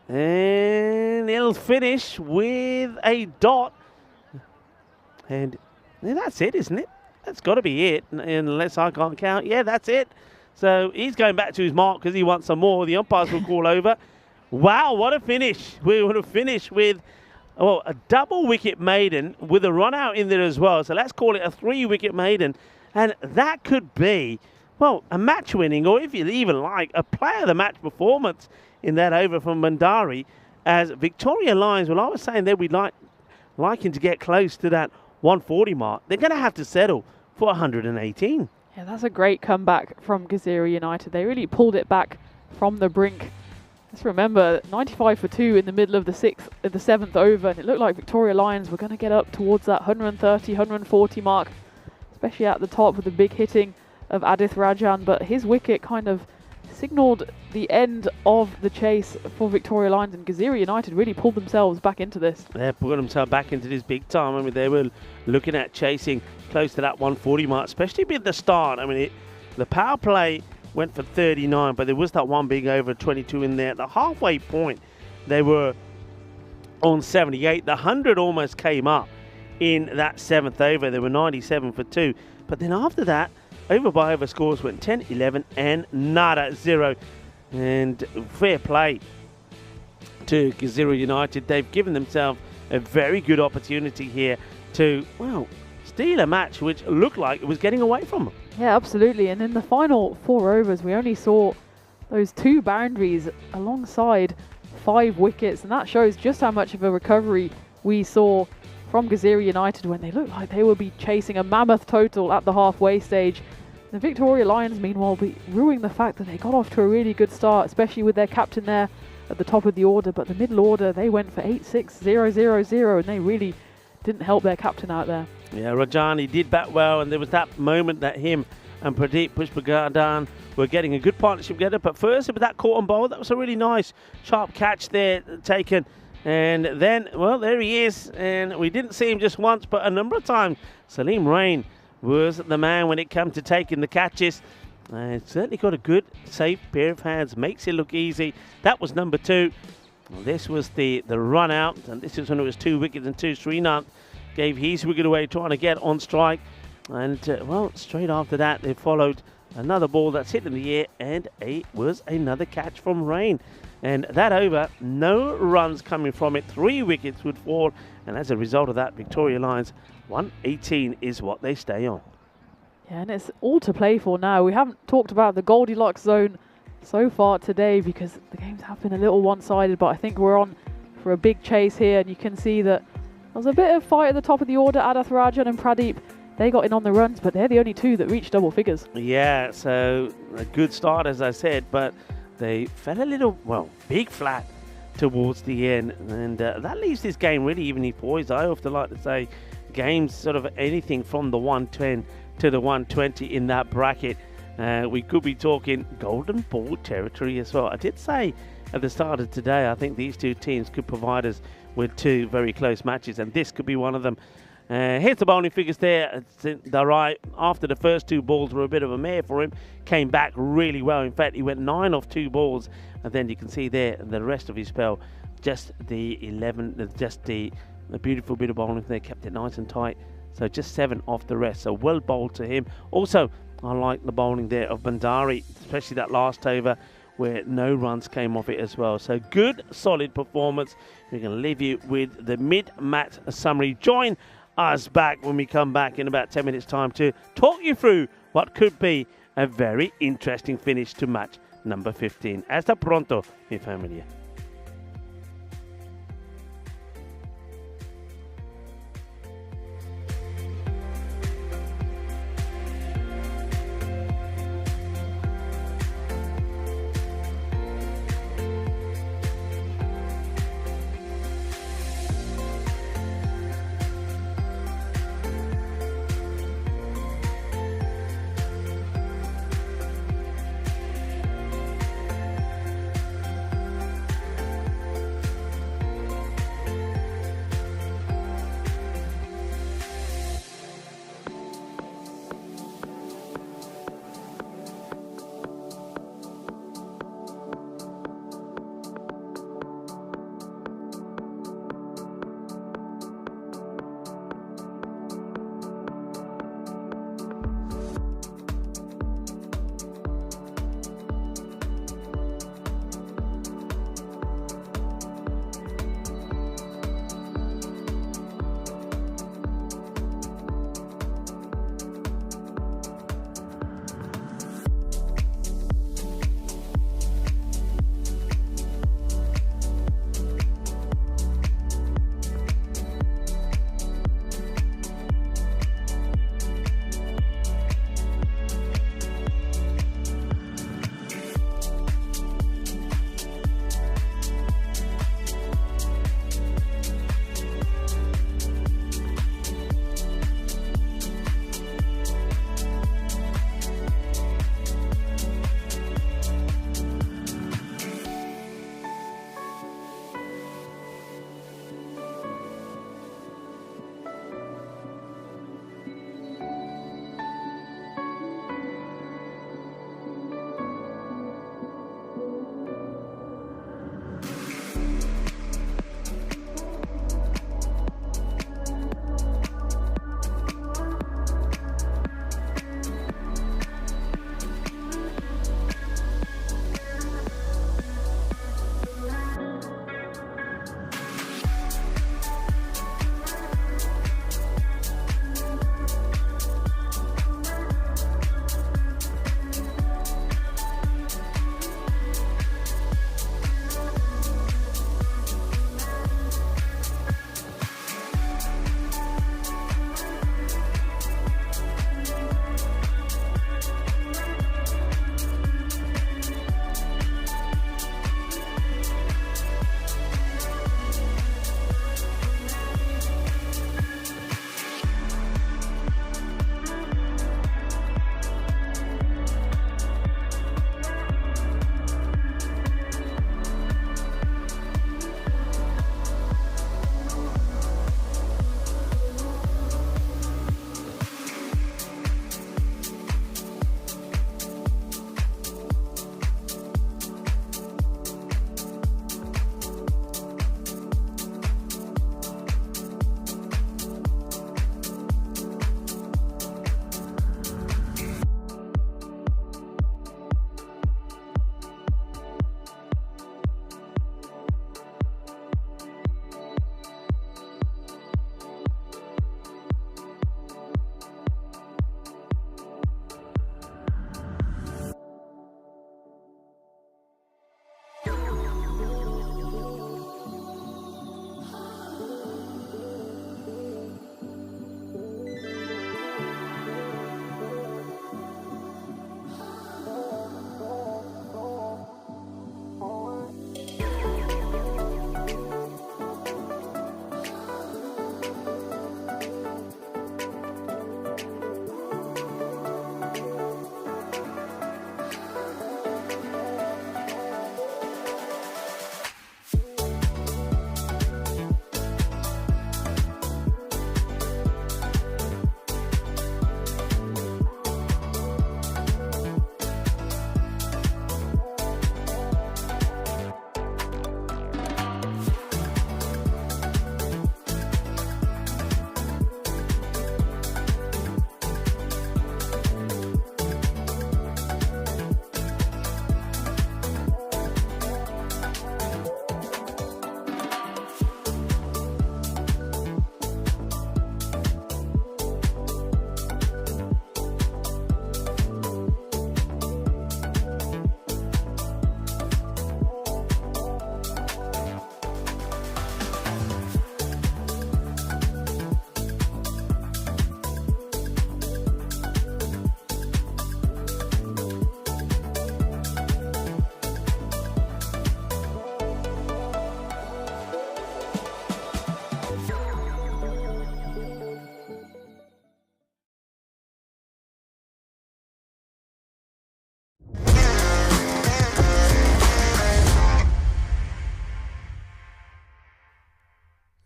And it'll finish with a dot. And that's it, isn't it? That's got to be it, unless I can't count. Yeah, that's it. So he's going back to his mark because he wants some more. The umpires will call over. Wow, what a finish. We would have finished with a double wicket maiden with a run out in there as well. So let's call it a 3-wicket maiden. And that could be, well, a match winning, or if you even like, a player of the match performance in that over from Bandari. As Victoria Lions, well, I was saying they'd be liking to get close to that 140 mark. They're going to have to settle for 118. Yeah, that's a great comeback from Gazira United. They really pulled it back from the brink. Let's remember, 95 for 2 in the middle of the 7th over, and it looked like Victoria Lions were going to get up towards that 130, 140 mark, especially at the top with the big hitting of Adith Rajan, but his wicket kind of signalled the end of the chase for Victoria Lions, and Gazira United really pulled themselves back into this. They pulled themselves back into this big time. I mean, they were looking at chasing close to that 140 mark, especially at the start. I mean, the power play went for 39, but there was that one big over 22 in there. At the halfway point, they were on 78. The 100 almost came up in that 7th over. They were 97 for 2. But then after that, over by over scores went 10, 11, and nada, 0. And fair play to Gazira United. They've given themselves a very good opportunity here to, well, steal a match which looked like it was getting away from them. Yeah, absolutely. And in the final 4 overs, we only saw those 2 boundaries alongside 5 wickets. And that shows just how much of a recovery we saw from Gazira United when they looked like they would be chasing a mammoth total at the halfway stage. The Victoria Lions, meanwhile, be ruining the fact that they got off to a really good start, especially with their captain there at the top of the order. But the middle order, they went for 8, 6, 0, 0, 0, and they really didn't help their captain out there. Yeah, Rajani did bat well, and there was that moment that him and Pradeep Pushpagardan were getting a good partnership together. But first, with that caught on bowl, that was a really nice, sharp catch there taken. And then, well, there he is. And we didn't see him just once, but a number of times. Salim Rain was the man when it came to taking the catches. And certainly got a good, safe pair of hands. Makes it look easy. That was number 2. Well, this was the run out. And this is when it was 2 wickets and 2. Srinath gave his wicket away trying to get on strike. And, well, straight after that, they followed another ball that's hit in the air. And it was another catch from Rain. And that over, no runs coming from it. 3 wickets would fall. And as a result of that, Victoria Lions 118 is what they stay on. Yeah, and it's all to play for now. We haven't talked about the Goldilocks zone so far today because the games have been a little one-sided, but I think we're on for a big chase here. And you can see that there was a bit of fight at the top of the order. Adath Rajan and Pradeep, they got in on the runs, but they're the only 2 that reached double figures. Yeah, so a good start, as I said, but they fell a little, well, big flat towards the end. And that leaves this game really evenly poised. I often like to say games sort of anything from the 110 to the 120 in that bracket. We could be talking golden ball territory as well. I did say at the start of today, I think these 2 teams could provide us with 2 very close matches, and this could be one of them. Here's the bowling figures there. They're right. After the first 2 balls were a bit of a mare for him, came back really well. In fact, he went 9 off 2 balls, and then you can see there the rest of his spell, just the 11, just the beautiful bit of bowling there, kept it nice and tight. So just 7 off the rest. So well bowled to him. Also, I like the bowling there of Bandari, especially that last over where no runs came off it as well. So good, solid performance. We're going to leave you with the mid-match summary. Join us back when we come back in about 10 minutes time to talk you through what could be a very interesting finish to match number 15. Hasta pronto, mi familia.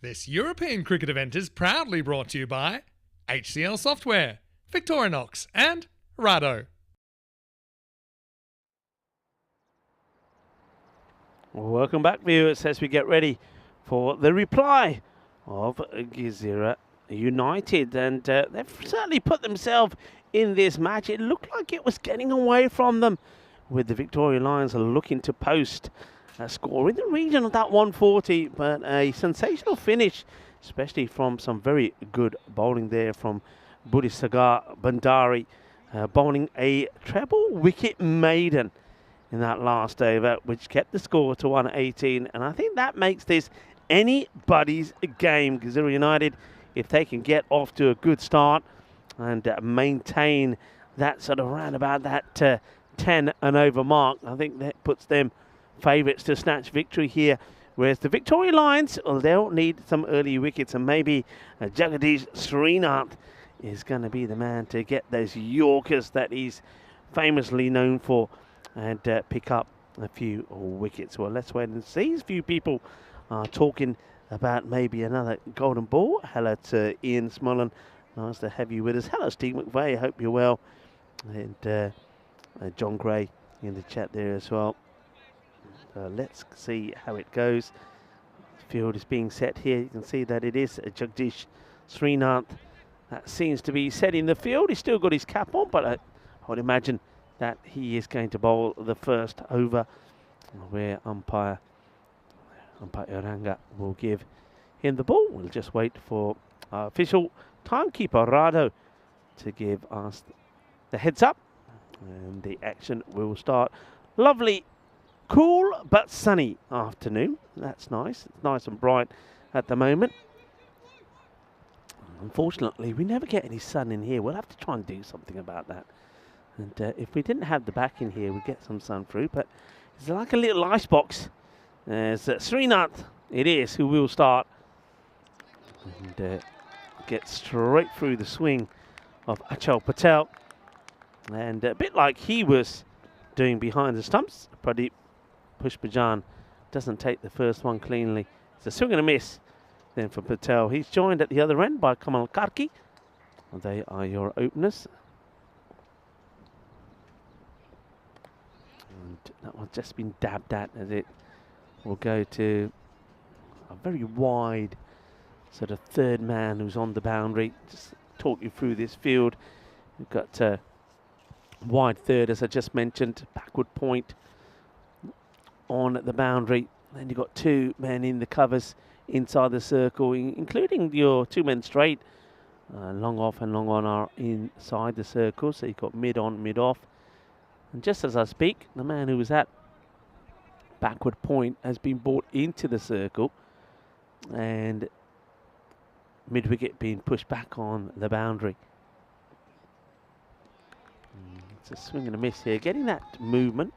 This European cricket event is proudly brought to you by HCL Software, Victorinox and Rado. Welcome back, viewers, as we get ready for the reply of Gezira United. And they've certainly put themselves in this match. It looked like it was getting away from them, with the Victoria Lions looking to post a score in the region of that 140, but a sensational finish, especially from some very good bowling there from Budisagar Bandari, bowling a treble wicket maiden in that last over, which kept the score to 118. And I think that makes this anybody's game. Gezira United, if they can get off to a good start and maintain that sort of round about that 10 and over mark, I think that puts them favourites to snatch victory here. Whereas the Victoria Lions, well, they'll need some early wickets, and maybe Jagadish Srinath is going to be the man to get those Yorkers that he's famously known for and pick up a few wickets. Well, let's wait and see. A few people are talking about maybe another golden ball. Hello to Ian Smullen. Nice to have you with us. Hello, Steve McVeigh. Hope you're well. And John Gray in the chat there as well. Let's see how it goes. The field is being set here. You can see that it is Jagadish Srinath that seems to be setting the field. He's still got his cap on, but I would imagine that he is going to bowl the first over, where umpire Oranga will give him the ball. We'll just wait for our official timekeeper Rado to give us the heads up, and the action will start. Lovely, cool but sunny afternoon. That's nice. It's nice and bright at the moment. Unfortunately, we never get any sun in here. We'll have to try and do something about that. And if we didn't have the back in here, we'd get some sun through. But it's like a little icebox. There's Srinath, it is, who will start. And get straight through the swing of Achal Patel. And a bit like he was doing behind the stumps, Pradeep Pushpajan doesn't take the first one cleanly. It's a swing and a miss then for Patel. He's joined at the other end by Kamal Karki. They are your openers. And that one's just been dabbed at, as it will go to a very wide sort of third man who's on the boundary. Just talk you through this field. We've got wide third, as I just mentioned, backward point on the boundary. Then you've got two men in the covers inside the circle, including your two men straight. Long off and long on are inside the circle, so you've got mid on, mid off. And just as I speak, the man who was at backward point has been brought into the circle, and mid wicket being pushed back on the boundary. It's a swing and a miss here, getting that movement.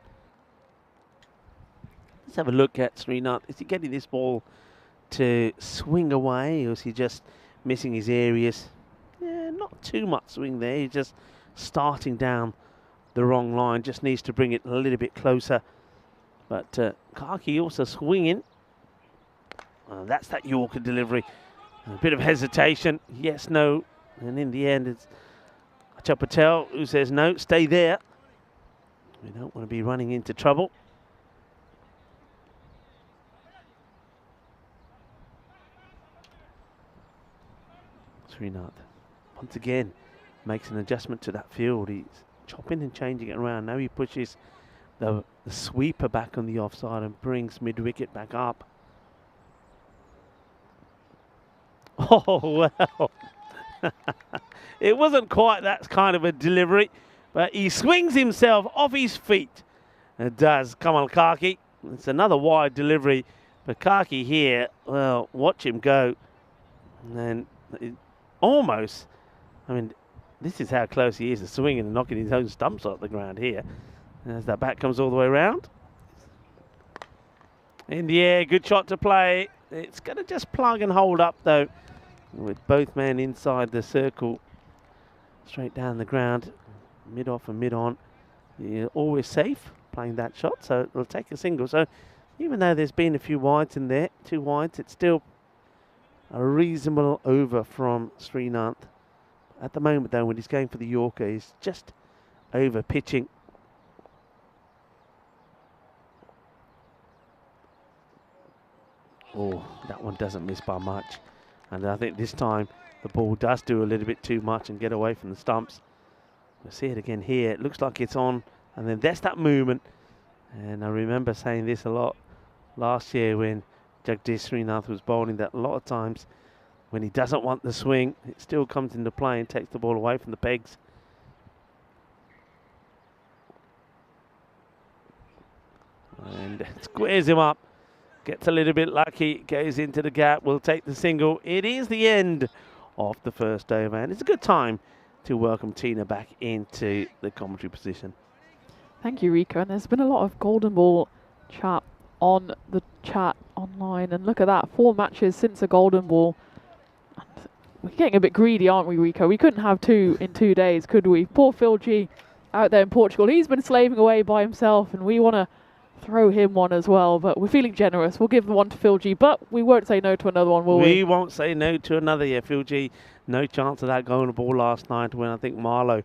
Let's have a look at Srinath. Is he getting this ball to swing away, or is he just missing his areas? Yeah, not too much swing there. He's just starting down the wrong line. Just needs to bring it a little bit closer. But Karki also swinging. That's that Yorker delivery. A bit of hesitation. Yes, no. And in the end, it's Achal Patel who says, no, stay there. We don't want to be running into trouble. Srinath once again makes an adjustment to that field. He's chopping and changing it around. Now he pushes the sweeper back on the offside and brings mid-wicket back up. Oh, well. It wasn't quite that kind of a delivery, but he swings himself off his feet. It does Kamal Karki. It's another wide delivery, but Karki here, well, watch him go. And then almost, I mean, this is how close he is to swinging and knocking his own stumps off the ground here. As that bat comes all the way around. In the air, good shot to play. It's going to just plug and hold up, though, with both men inside the circle. Straight down the ground, mid off and mid on. You're always safe playing that shot, so it'll take a single. So even though there's been a few wides in there, two wides, it's still a reasonable over from Srinath. At the moment, though, when he's going for the Yorker, he's just over pitching. Oh, that one doesn't miss by much. And I think this time the ball does do a little bit too much and get away from the stumps. We'll see it again here. It looks like it's on. And then there's that movement. And I remember saying this a lot last year when Jagdish Srinath was bowling, that a lot of times when he doesn't want the swing, it still comes into play and takes the ball away from the pegs. And squares him up. Gets a little bit lucky, goes into the gap, will take the single. It is the end of the first over, and it's a good time to welcome Tina back into the commentary position. Thank you, Rico. And there's been a lot of golden ball chat on the chat online, and look at that, 4 matches since a golden ball. And we're getting a bit greedy, aren't we, Rico? We couldn't have 2 in 2 days, could we? Poor Phil G out there in Portugal. He's been slaving away by himself, and we want to throw him one as well, but we're feeling generous. We'll give the one to Phil G, but we won't say no to another one, will we? We won't say no to another. Yeah, Phil G, no chance of that going to ball last night when I think Marlow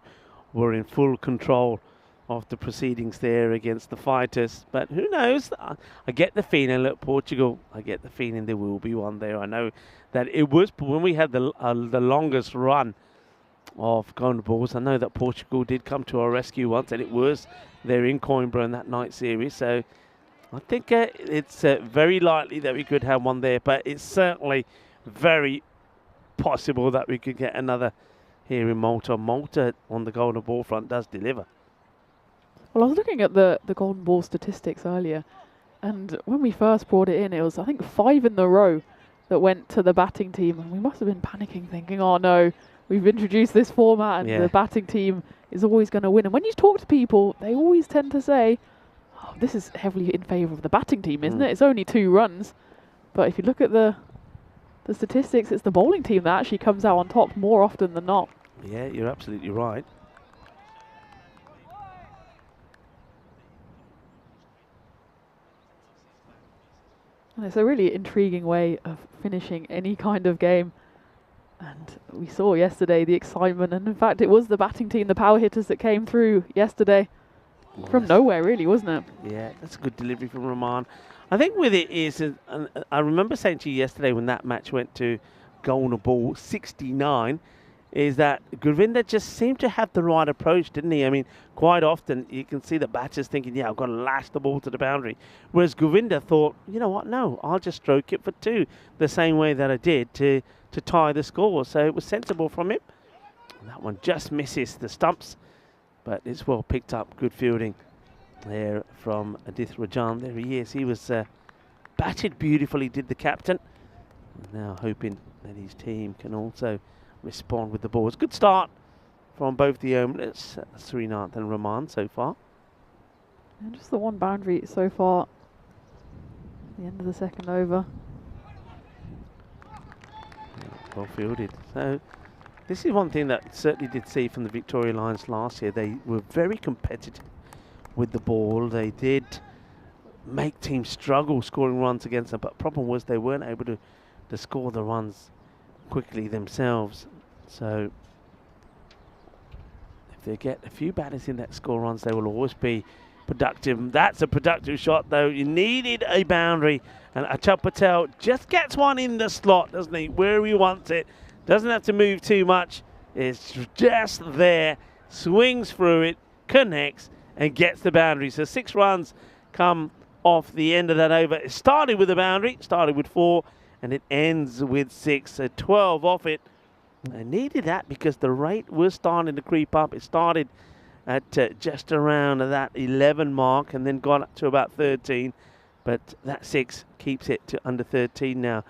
were in full control of the proceedings there against the fighters. But who knows? I get the feeling, look, Portugal, I get the feeling there will be one there. I know that it was when we had the longest run of golden balls. I know that Portugal did come to our rescue once, and it was there in Coimbra in that night series. So I think it's very likely that we could have one there, but it's certainly very possible that we could get another here in Malta. Malta on the golden ball front does deliver. Well, I was looking at the golden ball statistics earlier, and when we first brought it in, it was, I think, 5 in a row that went to the batting team, and we must have been panicking, thinking, oh no, we've introduced this format and the batting team is always going to win. And when you talk to people, they always tend to say, oh, this is heavily in favour of the batting team, isn't it? It's only 2 runs. But if you look at the statistics, it's the bowling team that actually comes out on top more often than not. Yeah, you're absolutely right. And it's a really intriguing way of finishing any kind of game. And we saw yesterday the excitement, and in fact it was the batting team, the power hitters, that came through yesterday from nowhere, really, wasn't it? Yeah, that's a good delivery from Rahman. I think with it is, I remember saying to you yesterday when that match went to golden ball 69, is that Govinda just seemed to have the right approach, didn't he? I mean, quite often you can see the batters thinking, yeah, I've got to lash the ball to the boundary. Whereas Govinda thought, you know what, no, I'll just stroke it for 2, the same way that I did to tie the score. So it was sensible from him. And that one just misses the stumps, but it's well picked up. Good fielding there from Adith Rajan. There he is. He was batted beautifully, did the captain. Now hoping that his team can also respond with the balls. Good start from both the openers, Srinath and Rahman so far. And just the one boundary so far. The end of the second over. Well fielded. So this is one thing that certainly did see from the Victoria Lions last year. They were very competitive with the ball. They did make teams struggle scoring runs against them, but the problem was they weren't able to score the runs quickly themselves. So if they get a few batters in that score runs, they will always be productive. That's a productive shot, though. You needed a boundary, and Achal Patel just gets one in the slot, doesn't he, where he wants it. Doesn't have to move too much. It's just there, swings through it, connects, and gets the boundary. So 6 runs come off the end of that over. It started with a boundary, started with 4, and it ends with 6. So 12 off it. I needed that because the rate was starting to creep up. It started at just around that 11 mark and then got up to about 13. But that 6 keeps it to under 13 now.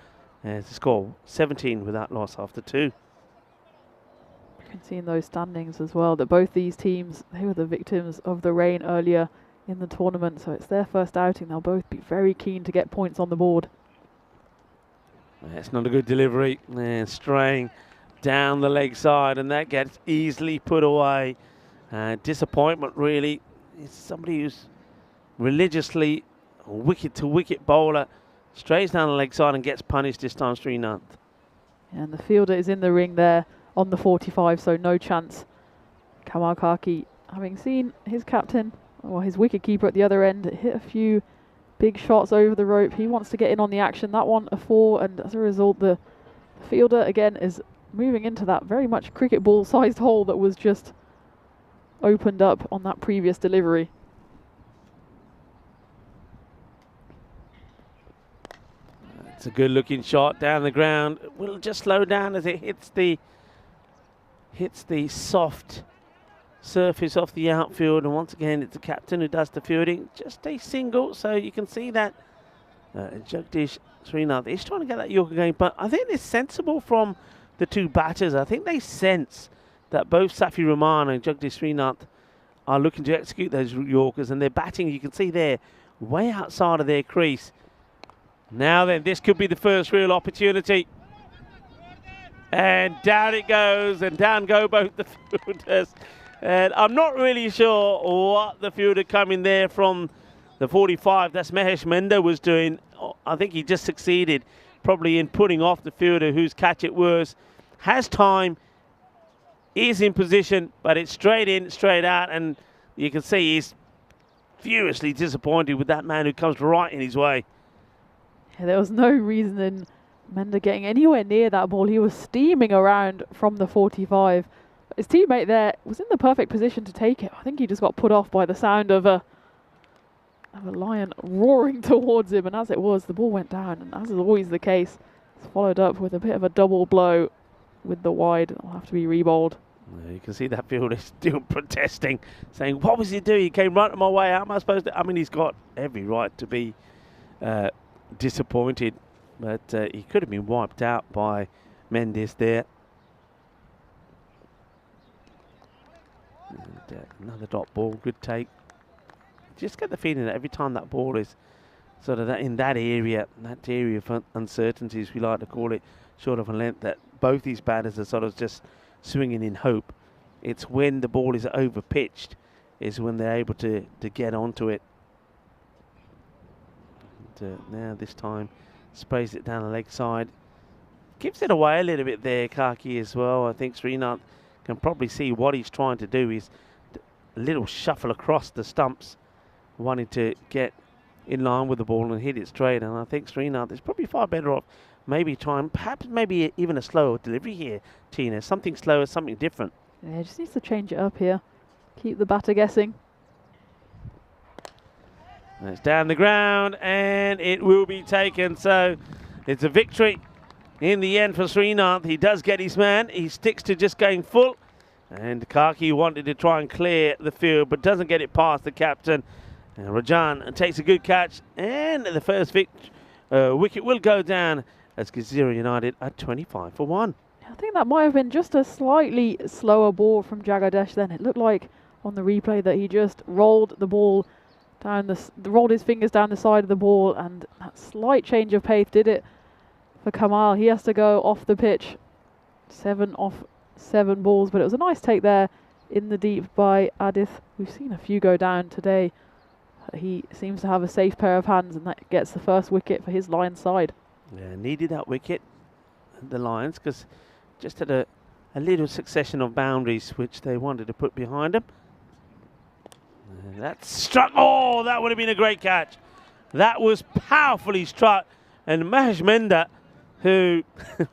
To score 17 without loss after 2. You can see in those standings as well that both these teams, they were the victims of the rain earlier in the tournament. So it's their first outing. They'll both be very keen to get points on the board. It's not a good delivery. And straying down the leg side, and that gets easily put away. Disappointment, really. It's somebody who's religiously a wicket-to-wicket bowler. Strays down the leg side and gets punished this time, Srinath. And the fielder is in the ring there on the 45, so no chance. Kamal Kaki, having seen his captain, or his wicketkeeper at the other end, hit a few big shots over the rope. He wants to get in on the action. That one a 4, and as a result, the fielder again is moving into that very much cricket ball sized hole that was just opened up on that previous delivery. It's a good looking shot down the ground. Will just slow down as it hits the soft surface off the outfield, and once again it's the captain who does the fielding. Just a single, so you can see that Jagdish Srinath is trying to get that Yorker going, but I think it's sensible from the two batters. I think they sense that both Safi Rahman and Jagdish Srinath are looking to execute those Yorkers, and they're batting, you can see there, way outside of their crease. Now then, this could be the first real opportunity. And down it goes, and down go both the fielders. And I'm not really sure what the fielder coming there from the 45, that's Mahesh Menda, was doing. I think he just succeeded probably in putting off the fielder whose catch it was. Has time, is in position, but it's straight in, straight out, and you can see he's furiously disappointed with that man who comes right in his way. Yeah, there was no reason in Menda getting anywhere near that ball. He was steaming around from the 45. His teammate there was in the perfect position to take it. I think he just got put off by the sound of a lion roaring towards him, and as it was, the ball went down, and as is always the case, it's followed up with a bit of a double blow with the wide. It'll have to be re-bowled. You can see that fielder still protesting, saying, what was he doing? He came right on my way. How am I supposed to? I mean, he's got every right to be disappointed, but he could have been wiped out by Mendes there. And, another dot ball, good take. Just get the feeling that every time that ball is sort of in that area of uncertainties, we like to call it, short of a length, that both these batters are sort of just swinging in hope. It's when the ball is over pitched is when they're able to get onto it. And, now this time sprays it down the leg side, gives it away a little bit there, Kaki, as well. I think Srinath can probably see what he's trying to do. He's a little shuffle across the stumps, wanting to get in line with the ball and hit it straight. And I think Srinath is probably far better off maybe trying, perhaps maybe even a slower delivery here, Tina. Something slower, something different. Yeah, just needs to change it up here. Keep the batter guessing. And it's down the ground, and it will be taken. So it's a victory in the end for Srinath. He does get his man. He sticks to just going full. And Kaki wanted to try and clear the field, but doesn't get it past the captain. And Rajan takes a good catch, and the first wicket will go down as Gazira United at 25 for 1. I think that might have been just a slightly slower ball from Jagadesh then. It looked like on the replay that he just rolled the ball down rolled his fingers down the side of the ball, and that slight change of pace did it for Kamal. He has to go off the pitch. 7 off 7 balls, but it was a nice take there in the deep by Adith. We've seen a few go down today. He seems to have a safe pair of hands, and that gets the first wicket for his Lions side. Yeah, needed that wicket, the Lions, because just had a little succession of boundaries which they wanted to put behind them. That struck. Oh, that would have been a great catch. That was powerfully struck. And Mahesh Menda, who,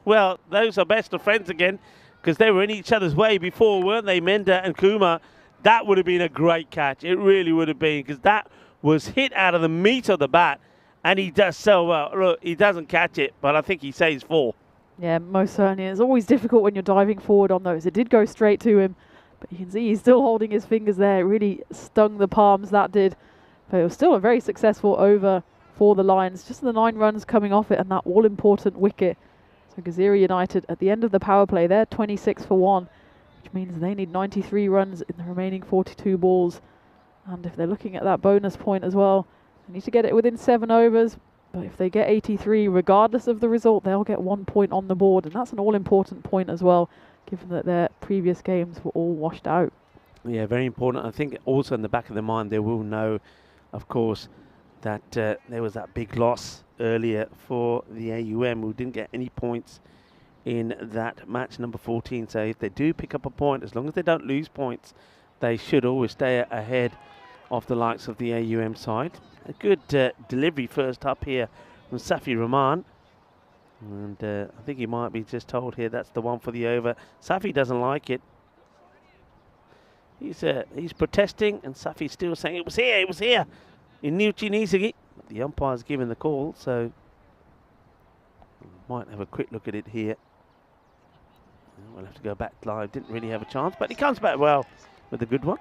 well, those are best of friends again, because they were in each other's way before, weren't they, Menda and Kumar? That would have been a great catch. It really would have been, because that was hit out of the meat of the bat, and he does so well. Look, he doesn't catch it, but I think he saves 4. Yeah, most certainly. It's always difficult when you're diving forward on those. It did go straight to him, but you can see he's still holding his fingers there. It really stung the palms, that did. But it was still a very successful over for the Lions. Just the 9 runs coming off it and that all-important wicket. So Gazira United at the end of the power play, they're 26 for 1, which means they need 93 runs in the remaining 42 balls. And if they're looking at that bonus point as well, they need to get it within 7 overs. But if they get 83, regardless of the result, they'll get 1 point on the board. And that's an all-important point as well, given that their previous games were all washed out. Yeah, very important. I think also in the back of their mind, they will know, of course, that there was that big loss earlier for the AUM, who didn't get any points in that match number 14. So if they do pick up a point, as long as they don't lose points, they should always stay ahead of the likes of the AUM side. A good delivery first up here from Safi Rahman. And I think he might be just told here that's the one for the over. Safi doesn't like it. He's protesting, and Safi's still saying it was here in New Chinizagi. The umpire's given the call, so might have a quick look at it here. We'll have to go back live. Didn't really have a chance, but he comes back well with a good one.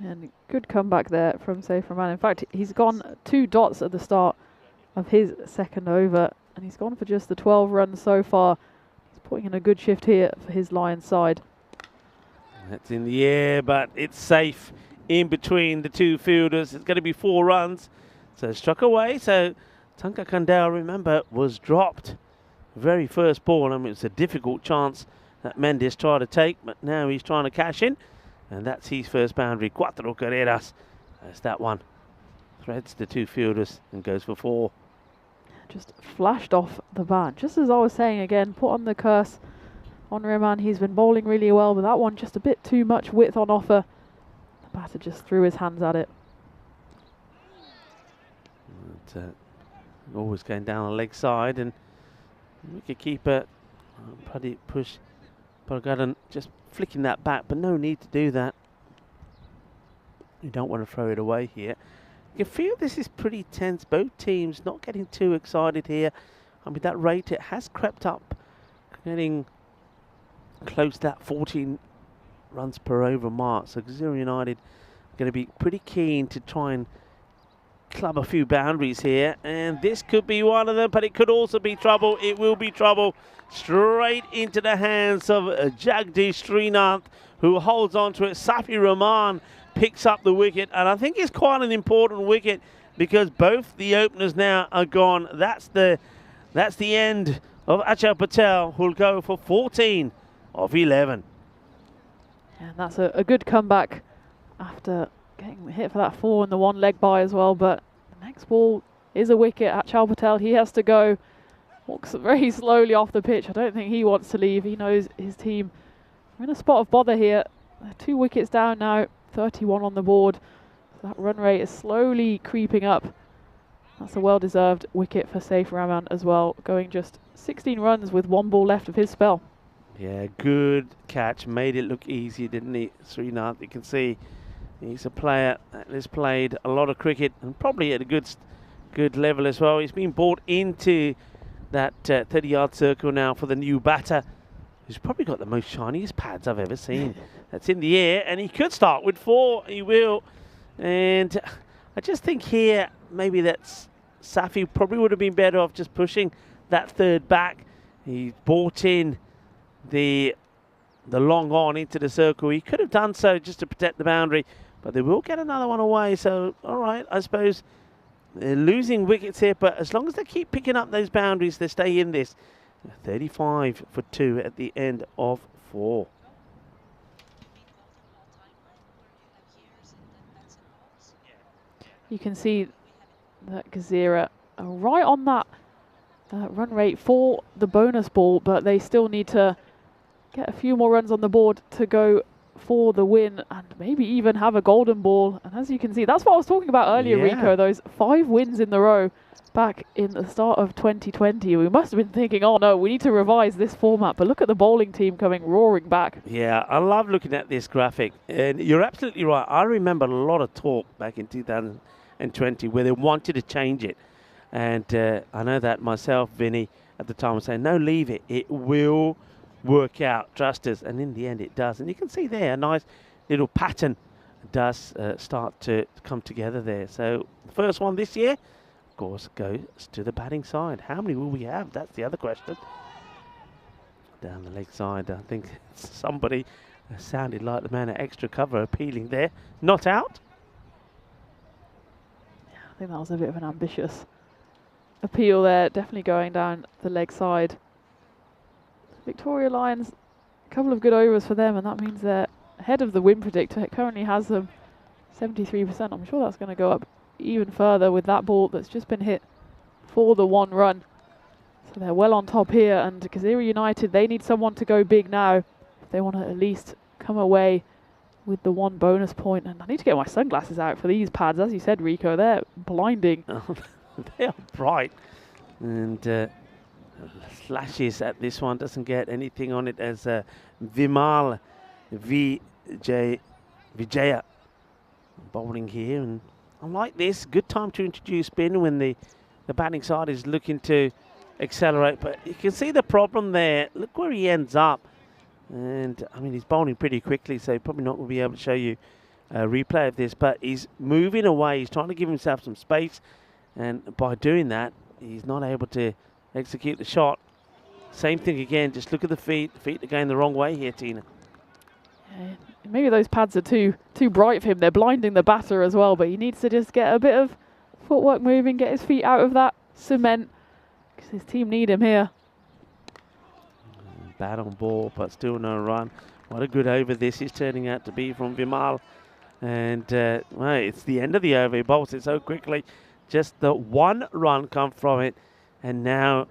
And good comeback there from Saif Rahman. In fact, he's gone 2 dots at the start of his second over, and he's gone for just the 12 runs so far. He's putting in a good shift here for his Lions side. That's in the air, but it's safe in between the two fielders. It's going to be 4 runs. So struck away. So Tanka Kandel, remember, was dropped. Very first ball. I mean, it's a difficult chance that Mendes tried to take, but now he's trying to cash in. And that's his first boundary. Cuatro carreras. That's that one. Threads the two fielders and goes for 4. Just flashed off the bat. Just as I was saying again, put on the curse on Rahman. He's been bowling really well, but that one just a bit too much width on offer. The batter just threw his hands at it. Always going down the leg side, and wicketkeeper Pradeep push Pargadan just flicking that back, but no need to do that. You don't want to throw it away here. You feel this is pretty tense. Both teams not getting too excited here. I mean, that rate, it has crept up, getting close to that 14 runs per over mark. So Gazira United are going to be pretty keen to try and club a few boundaries here. And this could be one of them, but it could also be trouble. It will be trouble. Straight into the hands of Jagdish Srinath, who holds on to it. Safi Rahman picks up the wicket, and I think it's quite an important wicket because both the openers now are gone. That's the end of Achal Patel, who'll go for 14 of 11. And that's a good comeback after getting hit for that 4 and the 1 leg by as well. But the next ball is a wicket. Achal Patel, he has to go. Walks very slowly off the pitch. I don't think he wants to leave. He knows his team are in a spot of bother here. They're 2 wickets down now, 31 on the board. That run rate is slowly creeping up. That's a well-deserved wicket for Saif Rahman as well, going just 16 runs with 1 ball left of his spell. Yeah, good catch. Made it look easy, didn't he, Srinath? You can see he's a player that has played a lot of cricket and probably at a good level as well. He's been brought into that 30-yard circle now for the new batter, who's probably got the most shiniest pads I've ever seen. That's in the air, and he could start with 4. He will. And I just think here, maybe that's Safi probably would have been better off just pushing that third back. He brought in the long on into the circle. He could have done so just to protect the boundary, but they will get another one away. So, all right, I suppose they're losing wickets here, but as long as they keep picking up those boundaries, they stay in this. 35 for 2 at the end of 4. You can see that Gazira are right on that run rate for the bonus ball, but they still need to get a few more runs on the board to go for the win and maybe even have a golden ball. And as you can see, that's what I was talking about earlier, yeah. Rico, those 5 wins in the row back in the start of 2020. We must have been thinking, oh no, we need to revise this format, but look at the bowling team coming roaring back. Yeah, I love looking at this graphic, and you're absolutely right. I remember a lot of talk back in 2020 where they wanted to change it, and I know that myself, Vinny, at the time was saying, no, leave it, it will work out, trust us, and in the end it does. And you can see there a nice little pattern does start to come together there. So the first one this year, of course, goes to the batting side. How many will we have? That's the other question. Down the leg side, I think somebody sounded like the man at extra cover appealing there. Not out. Yeah, I think that was a bit of an ambitious appeal there, definitely going down the leg side. Victoria Lions, a couple of good overs for them, and that means they're ahead of the win predictor. It currently has them 73%. I'm sure that's going to go up even further with that ball that's just been hit for the 1 run. So they're well on top here, and Gazira United, they need someone to go big now if they want to at least come away with the 1 bonus point. And I need to get my sunglasses out for these pads. As you said, Rico, they're blinding. They are bright. And flashes at this one. Doesn't get anything on it as Vimal Vijaya bowling here. And I like this. Good time to introduce spin when the batting side is looking to accelerate. But you can see the problem there. Look where he ends up. And, I mean, he's bowling pretty quickly, so probably not going to be able to show you a replay of this. But he's moving away. He's trying to give himself some space. And by doing that, he's not able to execute the shot. Same thing again. Just look at the feet. The feet are going the wrong way here, Tina. Yeah, maybe those pads are too bright for him. They're blinding the batter as well, but he needs to just get a bit of footwork moving, get his feet out of that cement, because his team need him here. Bat on ball, but still no run. What a good over this is turning out to be from Vimal. And well, it's the end of the over. He bowls it so quickly. Just the 1 run come from it. And now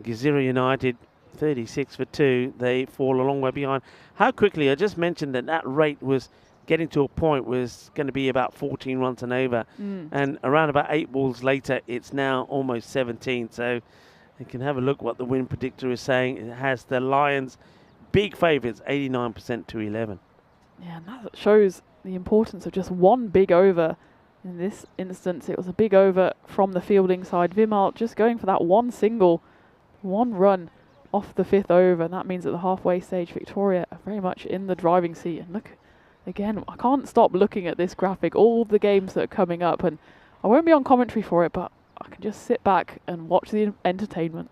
Gazira United, 36 for 2. They fall a long way behind. How quickly? I just mentioned that rate was getting to a point was going to be about 14 runs and over. And around about 8 balls later, it's now almost 17. So you can have a look what the win predictor is saying. It has the Lions big favourites, 89% to 11. Yeah, and that shows the importance of just 1 big over. In this instance, it was a big over from the fielding side. Vimal just going for that 1 single, 1 run off the 5th over. And that means at the halfway stage, Victoria are very much in the driving seat. And look, again, I can't stop looking at this graphic, all the games that are coming up. And I won't be on commentary for it, but I can just sit back and watch the entertainment.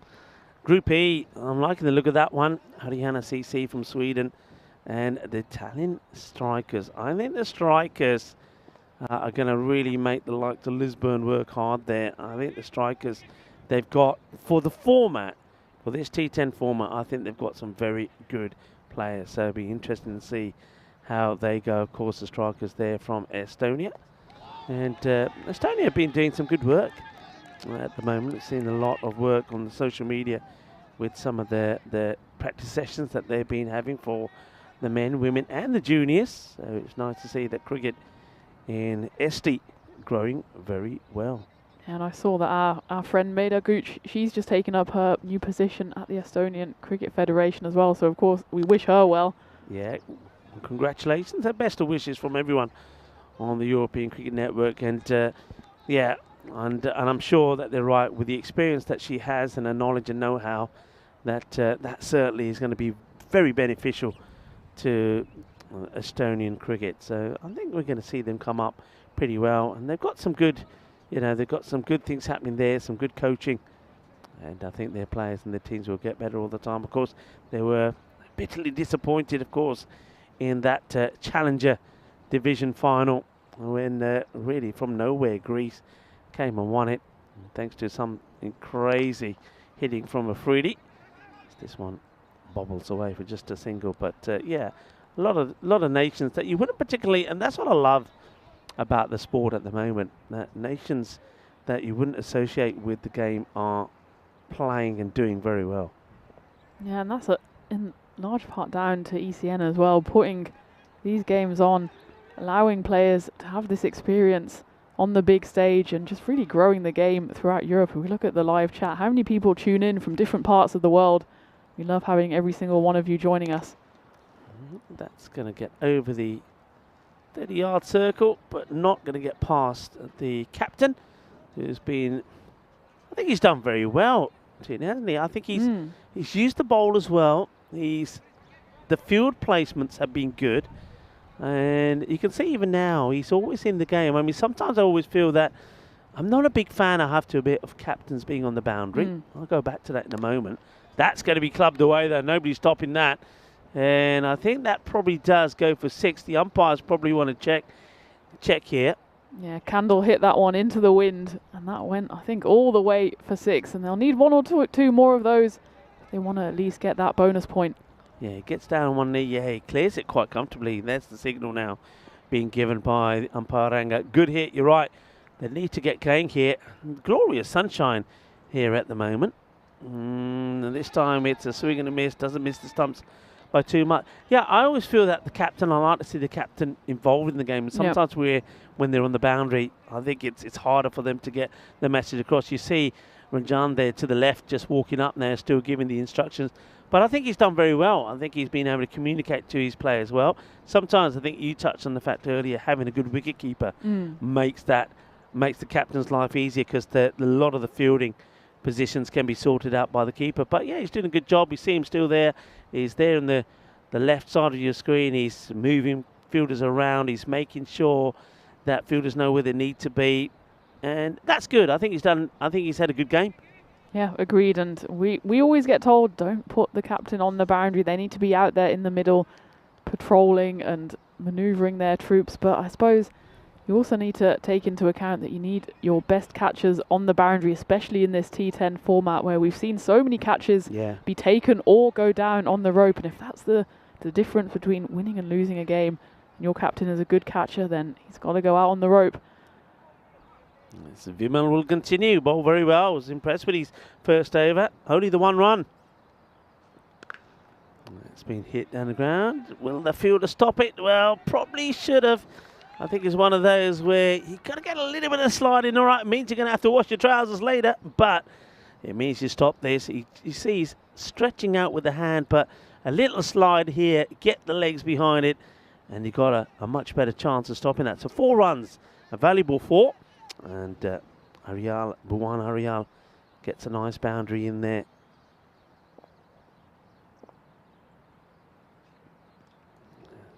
Group E, I'm liking the look of that one. Haryana CC from Sweden and the Italian strikers. I think the strikers are going to really make the likes of Lisburn work hard there. I think the strikers, they've got, for the format, for this T10 format, I think they've got some very good players. So it'll be interesting to see how they go. Of course, the strikers there from Estonia. And Estonia have been doing some good work at the moment. I've seen a lot of work on the social media with some of the practice sessions that they've been having for the men, women and the juniors. So it's nice to see that cricket in Esti growing very well. And I saw that our friend Maida Gooch, she's just taken up her new position at the Estonian Cricket Federation as well. So, of course, we wish her well. Yeah, congratulations and best of wishes from everyone on the European Cricket Network. And, yeah, and I'm sure that they're right with the experience that she has and her knowledge and know-how, that that certainly is going to be very beneficial to Estonian cricket. So I think we're going to see them come up pretty well. And they've got some good, they've got some good things happening there, some good coaching. And I think their players and their teams will get better all the time. Of course, they were bitterly disappointed, of course, in that Challenger Division final when really from nowhere Greece came and won it. And thanks to some crazy hitting from Afridi. This one bobbles away for just a single. But yeah, a lot of nations that you wouldn't particularly, and that's what I love about the sport at the moment, that nations that you wouldn't associate with the game are playing and doing very well. Yeah, and that's in large part down to ECN as well, putting these games on, allowing players to have this experience on the big stage and just really growing the game throughout Europe. If we look at the live chat, how many people tune in from different parts of the world? We love having every single one of you joining us. That's going to get over the 30-yard circle, but not going to get past the captain, who's been, I think he's done very well, hasn't he? I think he's used the bowl as well. The field placements have been good. And you can see even now, he's always in the game. I mean, sometimes I always feel that I'm not a big fan, I have to admit, of captains being on the boundary. I'll go back to that in a moment. That's going to be clubbed away, though. Nobody's stopping that. And I think that probably does go for 6. The umpires probably want to check here. Yeah, Candle hit that one into the wind, and that went, I think, all the way for 6. And they'll need 1 or 2 more of those if they want to at least get that bonus point. Yeah, he gets down on one knee. Yeah, he clears it quite comfortably. There's the signal now being given by umpire Ranga. Good hit, you're right. They need to get going here. Glorious sunshine here at the moment. And this time it's a swing and a miss, doesn't miss the stumps by too much. Yeah, I always feel that the captain, I like to see the captain involved in the game. And sometimes when they're on the boundary, I think it's harder for them to get the message across. You see Ranjan there to the left just walking up there, still giving the instructions. But I think he's done very well. I think he's been able to communicate to his players well. Sometimes I think you touched on the fact earlier, having a good wicket keeper makes the captain's life easier, because a lot of the fielding positions can be sorted out by the keeper. But yeah, he's doing a good job. You see him still there. He's there on the left side of your screen. He's moving fielders around. He's making sure that fielders know where they need to be. And that's good. I think he's had a good game. Yeah, agreed. And we always get told, don't put the captain on the boundary. They need to be out there in the middle, patrolling and manoeuvring their troops. But I suppose you also need to take into account that you need your best catchers on the boundary, especially in this T10 format where we've seen so many catches be taken or go down on the rope. And if that's the difference between winning and losing a game, and your captain is a good catcher, then he's got to go out on the rope. So Vimal will continue. Bowled very well. I was impressed with his first over. Only the 1 run. It's been hit down the ground. Will the fielder stop it? Well, probably should have. I think it's one of those where you got to get a little bit of sliding. All right, it means you're going to have to wash your trousers later, but it means you stop this. You see he's stretching out with the hand, but a little slide here, get the legs behind it, and you've got a much better chance of stopping that. So 4 runs, a valuable 4. And Bhuwan Arial gets a nice boundary in there.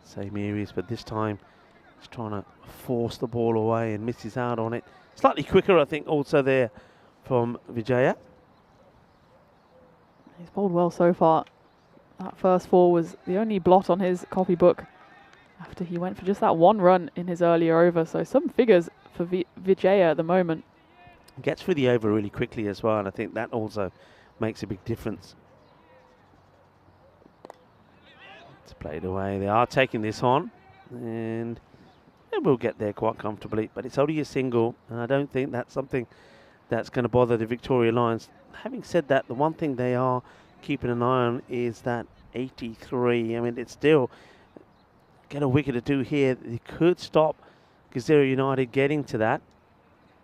Same areas, but this time he's trying to force the ball away and misses out on it. Slightly quicker, I think, also there from Vijaya. He's bowled well so far. That first 4 was the only blot on his copybook after he went for just that 1 run in his earlier over. So some figures for Vijaya at the moment. Gets through the over really quickly as well, and I think that also makes a big difference. It's played away. They are taking this on, and they will get there quite comfortably, but it's only a single, and I don't think that's something that's going to bother the Victoria Lions. Having said that, the one thing they are keeping an eye on is that 83. I mean, it's still get a wicket or 2 here. They could stop Gazera United getting to that.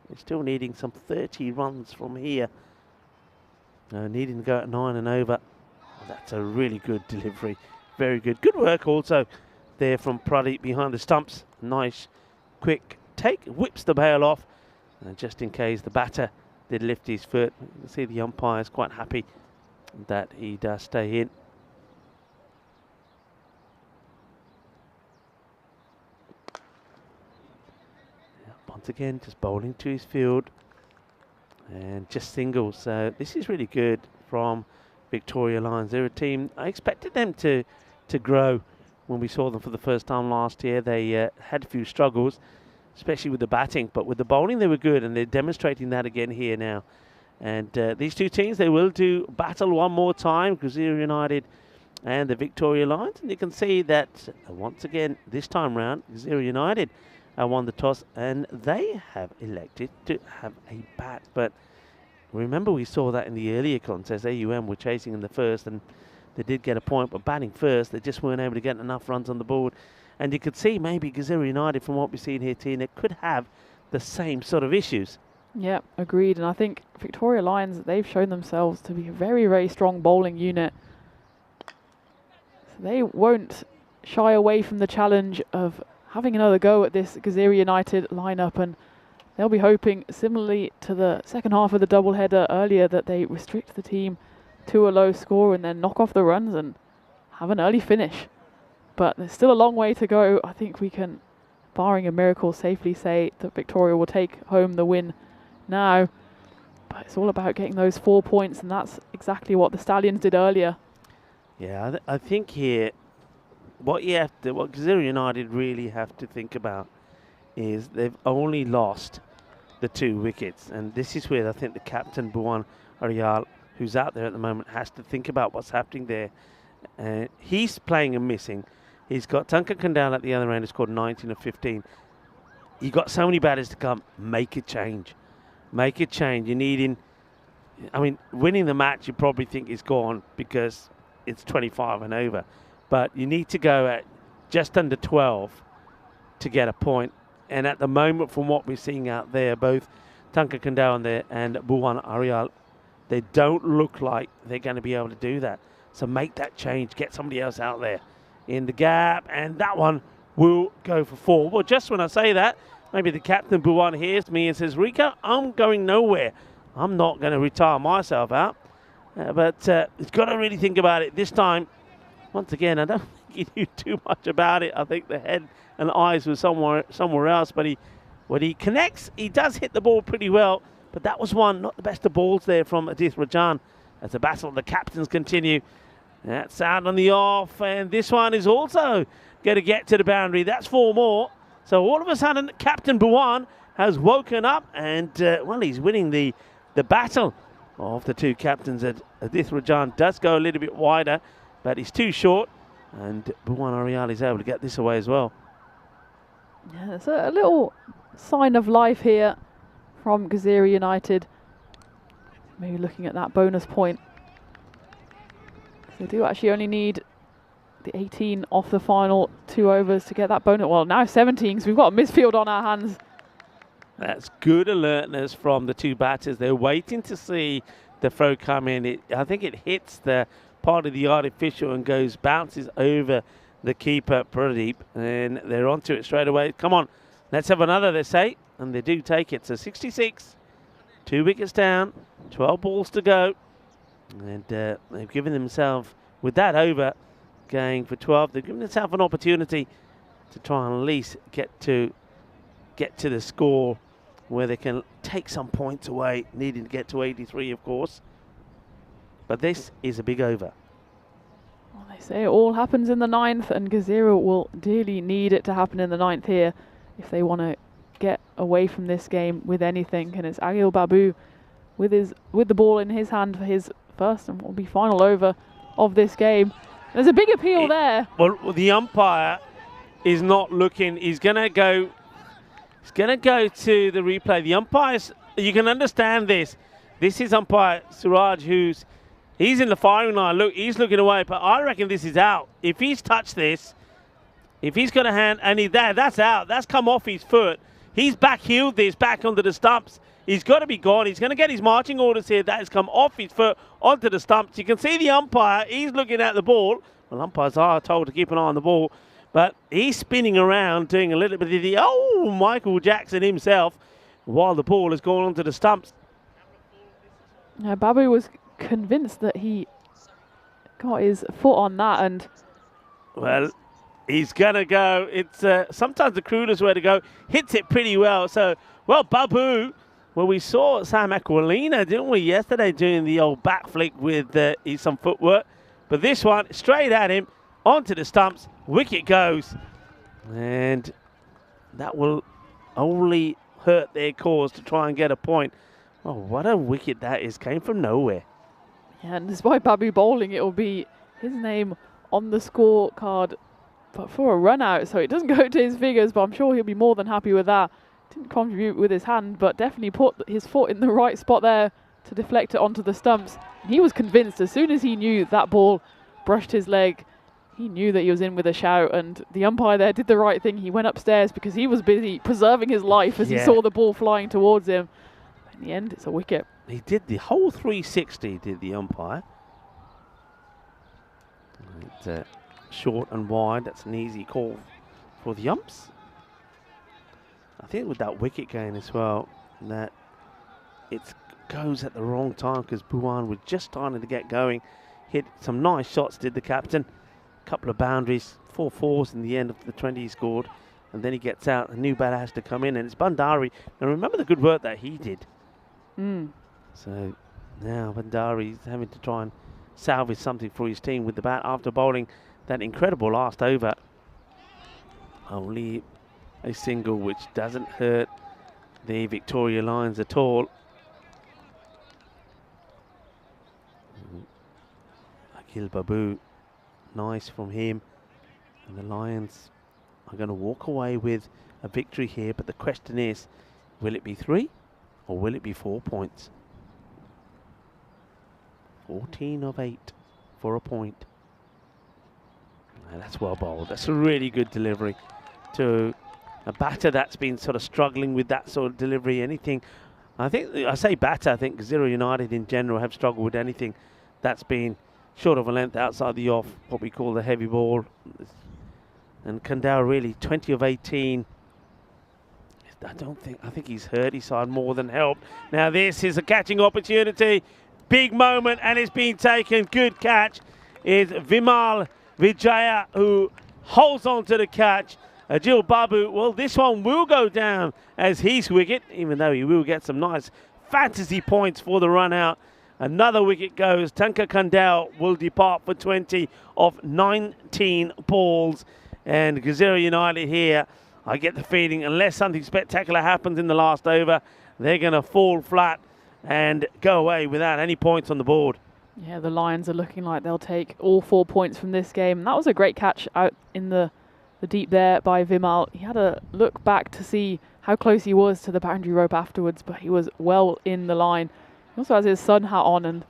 They're still needing some 30 runs from here. Needing to go at 9 and over. That's a really good delivery. Very good. Good work also there from Pradeep behind the stumps. Nice, quick take. Whips the bail off. And just in case the batter did lift his foot. You can see the umpire is quite happy that he does stay in. Once again, just bowling to his field and just singles. So this is really good from Victoria Lions. They're a team, I expected them to grow when we saw them for the first time last year. They had a few struggles, especially with the batting, but with the bowling they were good, and they're demonstrating that again here now. And these 2 teams, they will do battle one more time, Gazera United and the Victoria Lions. And you can see that once again, this time round, Gazera United won the toss, and they have elected to have a bat. But remember, we saw that in the earlier contest. AUM were chasing in the first, and they did get a point, but batting first, they just weren't able to get enough runs on the board. And you could see maybe Gazera United, from what we've seen here, Tina, could have the same sort of issues. Yeah, agreed. And I think Victoria Lions, they've shown themselves to be a very, very strong bowling unit. So they won't shy away from the challenge of having another go at this Gazera United lineup, and they'll be hoping, similarly to the second half of the doubleheader earlier, that they restrict the team to a low score and then knock off the runs and have an early finish. But there's still a long way to go. I think we can, barring a miracle, safely say that Victoria will take home the win now. But it's all about getting those 4 points, and that's exactly what the Stallions did earlier. Yeah, I think here, what Gazera United really have to think about is they've only lost the 2 wickets, and this is where I think the captain Bhuwan Arial, who's out there at the moment, has to think about what's happening there. He's playing and missing, He's got Tunka Kandal at the other end, who scored 19 of 15. You've got so many batters to come. Make a change. Make a change. You're needing, I mean, winning the match, you probably think is gone because it's 25 and over. But you need to go at just under 12 to get a point. And at the moment, from what we're seeing out there, both Tunka Kandal and Bhuwan Aryal, they don't look like they're going to be able to do that. So make that change. Get somebody else out there in the gap. And that one will go for 4. Well, just when I say that, maybe the captain, Bhuwan, hears me and says, Rika, I'm going nowhere. I'm not going to retire myself out. But he's got to really think about it this time. Once again, I don't think he knew too much about it. I think the head and eyes were somewhere else. But when he connects, he does hit the ball pretty well. But that was one, not the best of balls there from Adith Rajan. As the battle of the captains continue. That's out on the off. And this one is also going to get to the boundary. That's 4 more. So all of a sudden, Captain Bhuwan has woken up. And, well, he's winning the battle of the 2 captains. Adith Rajan does go a little bit wider, but he's too short. And Bhuwan Aryal is able to get this away as well. Yeah, there's a little sign of life here from Gazira United. Maybe looking at that bonus point. They do actually only need the 18 off the final 2 overs to get that bonus. Well, now 17, because we've got a midfield on our hands. That's good alertness from the 2 batters. They're waiting to see the throw come in. I think it hits the part of the artificial and bounces over the keeper, Pradeep, and they're onto it straight away. Come on, let's have another, they say, and they do take it. So 66, 2 wickets down, 12 balls to go, and they've given themselves, with that over, going for 12, they've given themselves an opportunity to try and at least get to the score where they can take some points away, needing to get to 83, of course. But this is a big over. Well, they say it all happens in the 9th, and Gazira will dearly need it to happen in the 9th here if they want to get away from this game with anything. And it's Agil Babu with the ball in his hand for his first and will be final over of this game. There's a big appeal there. Well, the umpire is not looking. He's going to go to the replay. The umpires, you can understand this. This is umpire Suraj, he's in the firing line. Look, he's looking away, but I reckon this is out. If he's touched this, if he's got a hand, and that's out. That's come off his foot. He's back-heeled this back onto the stumps. He's got to be gone. He's going to get his marching orders here. That has come off his foot onto the stumps. You can see the umpire. He's looking at the ball. Well, umpires are told to keep an eye on the ball. But he's spinning around, doing a little bit of the, Michael Jackson himself, while the ball has gone onto the stumps. Now, Babu was convinced that he got his foot on that, and well, he's gonna go. It's sometimes the cruelest way to go. Hits it pretty well. So, well, Babu. Well, we saw Sam Aquilina, didn't we, yesterday, doing the old back flick with some footwork. But this one, straight at him, onto the stumps. Wicket goes, and that will only hurt their cause to try and get a point. Oh, what a wicket that is! Came from nowhere. Yeah, and despite Babu bowling, it will be his name on the scorecard, but for a run out, so it doesn't go to his figures, but I'm sure he'll be more than happy with that. Didn't contribute with his hand, but definitely put his foot in the right spot there to deflect it onto the stumps. And he was convinced as soon as he knew that ball brushed his leg, he knew that he was in with a shout, and the umpire there did the right thing. He went upstairs because he was busy preserving his life as he saw the ball flying towards him. In the end, it's a wicket. He did the whole 360, did the umpire. It's short and wide. That's an easy call for the umps. I think with that wicket gain as well, that it goes at the wrong time because Bhuwan was just starting to get going. Hit some nice shots, did the captain. Couple of boundaries, 4 fours in the end of the 20 he scored. And then he gets out. A new batter has to come in, and it's Bandari. And remember the good work that he did. So now Bandari is having to try and salvage something for his team with the bat after bowling that incredible last over. Only a single, which doesn't hurt the Victoria Lions at all. Akil Babu, nice from him. And the Lions are going to walk away with a victory here, but the question is, will it be 3 or will it be 4 points? 14 of 8 for a point. And that's well bowled. That's a really good delivery to a batter that's been sort of struggling with that sort of delivery. Anything, I say batter, I think Gazira United in general have struggled with anything that's been short of a length outside the off, what we call the heavy ball. And Kandal really 20 of 18. I think he's hurt his side more than helped. Now this is a catching opportunity. Big moment, and it's been taken. Good catch is Vimal Vijaya, who holds on to the catch. Ajil Babu, well, this one will go down as his wicket, even though he will get some nice fantasy points for the run out. Another wicket goes. Tanka Kandal will depart for 20 of 19 balls. And Gazira United here, I get the feeling, unless something spectacular happens in the last over, they're going to fall flat and go away without any points on the board. Yeah, the Lions are looking like they'll take all 4 points from this game. And that was a great catch out in the deep there by Vimal. He had a look back to see how close he was to the boundary rope afterwards, but he was well in the line. He also has his sun hat on, and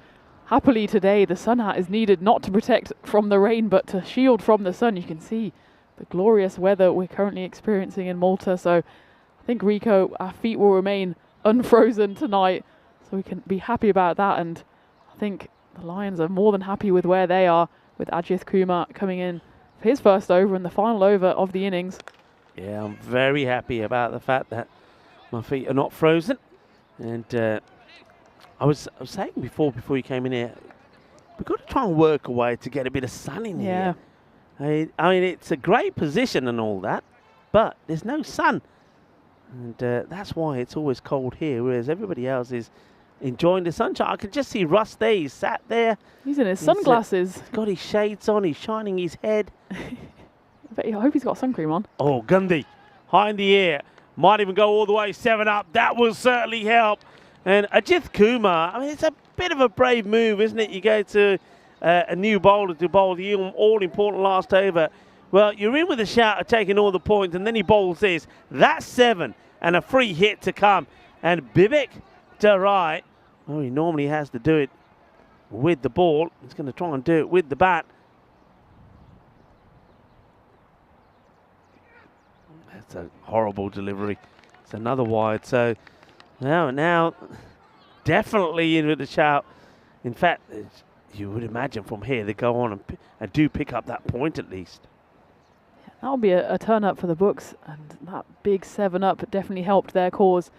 happily today the sun hat is needed not to protect from the rain, but to shield from the sun. You can see the glorious weather we're currently experiencing in Malta. So I think, Rico, our feet will remain unfrozen tonight, so we can be happy about that. And I think the Lions are more than happy with where they are, with Ajith Kumar coming in for his first over and the final over of the innings. Yeah, I'm very happy about the fact that my feet are not frozen. And I was saying before you came in here, we've got to try and work a way to get a bit of sun in here. I mean, it's a great position and all that, but there's no sun. And that's why it's always cold here, whereas everybody else is enjoying the sunshine. I can just see Russ there. He's sat there. He's in his sunglasses. He's got his shades on. He's shining his head. I hope he's got sun cream on. Oh, Gandhi, high in the air. Might even go all the way 7 up. That will certainly help. And Ajith Kumar, I mean, it's a bit of a brave move, isn't it? You go to a new bowler to bowl the all-important last over. Well, you're in with a shout of taking all the points, and then he bowls this. That's 7 and a free hit to come. And Bibek Darai, well, he normally has to do it with the ball. He's going to try and do it with the bat. That's a horrible delivery. It's another wide. So now definitely in with the shout. In fact, you would imagine from here they go on and do pick up that point at least. Yeah, that'll be a turn up for the books, and that big 7 up definitely helped their cause.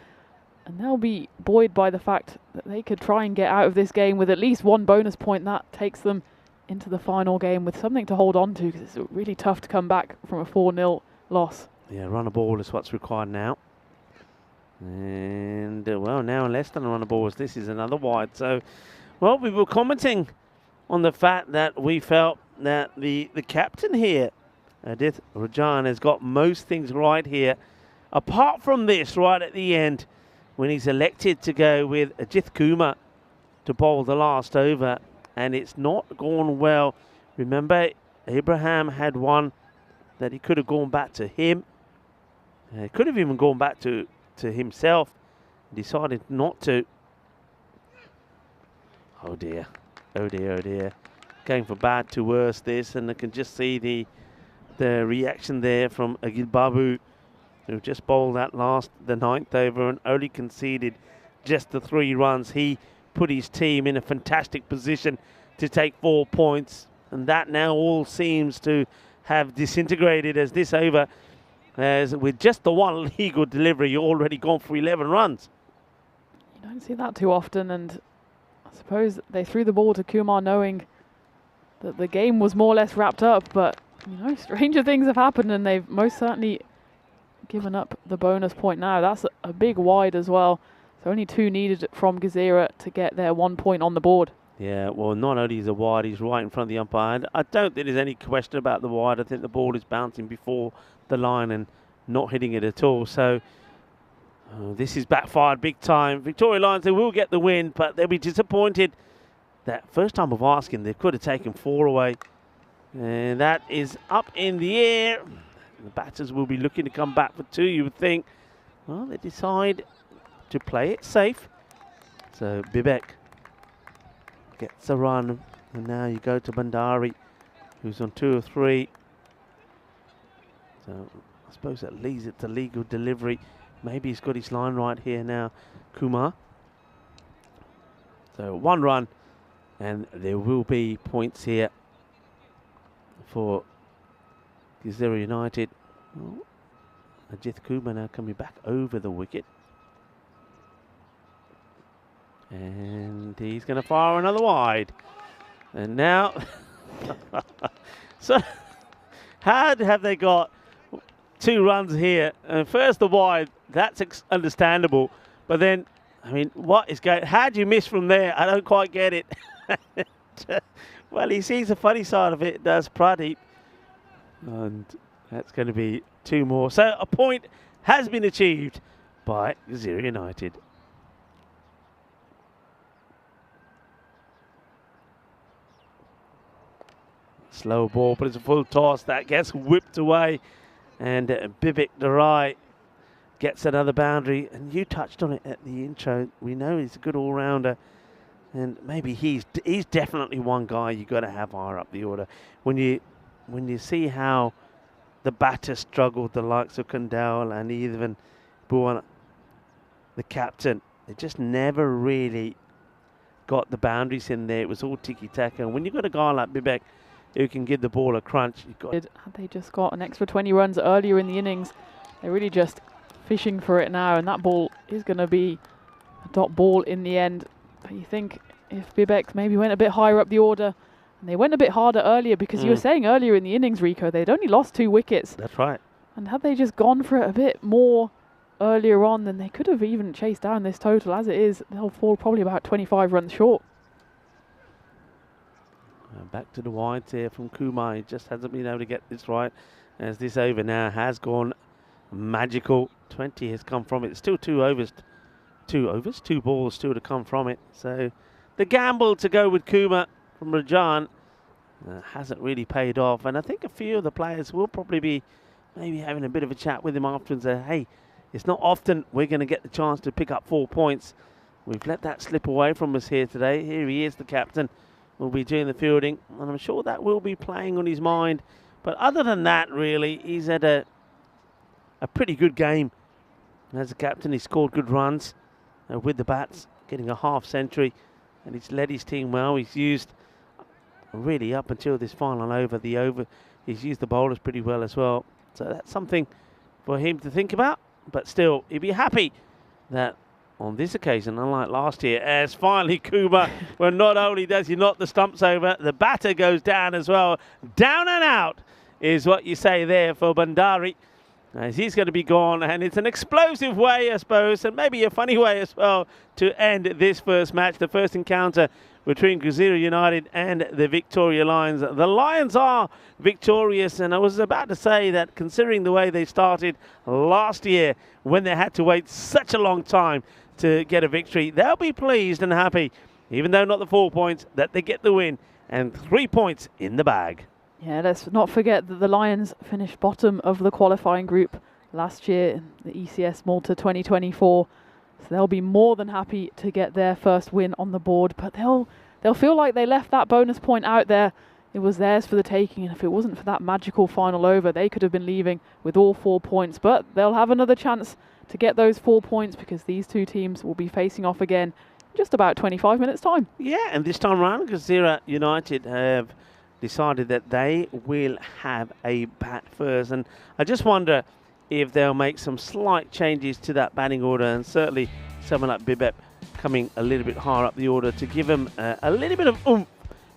And they'll be buoyed by the fact that they could try and get out of this game with at least 1 bonus point. That takes them into the final game with something to hold on to, because it's really tough to come back from a 4-0 loss. Yeah, run a ball is what's required now. And, well, now less than a run a ball, as this is another wide. So, well, we were commenting on the fact that we felt that the captain here, Adith Rajan, has got most things right here. Apart from this, right at the end, when he's elected to go with Ajith Kumar to bowl the last over, and it's not gone well. Remember, Abraham had one that he could have gone back to him. He could have even gone back to himself. Decided not to. Oh dear. Oh dear, oh dear. Going for bad to worse this, and I can just see the reaction there from Agil Babu, who just bowled that the 9th over and only conceded just the 3 runs. He put his team in a fantastic position to take 4 points, and that now all seems to have disintegrated as this over, as with just the 1 legal delivery, you're already gone for 11 runs. You don't see that too often, and I suppose they threw the ball to Kumar knowing that the game was more or less wrapped up, but, you know, stranger things have happened, and they've most certainly given up the bonus point now. That's a big wide as well. So only 2 needed from Gazira to get their 1 point on the board. Yeah, well, not only is it wide, he's right in front of the umpire. And I don't think there's any question about the wide. I think the ball is bouncing before the line and not hitting it at all. So this is backfired big time. Victoria Lions, they will get the win, but they'll be disappointed that first time of asking, they could have taken 4 away. And that is up in the air. The batters will be looking to come back for two, you would think. Well, they decide to play it safe. So Bibek gets a run. And now you go to Bandari, who's on 2 or 3. So I suppose that leads it to legal delivery. Maybe he's got his line right here now, Kumar. So 1 run, and there will be points here for Gazera United. Oh, Ajith Kumar now coming back over the wicket. And he's going to fire another wide. And now, so how have they got 2 runs here? And first the wide, that's understandable. But then, I mean, what is going? How do you miss from there? I don't quite get it. Well, he sees the funny side of it, does Pradeep. And that's going to be 2 more. So a point has been achieved by Gazera United. Slow ball, but it's a full toss. That gets whipped away. And Bibik Darai gets another boundary. And you touched on it at the intro. We know he's a good all-rounder. And maybe he's definitely one guy you've got to have higher up the order. When you see how the batter struggled, the likes of Kandal and even Buwan, the captain, they just never really got the boundaries in there. It was all tiki-taka. And when you've got a guy like Bibek who can give the ball a crunch, you've got... Had they just got an extra 20 runs earlier in the innings, they're really just fishing for it now, and that ball is going to be a dot ball in the end. But you think if Bibek maybe went a bit higher up the order, and they went a bit harder earlier, because you were saying earlier in the innings, Rico, they'd only lost 2 wickets. That's right. And had they just gone for it a bit more earlier on, then they could have even chased down this total. As it is, they'll fall probably about 25 runs short. Back to the wides here from Kumar. He just hasn't been able to get this right, as this over now has gone magical. 20 has come from it. It's still 2 overs. 2 balls still to come from it. So the gamble to go with Kumar from Rajan hasn't really paid off. And I think a few of the players will probably be maybe having a bit of a chat with him after and say, hey, it's not often we're going to get the chance to pick up 4 points. We've let that slip away from us here today. Here he is, the captain. Will be doing the fielding, and I'm sure that will be playing on his mind. But other than that, really, he's had a pretty good game. As a captain, he scored good runs with the bats, getting a half century, and he's led his team well. He's used, really up until this final over, he's used the bowlers pretty well as well. So that's something for him to think about. But still, he'd be happy that on this occasion, unlike last year, as finally Kumar, well, not only does he knock the stumps over, the batter goes down as well. Down and out is what you say there for Bandari, as he's going to be gone. And it's an explosive way, I suppose, and maybe a funny way as well, to end this first match, the first encounter between Gazera United and the Victoria Lions. The Lions are victorious, and I was about to say that considering the way they started last year, when they had to wait such a long time to get a victory, they'll be pleased and happy, even though not the 4 points, that they get the win and 3 points in the bag. Yeah, let's not forget that the Lions finished bottom of the qualifying group last year in the ECS Malta 2024. So they'll be more than happy to get their first win on the board, but they'll feel like they left that bonus point out there. It was theirs for the taking, and if it wasn't for that magical final over, they could have been leaving with all 4 points. But they'll have another chance to get those 4 points, because these 2 teams will be facing off again in just about 25 minutes time. Yeah, and this time around, Gazera United have decided that they will have a bat first, and I just wonder if they'll make some slight changes to that batting order, and certainly someone like Bibep coming a little bit higher up the order to give them a little bit of oomph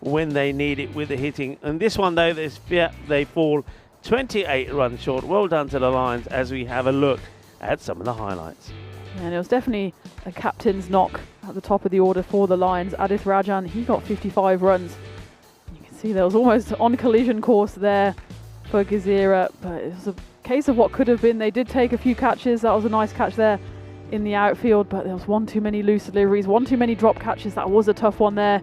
when they need it with the hitting. And this one, though, they fall 28 runs short. Well done to the Lions, as we have a look at some of the highlights. And it was definitely a captain's knock at the top of the order for the Lions. Adith Rajan, he got 55 runs. You can see there was almost on collision course there for Gazera, but it was a case of what could have been. They did take a few catches. That was a nice catch there in the outfield, but there was one too many loose deliveries, one too many drop catches. That was a tough one there.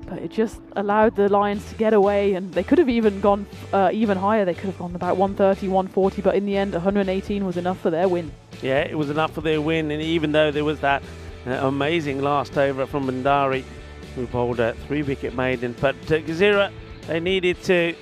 but it just allowed the Lions to get away, and they could have even gone even higher. They could have gone about 130, 140, but in the end 118 was enough for their win. Yeah, it was enough for their win, and even though there was that amazing last over from Bandari, who bowled a 3-wicket maiden, but Gezira, they needed to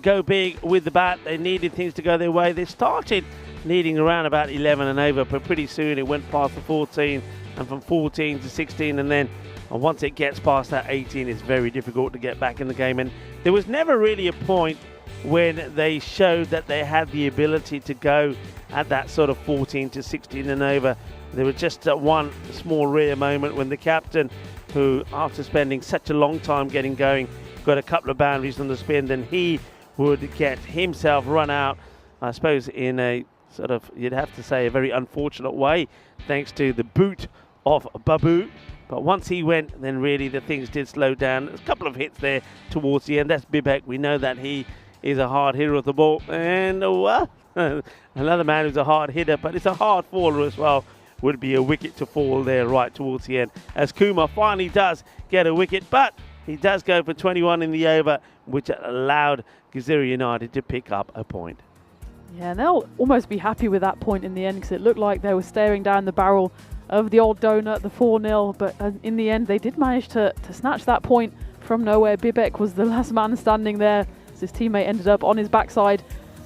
go big with the bat. They needed things to go their way. They started needing around about 11 and over, but pretty soon it went past the 14, and from 14 to 16, and then once it gets past that 18, it's very difficult to get back in the game. And there was never really a point when they showed that they had the ability to go at that sort of 14 to 16 and over. There was just one small rare moment when the captain, who after spending such a long time getting going, got a couple of boundaries on the spin, then he would get himself run out, I suppose in a sort of, you'd have to say, a very unfortunate way, thanks to the boot of Babu. But once he went, then really the things did slow down. There's a couple of hits there towards the end. That's Bibek. We know that he is a hard hitter of the ball. And, well, another man who's a hard hitter, but it's a hard faller as well. Would be a wicket to fall there right towards the end, as Kumar finally does get a wicket, but he does go for 21 in the over, which allowed Gezira United to pick up a point. Yeah, and they'll almost be happy with that point in the end, because it looked like they were staring down the barrel of the old donut, the 4-0, but in the end they did manage to snatch that point from nowhere. Bibek was the last man standing there, as his teammate ended up on his backside.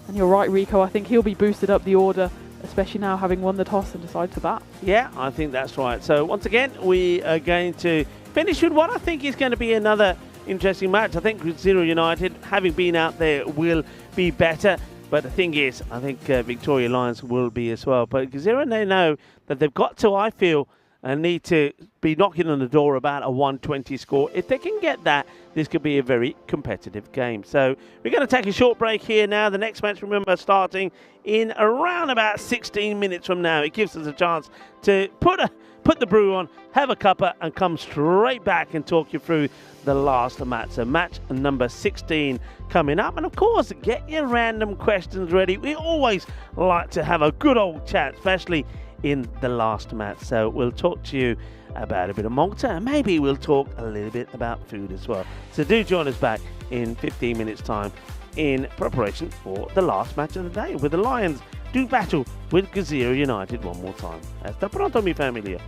And you're right, Rico, I think he'll be boosted up the order, especially now having won the toss and decided to bat. Yeah, I think that's right. So once again, we are going to finish with what I think is going to be another interesting match. I think Gezira United, having been out there, will be better. But the thing is, I think Victoria Lions will be as well. But Gezira, they know that they've got to, I feel, need to be knocking on the door about a 120 score. If they can get that, this could be a very competitive game. So we're going to take a short break here now. The next match, remember, starting in around about 16 minutes from now. It gives us a chance to put the brew on, have a cuppa, and come straight back and talk you through the last match. So match number 16 coming up. And of course, get your random questions ready. We always like to have a good old chat, especially in the last match. So we'll talk to you about a bit of Malta, and maybe we'll talk a little bit about food as well. So do join us back in 15 minutes time in preparation for the last match of the day, where the Lions do battle with Gezira United one more time. Hasta pronto, mi familia.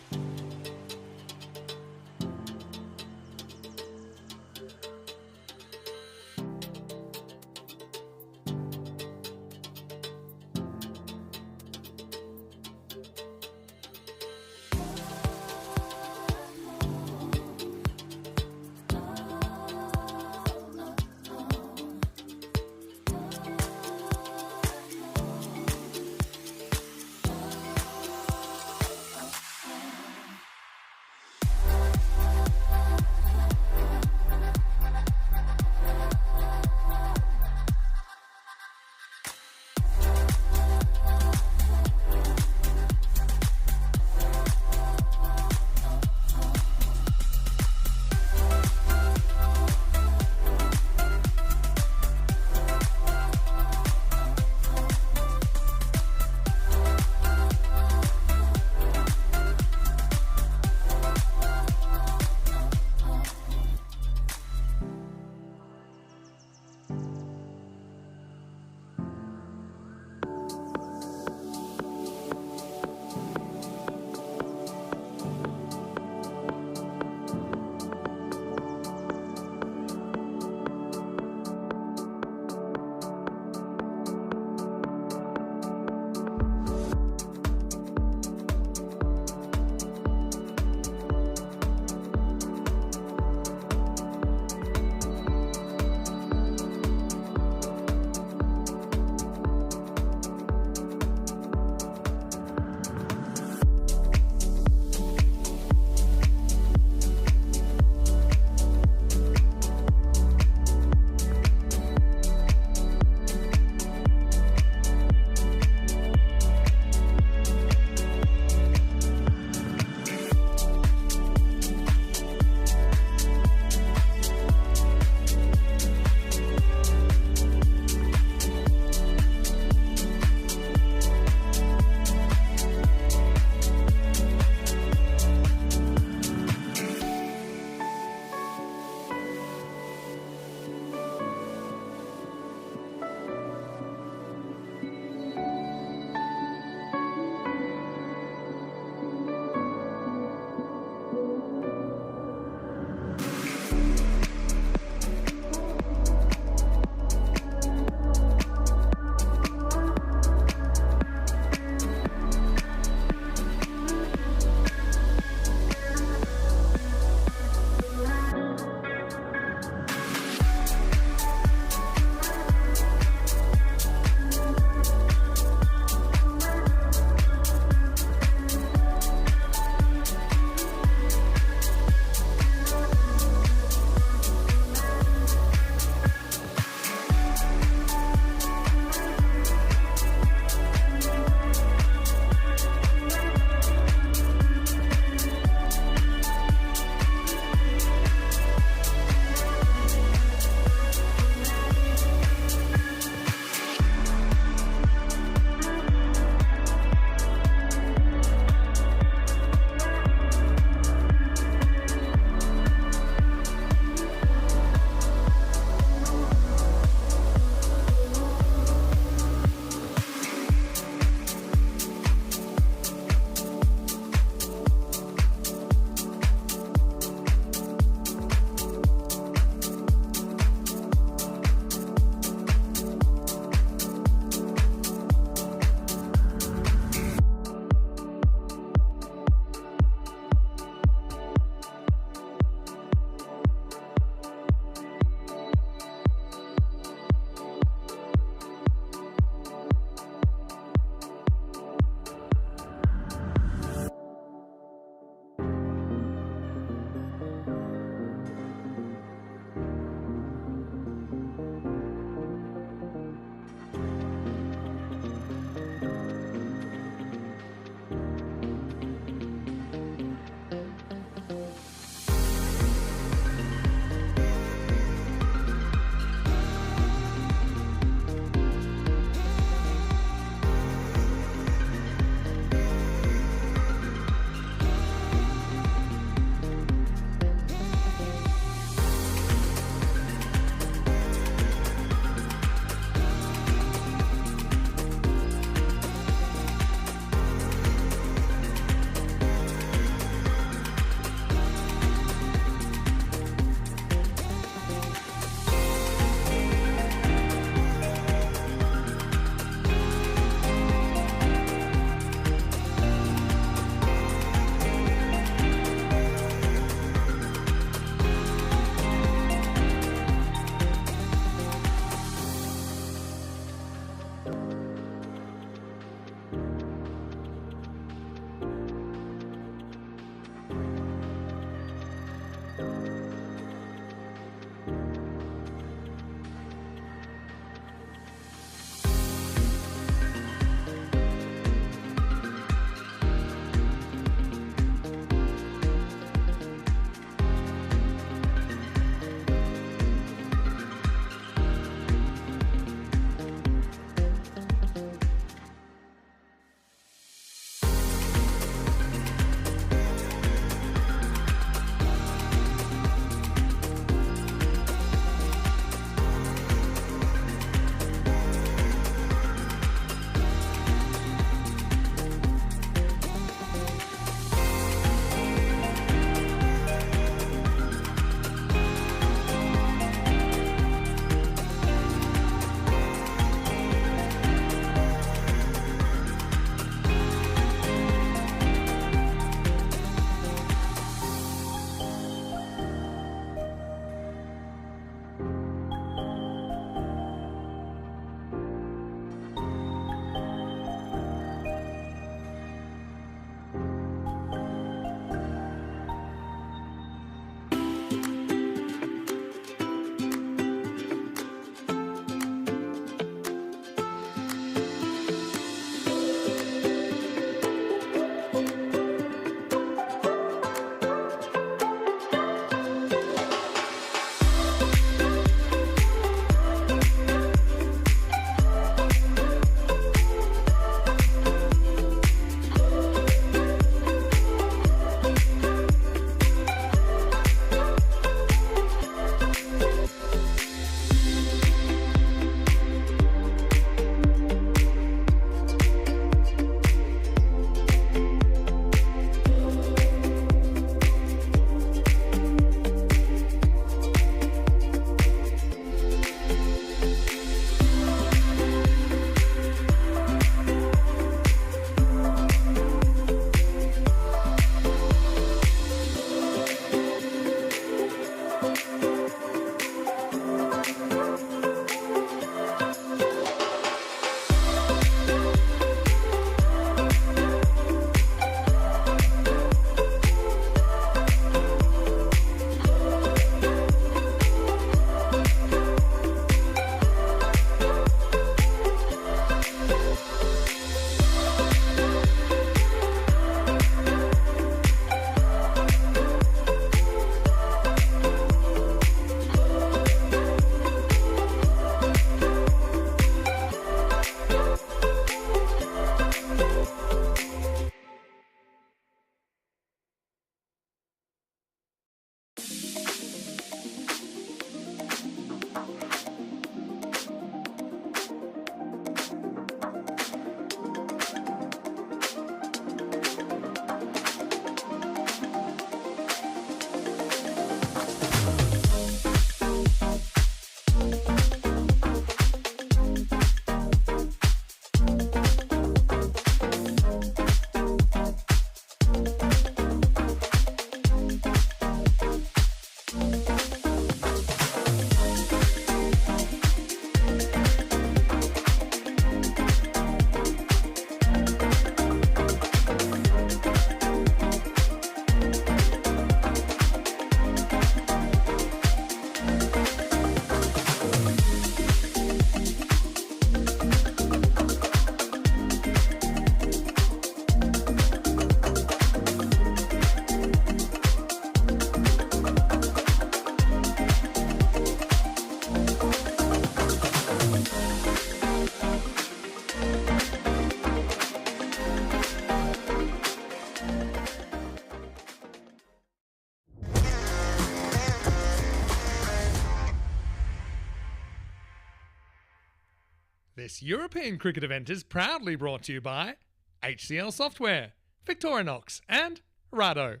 This European cricket event is proudly brought to you by HCL Software, Victorinox and Rado.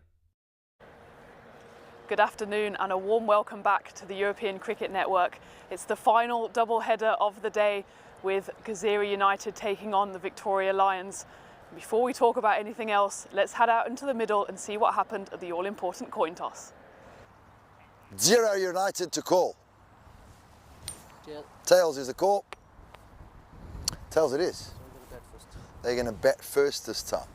Good afternoon and a warm welcome back to the European Cricket Network. It's the final double-header of the day with Gezira United taking on the Victoria Lions. Before we talk about anything else, let's head out into the middle and see what happened at the all-important coin toss. Gezira United to call. Tail. Tails is the call. Tails it is. They're going to bat first this time.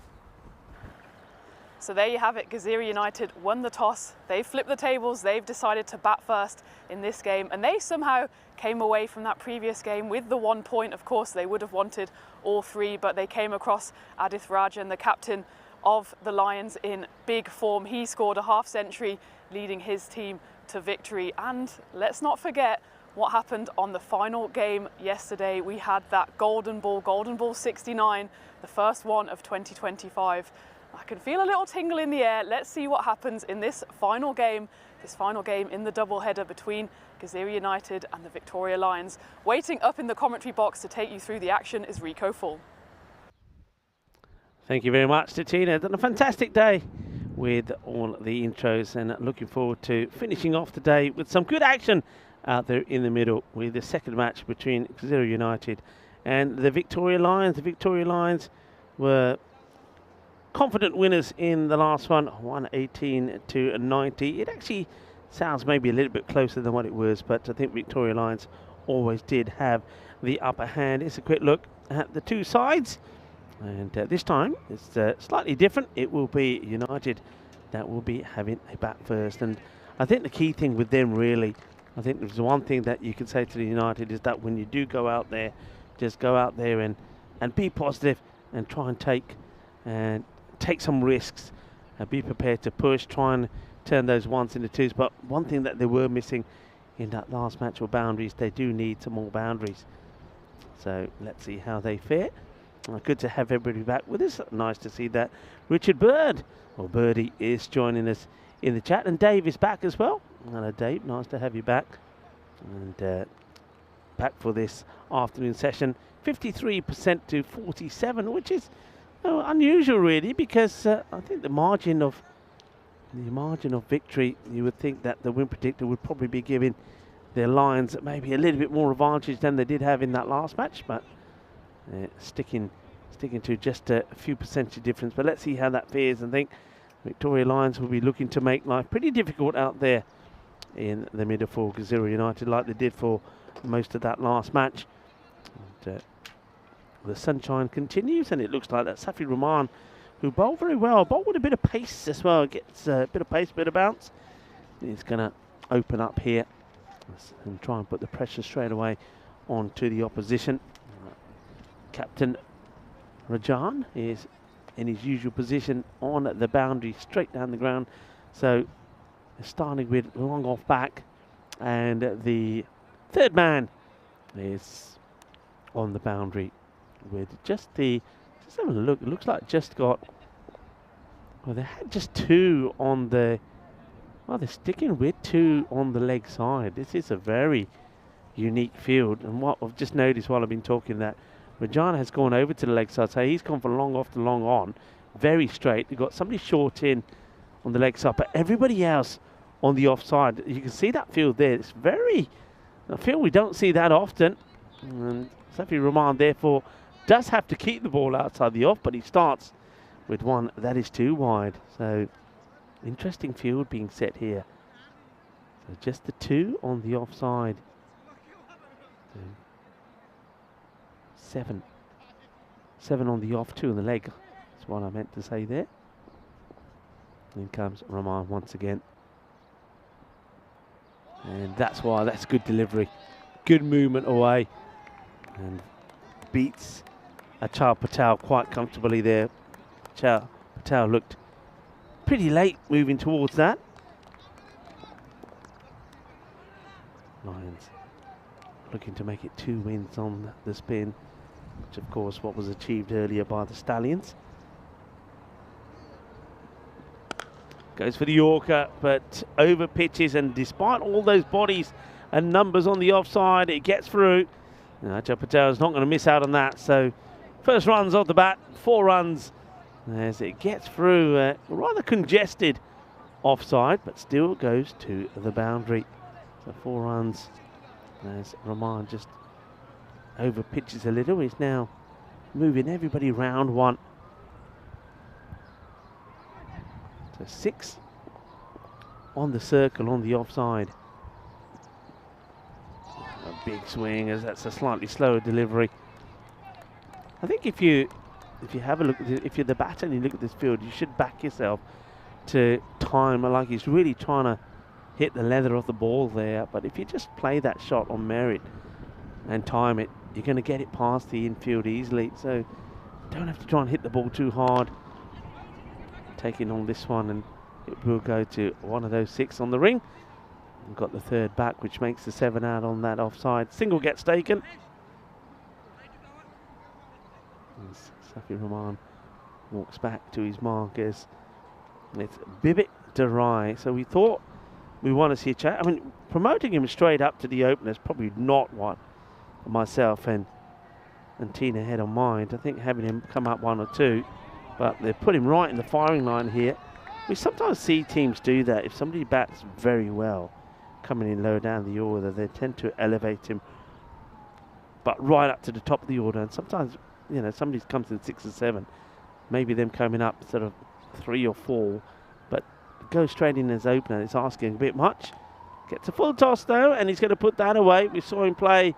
So there you have it, Gezira United won the toss, they've flipped the tables, they've decided to bat first in this game, and they somehow came away from that previous game with the 1 point. Of course, they would have wanted all three, but they came across Adith Rajan, the captain of the Lions, in big form. He scored a half century, leading his team to victory. And let's not forget what happened on the final game yesterday. We had that golden ball 69, the first one of 2025. I can feel a little tingle in the air. Let's see what happens in this final game in the doubleheader between Gezira United and the Victoria Lions. Waiting up in the commentary box to take you through the action is Rico Full. Thank you very much to Tina. Done a fantastic day with all the intros, and looking forward to finishing off the day with some good action out there in the middle with the second match between Gezira United and the Victoria Lions. The Victoria Lions were confident winners in the last one, 118 to 90. It actually sounds maybe a little bit closer than what it was, but I think Victoria Lions always did have the upper hand. It's a quick look at the two sides, and this time it's slightly different. It will be United that will be having a bat first, and I think the key thing with them, really, I think there's one thing that you can say to the United is that when you do go out there, just go out there and be positive and try and take some risks and be prepared to push, try and turn those ones into twos. But one thing that they were missing in that last match were boundaries. They do need some more boundaries. So let's see how they fare. Good to have everybody back with us. Nice to see that Richard Bird, or Birdie, is joining us in the chat. And Dave is back as well. Hello Dave, nice to have you back. And back for this afternoon session. 53% to 47, which is unusual really, because I think the margin of victory, you would think that the win predictor would probably be giving their Lions maybe a little bit more advantage than they did have in that last match, but sticking to just a few percentage difference. But let's see how that fares. I think Victoria Lions will be looking to make life pretty difficult out there in the middle for Gezira United, like they did for most of that last match. And, the sunshine continues, and it looks like that Safi Rahman, who bowled very well, bowled with a bit of pace as well, gets a bit of pace, bit of bounce. He's going to open up here and try and put the pressure straight away onto the opposition. Captain Rajan is in his usual position on the boundary, straight down the ground. So starting with long off back, and the third man is on the boundary with just having a look. It looks like just got, well, they had just two on the, well, they're sticking with two on the leg side. This is a very unique field, and what I've just noticed while I've been talking, that Rajan has gone over to the leg side, so he's gone from long off to long on, very straight. You've got somebody short in on the leg side, but everybody else on the offside. You can see that field there. It's very, a field we don't see that often, and Safi Rahman therefore does have to keep the ball outside the off, but he starts with one that is too wide. So interesting field being set here. So just the two on the offside. So seven on the off, two on the leg. That's what I meant to say there. In comes Rahman once again. And that's why, that's good delivery. Good movement away. And beats Achal Patel quite comfortably there. Achal Patel looked pretty late moving towards that. Lions looking to make it 2 wins on the spin, which of course what was achieved earlier by the Stallions. Goes for the Yorker, but over pitches, and despite all those bodies and numbers on the offside, it gets through. Ajay Patel is not going to miss out on that. So first runs off the bat, 4 runs as it gets through rather congested offside, but still goes to the boundary. So 4 runs as Rahman just over pitches a little. He's now moving everybody round 1. So 6 on the circle on the offside. A big swing, as that's a slightly slower delivery. I think if you have a look at if you're the batter and you look at this field, you should back yourself to time, like he's really trying to hit the leather of the ball there. But if you just play that shot on merit and time it, you're going to get it past the infield easily. So don't have to try and hit the ball too hard. Taking on this one, and it will go to one of those 6 on the ring. We've got the 3rd back, which makes the 7 out on that offside. Single gets taken. As Safi Rahman walks back to his markers. It's Bibit Darai. So we thought we want to see a chat. I mean, promoting him straight up to the opener is probably not what myself and Tina had on mind. I think having him come up 1 or 2, but they put him right in the firing line here. We sometimes see teams do that. If somebody bats very well, coming in low down the order, they tend to elevate him, but right up to the top of the order. And sometimes, you know, somebody comes in 6 or 7, maybe them coming up sort of 3 or 4, but go straight in as opener. It's asking a bit much. Gets a full toss though, and he's going to put that away. We saw him play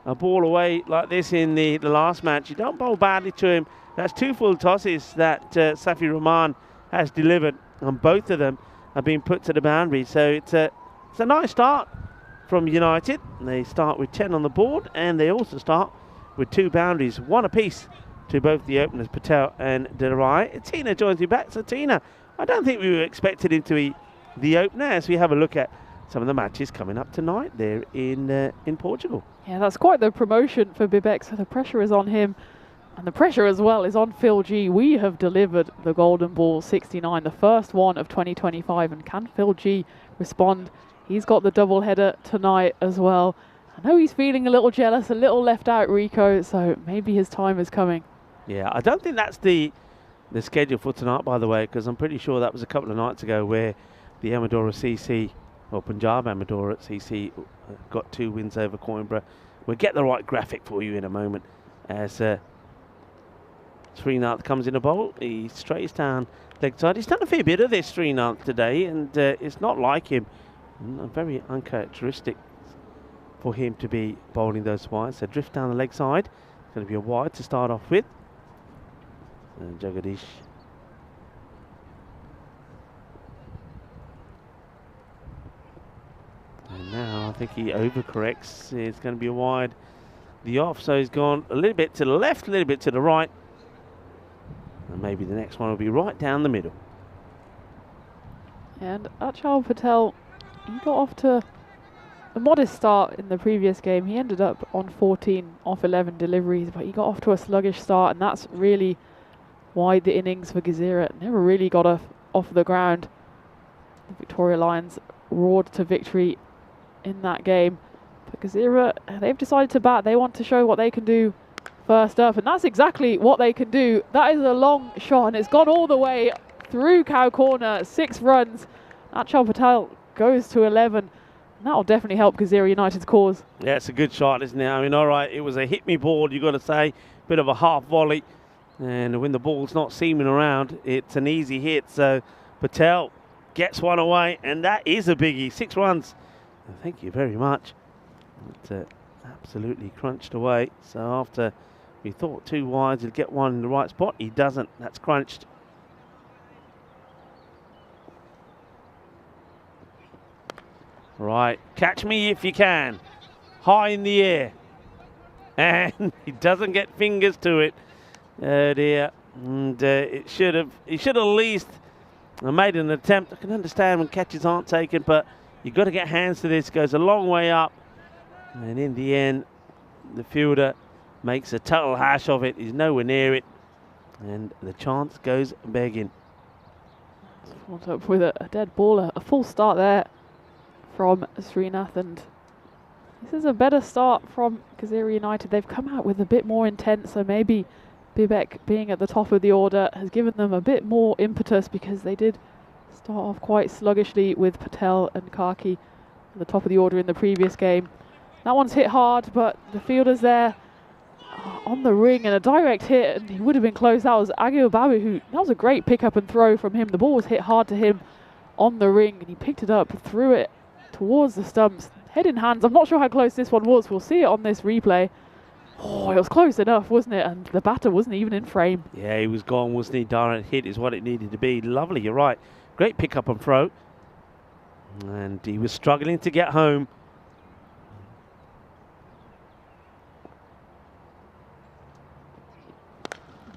a ball away like this in the last match. You don't bowl badly to him. That's 2 full tosses that Safi Rahman has delivered, and both of them have been put to the boundary. So it's a nice start from United. They start with 10 on the board, and they also start with 2 boundaries, 1 apiece to both the openers, Patel and Darai. Tina joins me back. So Tina, I don't think we were expected him to be the opener as we have a look at some of the matches coming up tonight there in Portugal. Yeah, that's quite the promotion for Bibek, so the pressure is on him. And the pressure as well is on Phil G. We have delivered the Golden Ball 69, the first one of 2025. And can Phil G respond? He's got the double header tonight as well. I know he's feeling a little jealous, a little left out, Rico, so maybe his time is coming. Yeah, I don't think that's the schedule for tonight, by the way, because I'm pretty sure that was a couple of nights ago where the Amadora CC, or Punjab Amadora CC, got 2 wins over Coimbra. We'll get the right graphic for you in a moment as Srinath comes in a bowl. He strays down leg side. He's done a fair bit of this, Srinath, today, and it's not like him. Very uncharacteristic for him to be bowling those wides. So drift down the leg side. It's going to be a wide to start off with. And Jagadish. And now I think he overcorrects. It's going to be a wide. The off, so he's gone a little bit to the left, a little bit to the right. And maybe the next one will be right down the middle. And Achal Patel, he got off to a modest start in the previous game. He ended up on 14 off 11 deliveries, but he got off to a sluggish start, and that's really why the innings for Gezira never really got off the ground. The Victoria Lions roared to victory in that game. But Gezira, they've decided to bat. They want to show what they can do first up, and that's exactly what they can do. That is a long shot, and it's gone all the way through cow corner. 6 runs. Achal Patel goes to 11. And that'll definitely help Gezira United's cause. Yeah, it's a good shot, isn't it? I mean, all right, it was a hit me ball, you've got to say. Bit of a half volley. And when the ball's not seaming around, it's an easy hit. So Patel gets one away, and that is a biggie. 6 runs. Thank you very much. It's absolutely crunched away. So after we thought 2 wides, he'll get one in the right spot. He doesn't. That's crunched. Right, catch me if you can. High in the air. And he doesn't get fingers to it. Oh dear. And he should have at least made an attempt. I can understand when catches aren't taken, but you've got to get hands to this. It goes a long way up. And in the end, the fielder makes a total hash of it. He's nowhere near it. And the chance goes begging. What's up with a dead ball, a full start there from Srinath, and This is a better start from Gazira United. They've come out with a bit more intent, so maybe Bibek being at the top of the order has given them a bit more impetus, because they did start off quite sluggishly with Patel and Kaki at the top of the order in the previous game. That one's hit hard, but the fielder's there on the ring, and a direct hit, and he would have been close. That was Agil Babu, that was a great pick up and throw from him. The ball was hit hard to him on the ring, and he picked it up, threw it towards the stumps, head in hands. I'm not sure how close this one was. We'll see it on this replay. Oh, it was close enough, wasn't it? And the batter wasn't even in frame. Yeah, he was gone, wasn't he? Direct hit is what it needed to be. Lovely, you're right. Great pick up and throw. And he was struggling to get home.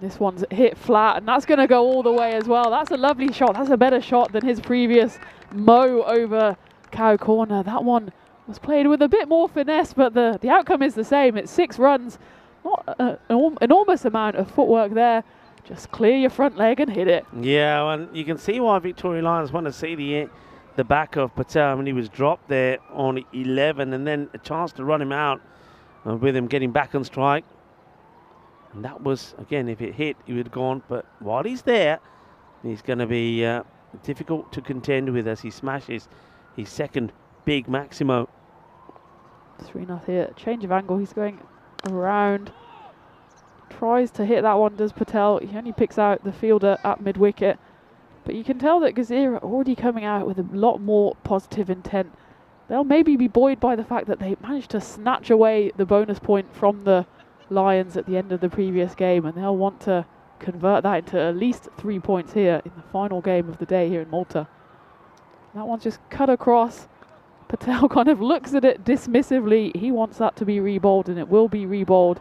This one's hit flat, and that's going to go all the way as well. That's a lovely shot. That's a better shot than his previous mow over cow corner. That one was played with a bit more finesse, but the outcome is the same. It's 6 runs. Not an enormous amount of footwork there. Just clear your front leg and hit it. Yeah, and you can see why Victoria Lions want to see the back of Patel when he was dropped there on 11, and then a chance to run him out with him getting back on strike. And that was, again, if it hit, he would have gone. But while he's there, he's going to be difficult to contend with as he smashes his second big Maximo. 3-0 here. Change of angle. He's going around. Tries to hit that one, does Patel. He only picks out the fielder at mid-wicket. But you can tell that Gazira already coming out with a lot more positive intent. They'll maybe be buoyed by the fact that they managed to snatch away the bonus point from the Lions at the end of the previous game, and they'll want to convert that into at least 3 points here in the final game of the day here in Malta. That one's just cut across. Patel kind of looks at it dismissively. He wants that to be rebowled, and it will be rebowled.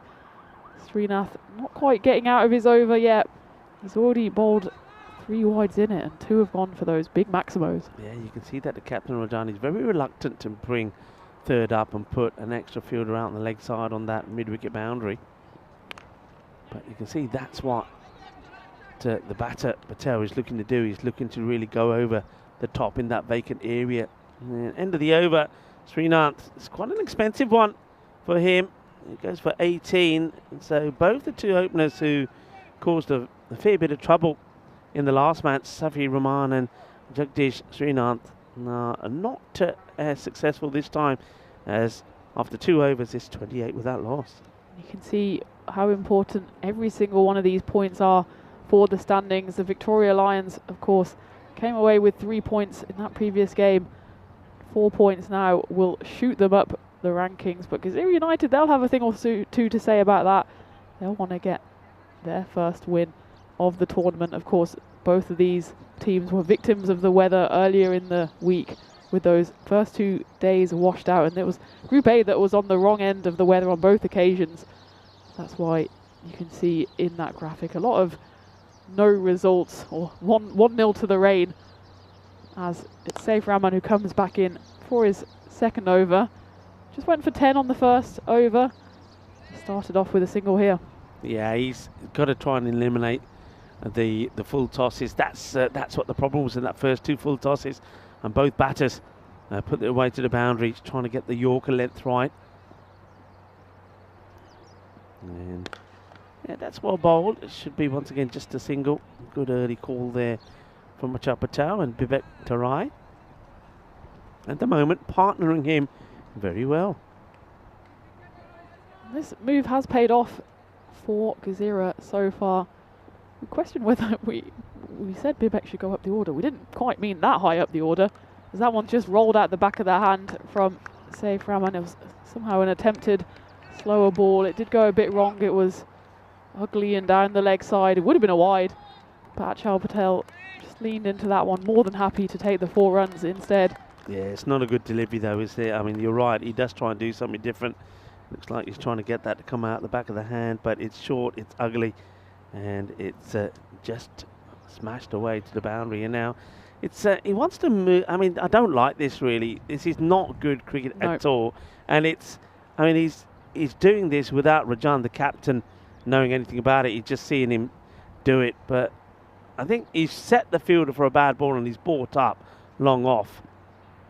Srinath not quite getting out of his over yet. He's already bowled 3 wides in it, and 2 have gone for those big Maximos. Yeah, you can see that the captain Rajani is very reluctant to bring third up and put an extra fielder out on the leg side on that mid-wicket boundary. But you can see that's what the batter Patel is looking to do. He's looking to really go over the top in that vacant area. And end of the over, Srinath, it's quite an expensive one for him. It goes for 18. And so both the 2 openers who caused a fair bit of trouble in the last match, Safi Rahman and Jagdish Srinath, are not as successful this time, as after 2 overs it's 28 without loss. You can see how important every single one of these points are for the standings. The Victoria Lions, of course, came away with 3 points in that previous game. 4 points now will shoot them up the rankings, but Gazira United, they'll have a thing or two to say about that. They'll want to get their first win of the tournament. Of course, both of these teams were victims of the weather earlier in the week, with those first 2 days washed out, and it was Group A that was on the wrong end of the weather on both occasions. That's why you can see in that graphic a lot of no results, or 1-0 to the rain, as it's Saif Rahman who comes back in for his second over. Just went for 10 on the first over. Started off with a single here. Yeah, he's got to try and eliminate the full tosses. That's what the problem was in that first 2 full tosses, and both batters put their way to the boundary, trying to get the Yorker length right. And yeah, that's well bowled. It should be once again just a single. Good early call there from Machar Patel and Bibek Tarai. At the moment, partnering him very well. This move has paid off for Gazira so far. We questioned whether we said Bibek should go up the order. We didn't quite mean that high up the order, as that one just rolled out the back of the hand from Saif Rahman. It was somehow an attempted slower ball. It did go a bit wrong. It was ugly and down the leg side. It would have been a wide, but Achal Patel just leaned into that one, more than happy to take the 4 runs instead. Yeah, it's not a good delivery though, is it? I mean, you're right, he does try and do something different. Looks like he's trying to get that to come out the back of the hand, but it's short, it's ugly, and it's just smashed away to the boundary. And now it's he wants to move. I mean, I don't like this really. This is not good cricket at all. And it's, I mean, he's doing this without Rajan, the captain, knowing anything about it. He's just seeing him do it. But I think he's set the fielder for a bad ball, and he's brought up long off.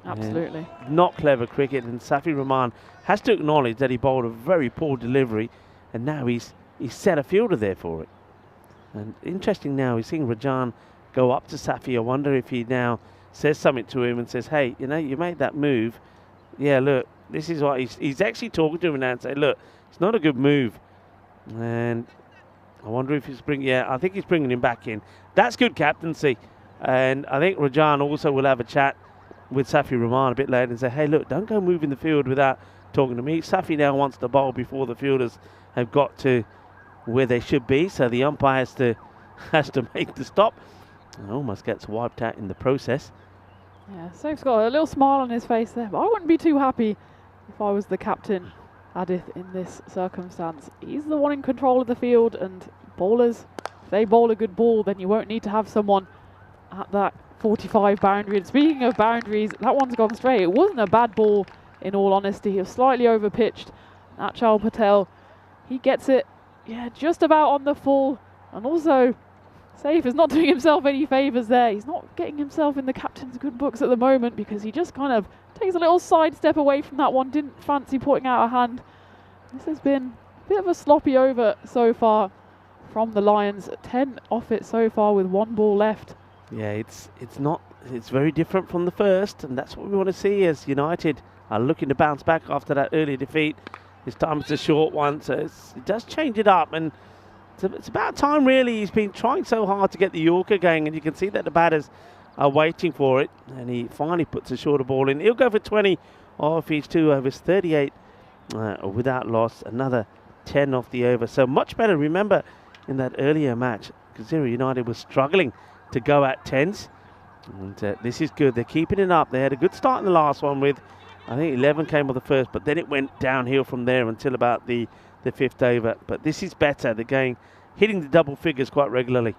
Absolutely. And not clever cricket, and Safi Rahman has to acknowledge that he bowled a very poor delivery, and now he's set a fielder there for it. And interesting now, he's seeing Rajan go up to Safi. I wonder if he now says something to him and says, hey, you know, you made that move. Yeah, look, this is what he's actually talking to him now and saying, look, it's not a good move. And I wonder if he's I think he's bringing him back in. That's good captaincy. And I think Rajan also will have a chat with Safi Rahman a bit later and say, hey, look, don't go moving the field without talking to me. Safi now wants the bowl before the fielders have got to where they should be, so the umpire has to make the stop. And almost gets wiped out in the process. Yeah, Saif's got a little smile on his face there, but I wouldn't be too happy if I was the captain, Adith, in this circumstance. He's the one in control of the field, and bowlers, if they bowl a good ball, then you won't need to have someone at that 45 boundary. And speaking of boundaries, that one's gone straight. It wasn't a bad ball, in all honesty. He was slightly over-pitched. Achal Patel, he gets it, just about on the full. And also, Saif is not doing himself any favours there. He's not getting himself in the captain's good books at the moment, because he just kind of takes a little side step away from that one. Didn't fancy putting out a hand. This has been a bit of a sloppy over so far from the Lions. 10 off it so far with one ball left. Yeah, it's very different from the first, and that's what we want to see as United are looking to bounce back after that early defeat. This time it's a short one, so it does change it up, and it's about time really. He's been trying so hard to get the Yorker going, and you can see that the batters are waiting for it, and he finally puts a shorter ball in. He'll go for 20 off his 2 overs, 38 without loss, another 10 off the over. So much better. Remember in that earlier match, Kazira United was struggling to go at 10s, and this is good. They're keeping it up. They had a good start in the last one with, I think 11 came off the first, but then it went downhill from there until about the 5th over. But this is better. They're hitting the double figures quite regularly.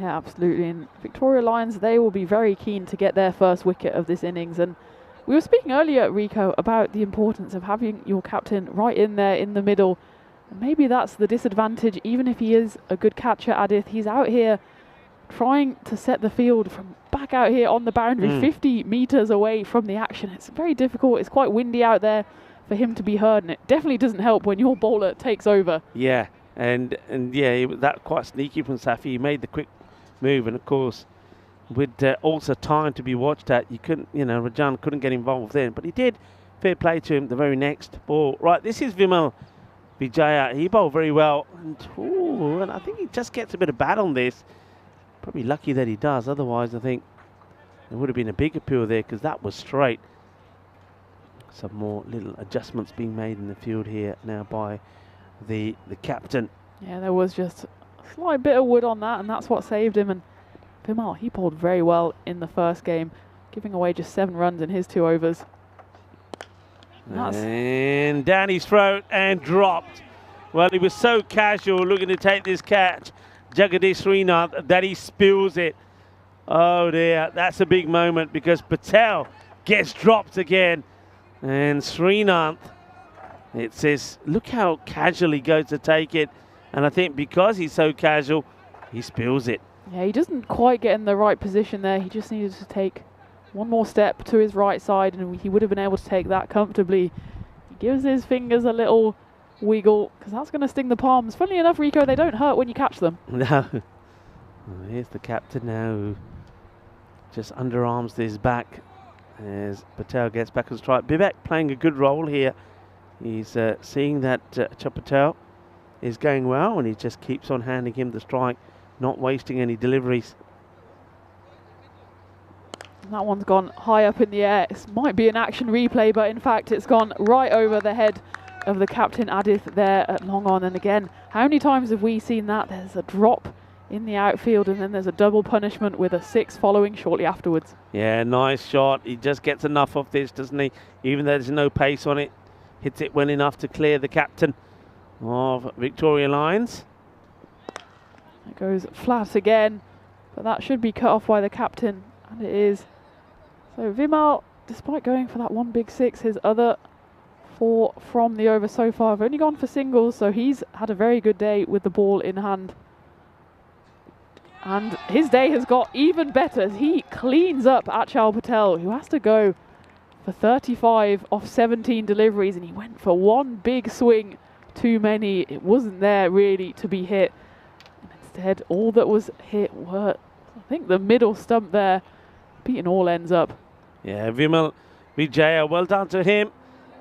Yeah, absolutely. And Victoria Lions, they will be very keen to get their first wicket of this innings. And we were speaking earlier, Rico, about the importance of having your captain right in there in the middle. And maybe that's the disadvantage, even if he is a good catcher, Adith. He's out here trying to set the field from back out here on the boundary, 50 metres away from the action. It's very difficult. It's quite windy out there for him to be heard, and it definitely doesn't help when your bowler takes over. Yeah, and yeah, that quite sneaky from Safi. He made the quick move, and of course, with also time to be watched at, you couldn't, Rajan couldn't get involved then, but he did. Fair play to him. The very next ball, right? This is Vimal Vijaya. He bowled very well, and I think he just gets a bit of bat on this. Probably lucky that he does. Otherwise, I think there would have been a big appeal there, because that was straight. Some more little adjustments being made in the field here now by the captain. Yeah, there was just a slight bit of wood on that, and that's what saved him. And Vimal, he bowled very well in the first game, giving away just 7 runs in his 2 overs. And down his throat and dropped. Well, he was so casual looking to take this catch, Jagadish Srinath, that he spills it. Oh dear, that's a big moment, because Patel gets dropped again. And Srinath, it says, look how casually he goes to take it. And I think because he's so casual, he spills it. Yeah, he doesn't quite get in the right position there. He just needed to take one more step to his right side, and he would have been able to take that comfortably. He gives his fingers a little wiggle, because that's going to sting the palms. Funnily enough, Rico, they don't hurt when you catch them. No. Well, here's the captain now, who just underarms his back as Patel gets back on strike. Bibek playing a good role here. He's seeing that Patel is going well, and he just keeps on handing him the strike, not wasting any deliveries. That one's gone high up in the air. It might be an action replay, but in fact it's gone right over the head of the captain Adith there at long on. And again, how many times have we seen that? There's a drop in the outfield, and then there's a double punishment with a 6 following shortly afterwards. Yeah, nice shot. He just gets enough of this, doesn't he? Even though there's no pace on it, hits it well enough to clear the captain of Victoria Lions. It goes flat again, but that should be cut off by the captain, and it is. So Vimal, despite going for that one big 6, his other 4 from the over so far have only gone for singles, so he's had a very good day with the ball in hand. And his day has got even better as he cleans up Achal Patel, who has to go for 35 off 17 deliveries, and he went for one big swing too many. It wasn't there really to be hit. And instead, all that was hit were, I think, the middle stump there, beating all ends up. Yeah, Vimal Vijaya, well done to him.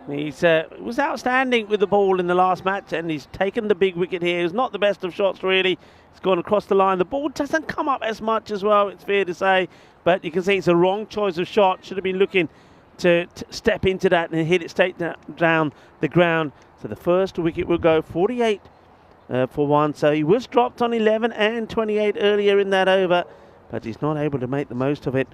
He's was outstanding with the ball in the last match, and he's taken the big wicket here. He's not the best of shots, really. He's gone across the line. The ball doesn't come up as much as well, it's fair to say. But you can see it's a wrong choice of shot. Should have been looking to step into that and hit it straight down the ground. So the first wicket will go 48 for 1. So he was dropped on 11 and 28 earlier in that over, but he's not able to make the most of it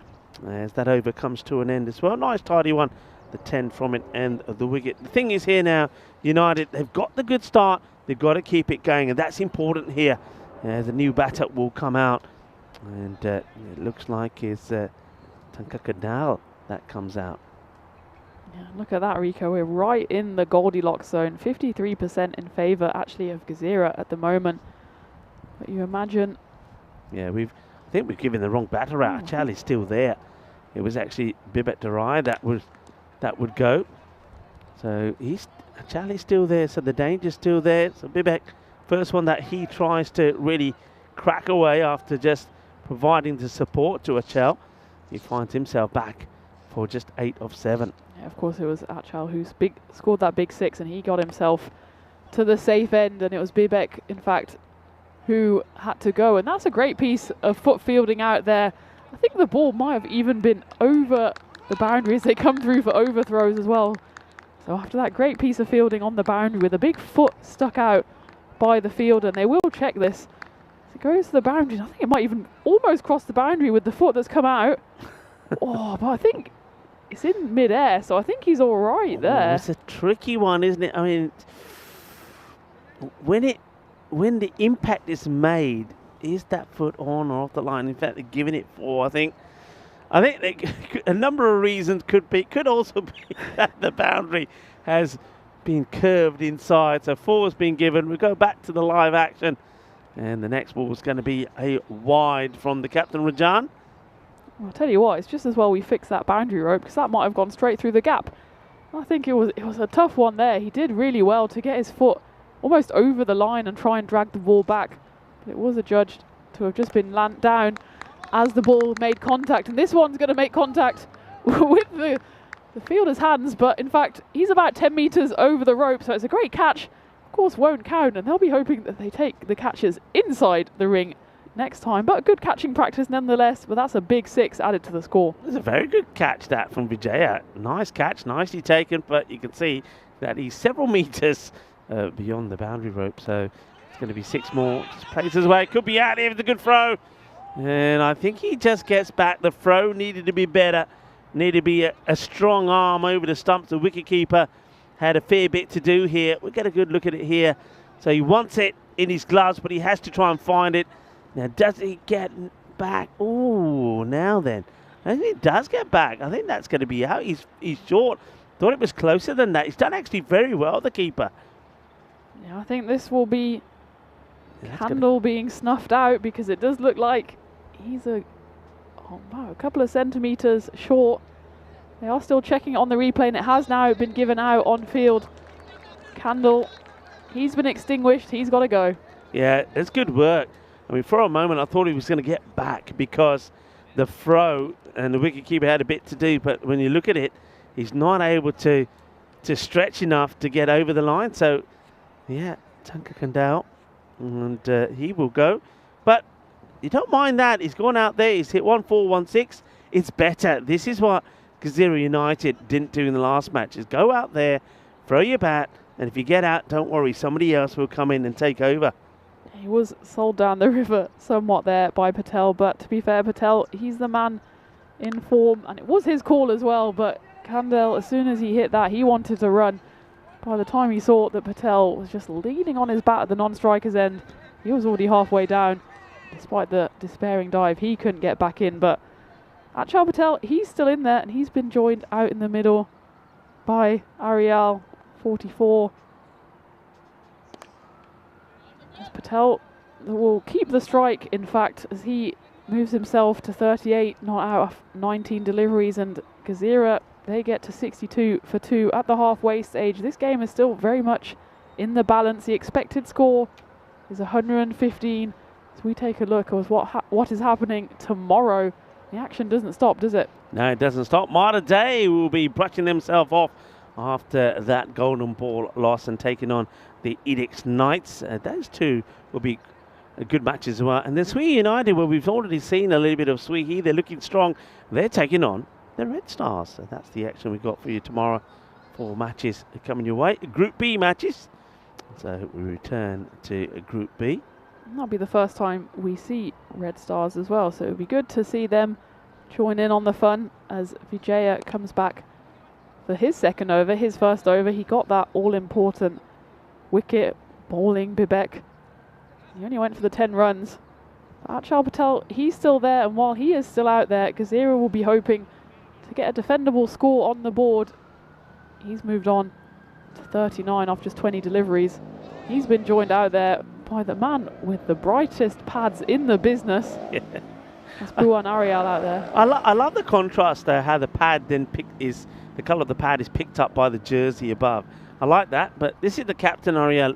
as that over comes to an end as well. Nice tidy one, the 10 from it and the wicket. The thing is here now, United, they've got the good start. They've got to keep it going, and that's important here. The new batter will come out, and it looks like it's Tanka Kadal that comes out. Yeah, look at that, Rico. We're right in the Goldilocks zone. 53% in favour, actually, of Gazira at the moment. But you imagine... Yeah, I think we've given the wrong batter out. Charlie's still there. It was actually Bibet Darai that would go. So Charlie's still there, so the danger's still there. So Bibet, first one that he tries to really crack away after just providing the support to Achal. He finds himself back for just 8 of 7. Yeah, of course, it was Achal who scored that big 6, and he got himself to the safe end, and it was Bibek, in fact, who had to go. And that's a great piece of foot fielding out there. I think the ball might have even been over the boundary as they come through for overthrows as well. So after that great piece of fielding on the boundary with a big foot stuck out by the fielder, and they will check this. So it goes to the boundary. I think it might even almost cross the boundary with the foot that's come out. Oh, but I think it's in mid-air, so I think he's all right there. It's a tricky one, isn't it? I mean, when the impact is made, is that foot on or off the line? In fact, they're giving it 4. I think a number of reasons could also be that the boundary has been curved inside. So 4 has been given. We go back to the live action, and the next ball is going to be a wide from the captain, Rajan. I'll tell you what, it's just as well we fix that boundary rope, because that might have gone straight through the gap. I think it was a tough one there. He did really well to get his foot almost over the line and try and drag the ball back. But it was adjudged to have just been landed down as the ball made contact. And this one's going to make contact with the fielder's hands, but in fact, he's about 10 metres over the rope, so it's a great catch. Of course, won't count, and they'll be hoping that they take the catches inside the ring next time. But good catching practice nonetheless, but that's a big 6 added to the score. It's a very good catch that from Vijaya. Nice catch, nicely taken, but you can see that he's several metres beyond the boundary rope, so it's going to be 6 more. Just plays his way, could be out here with a good throw, and I think he just gets back. The throw needed to be better, needed to be a strong arm over the stumps. The wicketkeeper had a fair bit to do here. We'll get a good look at it here. So he wants it in his gloves, but he has to try and find it. Now, does he get back? Oh, now then. I think he does get back. I think that's going to be out. He's short. Thought it was closer than that. He's done actually very well, the keeper. Yeah, I think this will be Candle being snuffed out, because it does look like he's a couple of centimetres short. They are still checking it on the replay, and it has now been given out on field. Candle, he's been extinguished. He's got to go. Yeah, it's good work. I mean, for a moment, I thought he was going to get back because the throw and the wicketkeeper had a bit to do. But when you look at it, he's not able to stretch enough to get over the line. So, yeah, Tanka Kandal, and he will go. But you don't mind that. He's gone out there. He's hit 1-4-1-6. It's better. This is what Gazira United didn't do in the last match, is go out there, throw your bat, and if you get out, don't worry, somebody else will come in and take over. He was sold down the river somewhat there by Patel, but to be fair, Patel, he's the man in form, and it was his call as well, but Kandel, as soon as he hit that, he wanted to run. By the time he saw that Patel was just leaning on his bat at the non-striker's end, he was already halfway down. Despite the despairing dive, he couldn't get back in, but Achal Patel, he's still in there, and he's been joined out in the middle by Ariel, 44. As Patel will keep the strike, in fact, as he moves himself to 38, not out of 19 deliveries, and Gazira, they get to 62 for 2 at the halfway stage. This game is still very much in the balance. The expected score is 115. So we take a look at what is happening tomorrow. The action doesn't stop, does it? No, it doesn't stop. Malta Day will be brushing themselves off after that golden ball loss and taking on the Innings Knights. Those two will be a good match as well. And then Sui United, where we've already seen a little bit of Sui here, they're looking strong. They're taking on the Red Stars. So that's the action we've got for you tomorrow. 4 matches coming your way. Group B matches. So we return to Group B. That'll be the first time we see Red Stars as well. So it'll be good to see them join in on the fun as Vijaya comes back for his second over. His first over, he got that all-important wicket, bowling Bibek. He only went for the 10 runs. Achal Patel, he's still there, and while he is still out there, Gazira will be hoping to get a defendable score on the board. He's moved on to 39 off just 20 deliveries. He's been joined out there by the man with the brightest pads in the business. Yeah. That's Buan Ariel out there. I love the contrast there, how the pad then the colour of the pad is picked up by the jersey above. I like that, but this is the captain, Ariel.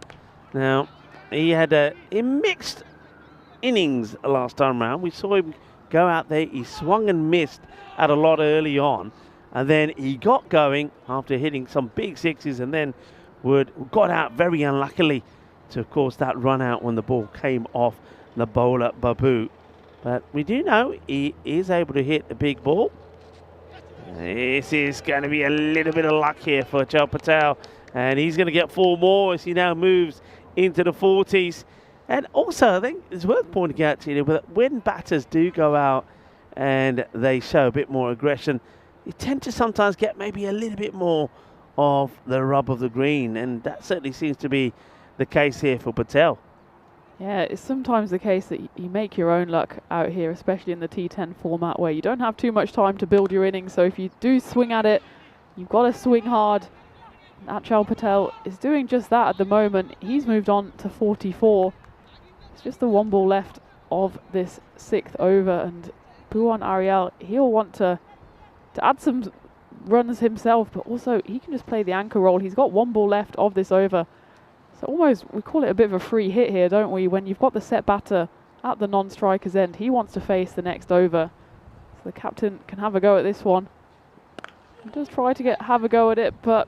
Now, he had a mixed innings last time round. We saw him go out there, he swung and missed at a lot early on, and then he got going after hitting some big sixes, and then got out very unluckily to, of course, that run out when the ball came off the bowler Babu. But we do know he is able to hit a big ball. This is going to be a little bit of luck here for Achal Patel, and he's going to get 4 more as he now moves into the 40s. And also, I think it's worth pointing out to you that when batters do go out and they show a bit more aggression, you tend to sometimes get maybe a little bit more of the rub of the green, and that certainly seems to be the case here for Patel. Yeah, it's sometimes the case that you make your own luck out here, especially in the T10 format where you don't have too much time to build your innings. So if you do swing at it, you've got to swing hard. Achal Patel is doing just that at the moment. He's moved on to 44. It's just the 1 ball left of this 6th over, and Buan Ariel, he'll want to add some runs himself, but also he can just play the anchor role. He's got 1 ball left of this over. So almost, we call it a bit of a free hit here, don't we? When you've got the set batter at the non-striker's end, he wants to face the next over. So the captain can have a go at this one. He does try to have a go at it, but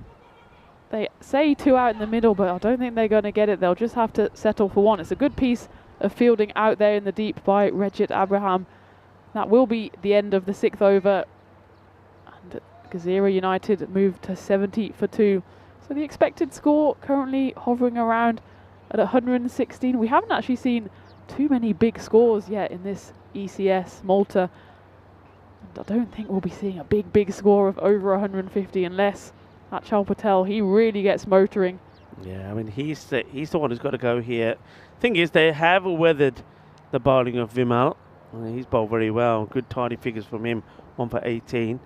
they say 2 out in the middle, but I don't think they're going to get it. They'll just have to settle for 1. It's a good piece of fielding out there in the deep by Rejit Abraham. That will be the end of the 6th over. And Gazira United moved to 70 for 2. So the expected score currently hovering around at 116. We haven't actually seen too many big scores yet in this ECS Malta. And I don't think we'll be seeing a big score of over 150 unless Achal Patel, he really gets motoring. Yeah, I mean, he's the one who's got to go here. Thing is, they have weathered the bowling of Vimal. He's bowled very well. Good tidy figures from him. 1 for 18.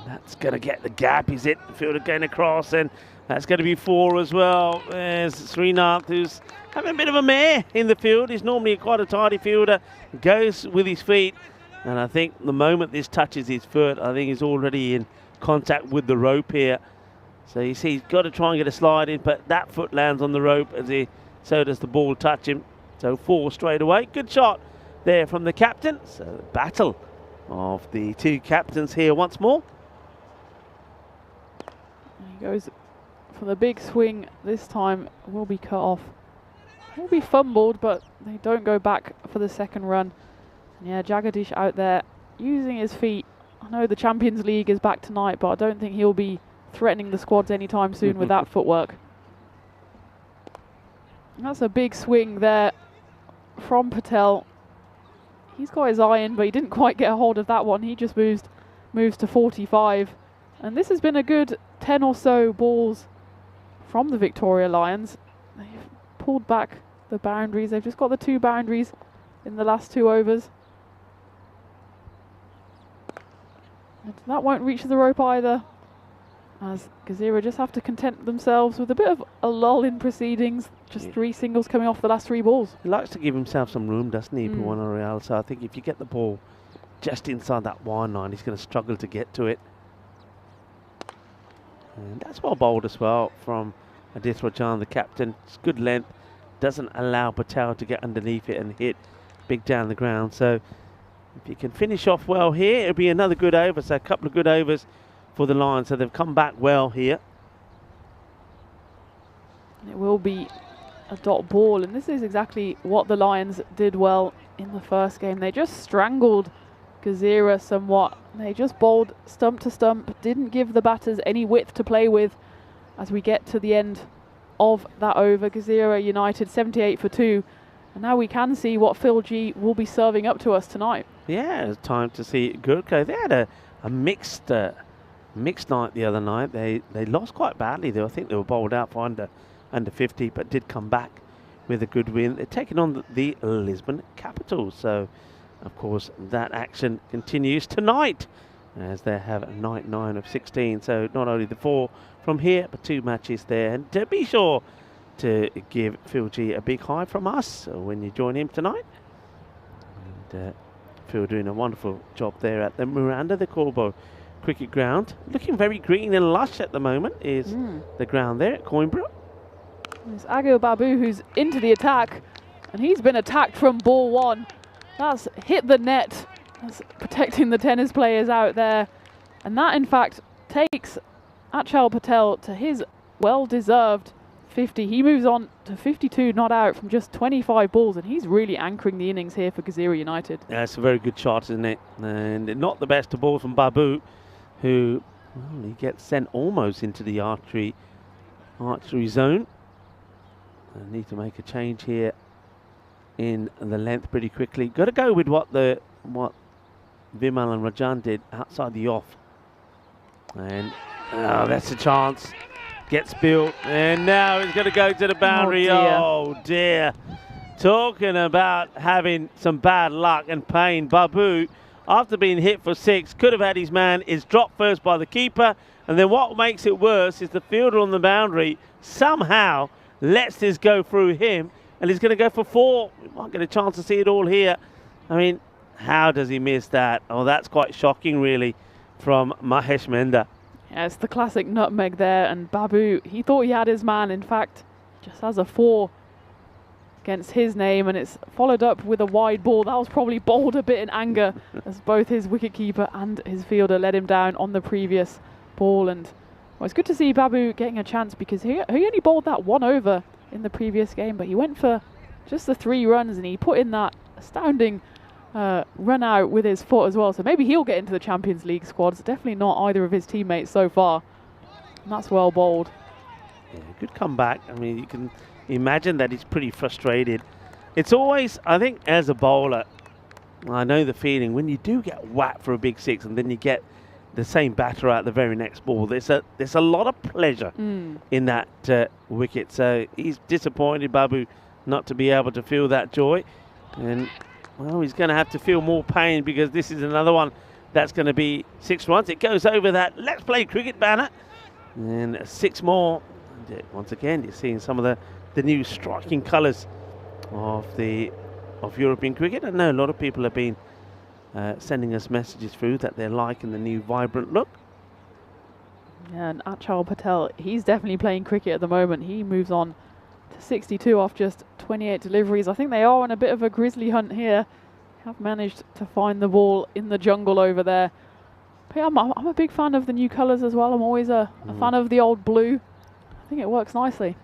That's going to get the gap, is it? The fielder going across, and that's going to be 4 as well. There's Srinath, who's having a bit of a mare in the field. He's normally quite a tidy fielder. Goes with his feet, and I think the moment this touches his foot, I think he's already in contact with the rope here. So you see, he's got to try and get a slide in, but that foot lands on the rope, so does the ball touch him. So 4 straight away. Good shot there from the captain. So the battle of the 2 captains here once more. He goes for the big swing. This time will be cut off. Will be fumbled, but they don't go back for the 2nd run. And yeah, Jagadish out there using his feet. I know the Champions League is back tonight, but I don't think he'll be threatening the squads anytime soon with that footwork. And that's a big swing there from Patel. He's got his iron, but he didn't quite get a hold of that one. He just moves to 45. And this has been a good 10 or so balls from the Victoria Lions. They've pulled back the boundaries. They've just got the 2 boundaries in the last 2 overs. And that won't reach the rope either, as Gazira just have to content themselves with a bit of a lull in proceedings. Just 3 singles coming off the last 3 balls. He likes to give himself some room, doesn't he, Buan Ariel? So I think if you get the ball just inside that wide line. He's going to struggle to get to it. And that's well bowled as well from Adith Rajan, the captain. It's good length. Doesn't allow Patel to get underneath it and hit big down the ground. So if you can finish off well here, it'll be another good over. So a couple of good overs for the Lions. So they've come back well here. It will be a dot ball, and this is exactly what the Lions did well in the first game. They just strangled Gazira somewhat. They just bowled stump to stump, didn't give the batters any width to play with as we get to the end of that over. Gazira United 78 for 2, and now we can see what Phil G will be serving up to us tonight. Yeah, it's time to see Gurkha. They had a mixed night the other night. They lost quite badly though. I think they were bowled out for under 50, but did come back with a good win. They're taking on the Lisbon Capitals. So, of course, that action continues tonight as they have a night 9 of 16. So not only the 4 from here, but 2 matches there. And be sure to give Phil G a big hi from us when you join him tonight. And Phil doing a wonderful job there at the Miranda de Corbo cricket ground. Looking very green and lush at the moment is the ground there at Coimbra. It's Agil Babu who's into the attack, and he's been attacked from ball 1. That's hit the net. That's protecting the tennis players out there. And that, in fact, takes Achal Patel to his well-deserved 50. He moves on to 52 not out from just 25 balls, and he's really anchoring the innings here for Gazira United. Yeah, it's a very good shot, isn't it? And not the best of balls from Babu, who he gets sent almost into the archery zone. I need to make a change here in the length pretty quickly. Got to go with what Vimal and Rajan did outside the off. And that's a chance. Gets built, and now he's going to go to the boundary. Oh dear. Talking about having some bad luck and pain. Babu, after being hit for 6, could have had his man. Is dropped first by the keeper, and then what makes it worse is the fielder on the boundary somehow lets this go through him, and he's going to go for 4. We might get a chance to see it all here. I mean, how does he miss that? Oh, that's quite shocking, really, from Mahesh Menda. Yeah, it's the classic nutmeg there, and Babu, he thought he had his man. In fact, just has a 4 against his name, and it's followed up with a wide ball. That was probably bowled a bit in anger as both his wicketkeeper and his fielder let him down on the previous ball. And well, it's good to see Babu getting a chance, because he only bowled that 1 over in the previous game, but he went for just the 3 runs, and he put in that astounding run out with his foot as well. So maybe he'll get into the Champions League squad. It's definitely not either of his teammates so far. And that's well bowled. Yeah, good comeback. I mean, you can imagine that he's pretty frustrated. It's always, I think, as a bowler, I know the feeling when you do get whacked for a big 6 and then you get the same batter out the very next ball. There's a lot of pleasure in that wicket. So he's disappointed, Babu, not to be able to feel that joy. And well, he's going to have to feel more pain, because this is another one that's going to be 6 runs. It goes over that Let's Play Cricket banner. And 6 more. And once again, you're seeing some of the new striking colours of European cricket. I know a lot of people have been sending us messages through that they're liking the new vibrant look. Yeah, and Achal Patel, he's definitely playing cricket at the moment. He moves on to 62 off just 28 deliveries. I think they are on a bit of a grizzly hunt here. Have managed to find the ball in the jungle over there. But yeah, I'm a big fan of the new colours as well. I'm always a fan of the old blue. I think it works nicely.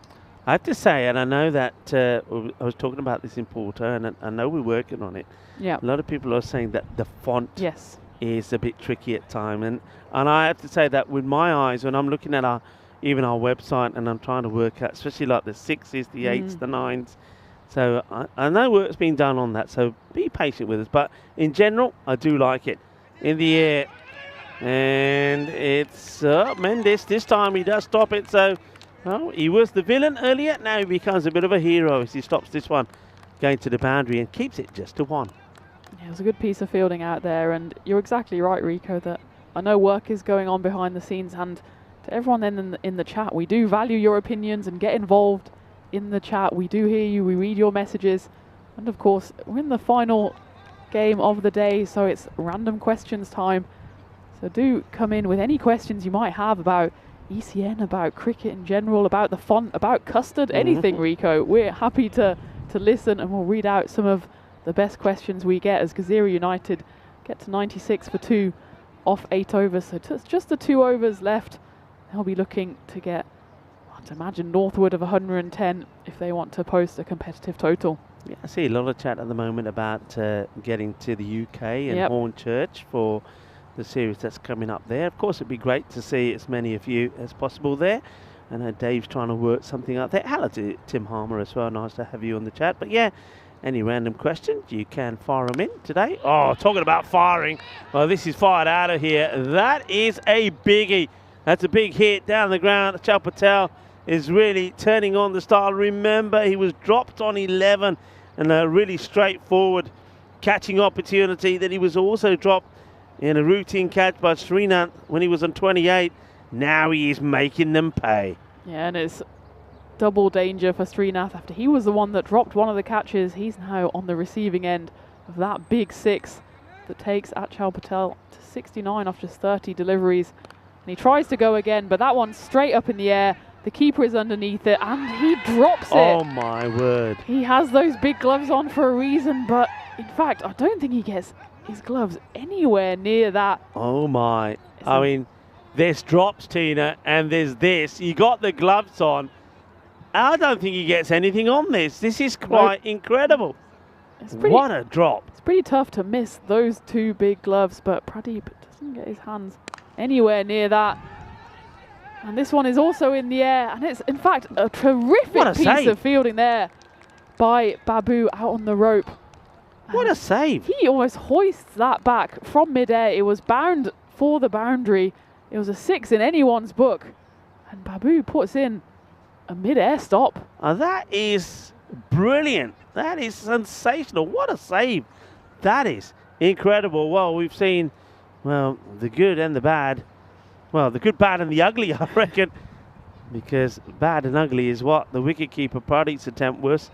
I have to say, and I know that I was talking about this in Porto, and I know we're working on it. Yeah. A lot of people are saying that the font is a bit tricky at time, and I have to say that with my eyes, when I'm looking at even our website, and I'm trying to work out, especially like the 6s, the 8s, the 9s. So I know work's being done on that, so be patient with us. But in general, I do like it. In the air, and it's Mendes. This time he does stop it. So well, he was the villain earlier. Now he becomes a bit of a hero as he stops this one going to the boundary and keeps it just to 1. Yeah, it was a good piece of fielding out there, and you're exactly right, Rico, that I know work is going on behind the scenes, and to everyone then in the chat, we do value your opinions and get involved in the chat. We do hear you, we read your messages, and of course we're in the final game of the day, so it's random questions time. So do come in with any questions you might have about ECN, about cricket in general, about the font, about custard, anything, Rico. We're happy to listen, and we'll read out some of the best questions we get as Gazira United get to 96 for 2 off 8 overs. So just the 2 overs left. They'll be looking to get, I'd imagine, northward of 110 if they want to post a competitive total. Yeah, I see a lot of chat at the moment about getting to the UK and Hornchurch for the series that's coming up there. Of course, it'd be great to see as many of you as possible there. I know Dave's trying to work something out there. Hello to Tim Harmer as well. Nice to have you on the chat. But yeah, any random questions, you can fire them in today. Oh, talking about firing. Well, this is fired out of here. That is a biggie. That's a big hit down the ground. Achal Patel is really turning on the style. Remember, he was dropped on 11 and a really straightforward catching opportunity. Then he was also dropped in a routine catch by Srinath when he was on 28. Now he is making them pay. Yeah, and it's double danger for Srinath after he was the one that dropped one of the catches. He's now on the receiving end of that big 6 that takes Achal Patel to 69 off just 30 deliveries. And he tries to go again, but that one's straight up in the air. The keeper is underneath it, and he drops it. Oh, my word. He has those big gloves on for a reason, but in fact, I don't think he gets his gloves anywhere near that. Oh, my. I mean, there's drops, Tina, and there's this. You got the gloves on. I don't think he gets anything on this. This is quite incredible. What a drop. It's pretty tough to miss those 2 big gloves, but Pradeep doesn't get his hands anywhere near that. And this one is also in the air, and it's in fact a terrific piece of fielding there by Babu out on the rope. What a save. He almost hoists that back from mid-air. It was bound for the boundary. It was a 6 in anyone's book, and Babu puts in a mid-air stop. That is brilliant. That is sensational. What a save. That is incredible. Well, we've seen, well, the good and the bad. Well, the good, bad and the ugly, I reckon. Because bad and ugly is what the wicketkeeper Pradeep's attempt was.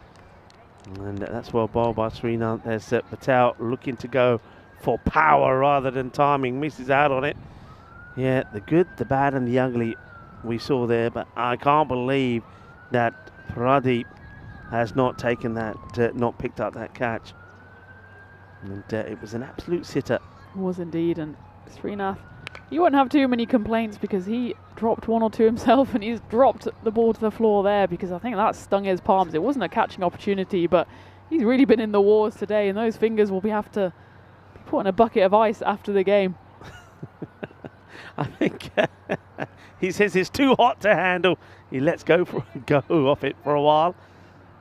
And that's well bowled by Srinath. There's Patel looking to go for power rather than timing. Misses out on it. Yeah, the good, the bad and the ugly we saw there. But I can't believe that Pradeep has not taken that, not picked up that catch. And it was an absolute sitter. It was indeed. And Srinath, you won't have too many complaints because he dropped 1 or 2 himself, and he's dropped the ball to the floor there because I think that stung his palms. It wasn't a catching opportunity, but he's really been in the wars today, and those fingers will have to be put in a bucket of ice after the game. I think he says it's too hot to handle. He lets go off it for a while.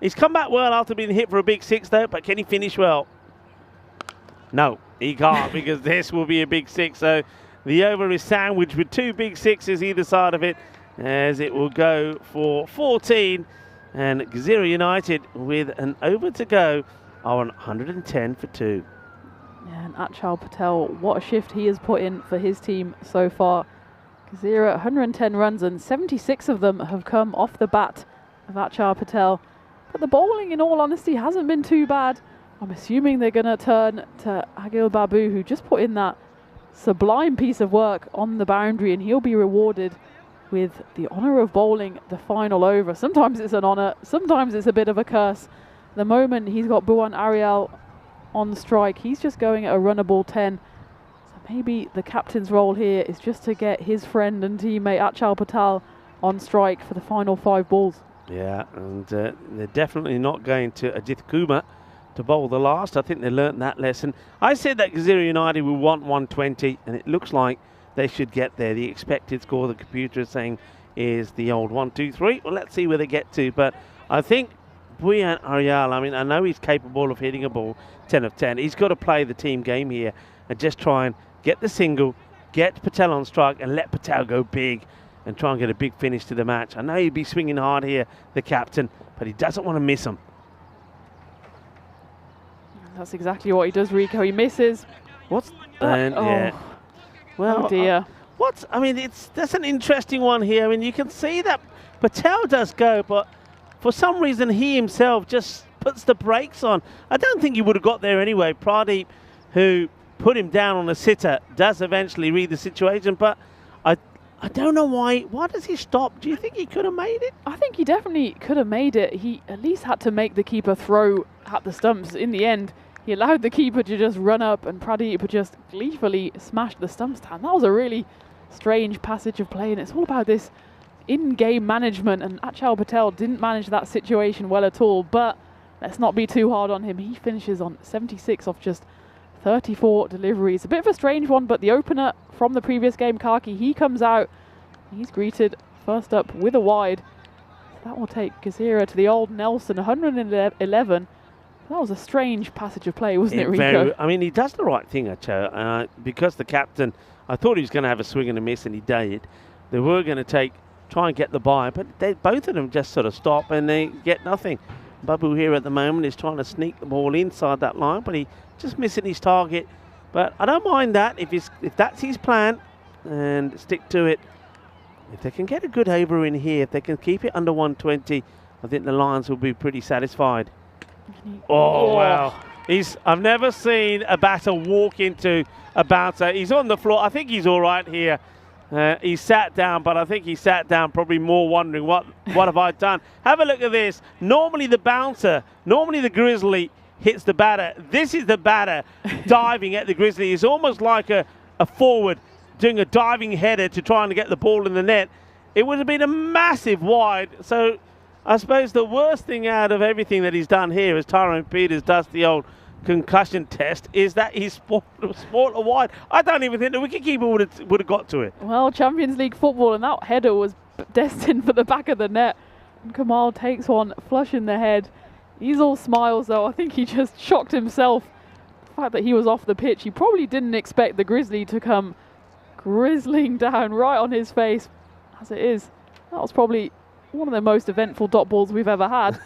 He's come back well after being hit for a big 6 though, but can he finish well? No, he can't because this will be a big 6. So the over is sandwiched with 2 big 6s either side of it, as it will go for 14. And Gazira United, with an over to go, are on 110 for 2. Yeah, and Achal Patel, what a shift he has put in for his team so far. Gazira, 110 runs, and 76 of them have come off the bat of Achal Patel. But the bowling, in all honesty, hasn't been too bad. I'm assuming they're going to turn to Agil Babu, who just put in that sublime piece of work on the boundary, and he'll be rewarded with the honour of bowling the final over. Sometimes it's an honour, sometimes it's a bit of a curse. The moment he's got Bhuwan Arial on strike, he's just going at a runnable 10. So maybe the captain's role here is just to get his friend and teammate Achal Patel on strike for the final 5 balls. Yeah, and they're definitely not going to Ajith Kumar to bowl the last. I think they learnt that lesson. I said that Gazira United will want 120, and it looks like they should get there. The expected score the computer is saying is the old 1, 2, 3. Well, let's see where they get to. But I think Bhuwan Arial, I mean, I know he's capable of hitting a ball 10 of 10. He's got to play the team game here and just try and get the single, get Patel on strike, and let Patel go big and try and get a big finish to the match. I know he'd be swinging hard here, the captain, but he doesn't want to miss him. That's exactly what he does, Rico. He misses. Yeah. Well, oh dear. I mean, that's an interesting one here. I mean, you can see that Patel does go, but for some reason he himself just puts the brakes on. I don't think he would have got there anyway. Pradeep who put him down on a sitter, does eventually read the situation, but I don't know why. Why does he stop? Do you think he could have made it? I think he definitely could have made it. He at least had to make the keeper throw at the stumps. In the end, he allowed the keeper to just run up and Pradeep just gleefully smashed the stumps down. That was a really strange passage of play, and it's all about this in-game management, and Achal Patel didn't manage that situation well at all, but let's not be too hard on him. He finishes on 76 off just 34 deliveries. A bit of a strange one, but the opener from the previous game, Kaki, he comes out. He's greeted first up with a wide. That will take Gazira to the old Nelson, 111. That was a strange passage of play, wasn't it, Rico? I mean, he does the right thing, Acho. Because the captain, I thought he was going to have a swing and a miss, and he did. They were going to try and get the bye, but both of them just sort of stop and they get nothing. Babu here at the moment is trying to sneak the ball inside that line, but he just missing his target. But I don't mind that if that's his plan, and stick to it. If they can get a good over in here, if they can keep it under 120, I think the Lions will be pretty satisfied. Oh, wow. I've never seen a batter walk into a bouncer. He's on the floor. I think he's all right here. He sat down, but I think he sat down probably more wondering, what have I done? Have a look at this. Normally the Grizzly hits the batter. This is the batter diving at the Grizzly. It's almost like a forward doing a diving header to try and get the ball in the net. It would have been a massive wide. So I suppose the worst thing out of everything that he's done here, as Tyrone Peters does the old concussion test, is that he's sport a wide. I don't even think the wicketkeeper would have got to it. Well, Champions League football, and that header was destined for the back of the net. And Kamal takes one flush in the head. He's all smiles, though. I think he just shocked himself. The fact that he was off the pitch. He probably didn't expect the Grizzly to come grizzling down right on his face. As it is, that was probably one of the most eventful dot balls we've ever had.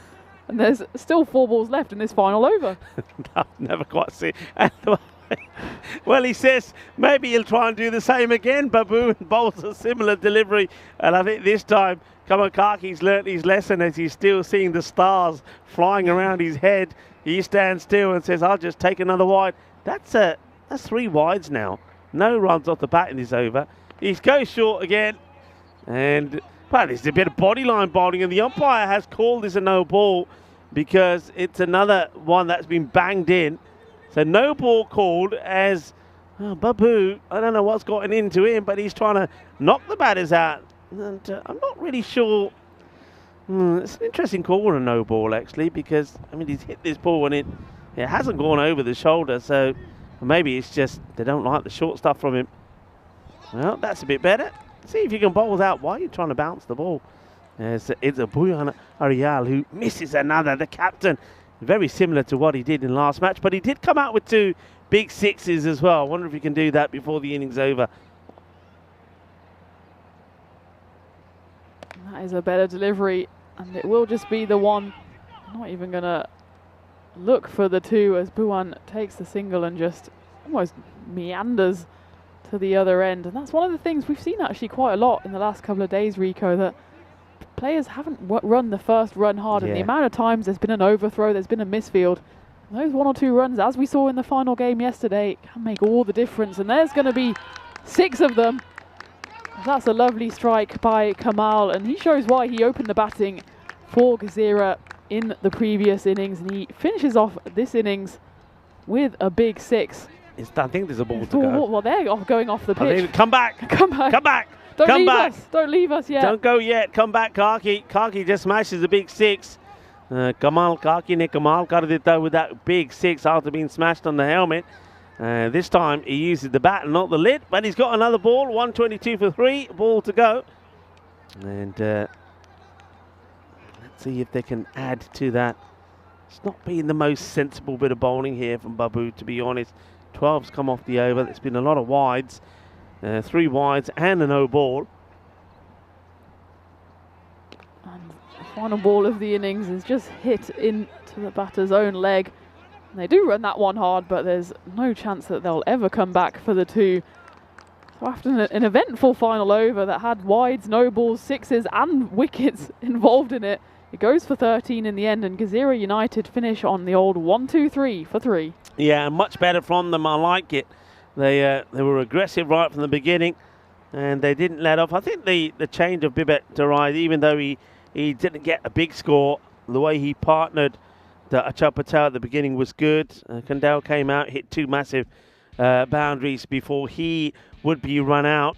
And there's still 4 balls left in this final over. I've never quite seen it. Well, he says maybe he'll try and do the same again. Babu bowls a similar delivery. And I think this time, Kamakaki's learnt his lesson as he's still seeing the stars flying around his head. He stands still and says, I'll just take another wide. That's 3 wides now. No runs off the bat in this over. He goes short again. And well, there's a bit of body line bowling, and the umpire has called this a no ball because it's another one that's been banged in. So no ball called as Babu, I don't know what's gotten into him, but he's trying to knock the batters out. And I'm not really sure. It's an interesting call on a no ball, actually, because, I mean, he's hit this ball and it hasn't gone over the shoulder. So maybe it's just they don't like the short stuff from him. Well, that's a bit better. See if you can bowl out. Why are you trying to bounce the ball? It's a Buyan Arial who misses another. The captain, very similar to what he did in last match, but he did come out with 2 big 6s as well. I wonder if he can do that before the innings over. That is a better delivery, and it will just be the one. I'm not even going to look for the 2 as Buwan takes the single and just almost meanders to the other end. And that's one of the things we've seen actually quite a lot in the last couple of days, Rico, that players haven't run the first run hard, and the amount of times there's been an overthrow, there's been a misfield. And those 1 or 2 runs, as we saw in the final game yesterday, can make all the difference. And there's going to be 6 of them. That's a lovely strike by Kamal, and he shows why he opened the batting for Gazira in the previous innings, and he finishes off this innings with a big 6. I think there's a ball to go. Well, they're going off the pitch. Come back. Come back. Come back. Don't Come leave back. us. Don't leave us yet. Don't go yet. Come back, Kaki. Kaki just smashes a big 6. Kamal Kaki ne Kamal kar dita with that big 6 after being smashed on the helmet. This time he uses the bat and not the lid, but he's got another ball. 122 for 3. Ball to go. And let's see if they can add to that. It's not been the most sensible bit of bowling here from Babu, to be honest. 12's come off the over. There's been a lot of wides. 3 wides and a no ball. And the final ball of the innings is just hit into the batter's own leg. And they do run that one hard, but there's no chance that they'll ever come back for the 2. So after an eventful final over that had wides, no balls, 6s and wickets involved in it, it goes for 13 in the end, and Gazira United finish on the old 1-2-3 for 3. Yeah, much better from them. I like it. They were aggressive right from the beginning, and they didn't let off. I think the change of Bibet Darai, even though he didn't get a big score, the way he partnered the Achal Patel at the beginning was good. Kandel came out, hit 2 massive boundaries before he would be run out.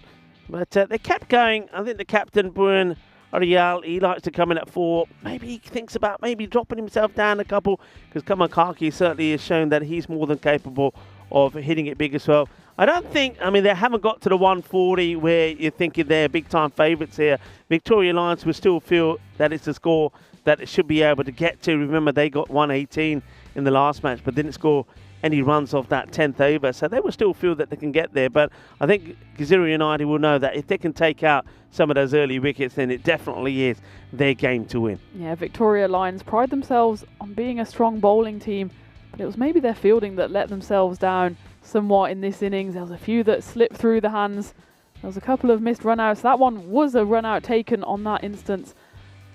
But they kept going. I think the captain, Bruin Ariel, he likes to come in at 4. Maybe he thinks about maybe dropping himself down a couple, because Kamakaki certainly has shown that he's more than capable of hitting it big as well. I don't think, I mean, they haven't got to the 140 where you're thinking they're big-time favourites here. Victoria Lions will still feel that it's a score that it should be able to get to. Remember, they got 118 in the last match, but didn't score any runs off that 10th over. So they will still feel that they can get there. But I think Gazira United will know that if they can take out some of those early wickets, then it definitely is their game to win. Yeah, Victoria Lions pride themselves on being a strong bowling team, but it was maybe their fielding that let themselves down somewhat in this innings. There was a few that slipped through the hands. There was a couple of missed run-outs. That one was a run-out taken on that instance.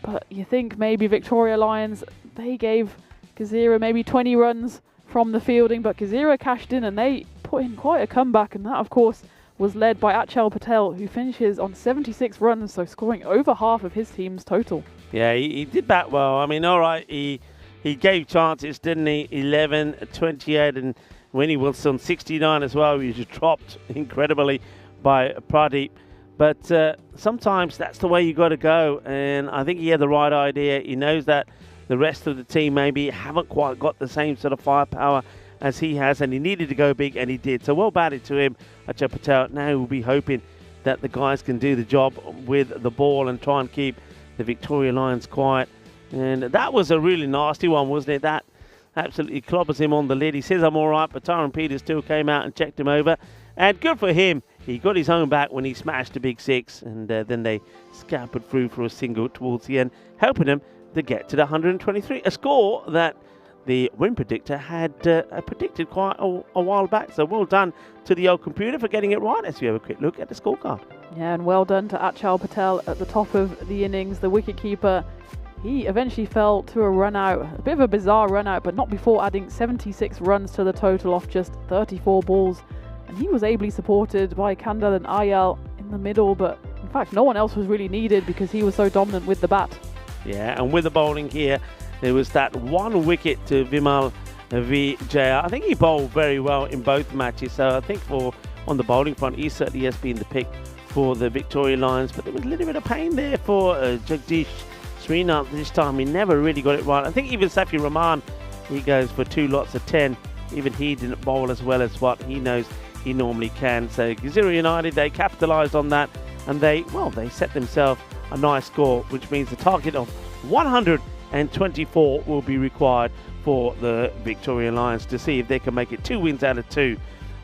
But you think maybe Victoria Lions, they gave Gazira maybe 20 runs from the fielding, but Gazira cashed in and they put in quite a comeback, and that of course was led by Achal Patel, who finishes on 76 runs, so scoring over half of his team's total. Yeah, he did bat well. I mean, all right, he gave chances, didn't he? 11, 28, and Winnie Wilson 69 as well. He was dropped incredibly by Pradeep. But sometimes that's the way you got to go, and I think he had the right idea. He knows that the rest of the team maybe haven't quite got the same sort of firepower as he has, and he needed to go big, and he did. So well batted to him, Achal Patel. Now we'll be hoping that the guys can do the job with the ball and try and keep the Victoria Lions quiet. And that was a really nasty one, wasn't it? That absolutely clobbers him on the lid. He says, I'm all right, but Tyron Peters still came out and checked him over. And good for him. He got his own back when he smashed a big 6, and then they scampered through for a single towards the end, helping him to get to the 123, a score that the win predictor had predicted quite a while back. So well done to the old computer for getting it right. Let's have a quick look at the scorecard. Yeah, and well done to Achal Patel at the top of the innings, the wicketkeeper. He eventually fell to a run-out, a bit of a bizarre run-out, but not before adding 76 runs to the total off just 34 balls. And he was ably supported by Kandal and Ayal in the middle, but in fact no one else was really needed because he was so dominant with the bat. Yeah, and with the bowling here, there was that 1 wicket to Vimal Vijaya. I think he bowled very well in both matches, so I think on the bowling front, he certainly has been the pick for the Victoria Lions. But there was a little bit of pain there for Jagdish Srinath this time. He never really got it right. I think even Safi Rahman, he goes for 2 lots of 10. Even he didn't bowl as well as what he knows he normally can. So Gazira United, they capitalised on that, and they set themselves a nice score, which means the target of 124 will be required for the Victoria Lions to see if they can make it 2 wins out of 2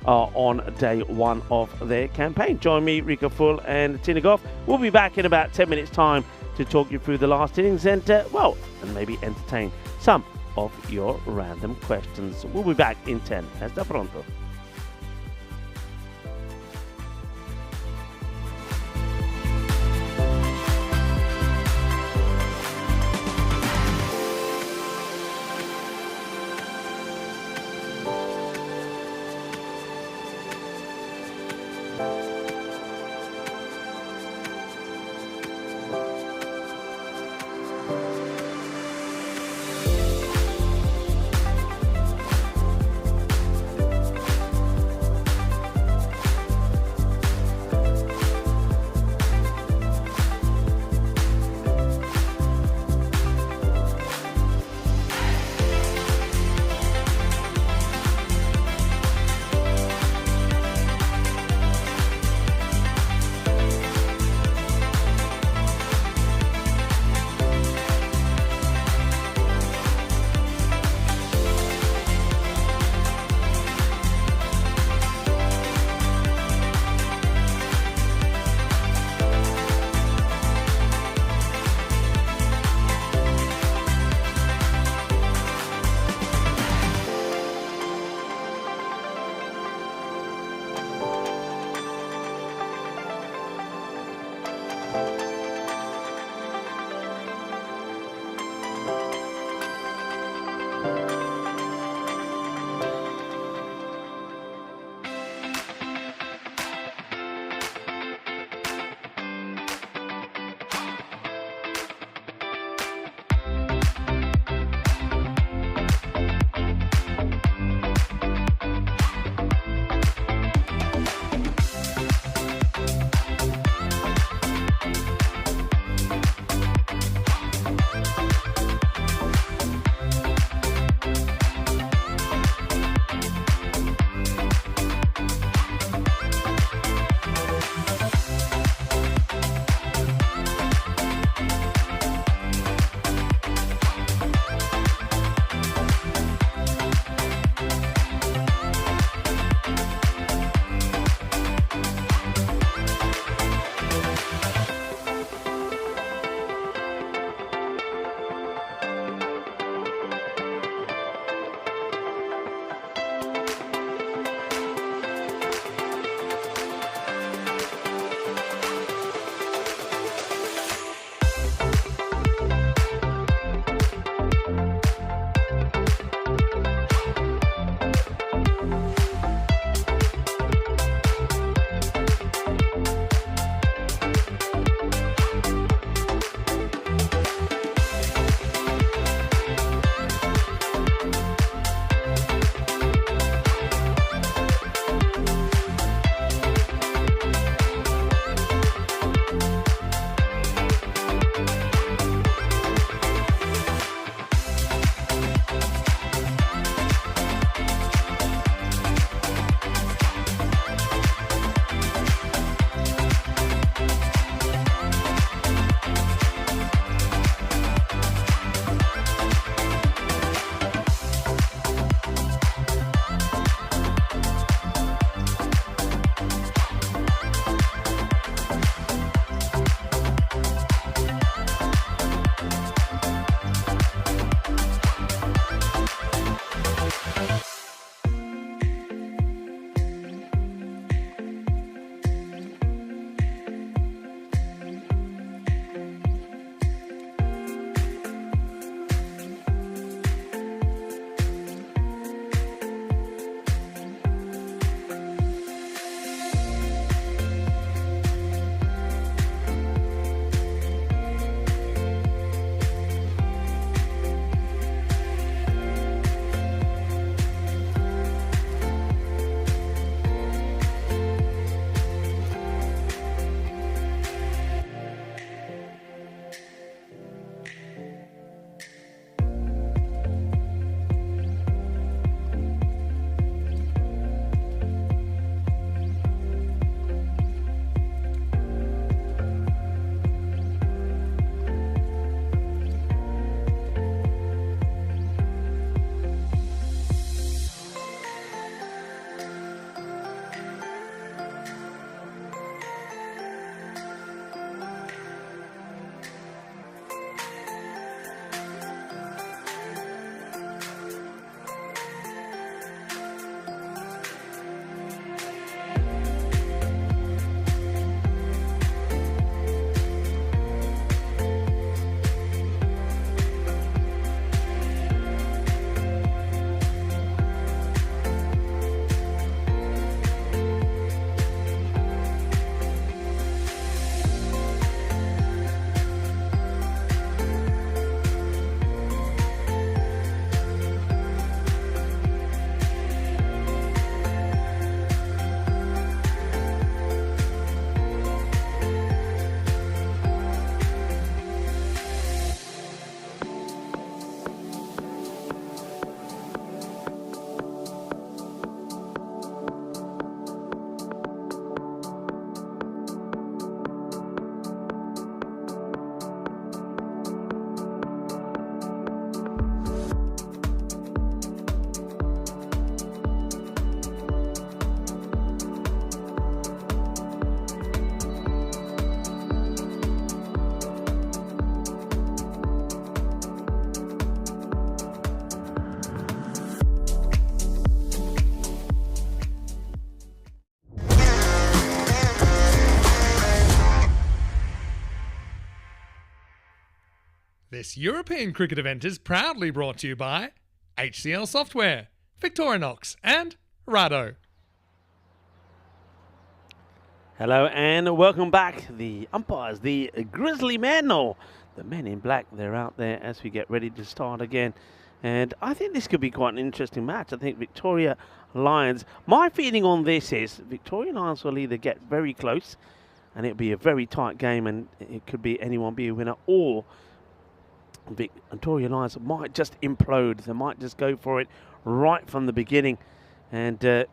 on day 1 of their campaign. Join me, Rika Full and Tina Goff. We'll be back in about 10 minutes time to talk you through the last innings and maybe entertain some of your random questions. We'll be back in 10. Hasta pronto. This European cricket event is proudly brought to you by HCL Software, Victorinox and Rado. Hello and welcome back. The umpires, the grizzly men, or the men in black, they're out there as we get ready to start again. And I think this could be quite an interesting match. I think Victoria Lions, my feeling on this is Victoria Lions will either get very close and it'll be a very tight game and it could be anyone be a winner, or Victoria Lions might just implode. They might just go for it right from the beginning and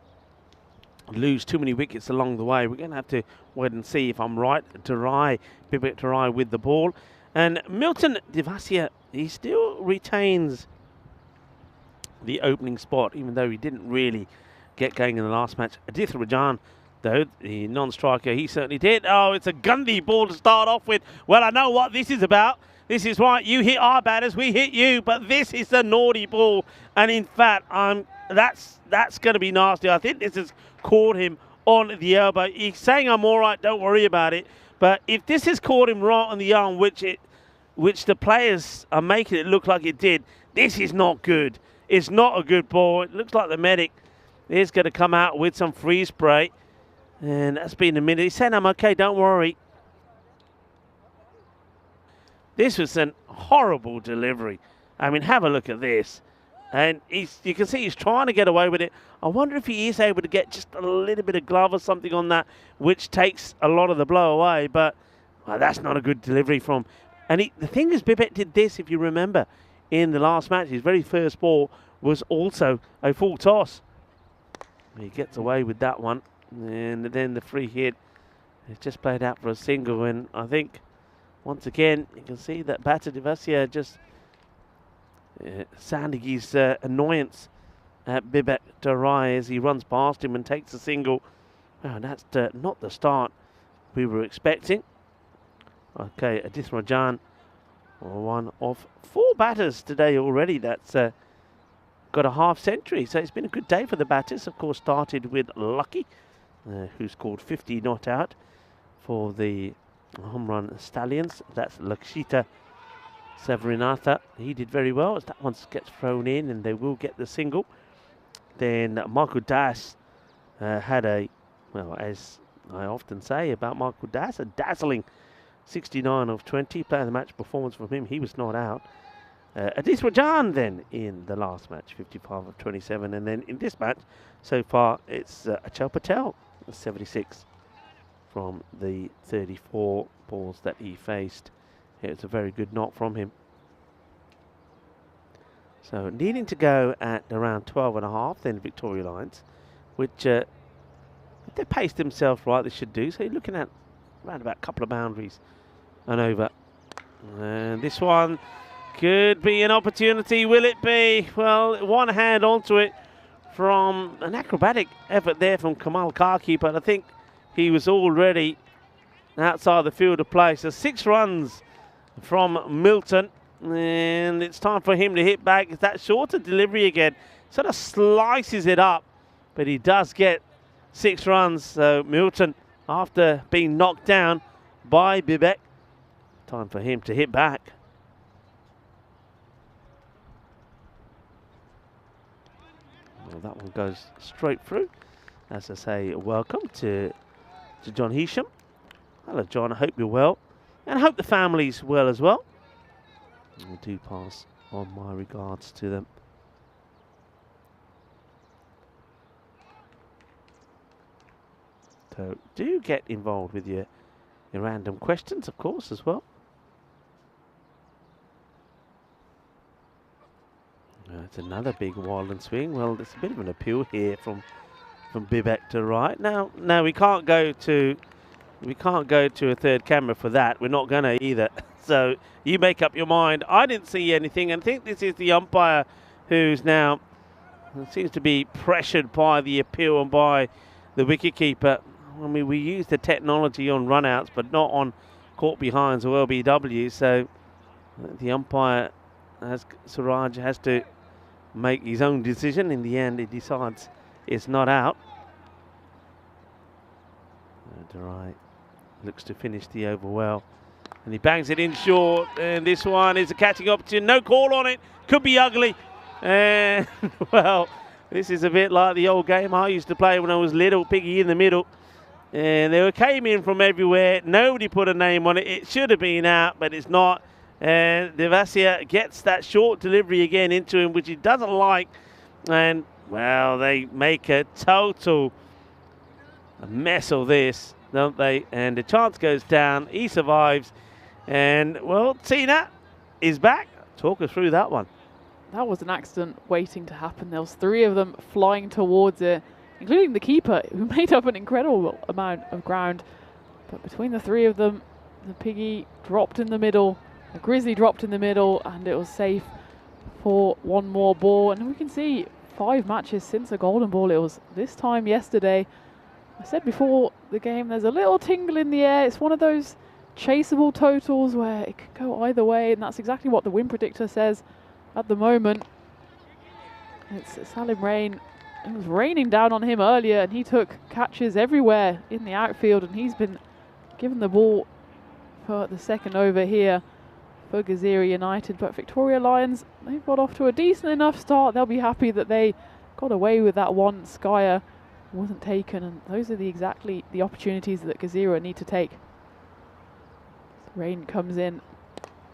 lose too many wickets along the way. We're going to have to wait and see if I'm right. Bibek Tarai with the ball. And Milton Devasia, he still retains the opening spot, even though he didn't really get going in the last match. Adith Rajan, though, the non-striker, he certainly did. Oh, it's a Gundy ball to start off with. Well, I know what this is about. This is right. You hit our batters, we hit you, but this is the naughty ball. And in fact, that's going to be nasty. I think this has caught him on the elbow. He's saying, I'm all right, don't worry about it. But if this has caught him right on the arm, which the players are making it look like it did, this is not good. It's not a good ball. It looks like the medic is going to come out with some freeze spray. And that's been a minute. He's saying, I'm okay, don't worry. This was a horrible delivery. I mean, have a look at this. And you can see he's trying to get away with it. I wonder if he is able to get just a little bit of glove or something on that, which takes a lot of the blow away. But that's not a good delivery from. And the thing is, Bibek did this, if you remember, in the last match. His very first ball was also a full toss. He gets away with that one. And then the free hit is just played out for a single. And I think, once again, you can see that batter Devasia just sounding his annoyance at Bibek Tarai as he runs past him and takes a single. Oh, that's not the start we were expecting. Okay, Adith Rajan, one of 4 batters today already. That's got a half century. So it's been a good day for the batters. Of course, started with Lucky, who scored 50 not out for the home run Stallions. That's Lakshita Severanatha. He did very well as that one gets thrown in and they will get the single. Then Michael Das had as I often say about Michael Das, a dazzling 69 of 20. Player of the match performance from him. He was not out. Adith Rajan then in the last match, 55 of 27. And then in this match, so far, it's Achal Patel, 76 from the 34 balls that he faced. It's a very good knock from him. So needing to go at around 12.5, then Victoria Lions, which if they pace themselves right, they should do. So you're looking at around about a couple of boundaries and over. And this one could be an opportunity. Will it be? Well, one hand onto it from an acrobatic effort there from Kamal Kaki, but I think he was already outside the field of play. So 6 runs from Milton, and it's time for him to hit back. It's that shorter delivery again. Sort of slices it up, but he does get 6 runs. So Milton, after being knocked down by Bibek, time for him to hit back. Well, that one goes straight through. As I say, welcome to John Hesham. Hello, John. I hope you're well. And I hope the family's well as well. I do pass on my regards to them. So do get involved with your random questions, of course, as well. It's another big wild and swing. Well, there's a bit of an appeal here from Bibek Tarai. Now we can't go to a third camera for that. We're not going to either. So you make up your mind. I didn't see anything, and I think this is the umpire who's now seems to be pressured by the appeal and by the wicketkeeper. I mean, we use the technology on runouts, but not on caught behinds or LBW. So the umpire, Suraj, has to make his own decision. In the end, he decides it's not out. Tarai looks to finish the over well. And he bangs it in short. And this one is a catching opportunity. No call on it. Could be ugly. And, well, this is a bit like the old game I used to play when I was little. Piggy in the middle. And they came in from everywhere. Nobody put a name on it. It should have been out, but it's not. And Devasia gets that short delivery again into him, which he doesn't like. And, well, they make a total mess of this, don't they? And the chance goes down. He survives. And, well, Tina is back. Talk us through that one. That was an accident waiting to happen. There was 3 of them flying towards it, including the keeper, who made up an incredible amount of ground. But between the 3 of them, the Piggy dropped in the middle, the Grizzly dropped in the middle, and it was safe for one more ball. And we can see 5 matches since the golden ball. It was this time yesterday. I said before the game, there's a little tingle in the air. It's one of those chaseable totals where it could go either way, and that's exactly what the win predictor says at the moment. It's Salim Rain. It was raining down on him earlier, and he took catches everywhere in the outfield, and he's been given the ball for the second over here for Gezira United. But Victoria Lions, they've got off to a decent enough start. They'll be happy that they got away with that one. Skyer wasn't taken, and those are exactly the opportunities that Gezira need to take. Rain comes in,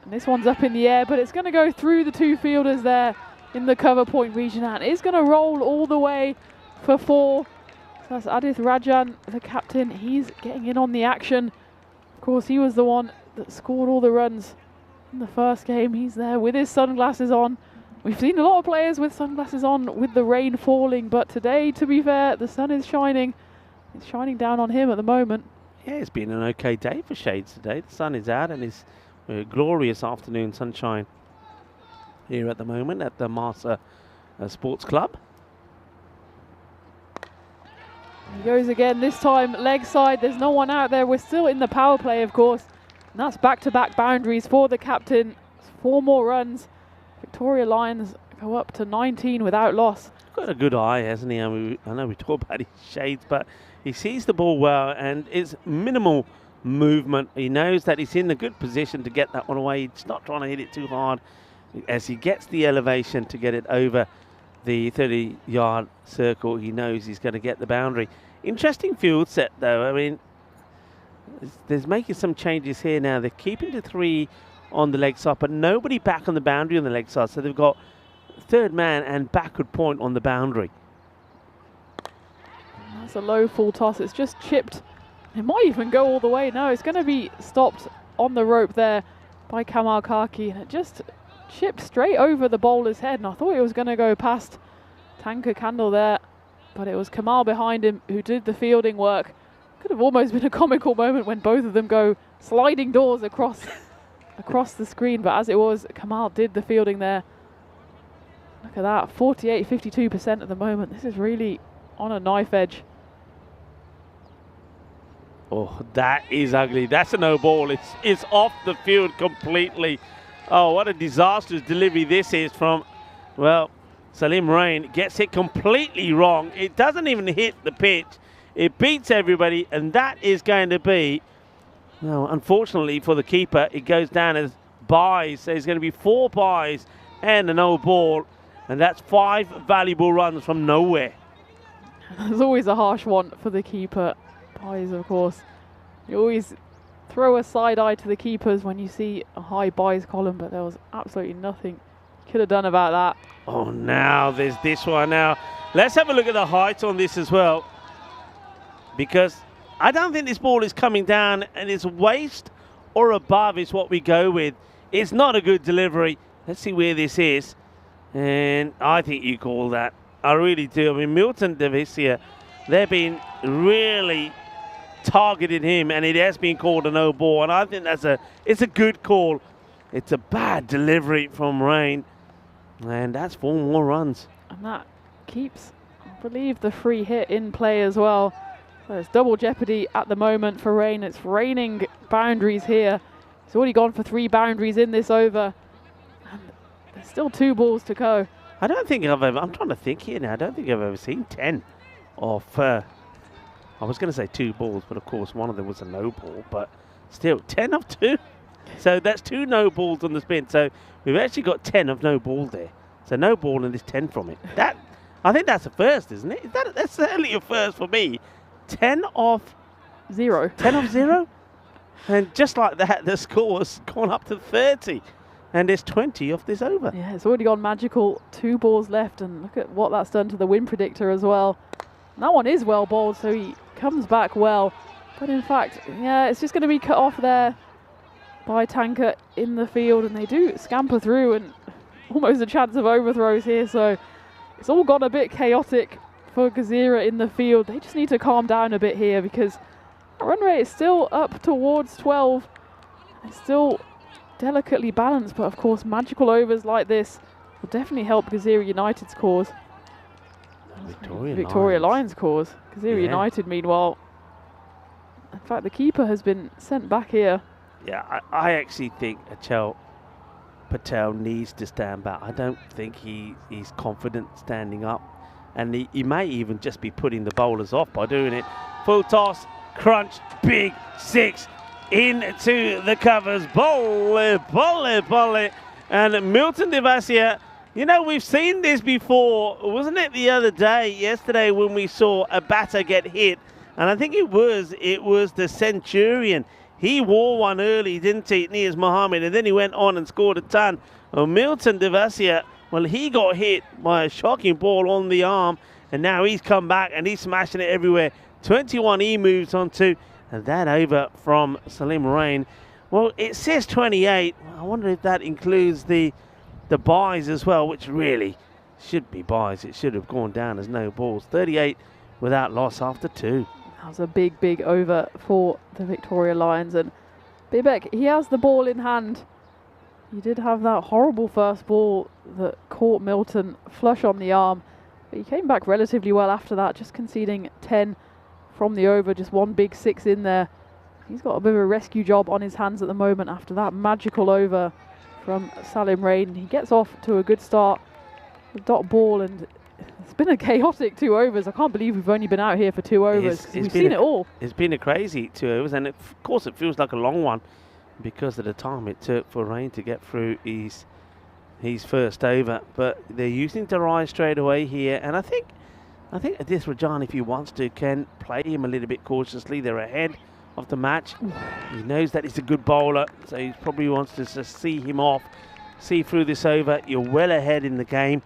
and this one's up in the air, but it's going to go through the 2 fielders there in the cover point region, and it's going to roll all the way for 4. So that's Adith Rajan, the captain. He's getting in on the action. Of course, he was the one that scored all the runs in the first game. He's there with his sunglasses on. We've seen a lot of players with sunglasses on with the rain falling, but today, to be fair, the sun is shining. It's shining down on him at the moment. Yeah, it's been an okay day for shades today. The sun is out and it's glorious afternoon sunshine here at the moment at the Malta Sports Club. He goes again, this time leg side. There's no one out there. We're still in the power play, of course. And that's back-to-back boundaries for the captain. 4 more runs. Victoria Lions go up to 19 without loss. Got a good eye, hasn't he? I know we talk about his shades, but he sees the ball well, and it's minimal movement. He knows that he's in a good position to get that one away. He's not trying to hit it too hard as he gets the elevation to get it over the 30-yard circle. He knows he's going to get the boundary. Interesting field set, though. I mean, there's making some changes here now. They're keeping the 3 on the leg side, but nobody back on the boundary on the leg side. So they've got third man and backward point on the boundary. That's a low full toss. It's just chipped. It might even go all the way. No, it's going to be stopped on the rope there by Kamal Kaki, and it just chipped straight over the bowler's head. And I thought it was going to go past Tanker Candle there, but it was Kamal behind him who did the fielding work. Could have almost been a comical moment when both of them go sliding doors across the screen, but as it was, Kamal did the fielding there. Look at that, 48, 52% at the moment. This is really on a knife edge. Oh, that is ugly. That's a no ball. It's off the field completely. Oh, what a disastrous delivery this is from, well, Salim Rain. Gets it completely wrong. It doesn't even hit the pitch. It beats everybody, and that is going to be, well, unfortunately for the keeper, it goes down as byes. So there's going to be 4 byes and a no ball, and that's 5 valuable runs from nowhere. There's always a harsh one for the keeper. Byes, of course. You always throw a side eye to the keepers when you see a high byes column, but there was absolutely nothing you could have done about that. Oh, now there's this one. Now, let's have a look at the height on this as well, because I don't think this ball is coming down, and it's waist or above is what we go with. It's not a good delivery. Let's see where this is. And I think you call that. I really do. I mean, Milton Devicia, they've been really targeting him, and it has been called a no ball. And I think it's a good call. It's a bad delivery from Rain, and that's 4 more runs. And that keeps, I believe, the free hit in play as well. So it's double jeopardy at the moment for Rain. It's raining boundaries here. He's already gone for 3 boundaries in this over, and there's still 2 balls to go. I don't think I've ever, I'm trying to think here now, I don't think I've ever seen 10 off, I was going to say 2 balls, but of course one of them was a no ball, but still 10 of 2. So that's 2 no balls on the spin. So we've actually got 10 of no ball there. So no ball and there's 10 from it. That, I think that's a first, isn't it? That's certainly a first for me. 10 of 0. 10 of 0? And just like that, the score has gone up to 30. And there's 20 off this over. Yeah, it's already gone magical. 2 balls left, and look at what that's done to the win predictor as well. And that one is well bowled, so he comes back well. But in fact, yeah, it's just going to be cut off there by Tanker in the field, and they do scamper through, and almost a chance of overthrows here. So it's all gone a bit chaotic for Gezira in the field. They just need to calm down a bit here, because run rate is still up towards 12. It's still delicately balanced, but of course magical overs like this will definitely help Gezira United's cause. Victoria Lions cause. Gezira United, meanwhile, in fact, the keeper has been sent back here. Yeah, I actually think Achal Patel needs to stand back. I don't think he's confident standing up, and he may even just be putting the bowlers off by doing it. Full toss, crunch, big 6 into the covers. Bowl it. And Milton Devasia, you know, we've seen this before. Wasn't it the other day, yesterday, when we saw a batter get hit? And I think it was the Centurion. He wore one early, didn't he, Niaz Mohammed, and then he went on and scored a ton. Well, Milton Devasia, well, he got hit by a shocking ball on the arm, and now he's come back and he's smashing it everywhere. 21 he moves on to, and that over from Salim Rain. Well, it says 28. I wonder if that includes the buys as well, which really should be buys. It should have gone down as no balls. 38 without loss after 2. That was a big over for the Victoria Lions, and Bibek, he has the ball in hand. He did have that horrible first ball that caught Milton flush on the arm, but he came back relatively well after that, just conceding 10 from the over, just 1 big 6 in there. He's got a bit of a rescue job on his hands at the moment after that magical over from Salim Rain. He gets off to a good start with dot ball, and it's been a chaotic 2 overs. I can't believe we've only been out here for 2 overs. We've seen it all. It's been a crazy 2 overs, and of course it feels like a long one because of the time it took for Rain to get through his first over. But they're using Darai straight away here, and I think Adith Rajan, if he wants to, can play him a little bit cautiously. They're ahead of the match. He knows that he's a good bowler, so he probably wants to just see him off, see through this over. You're well ahead in the game.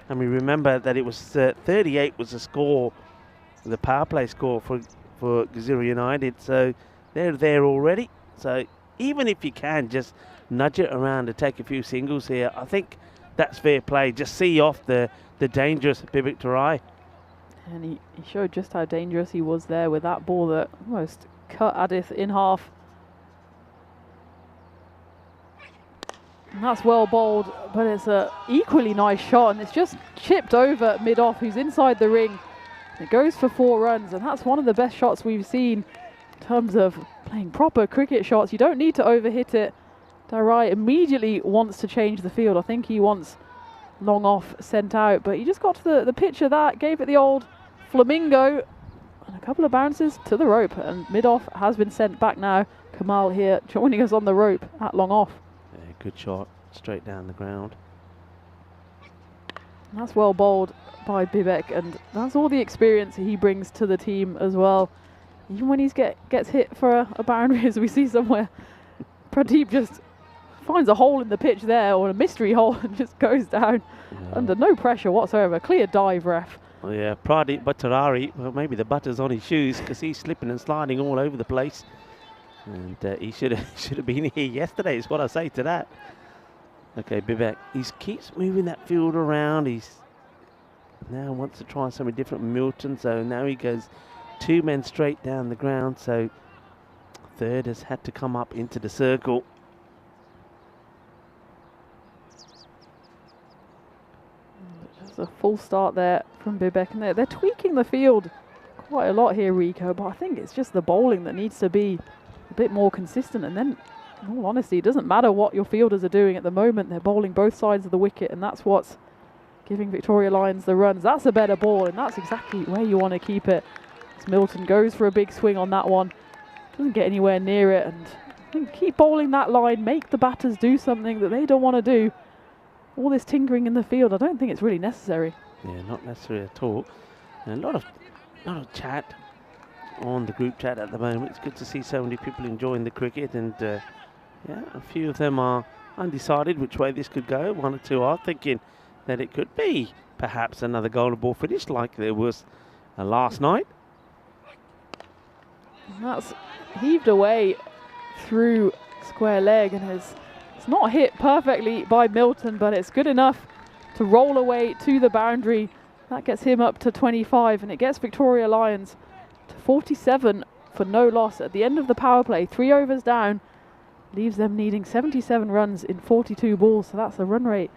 And we remember that it was 38 was the score, the power play score for Gezira United. So they're there already. So even if you can just nudge it around to take a few singles here, I think that's fair play. Just see off the dangerous Bibik Tarai. And he showed just how dangerous he was there with that ball that almost cut Adith in half. And that's well bowled, but it's a equally nice shot, and it's just chipped over mid-off, who's inside the ring. It goes for 4 runs, and that's one of the best shots we've seen in terms of playing proper cricket shots. You don't need to overhit it. Darai immediately wants to change the field. I think he wants long off sent out, but he just got to the pitch of that, gave it the old flamingo, and a couple of bounces to the rope, and mid-off has been sent back now. Kamal here joining us on the rope at long off. Good shot, straight down the ground. And that's well bowled by Bibek, and that's all the experience he brings to the team as well. Even when he gets hit for a boundary, as we see somewhere, Pradeep just finds a hole in the pitch there, or a mystery hole, and just goes down under no pressure whatsoever. Clear dive, ref. Oh yeah, Pradeep Buttarari, well, maybe the butter's on his shoes because he's slipping and sliding all over the place. And he should have been here yesterday, is what I say to that. Okay, Bibek, he keeps moving that field around. He's now wants to try something different. Milton, so now he goes 2 men straight down the ground. So third has had to come up into the circle. Just a full start there from Bibek, and they're tweaking the field quite a lot here, Rico, but I think it's just the bowling that needs to be a bit more consistent. And then, in all honesty, it doesn't matter what your fielders are doing at the moment. They're bowling both sides of the wicket, and that's what's giving Victoria Lions the runs. That's a better ball, and that's exactly where you want to keep it. As Milton goes for a big swing on that one, doesn't get anywhere near it, and think keep bowling that line, make the batters do something that they don't want to do. All this tinkering in the field, I don't think it's really necessary. Yeah, not necessary at all. And a lot of chat on the group chat at the moment. It's good to see so many people enjoying the cricket, and yeah, a few of them are undecided which way this could go. One or two are thinking that it could be perhaps another golden ball finish like there was last night. And that's heaved away through square leg, and it's not hit perfectly by Milton, but it's good enough to roll away to the boundary. That gets him up to 25, and it gets Victoria Lions to 47 for no loss at the end of the power play. 3 overs down, leaves them needing 77 runs in 42 balls, so that's a run rate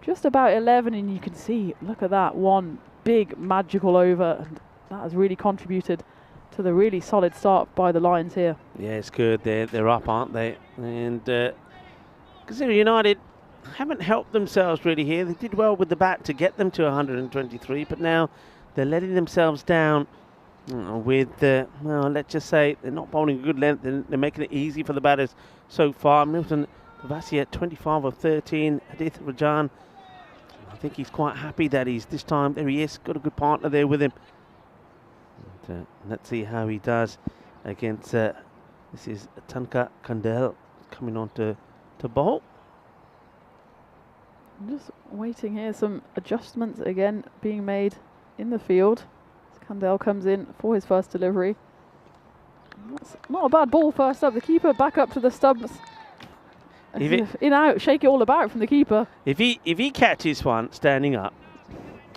just about 11, and you can see, look at that, one big magical over, and that has really contributed to the really solid start by the Lions here. Yeah, it's good. They're up, aren't they? And Gazira United haven't helped themselves really here. They did well with the bat to get them to 123, but now they're letting themselves down with, well, let's just say they're not bowling a good length. They're making it easy for the batters so far. Milton Pavasi at 25 of 13. Adith Rajan, I think he's quite happy that he's this time, there he is, got a good partner there with him. And, let's see how he does against, this is Tanka Kandel coming on to bowl. I'm just waiting here, some adjustments again being made in the field. As Kandel comes in for his first delivery. That's not a bad ball first up. The keeper back up to the stumps. In out, shake it all about from the keeper. If he catches one standing up,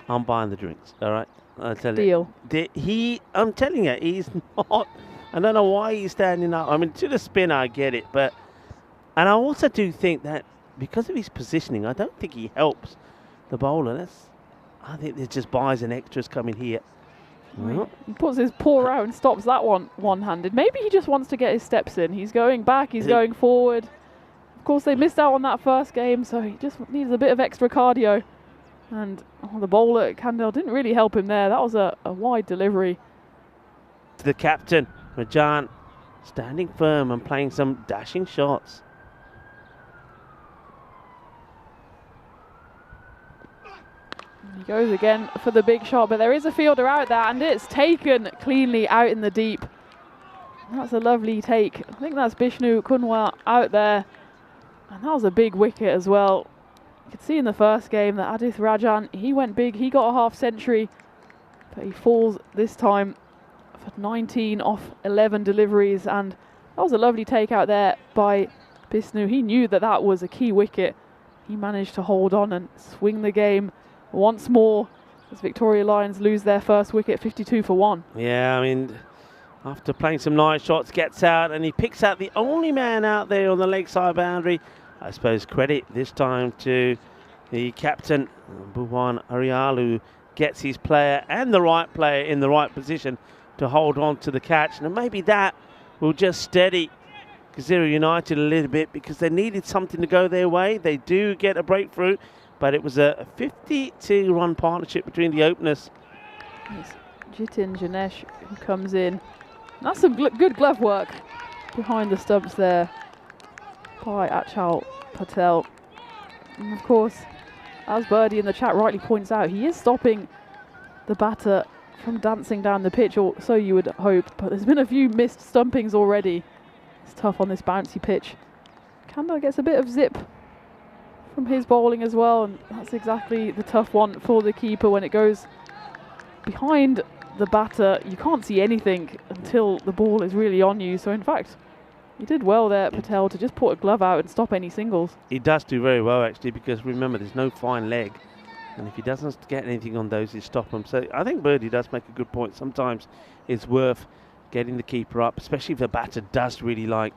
I'm buying the drinks. All right, I'll tell you. Deal. I'm telling you, he's not. I don't know why he's standing up. I mean, to the spinner, I get it, but and I also do think that because of his positioning, I don't think he helps the bowler. I think there's just buys and extras coming here. Well, he puts his paw out and stops that one one-handed. Maybe he just wants to get his steps in. He's going back, he's going forward. Of course, they missed out on that first game, so he just needs a bit of extra cardio. And the bowler, Kandel, didn't really help him there. That was a wide delivery. The captain, Rajan, standing firm and playing some dashing shots. He goes again for the big shot, but there is a fielder out there, and it's taken cleanly out in the deep. That's a lovely take. I think that's Bishnu Kunwa out there. And that was a big wicket as well. You could see in the first game that Adith Rajan, he went big, he got a half century, but he falls this time for 19 off 11 deliveries, and that was a lovely take out there by Bishnu. He knew that that was a key wicket. He managed to hold on and swing the game once more as Victoria Lions lose their first wicket, 52 for 1. Yeah, I mean, after playing some nice shots, gets out and he picks out the only man out there on the leg side boundary. I suppose credit this time to the captain, Bhuvan Arial, who gets his player and the right player in the right position to hold on to the catch. And maybe that will just steady Gazira United a little bit, because they needed something to go their way. They do get a breakthrough, but it was a 52-run partnership between the openers. It's Jitin Janesh who comes in. That's some good glove work behind the stumps there by Achal Patel. And of course, as Birdie in the chat rightly points out, he is stopping the batter from dancing down the pitch, or so you would hope, but there's been a few missed stumpings already. It's tough on this bouncy pitch. Kandel gets a bit of zip from his bowling as well, and that's exactly the tough one for the keeper. When it goes behind the batter, you can't see anything until the ball is really on you. So in fact, he did well there, Patel, to just put a glove out and stop any singles. He does do very well, actually, because remember, there's no fine leg, and if he doesn't get anything on those, he'll stop them. So I think Birdie does make a good point. Sometimes it's worth getting the keeper up, especially if the batter does really like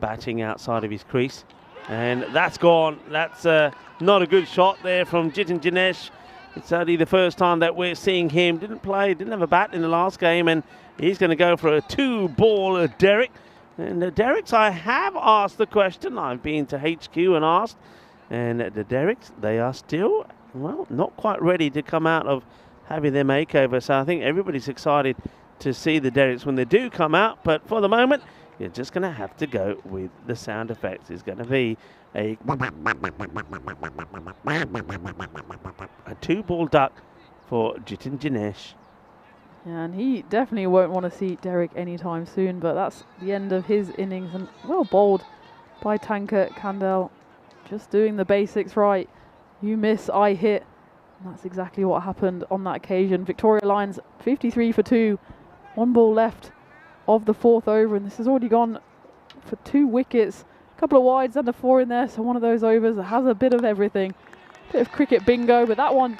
batting outside of his crease. And that's gone. That's not a good shot there from Jitin Janesh. It's only the first time that we're seeing him. Didn't have a bat in the last game, and he's going to go for a 2-ball Derek. And Derek's, I have asked the question. I've been to HQ and asked, and the Derek's, they are still, well, not quite ready to come out of having their makeover. So I think everybody's excited to see the Derek's when they do come out. But for the moment, you're just going to have to go with the sound effects. It's going to be a 2-ball duck for Jitin Jinesh. Yeah, and he definitely won't want to see Derek anytime soon, but that's the end of his innings, and well bowled by Tanka Kandel. Just doing the basics right. You miss, I hit. And that's exactly what happened on that occasion. Victoria Lions 53 for 2. 1 ball left of the 4th over, and this has already gone for 2 wickets. A couple of wides and a 4 in there, so one of those overs that has a bit of everything. Bit of cricket bingo, but that one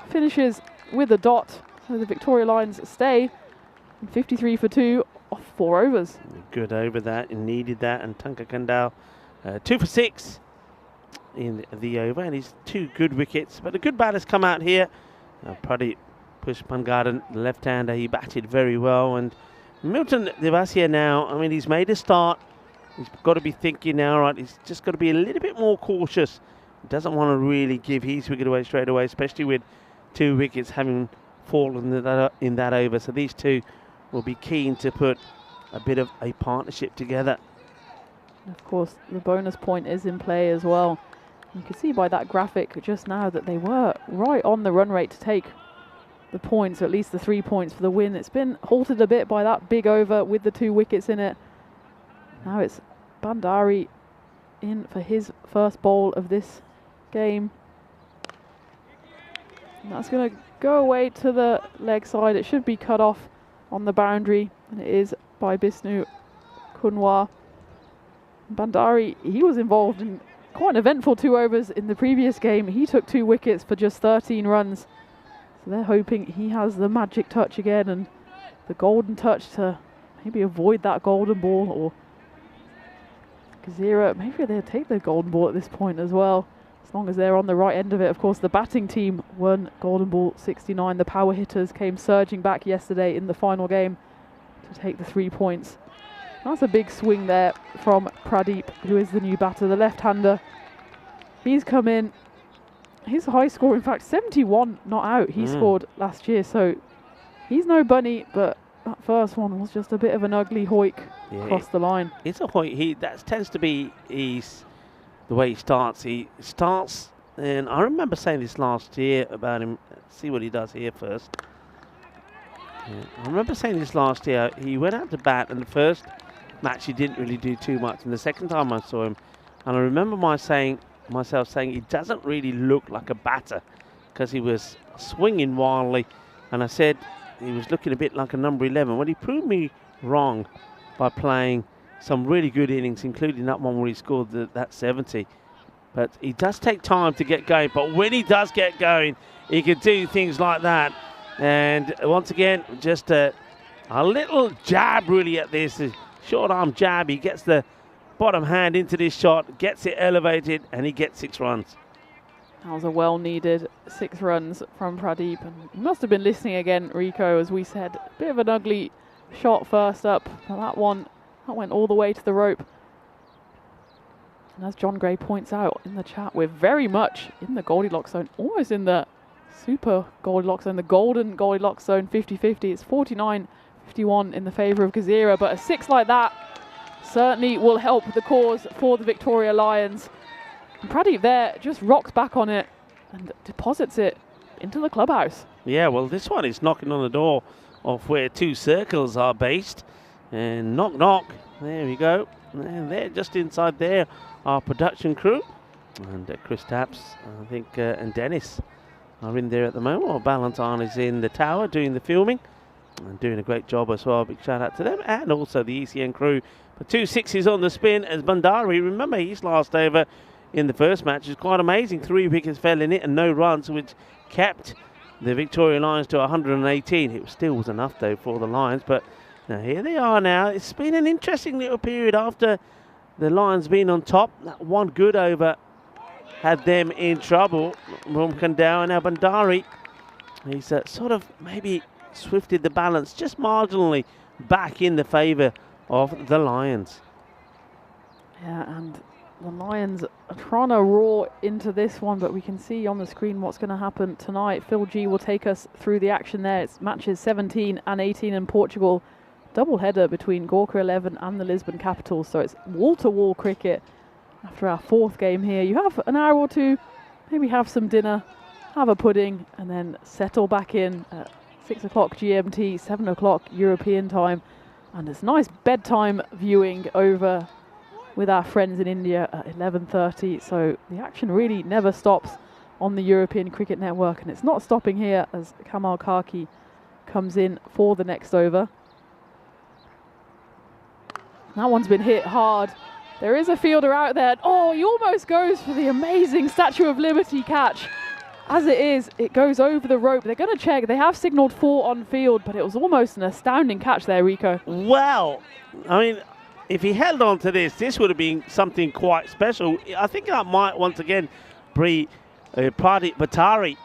finishes with a dot. So the Victoria Lions stay 53 for 2 off 4 overs. Good over that, and needed that, and Tanka Kandel 2 for 6 in the over, and he's 2 good wickets. But a good batter's come out here. Pradeep Pushpangaran, the left-hander, he batted very well, and Milton Devasia now, I mean, he's made a start. He's got to be thinking now, right, he's just got to be a little bit more cautious. He doesn't want to really give his wicket away straight away, especially with 2 wickets having fallen in that over. So these two will be keen to put a bit of a partnership together. Of course, the bonus point is in play as well. You can see by that graphic just now that they were right on the run rate to take the points, or at least the 3 points for the win. It's been halted a bit by that big over with the 2 wickets in it. Now it's Bandari in for his first bowl of this game. And that's going to go away to the leg side. It should be cut off on the boundary, and it is by Bisnu Kunwar. Bandari, he was involved in quite an eventful 2 overs in the previous game. He took 2 wickets for just 13 runs. So they're hoping he has the magic touch again and the golden touch to maybe avoid that golden ball, or Gazira, maybe they'll take the golden ball at this point as well, as long as they're on the right end of it. Of course, the batting team won golden ball 69. The power hitters came surging back yesterday in the final game to take the 3 points. That's a big swing there from Pradeep, who is the new batter, the left-hander. He's come in. His high score, in fact, 71 not out. He scored last year, so he's no bunny, but that first one was just a bit of an ugly hoik across the line. It's a hoik. That tends to be the way he starts. He starts, and I remember saying this last year about him. Let's see what he does here first. Yeah, I remember saying this last year. He went out to bat, and the first match he didn't really do too much, and the second time I saw him, and I remember myself saying he doesn't really look like a batter because he was swinging wildly, and I said he was looking a bit like a number 11. Well, he proved me wrong by playing some really good innings, including that one where he scored that 70. But he does take time to get going, but when he does get going, he can do things like that. And once again, just a little jab really at this, a short arm jab. He gets the bottom hand into this shot, gets it elevated, and he gets 6 runs. That was a well-needed 6 runs from Pradeep. And he must have been listening again, Rico, as we said. A bit of an ugly shot first up. But that went all the way to the rope. And as John Gray points out in the chat, we're very much in the Goldilocks zone, almost in the super Goldilocks zone, the golden Goldilocks zone, 50-50. It's 49-51 in the favour of Gazira, but a 6 like that certainly will help the cause for the Victoria Lions. And Pradeep there just rocks back on it and deposits it into the clubhouse. Yeah, well, this one is knocking on the door of where 2 circles are based. And knock, knock. There we go. And they're just inside there, our production crew. And Chris Tapps, I think, and Dennis are in there at the moment. Well, Ballantyne is in the tower doing the filming and doing a great job as well. Big shout out to them, and also the ECN crew. But 2 sixes on the spin as Bandari. Remember, his last over in the first match is quite amazing. 3 wickets fell in it and no runs, which kept the Victoria Lions to 118. It still was enough, though, for the Lions. But now here they are now. It's been an interesting little period after the Lions being on top. That one good over had them in trouble from Kandel. And now Bandari, he's sort of maybe swifted the balance just marginally back in the favour of the Lions. Yeah, and the Lions are trying to roar into this one, but we can see on the screen what's going to happen tonight. Phil G will take us through the action there. It's matches 17 and 18 in Portugal double header between Gorka 11 and the Lisbon Capitals, so it's wall-to-wall cricket after our 4th game here. You have an hour or two, maybe have some dinner, have a pudding, and then settle back in at 6 o'clock GMT, 7 o'clock European time, and it's nice bedtime viewing over with our friends in India at 11:30, so the action really never stops on the European Cricket Network, and it's not stopping here as Kamal Karki comes in for the next over. That one's been hit hard. There is a fielder out there. Oh, he almost goes for the amazing Statue of Liberty catch. As it is, it goes over the rope. They're going to check. They have signalled 4 on field, but it was almost an astounding catch there, Rico. Well, I mean, if he held on to this would have been something quite special. I think that might once again be Pradeep Bhattari.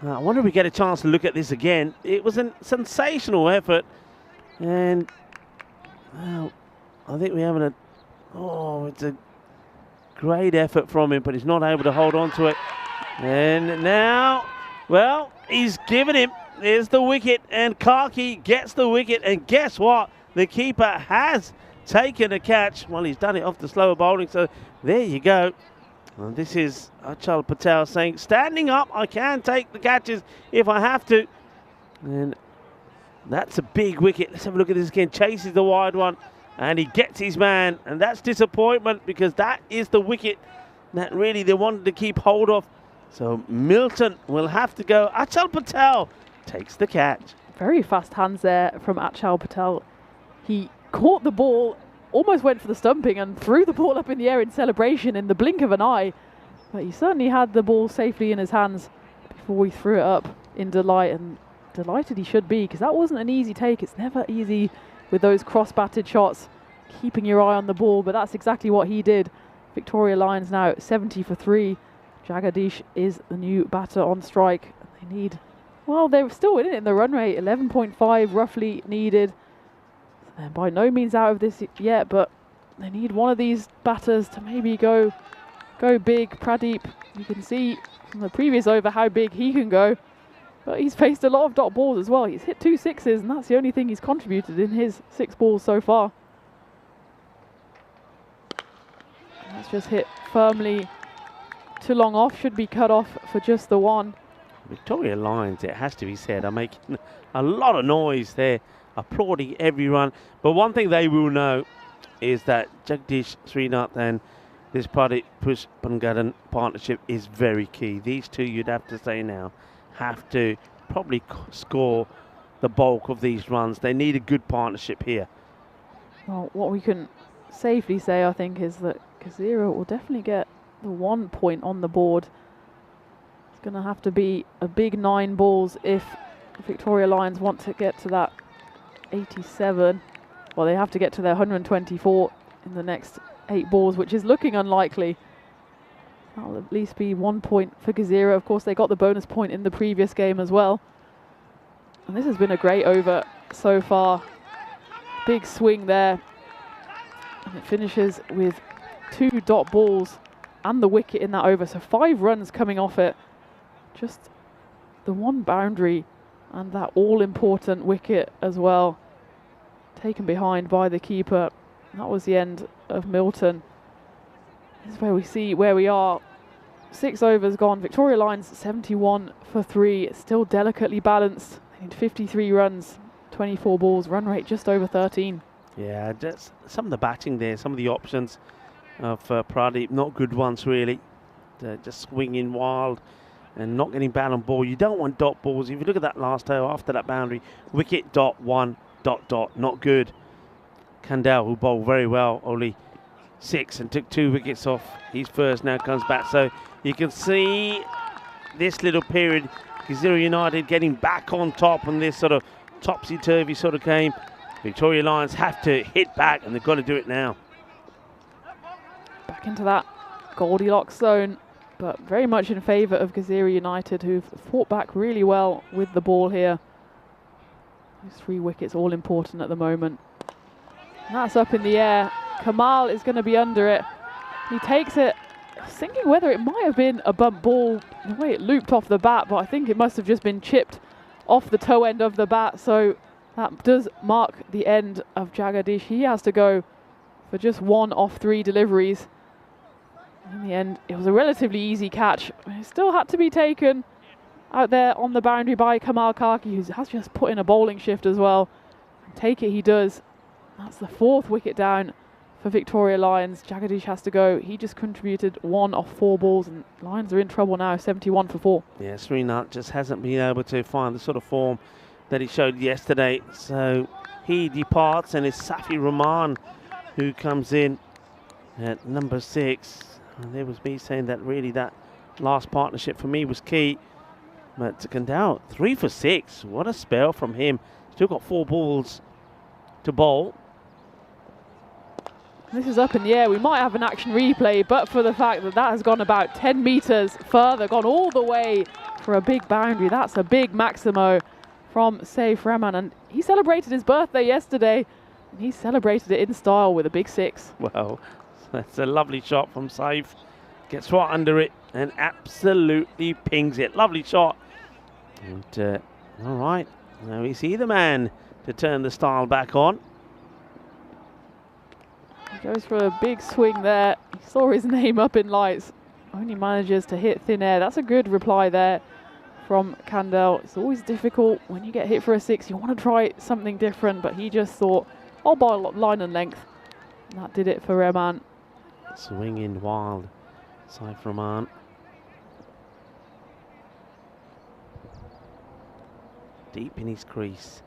I wonder if we get a chance to look at this again. It was a sensational effort, and well, I think we're having a it's a great effort from him, but he's not able to hold on to it. And now, well, he's given him. There's the wicket, and Karki gets the wicket, and guess what? The keeper has taken a catch. Well, he's done it off the slower bowling, so there you go. And this is Achal Patel saying, standing up, I can take the catches if I have to. And that's a big wicket. Let's have a look at this again. Chases the wide one, and he gets his man. And that's disappointment, because that is the wicket that really they wanted to keep hold of. So Milton will have to go. Achal Patel takes the catch. Very fast hands there from Achal Patel. He caught the ball, almost went for the stumping, and threw the ball up in the air in celebration in the blink of an eye. But he certainly had the ball safely in his hands before he threw it up in delight, and delighted he should be, because that wasn't an easy take. It's never easy with those cross-batted shots, keeping your eye on the ball, but that's exactly what he did. Victoria Lions now 70 for 3. Jagadish is the new batter on strike. They need, well, they're still winning it in the run rate, 11.5 roughly needed. They're by no means out of this yet, but they need one of these batters to maybe go big. Pradeep, you can see from the previous over how big he can go, but he's faced a lot of dot balls as well. He's hit 2 sixes, and that's the only thing he's contributed in his 6 balls so far. That's just hit firmly. Too long off, should be cut off for just the 1. Victoria Lions, it has to be said, are making a lot of noise there, applauding every run. But one thing they will know is that Jagdish Srinath and this Pradeep Pushpangadan partnership is very key. These two, you'd have to say now, have to probably score the bulk of these runs. They need a good partnership here. Well, what we can safely say, I think, is that Kazira will definitely get the 1 point on the board. It's going to have to be a big 9 balls if Victoria Lions want to get to that 87. Well, they have to get to their 124 in the next 8 balls, which is looking unlikely. That'll at least be 1 point for Kazira. Of course, they got the bonus point in the previous game as well. And this has been a great over so far. Big swing there. And it finishes with 2 dot balls and the wicket in that over, so 5 runs coming off it. Just the 1 boundary and that all-important wicket as well, taken behind by the keeper. That was the end of Milton. This is where we see where we are. 6 overs gone. Victoria Lions 71 for 3, still delicately balanced. They need 53 runs, 24 balls, run rate just over 13. Yeah, just some of the batting there, some of the options of Pradeep, not good ones really. Just swinging wild and not getting bat on ball. You don't want dot balls. If you look at that last toe after that boundary, wicket, dot, 1, dot, dot, not good. Kandel, who bowled very well, only 6 and took 2 wickets off his first, now comes back. So you can see this little period, Kazira United getting back on top on this sort of topsy-turvy sort of game. Victoria Lions have to hit back, and they've got to do it now. Back into that Goldilocks zone, but very much in favour of Kazira United, who've fought back really well with the ball here. Those 3 wickets all important at the moment. And that's up in the air. Kamal is going to be under it. He takes it. I was thinking whether it might have been a bump ball, the way it looped off the bat, but I think it must have just been chipped off the toe end of the bat. So That does mark the end of Jagadish. He has to go for just 1 off 3 deliveries. In the end, it was a relatively easy catch. It still had to be taken out there on the boundary by Kamal Kaki, who has just put in a bowling shift as well. And take it he does. That's the 4th wicket down for Victoria Lions. Jagadish has to go. He just contributed 1 off 4 balls, and Lions are in trouble now, 71 for 4. Yeah, Srinath just hasn't been able to find the sort of form that he showed yesterday. So he departs, and it's Safi Rahman who comes in at number 6. And there was me saying that really that last partnership for me was key. But Kandal, 3 for 6. What a spell from him. Still got 4 balls to bowl. This is up in the air. We might have an action replay, but for the fact that that has gone about 10 metres further, gone all the way for a big boundary. That's a big Maximo from Saif Rahman. And he celebrated his birthday yesterday, and he celebrated it in style with a big 6. Well, that's a lovely shot from Saif. Gets right under it and absolutely pings it. Lovely shot. And all right, now is he the man to turn the style back on? He goes for a big swing there. He saw his name up in lights. Only manages to hit thin air. That's a good reply there from Kandal. It's always difficult when you get hit for a 6. You want to try something different, but he just thought, I'll buy line and length. And that did it for Rahman. Swinging wild, Saif Rahman. Deep in his crease.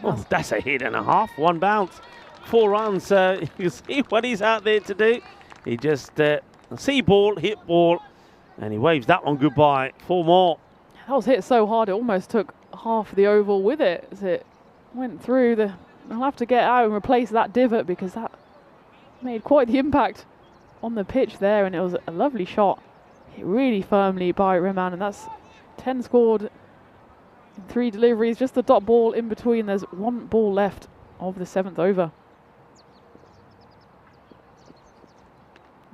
Oh, that's a hit and a half. 1 bounce, 4 runs. You see what he's out there to do. He just see ball, hit ball, and he waves that one goodbye. 4 more. That was hit so hard it almost took half the oval with it as it went through. They'll have to get out and replace that divot because that made quite the impact on the pitch there, and it was a lovely shot. Hit really firmly by Rahman, and that's 10 scored in 3 deliveries. Just the dot ball in between. There's 1 ball left of the 7th over.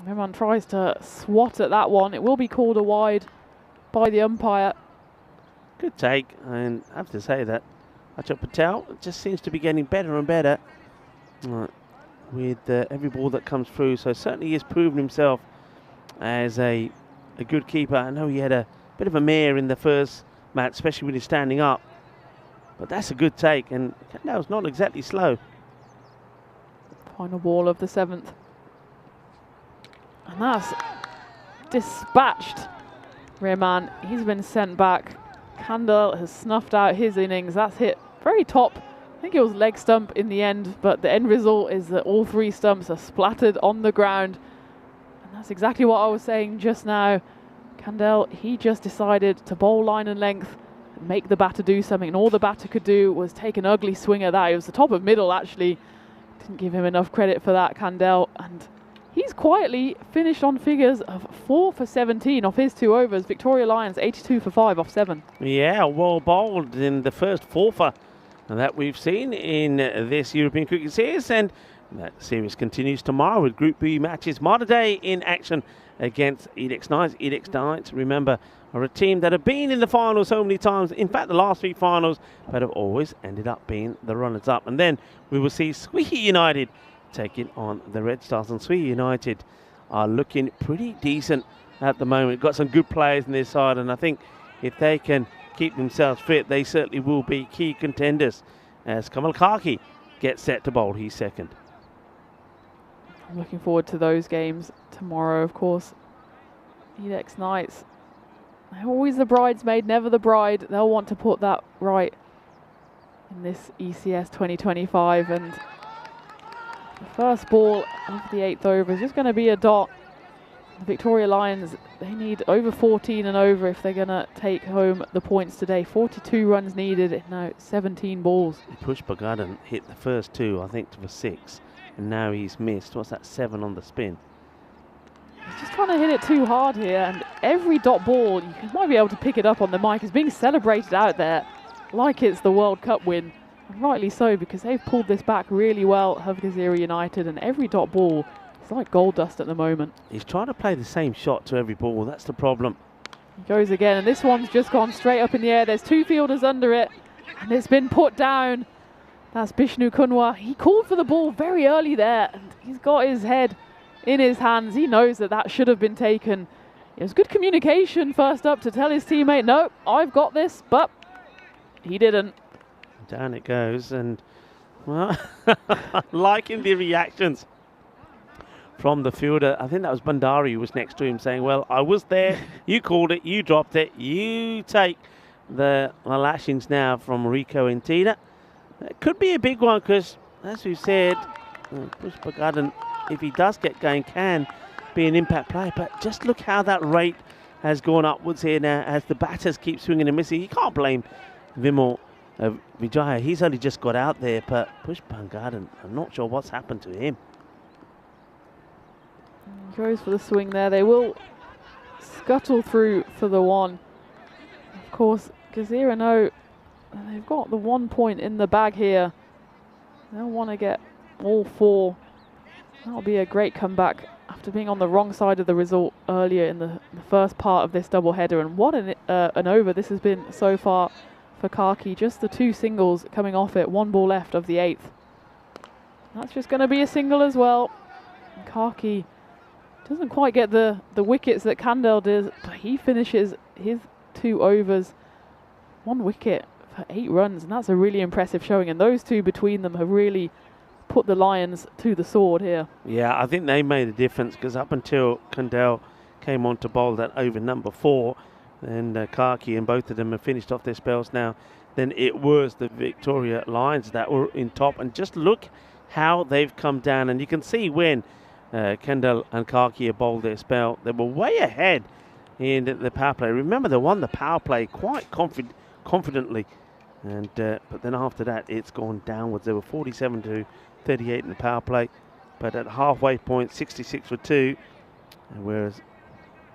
Rahman tries to swat at that one. It will be called a wide by the umpire. Good take, and I have to say that Achal Patel just seems to be getting better and better with every ball that comes through. So certainly he has proven himself as a good keeper. I know he had a bit of a mare in the first match, especially when he's standing up. But that's a good take, and Kandal's not exactly slow. Final ball of the 7th. And that's dispatched Rahman. He's been sent back. Kandal has snuffed out his innings. That's hit very top. I think it was leg stump in the end, but the end result is that all 3 stumps are splattered on the ground. And that's exactly what I was saying just now. Kandal, he just decided to bowl line and length and make the batter do something. And all the batter could do was take an ugly swing at that. It was the top of middle, actually. Didn't give him enough credit for that, Kandal. And he's quietly finished on figures of 4 for 17 off his 2 overs. Victoria Lions 82 for 5 off 7. Yeah, well bowled in the first 4-fer that we've seen in this European Cricket Series, and that series continues tomorrow with Group B matches. Malta Day in action against Edix Knights. Edix Knights, remember, are a team that have been in the finals so many times. In fact, the last 3 finals, but have always ended up being the runners-up. And then we will see Sweet United taking on the Red Stars, and Sweet United are looking pretty decent at the moment. Got some good players in their side, and I think if they can keep themselves fit, they certainly will be key contenders as Kamal Kaki gets set to bowl. He's second. I'm looking forward to those games tomorrow, of course. Edix Knights, they're always the bridesmaid, never the bride. They'll want to put that right in this ECS 2025, and the first ball of the 8th over is just going to be a dot. The Victoria Lions, they need over 14 and over if they're going to take home the points today. 42 runs needed, now 17 balls. Push Bagadan hit the first 2, I think, for 6, and now he's missed. What's that, 7 on the spin? He's just trying to hit it too hard here, and every dot ball, you might be able to pick it up on the mic, is being celebrated out there like it's the World Cup win. And rightly so, because they've pulled this back really well, Havgazira United, and every dot ball is like gold dust at the moment. He's trying to play the same shot to every ball. That's the problem. He goes again, and this one's just gone straight up in the air. There's 2 fielders under it, And it's been put down. That's Bishnu Kunwa. He called for the ball very early there, and he's got his head in his hands. He knows that that should have been taken. It was good communication first up to tell his teammate, no, I've got this, but he didn't. Down it goes, and well, liking the reactions from the fielder. I think that was Bandari who was next to him saying, well, I was there, you called it, you dropped it, you take the lashings now from Rico and Tina. It could be a big one because, as we said, Pushpa Garden, if he does get going, can be an impact play. But just look how that rate has gone upwards here now as the batters keep swinging and missing. You can't blame Vimal Vijaya. He's only just got out there, but Pushpa Garden, I'm not sure what's happened to him. Goes for the swing there. They will scuttle through for the one. Of course, Gazira know they've got the 1 point in the bag here. They'll want to get all 4. That'll be a great comeback after being on the wrong side of the result earlier in the first part of this doubleheader. And what an over this has been so far for Kaki. Just the 2 singles coming off it. 1 ball left of the 8th. That's just going to be a single as well. And Kaki doesn't quite get the wickets that Kandel does, but he finishes his 2 overs, 1 wicket for 8 runs, and that's a really impressive showing. And those 2 between them have really put the Lions to the sword here. Yeah, I think they made a difference because up until Kandel came on to bowl that over number 4, and Kaki and both of them have finished off their spells now, then it was the Victoria Lions that were in top. And just look how they've come down, and you can see when Kandel and Kaki have bowled their spell, they were way ahead in the power play. Remember, they won the power play quite confidently, and but then after that it's gone downwards. They were 47 to 38 in the power play, but at halfway point 66 for 2, and whereas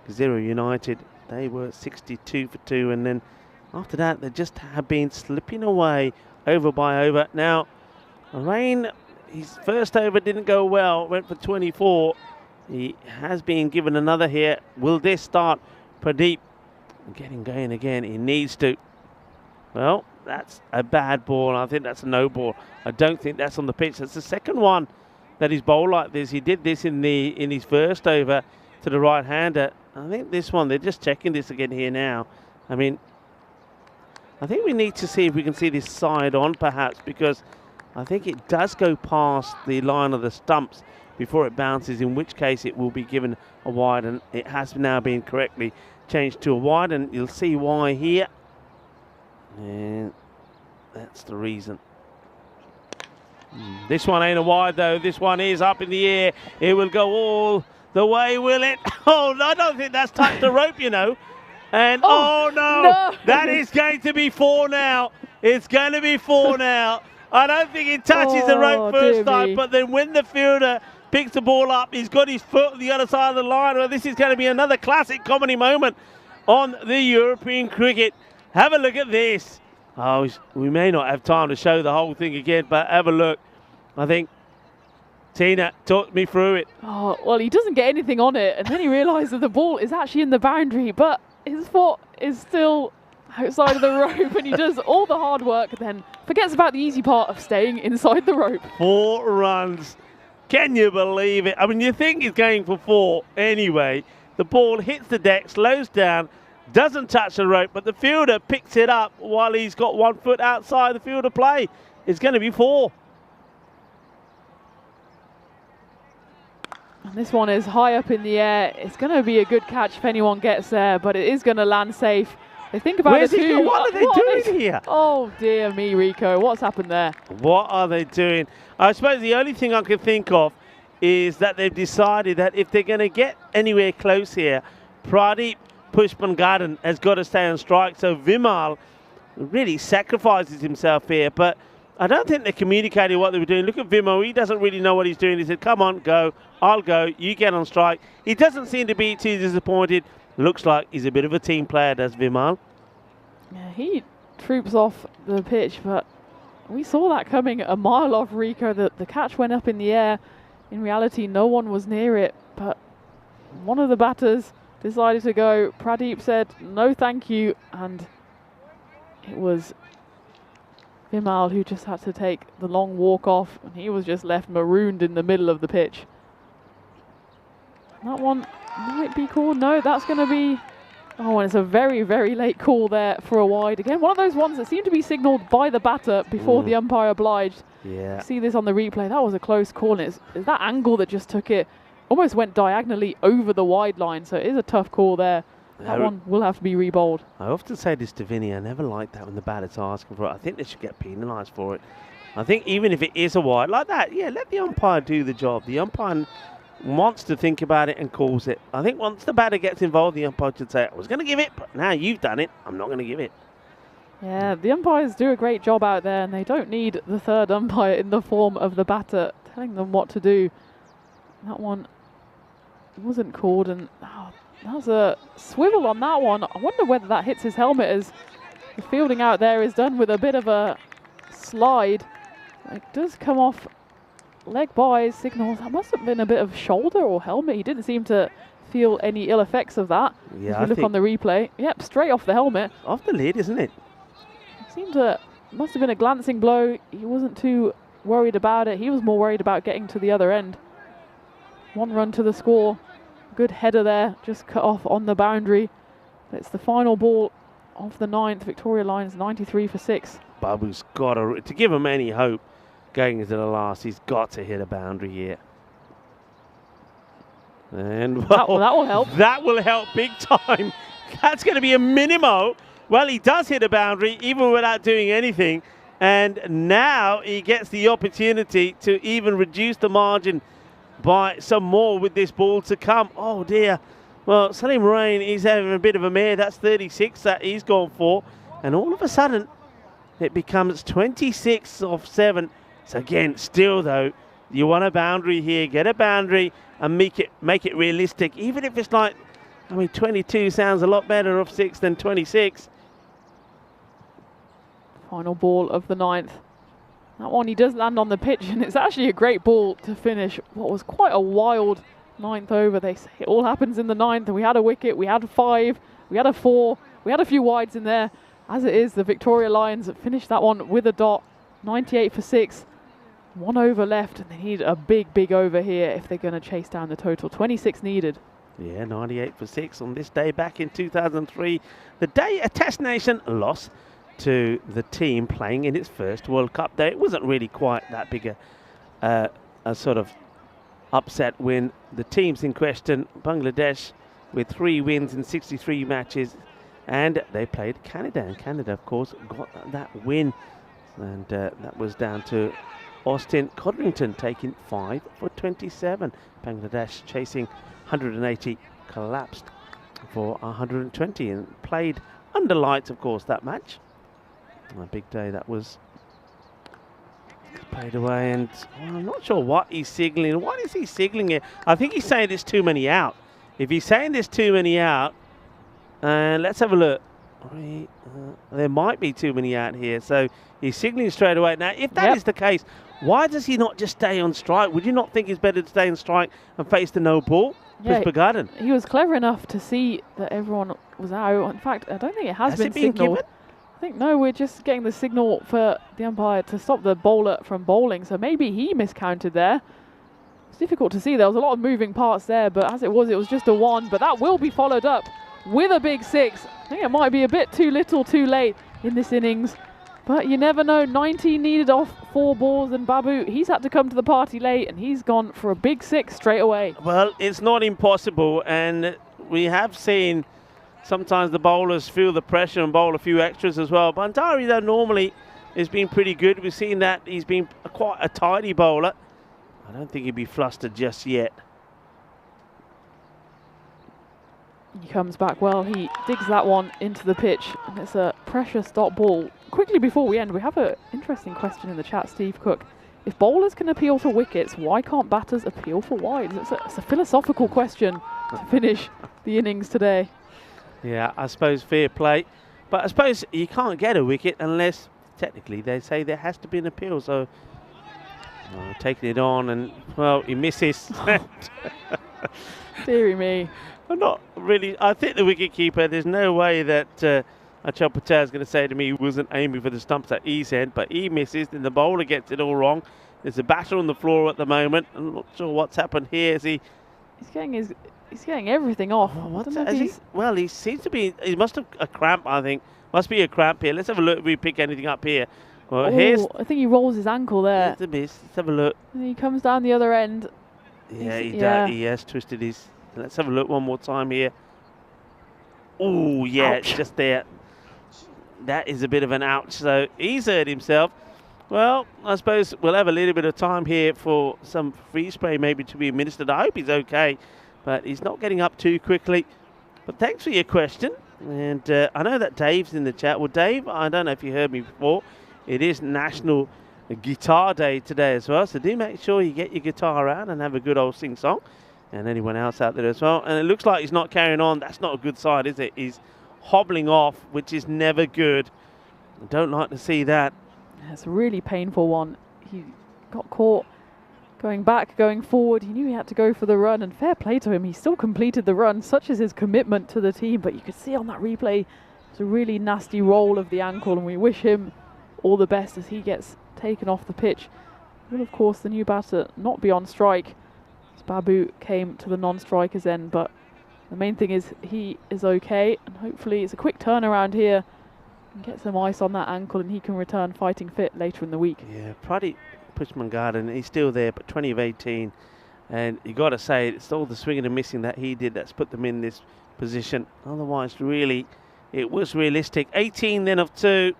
Zero United, they were 62 for 2, and then after that they just have been slipping away over by over. Now Rain, his first over didn't go well, went for 24. He has been given another here. Will this start Pradeep getting going again? He needs to. Well, that's a bad ball. I think that's a no ball. I don't think that's on the pitch. That's the second one that he's bowled like this. He did this in his first over to the right-hander. I think this one, they're just checking this again here now. I mean, I think we need to see if we can see this side on perhaps, because I think it does go past the line of the stumps before it bounces, in which case it will be given a wide, and it has now been correctly changed to a wide, and you'll see why here. And that's the reason. This one ain't a wide though. This one is up in the air. It will go all the way, will it? Oh, I don't think that's touched the rope, you know. And oh no, that is going to be 4 now. It's going to be 4 now. I don't think it touches the rope first time, but then when the fielder picks the ball up, he's got his foot on the other side of the line. Well, this is going to be another classic comedy moment on the European cricket. Have a look at this. Oh, we may not have time to show the whole thing again, but have a look. I think Tina talked me through it. Oh, well, he doesn't get anything on it, and then he realised that the ball is actually in the boundary, but his foot is still outside of the rope, and he does all the hard work, then forgets about the easy part of staying inside the rope. 4 runs. Can you believe it? I mean, you think he's going for 4 anyway. The ball hits the deck, slows down, doesn't touch the rope, but the fielder picks it up while he's got 1 foot outside the field of play. It's going to be 4. And this one is high up in the air. It's going to be a good catch if anyone gets there, but it is going to land safe. They think about it too. What are they doing here? Oh dear me, Rico. What's happened there? What are they doing? I suppose the only thing I can think of is that they've decided that if they're going to get anywhere close here, Pradeep Pushpan Garden has got to stay on strike. So Vimal really sacrifices himself here, but I don't think they communicated what they were doing. Look at Vimal. He doesn't really know what he's doing. He said, come on, go. I'll go. You get on strike. He doesn't seem to be too disappointed. Looks like he's a bit of a team player, does Vimal? Yeah, he troops off the pitch, but we saw that coming a mile off Rico. The catch went up in the air. In reality, no one was near it, but one of the batters decided to go. Pradeep said, no thank you, and it was Vimal, who just had to take the long walk off, and he was just left marooned in the middle of the pitch. That one might be called. No, that's going to be... Oh, and it's a very, very late call there for a wide. Again, one of those ones that seemed to be signalled by the batter before the umpire obliged. Yeah. See this on the replay. That was a close call. It's that angle that just took it, almost went diagonally over the wide line. So it is a tough call there. That one will have to be re-bowled. I often say this to Vinny, I never like that when the batter's asking for it. I think they should get penalised for it. I think even if it is a wide like that, yeah, let the umpire do the job. The umpire wants to think about it and calls it. I think once the batter gets involved, the umpire should say, I was going to give it, but now you've done it, I'm not going to give it. Yeah, the umpires do a great job out there, and they don't need the third umpire in the form of the batter telling them what to do. That one wasn't called, and that was a swivel on that one. I wonder whether that hits his helmet, as the fielding out there is done with a bit of a slide. It does come off leg by signals. That must have been a bit of shoulder or helmet. He didn't seem to feel any ill effects of that. Yeah, if you look on the replay. Yep, straight off the helmet. Off the lid, isn't it? Must have been a glancing blow. He wasn't too worried about it. He was more worried about getting to the other end. 1 run to the score. Good header there, just cut off on the boundary. It's the final ball of the 9th. Victoria Lions 93 for 6. Babu's got to give him any hope going into the last. He's got to hit a boundary here. And well, that will help. That will help big time. That's going to be a minimo. Well, he does hit a boundary even without doing anything. And now he gets the opportunity to even reduce the margin by some more with this ball to come. Oh dear. Well, Salim Rain, he's having a bit of a mare. That's 36 that he's gone for. And all of a sudden, it becomes 26 off 7. So again, still though, you want a boundary here. Get a boundary and make it realistic. Even if it's like, 22 sounds a lot better off 6 than 26. Final ball of the 9th. That one, he does land on the pitch, and it's actually a great ball to finish what was quite a wild 9th over. They say it all happens in the 9th, and we had a wicket, we had 5, we had a 4, we had a few wides in there. As it is, the Victoria Lions finished that one with a dot, 98 for 6. 1 over left, and they need a big over here if they're going to chase down the total. 26 needed. Yeah, 98 for 6 on this day back in 2003. The day a Test nation lost to the team playing in its first World Cup day. It wasn't really quite that big a sort of upset win. The teams in question, Bangladesh, with 3 wins in 63 matches, and they played Canada, and Canada, of course, got that win, and that was down to Austin Codrington taking 5 for 27. Bangladesh chasing 180, collapsed for 120, and played under lights, of course, that match. A big day that was played away, and I'm not sure what he's signalling. What is he signalling here? I think he's saying there's too many out. If he's saying there's too many out, let's have a look. There might be too many out here, so he's signalling straight away. Now, if that is the case, why does he not just stay on strike? Would you not think it's better to stay on strike and face the no ball? Yeah, Garden. He was clever enough to see that everyone was out. In fact, I don't think it has been signalled. I think, no, we're just getting the signal for the umpire to stop the bowler from bowling, so maybe he miscounted there. It's difficult to see. There was a lot of moving parts there, but as it was just a 1. But that will be followed up with a big 6. I think it might be a bit too little too late in this innings, but you never know. 19 needed off 4 balls, and Babu, he's had to come to the party late, and he's gone for a big 6 straight away. Well, it's not impossible, and we have seen sometimes the bowlers feel the pressure and bowl a few extras as well. Bandari, though, normally has been pretty good. We've seen that he's been quite a tidy bowler. I don't think he'd be flustered just yet. He comes back well. He digs that one into the pitch, and it's a pressure stop ball. Quickly before we end, we have an interesting question in the chat, Steve Cook. If bowlers can appeal for wickets, why can't batters appeal for wides? It's a philosophical question to finish the innings today. Yeah, I suppose fair play. But I suppose you can't get a wicket unless, technically, they say there has to be an appeal. So, taking it on, and, well, he misses. Deary me. I'm not really. I think the wicket keeper, there's no way that Achal Patel is going to say to me he wasn't aiming for the stumps at his end, but he misses, and the bowler gets it all wrong. There's a batter on the floor at the moment. I'm not sure what's happened here. He's getting everything off. Oh, what's that? Well, he seems to be. He must have a cramp, I think. Must be a cramp here. Let's have a look if we pick anything up here. Well, I think he rolls his ankle there. Here's the miss. Let's have a look. And he comes down the other end. Yeah, he has twisted his. Let's have a look one more time here. Oh, yeah, Ouch. just there. That is a bit of an ouch. So he's hurt himself. Well, I suppose we'll have a little bit of time here for some freeze spray maybe to be administered. I hope he's okay, but he's not getting up too quickly. But thanks for your question. And I know that Dave's in the chat. Well, Dave, I don't know if you heard me before. It is National Guitar Day today as well. So do make sure you get your guitar out and have a good old sing-song. And anyone else out there as well. And it looks like he's not carrying on. That's not a good sign, is it? He's hobbling off, which is never good. I don't like to see that. It's a really painful one. He got caught going back, going forward. He knew he had to go for the run, and fair play to him. He still completed the run. Such is his commitment to the team. But you could see on that replay, it's a really nasty roll of the ankle, and we wish him all the best as he gets taken off the pitch. Will, of course, the new batter not be on strike. Babu came to the non-striker's end, but the main thing is he is okay, and hopefully it's a quick turnaround here and get some ice on that ankle, and he can return fighting fit later in the week. Yeah, Pradeep Pushmangarden, he's still there, but 20 of 18, and you got to say it's all the swinging and missing that he did that's put them in this position. Otherwise, really, it was realistic. 18 then of 2.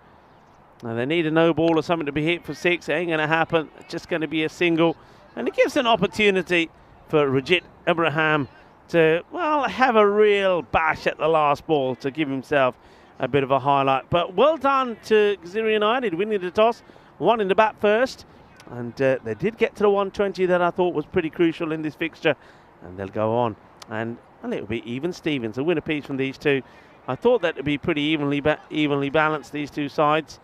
Now they need a no ball or something to be hit for 6. It ain't going to happen. It's just going to be a single, and it gives an opportunity for Rajit Abraham to, well, have a real bash at the last ball to give himself a bit of a highlight. But well done to Gazira United, winning the toss, one in the bat first. And they did get to the 120 that I thought was pretty crucial in this fixture. And they'll go on. And a little bit even Stevens, a win apiece from these two. I thought that would be pretty evenly balanced, these two sides.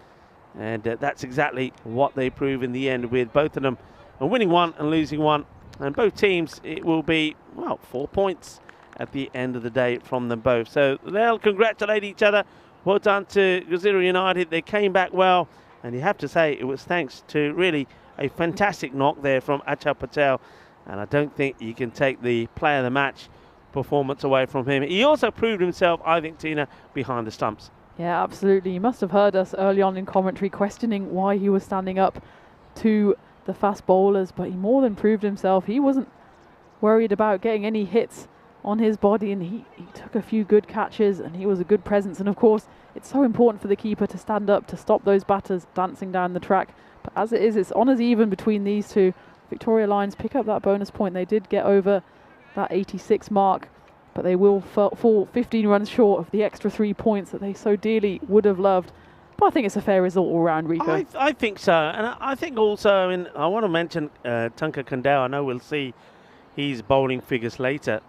And that's exactly what they prove in the end, with both of them winning one and losing one. And both teams, it will be, well, 4 points at the end of the day from them both. So they'll congratulate each other. Well done to Gazira United. They came back well. And you have to say it was thanks to really a fantastic knock there from Achal Patel. And I don't think you can take the player of the match performance away from him. He also proved himself, I think, Tina, behind the stumps. Yeah, absolutely. You must have heard us early on in commentary questioning why he was standing up to the fast bowlers, but he more than proved himself. He wasn't worried about getting any hits on his body, and he took a few good catches, and he was a good presence. And of course, it's so important for the keeper to stand up to stop those batters dancing down the track. But as it is, it's on as even between these two. Victoria Lions pick up that bonus point. They did get over that 86 mark, but they will fall 15 runs short of the extra 3 points that they so dearly would have loved. But I think it's a fair result all round, Rico. I think so. And I think also, I mean, I want to mention Tunka Kandau. I know we'll see his bowling figures later.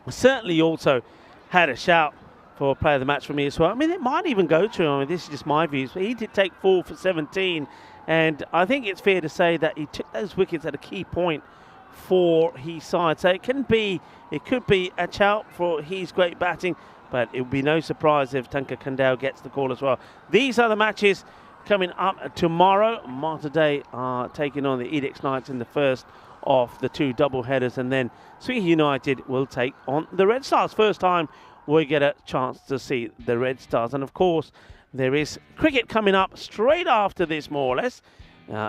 Certainly also had a shout for player of the match for me as well. I mean, it might even go to him. I mean, this is just my views. But he did take 4 for 17. And I think it's fair to say that he took those wickets at a key point for his side. So it could be a shout for his great batting. But it would be no surprise if Tunka Kandau gets the call as well. These are the matches coming up tomorrow. Malta Day are taking on the Edix Knights in the first of the 2 double headers, and then Sweet United will take on the Red Stars. First time we get a chance to see the Red Stars. And of course, there is cricket coming up straight after this, more or less,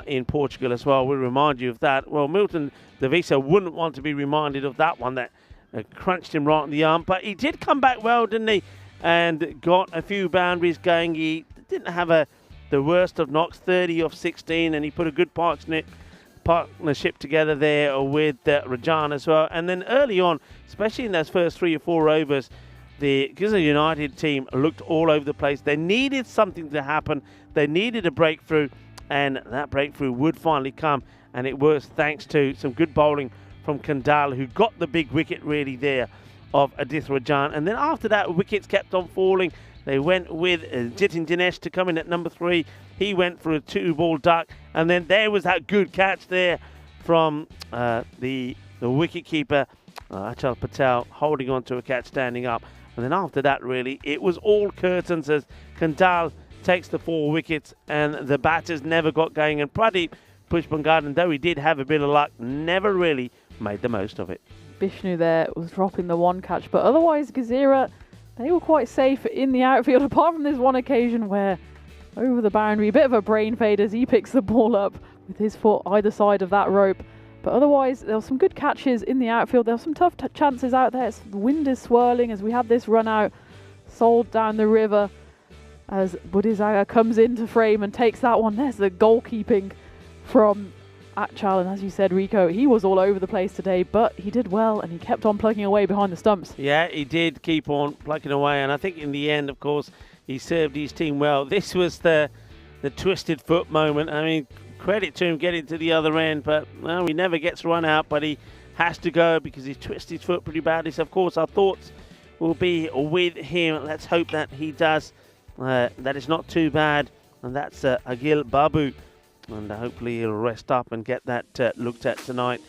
in Portugal as well. We'll remind you of that. Well, Milton Davisa wouldn't want to be reminded of that one that crunched him right in the arm, but he did come back well, didn't he? And got a few boundaries going. He didn't have the worst of knocks, 30 of 16, and he put a good partnership together there with Rajan as well. And then early on, especially in those first 3 or 4 overs, the Gazira United team looked all over the place. They needed something to happen. They needed a breakthrough, and that breakthrough would finally come, and it was thanks to some good bowling from Kandal, who got the big wicket really there of Adith Rajan. And then after that, wickets kept on falling. They went with Jitin Dinesh to come in at number 3. He went for a 2-ball duck. And then there was that good catch there from the wicket keeper, Achal Patel, holding on to a catch, standing up. And then after that, really, it was all curtains as Kandal takes the 4 wickets and the batters never got going. And Pradeep Pushpangarden, though he did have a bit of luck, never really made the most of it. Bishnu there was dropping the 1 catch, but otherwise Gazira, they were quite safe in the outfield, apart from this one occasion where over the boundary, a bit of a brain fade as he picks the ball up with his foot either side of that rope. But otherwise, there were some good catches in the outfield. There were some tough chances out there. The wind is swirling as we have this run out, sold down the river as Budizaga comes into frame and takes that one. There's the goalkeeping from Achal. And as you said, Rico, he was all over the place today, but he did well and he kept on plugging away behind the stumps. Yeah, he did keep on plugging away. And I think in the end, of course, he served his team well. This was the twisted foot moment. I mean, credit to him getting to the other end, but well, he never gets run out, but he has to go because he twisted his foot pretty badly. So, of course, our thoughts will be with him. Let's hope that he does. That is not too bad. And that's Agil Babu. And hopefully he'll rest up and get that looked at tonight.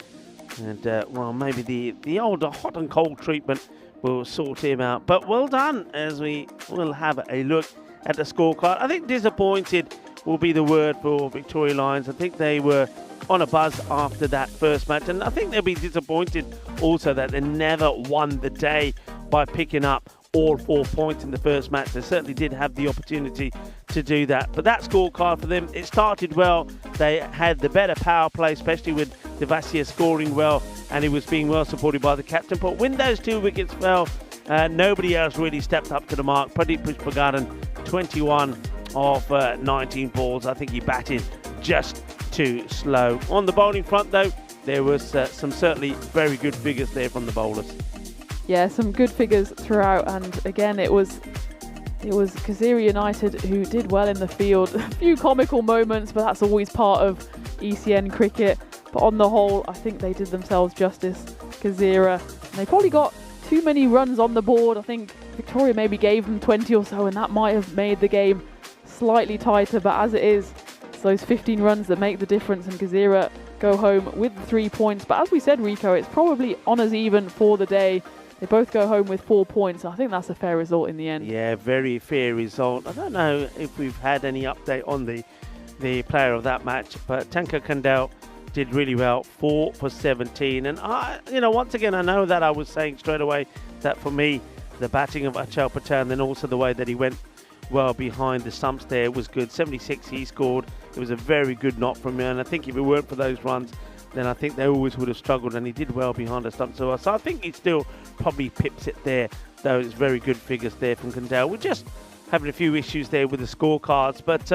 And, well, maybe the old hot and cold treatment will sort him out. But well done as we will have a look at the scorecard. I think disappointed will be the word for Victoria Lions. I think they were on a buzz after that first match, and I think they'll be disappointed also that they never won the day by picking up all 4 points in the first match. They certainly did have the opportunity to do that, but that scorecard for them, it started well. They had the better power play, especially with Devasia scoring well, and he was being well supported by the captain. But when those 2 wickets fell, nobody else really stepped up to the mark. Pradeep Pushpangarden, 21 of 19 balls. I think he batted just too slow. On the bowling front, though, there was some certainly very good figures there from the bowlers. Yeah, some good figures throughout, and again, it was Kazira United who did well in the field. A few comical moments, but that's always part of ECN cricket. But on the whole, I think they did themselves justice, Kazira. And they probably got too many runs on the board. I think Victoria maybe gave them 20 or so, and that might have made the game slightly tighter. But as it is, it's those 15 runs that make the difference, and Kazira go home with the 3 points. But as we said, Rico, it's probably honours even for the day. They both go home with 4 points. I think that's a fair result in the end. Yeah, very fair result. I don't know if we've had any update on the player of that match, but Tanka Kandal did really well, 4 for 17. And once again, I know that I was saying straight away that for me, the batting of Achal Patel, and then also the way that he went well behind the stumps there was good. 76 he scored. It was a very good knock from him, and I think if it weren't for those runs, then I think they always would have struggled, and he did well behind the stumps. So I think he still probably pips it there, though it's very good figures there from Kandal. We're just having a few issues there with the scorecards, but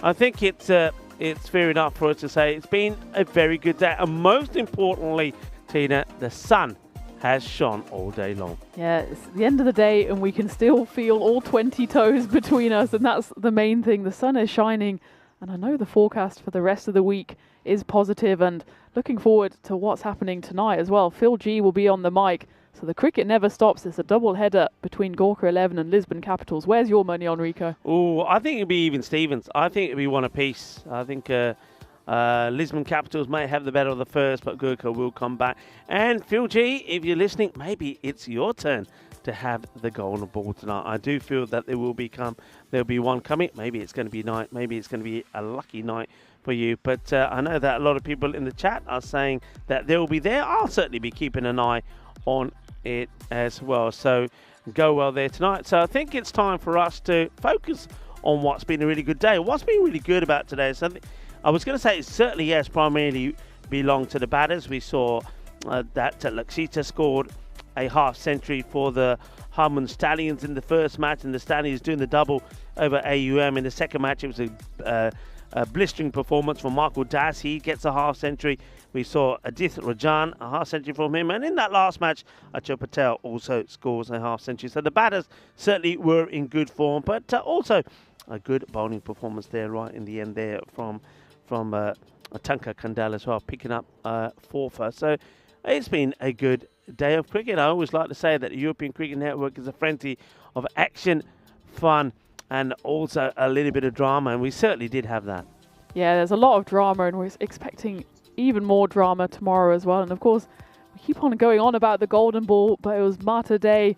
I think it's fair enough for us to say it's been a very good day. And most importantly, Tina, the sun has shone all day long. Yeah, it's the end of the day and we can still feel all 20 toes between us, and that's the main thing. The sun is shining, and I know the forecast for the rest of the week is positive, and looking forward to what's happening tonight as well. Phil G will be on the mic, so the cricket never stops. It's a double header between Gorka 11 and Lisbon Capitals. Where's your money on, Rico? Oh, I think it'd be even Stevens. I think it'd be one apiece. I think Lisbon Capitals may have the better of the first, but Gurkha will come back. And Phil G, if you're listening, maybe it's your turn to have the golden ball tonight. I do feel that there'll be one coming. Maybe it's going to be night. Maybe it's going to be a lucky night for you. But I know that a lot of people in the chat are saying that they will be there. I'll certainly be keeping an eye on it as well. So go well there tonight. So I think it's time for us to focus on what's been a really good day. What's been really good about today? So I was going to say it certainly, yes, primarily belonged to the batters. We saw that Laksita scored a half century for the Harman Stallions in the first match, and the Stallions doing the double over AUM. In the second match, it was a blistering performance from Michael Das. He gets a half century. We saw Adith Rajan, a half century from him. And in that last match, Achal Patel also scores a half century. So the batters certainly were in good form, but also a good bowling performance there right in the end there from Tanka Kandal as well, picking up 4 for. So it's been a good day of cricket. I always like to say that the European Cricket Network is a frenzy of action, fun, and also a little bit of drama, and we certainly did have that. Yeah, there's a lot of drama, and we're expecting even more drama tomorrow as well. And of course, we keep on going on about the golden ball, but it was Mata Day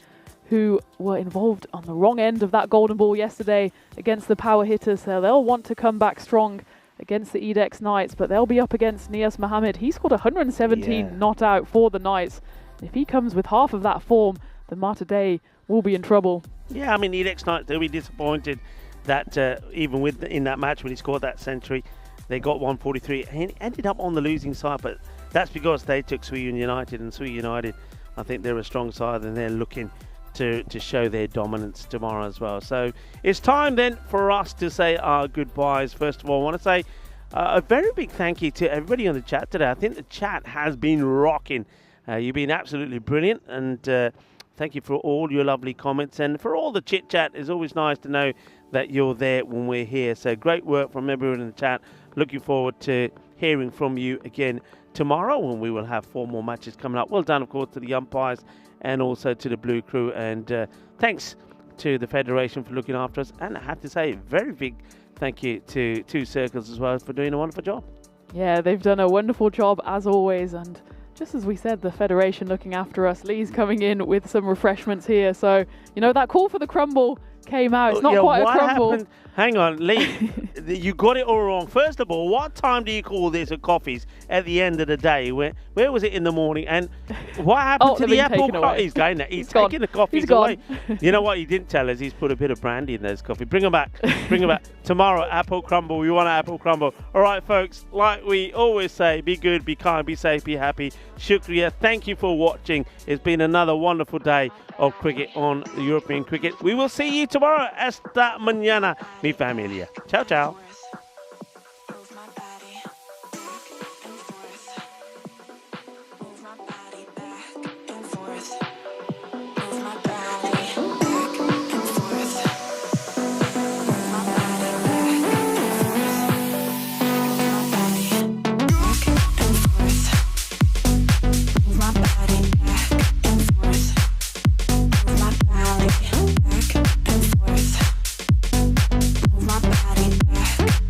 who were involved on the wrong end of that golden ball yesterday against the power hitters. So they'll want to come back strong against the Edex Knights, but they'll be up against Nias Mohammed. He scored 117 not out for the Knights. If he comes with half of that form, then Malta Day will be in trouble. Yeah, I mean, Edex Knights, they'll be disappointed that even in that match when he scored that century, they got 143 and he ended up on the losing side, but that's because they took Sweden United, and Sweden United, I think they're a strong side and they're looking to show their dominance tomorrow as well. So it's time then for us to say our goodbyes. First of all, I want to say a very big thank you to everybody on the chat today. I think the chat has been rocking. You've been absolutely brilliant, and thank you for all your lovely comments and for all the chit chat. It's always nice to know that you're there when we're here. So great work from everyone in the chat. Looking forward to hearing from you again tomorrow when we will have 4 more matches coming up. Well done, of course, to the umpires and also to the Blue Crew, and thanks to the Federation for looking after us, and I have to say very big thank you to Two Circles as well for doing a wonderful job. Yeah, they've done a wonderful job as always, and just as we said, the Federation looking after us. Lee's coming in with some refreshments here, so you know that call for the crumble came out. It's not quite a crumble. Happened? Hang on, Lee, you got it all wrong. First of all, what time do you call this a coffees at the end of the day? Where was it in the morning? And what happened to the apple coffee? He's going there. He's taking the coffees away. You know what he didn't tell us? He's put a bit of brandy in those coffee. Bring them back. Bring them back. Tomorrow, apple crumble. We want an apple crumble. All right, folks, like we always say, be good, be kind, be safe, be happy. Shukriya. Thank you for watching. It's been another wonderful day of cricket on European cricket. We will see you tomorrow. Hasta mañana, mi familia. Ciao, ciao. Back and forth. Move my body back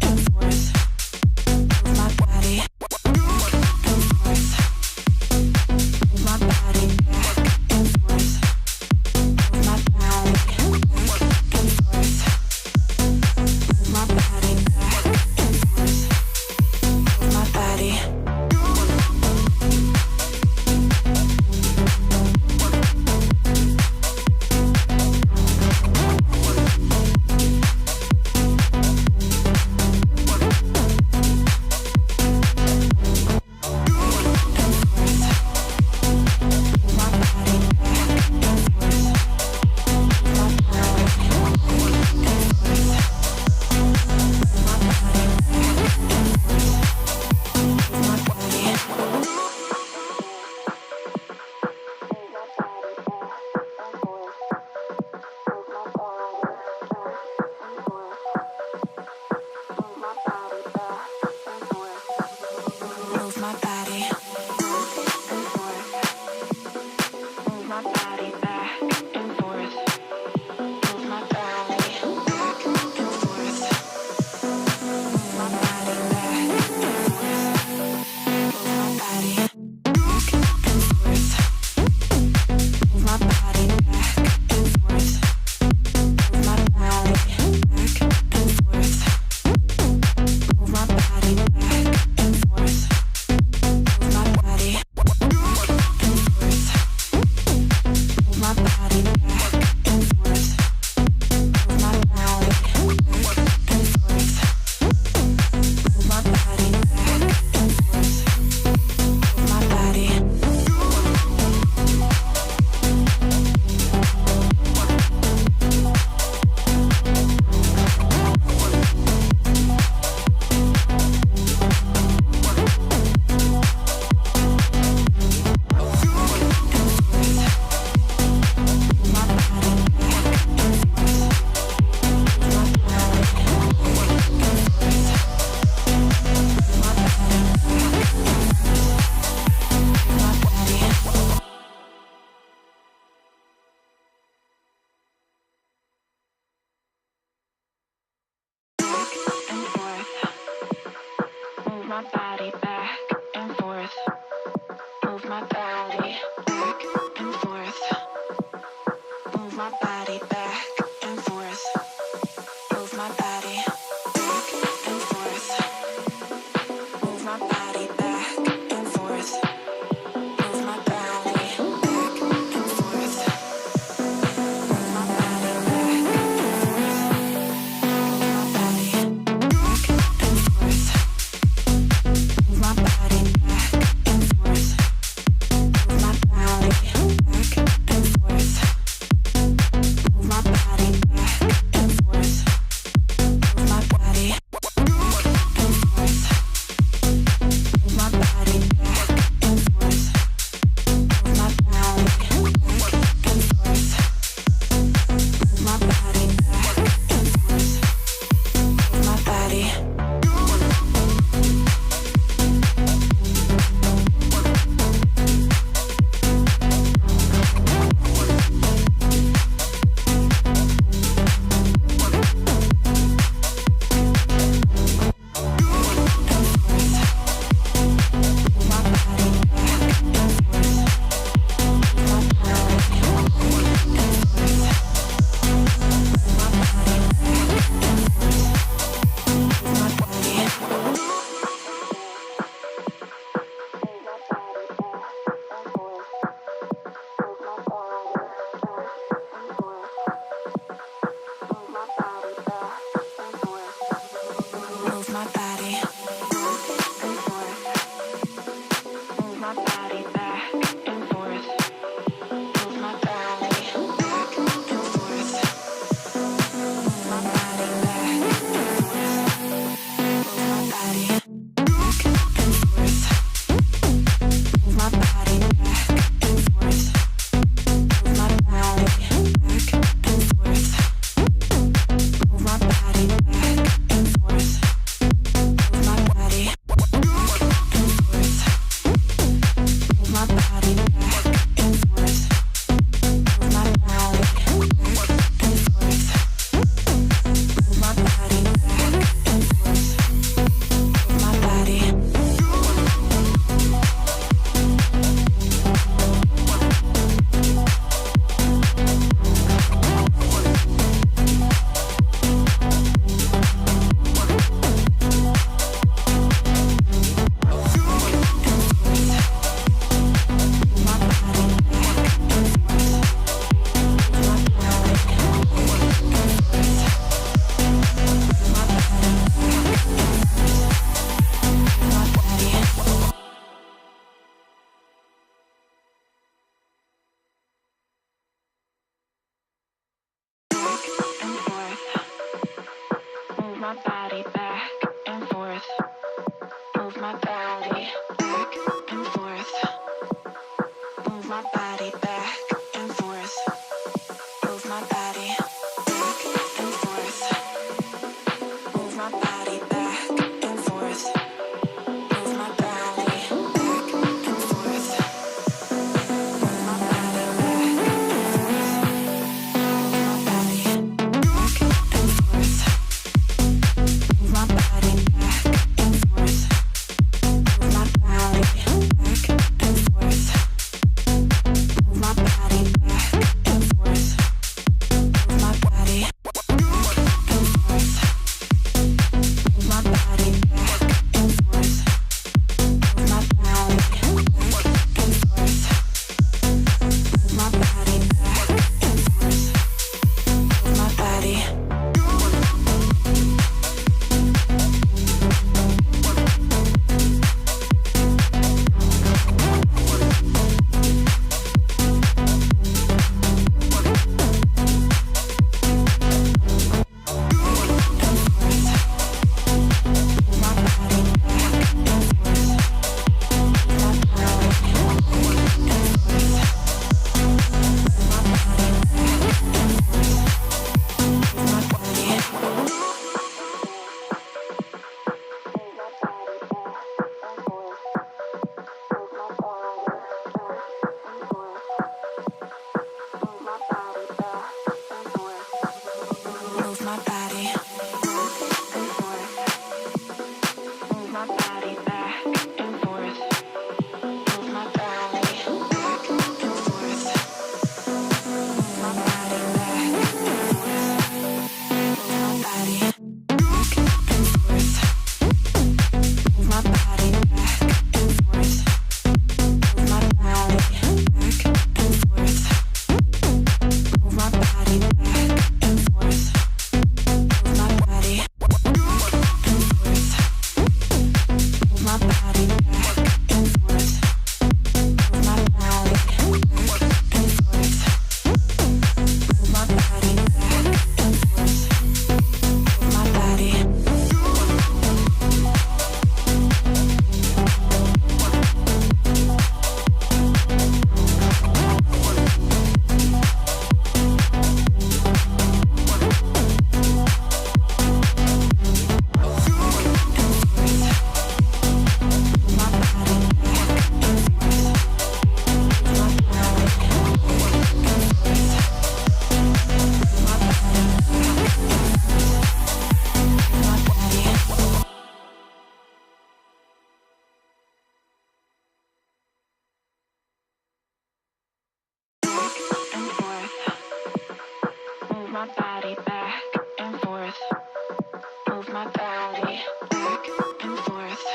Move my body back and forth.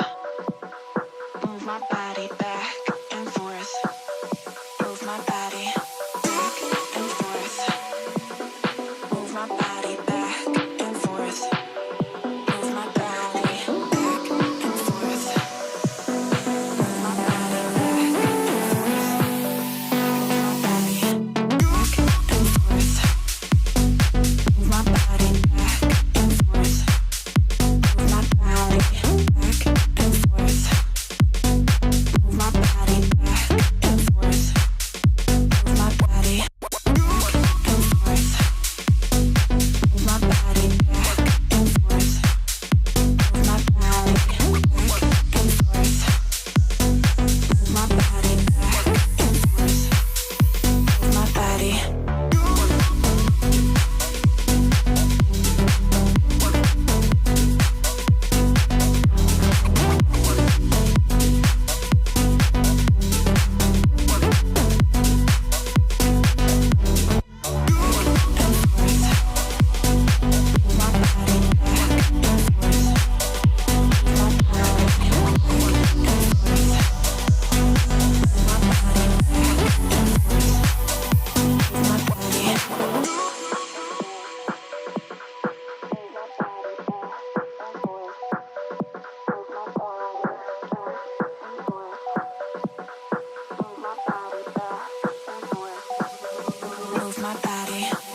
Move my body back and forth. Move my body back and forth. Move my body back and forth. Move my body back and forth. Move my body back and forth. Move my body back and forth. Move my body back and forth. Move my body back and forth. Move my body back and forth. Move my body back and forth. Move my body back and forth. Move my body back and forth. Move my body. Move my body.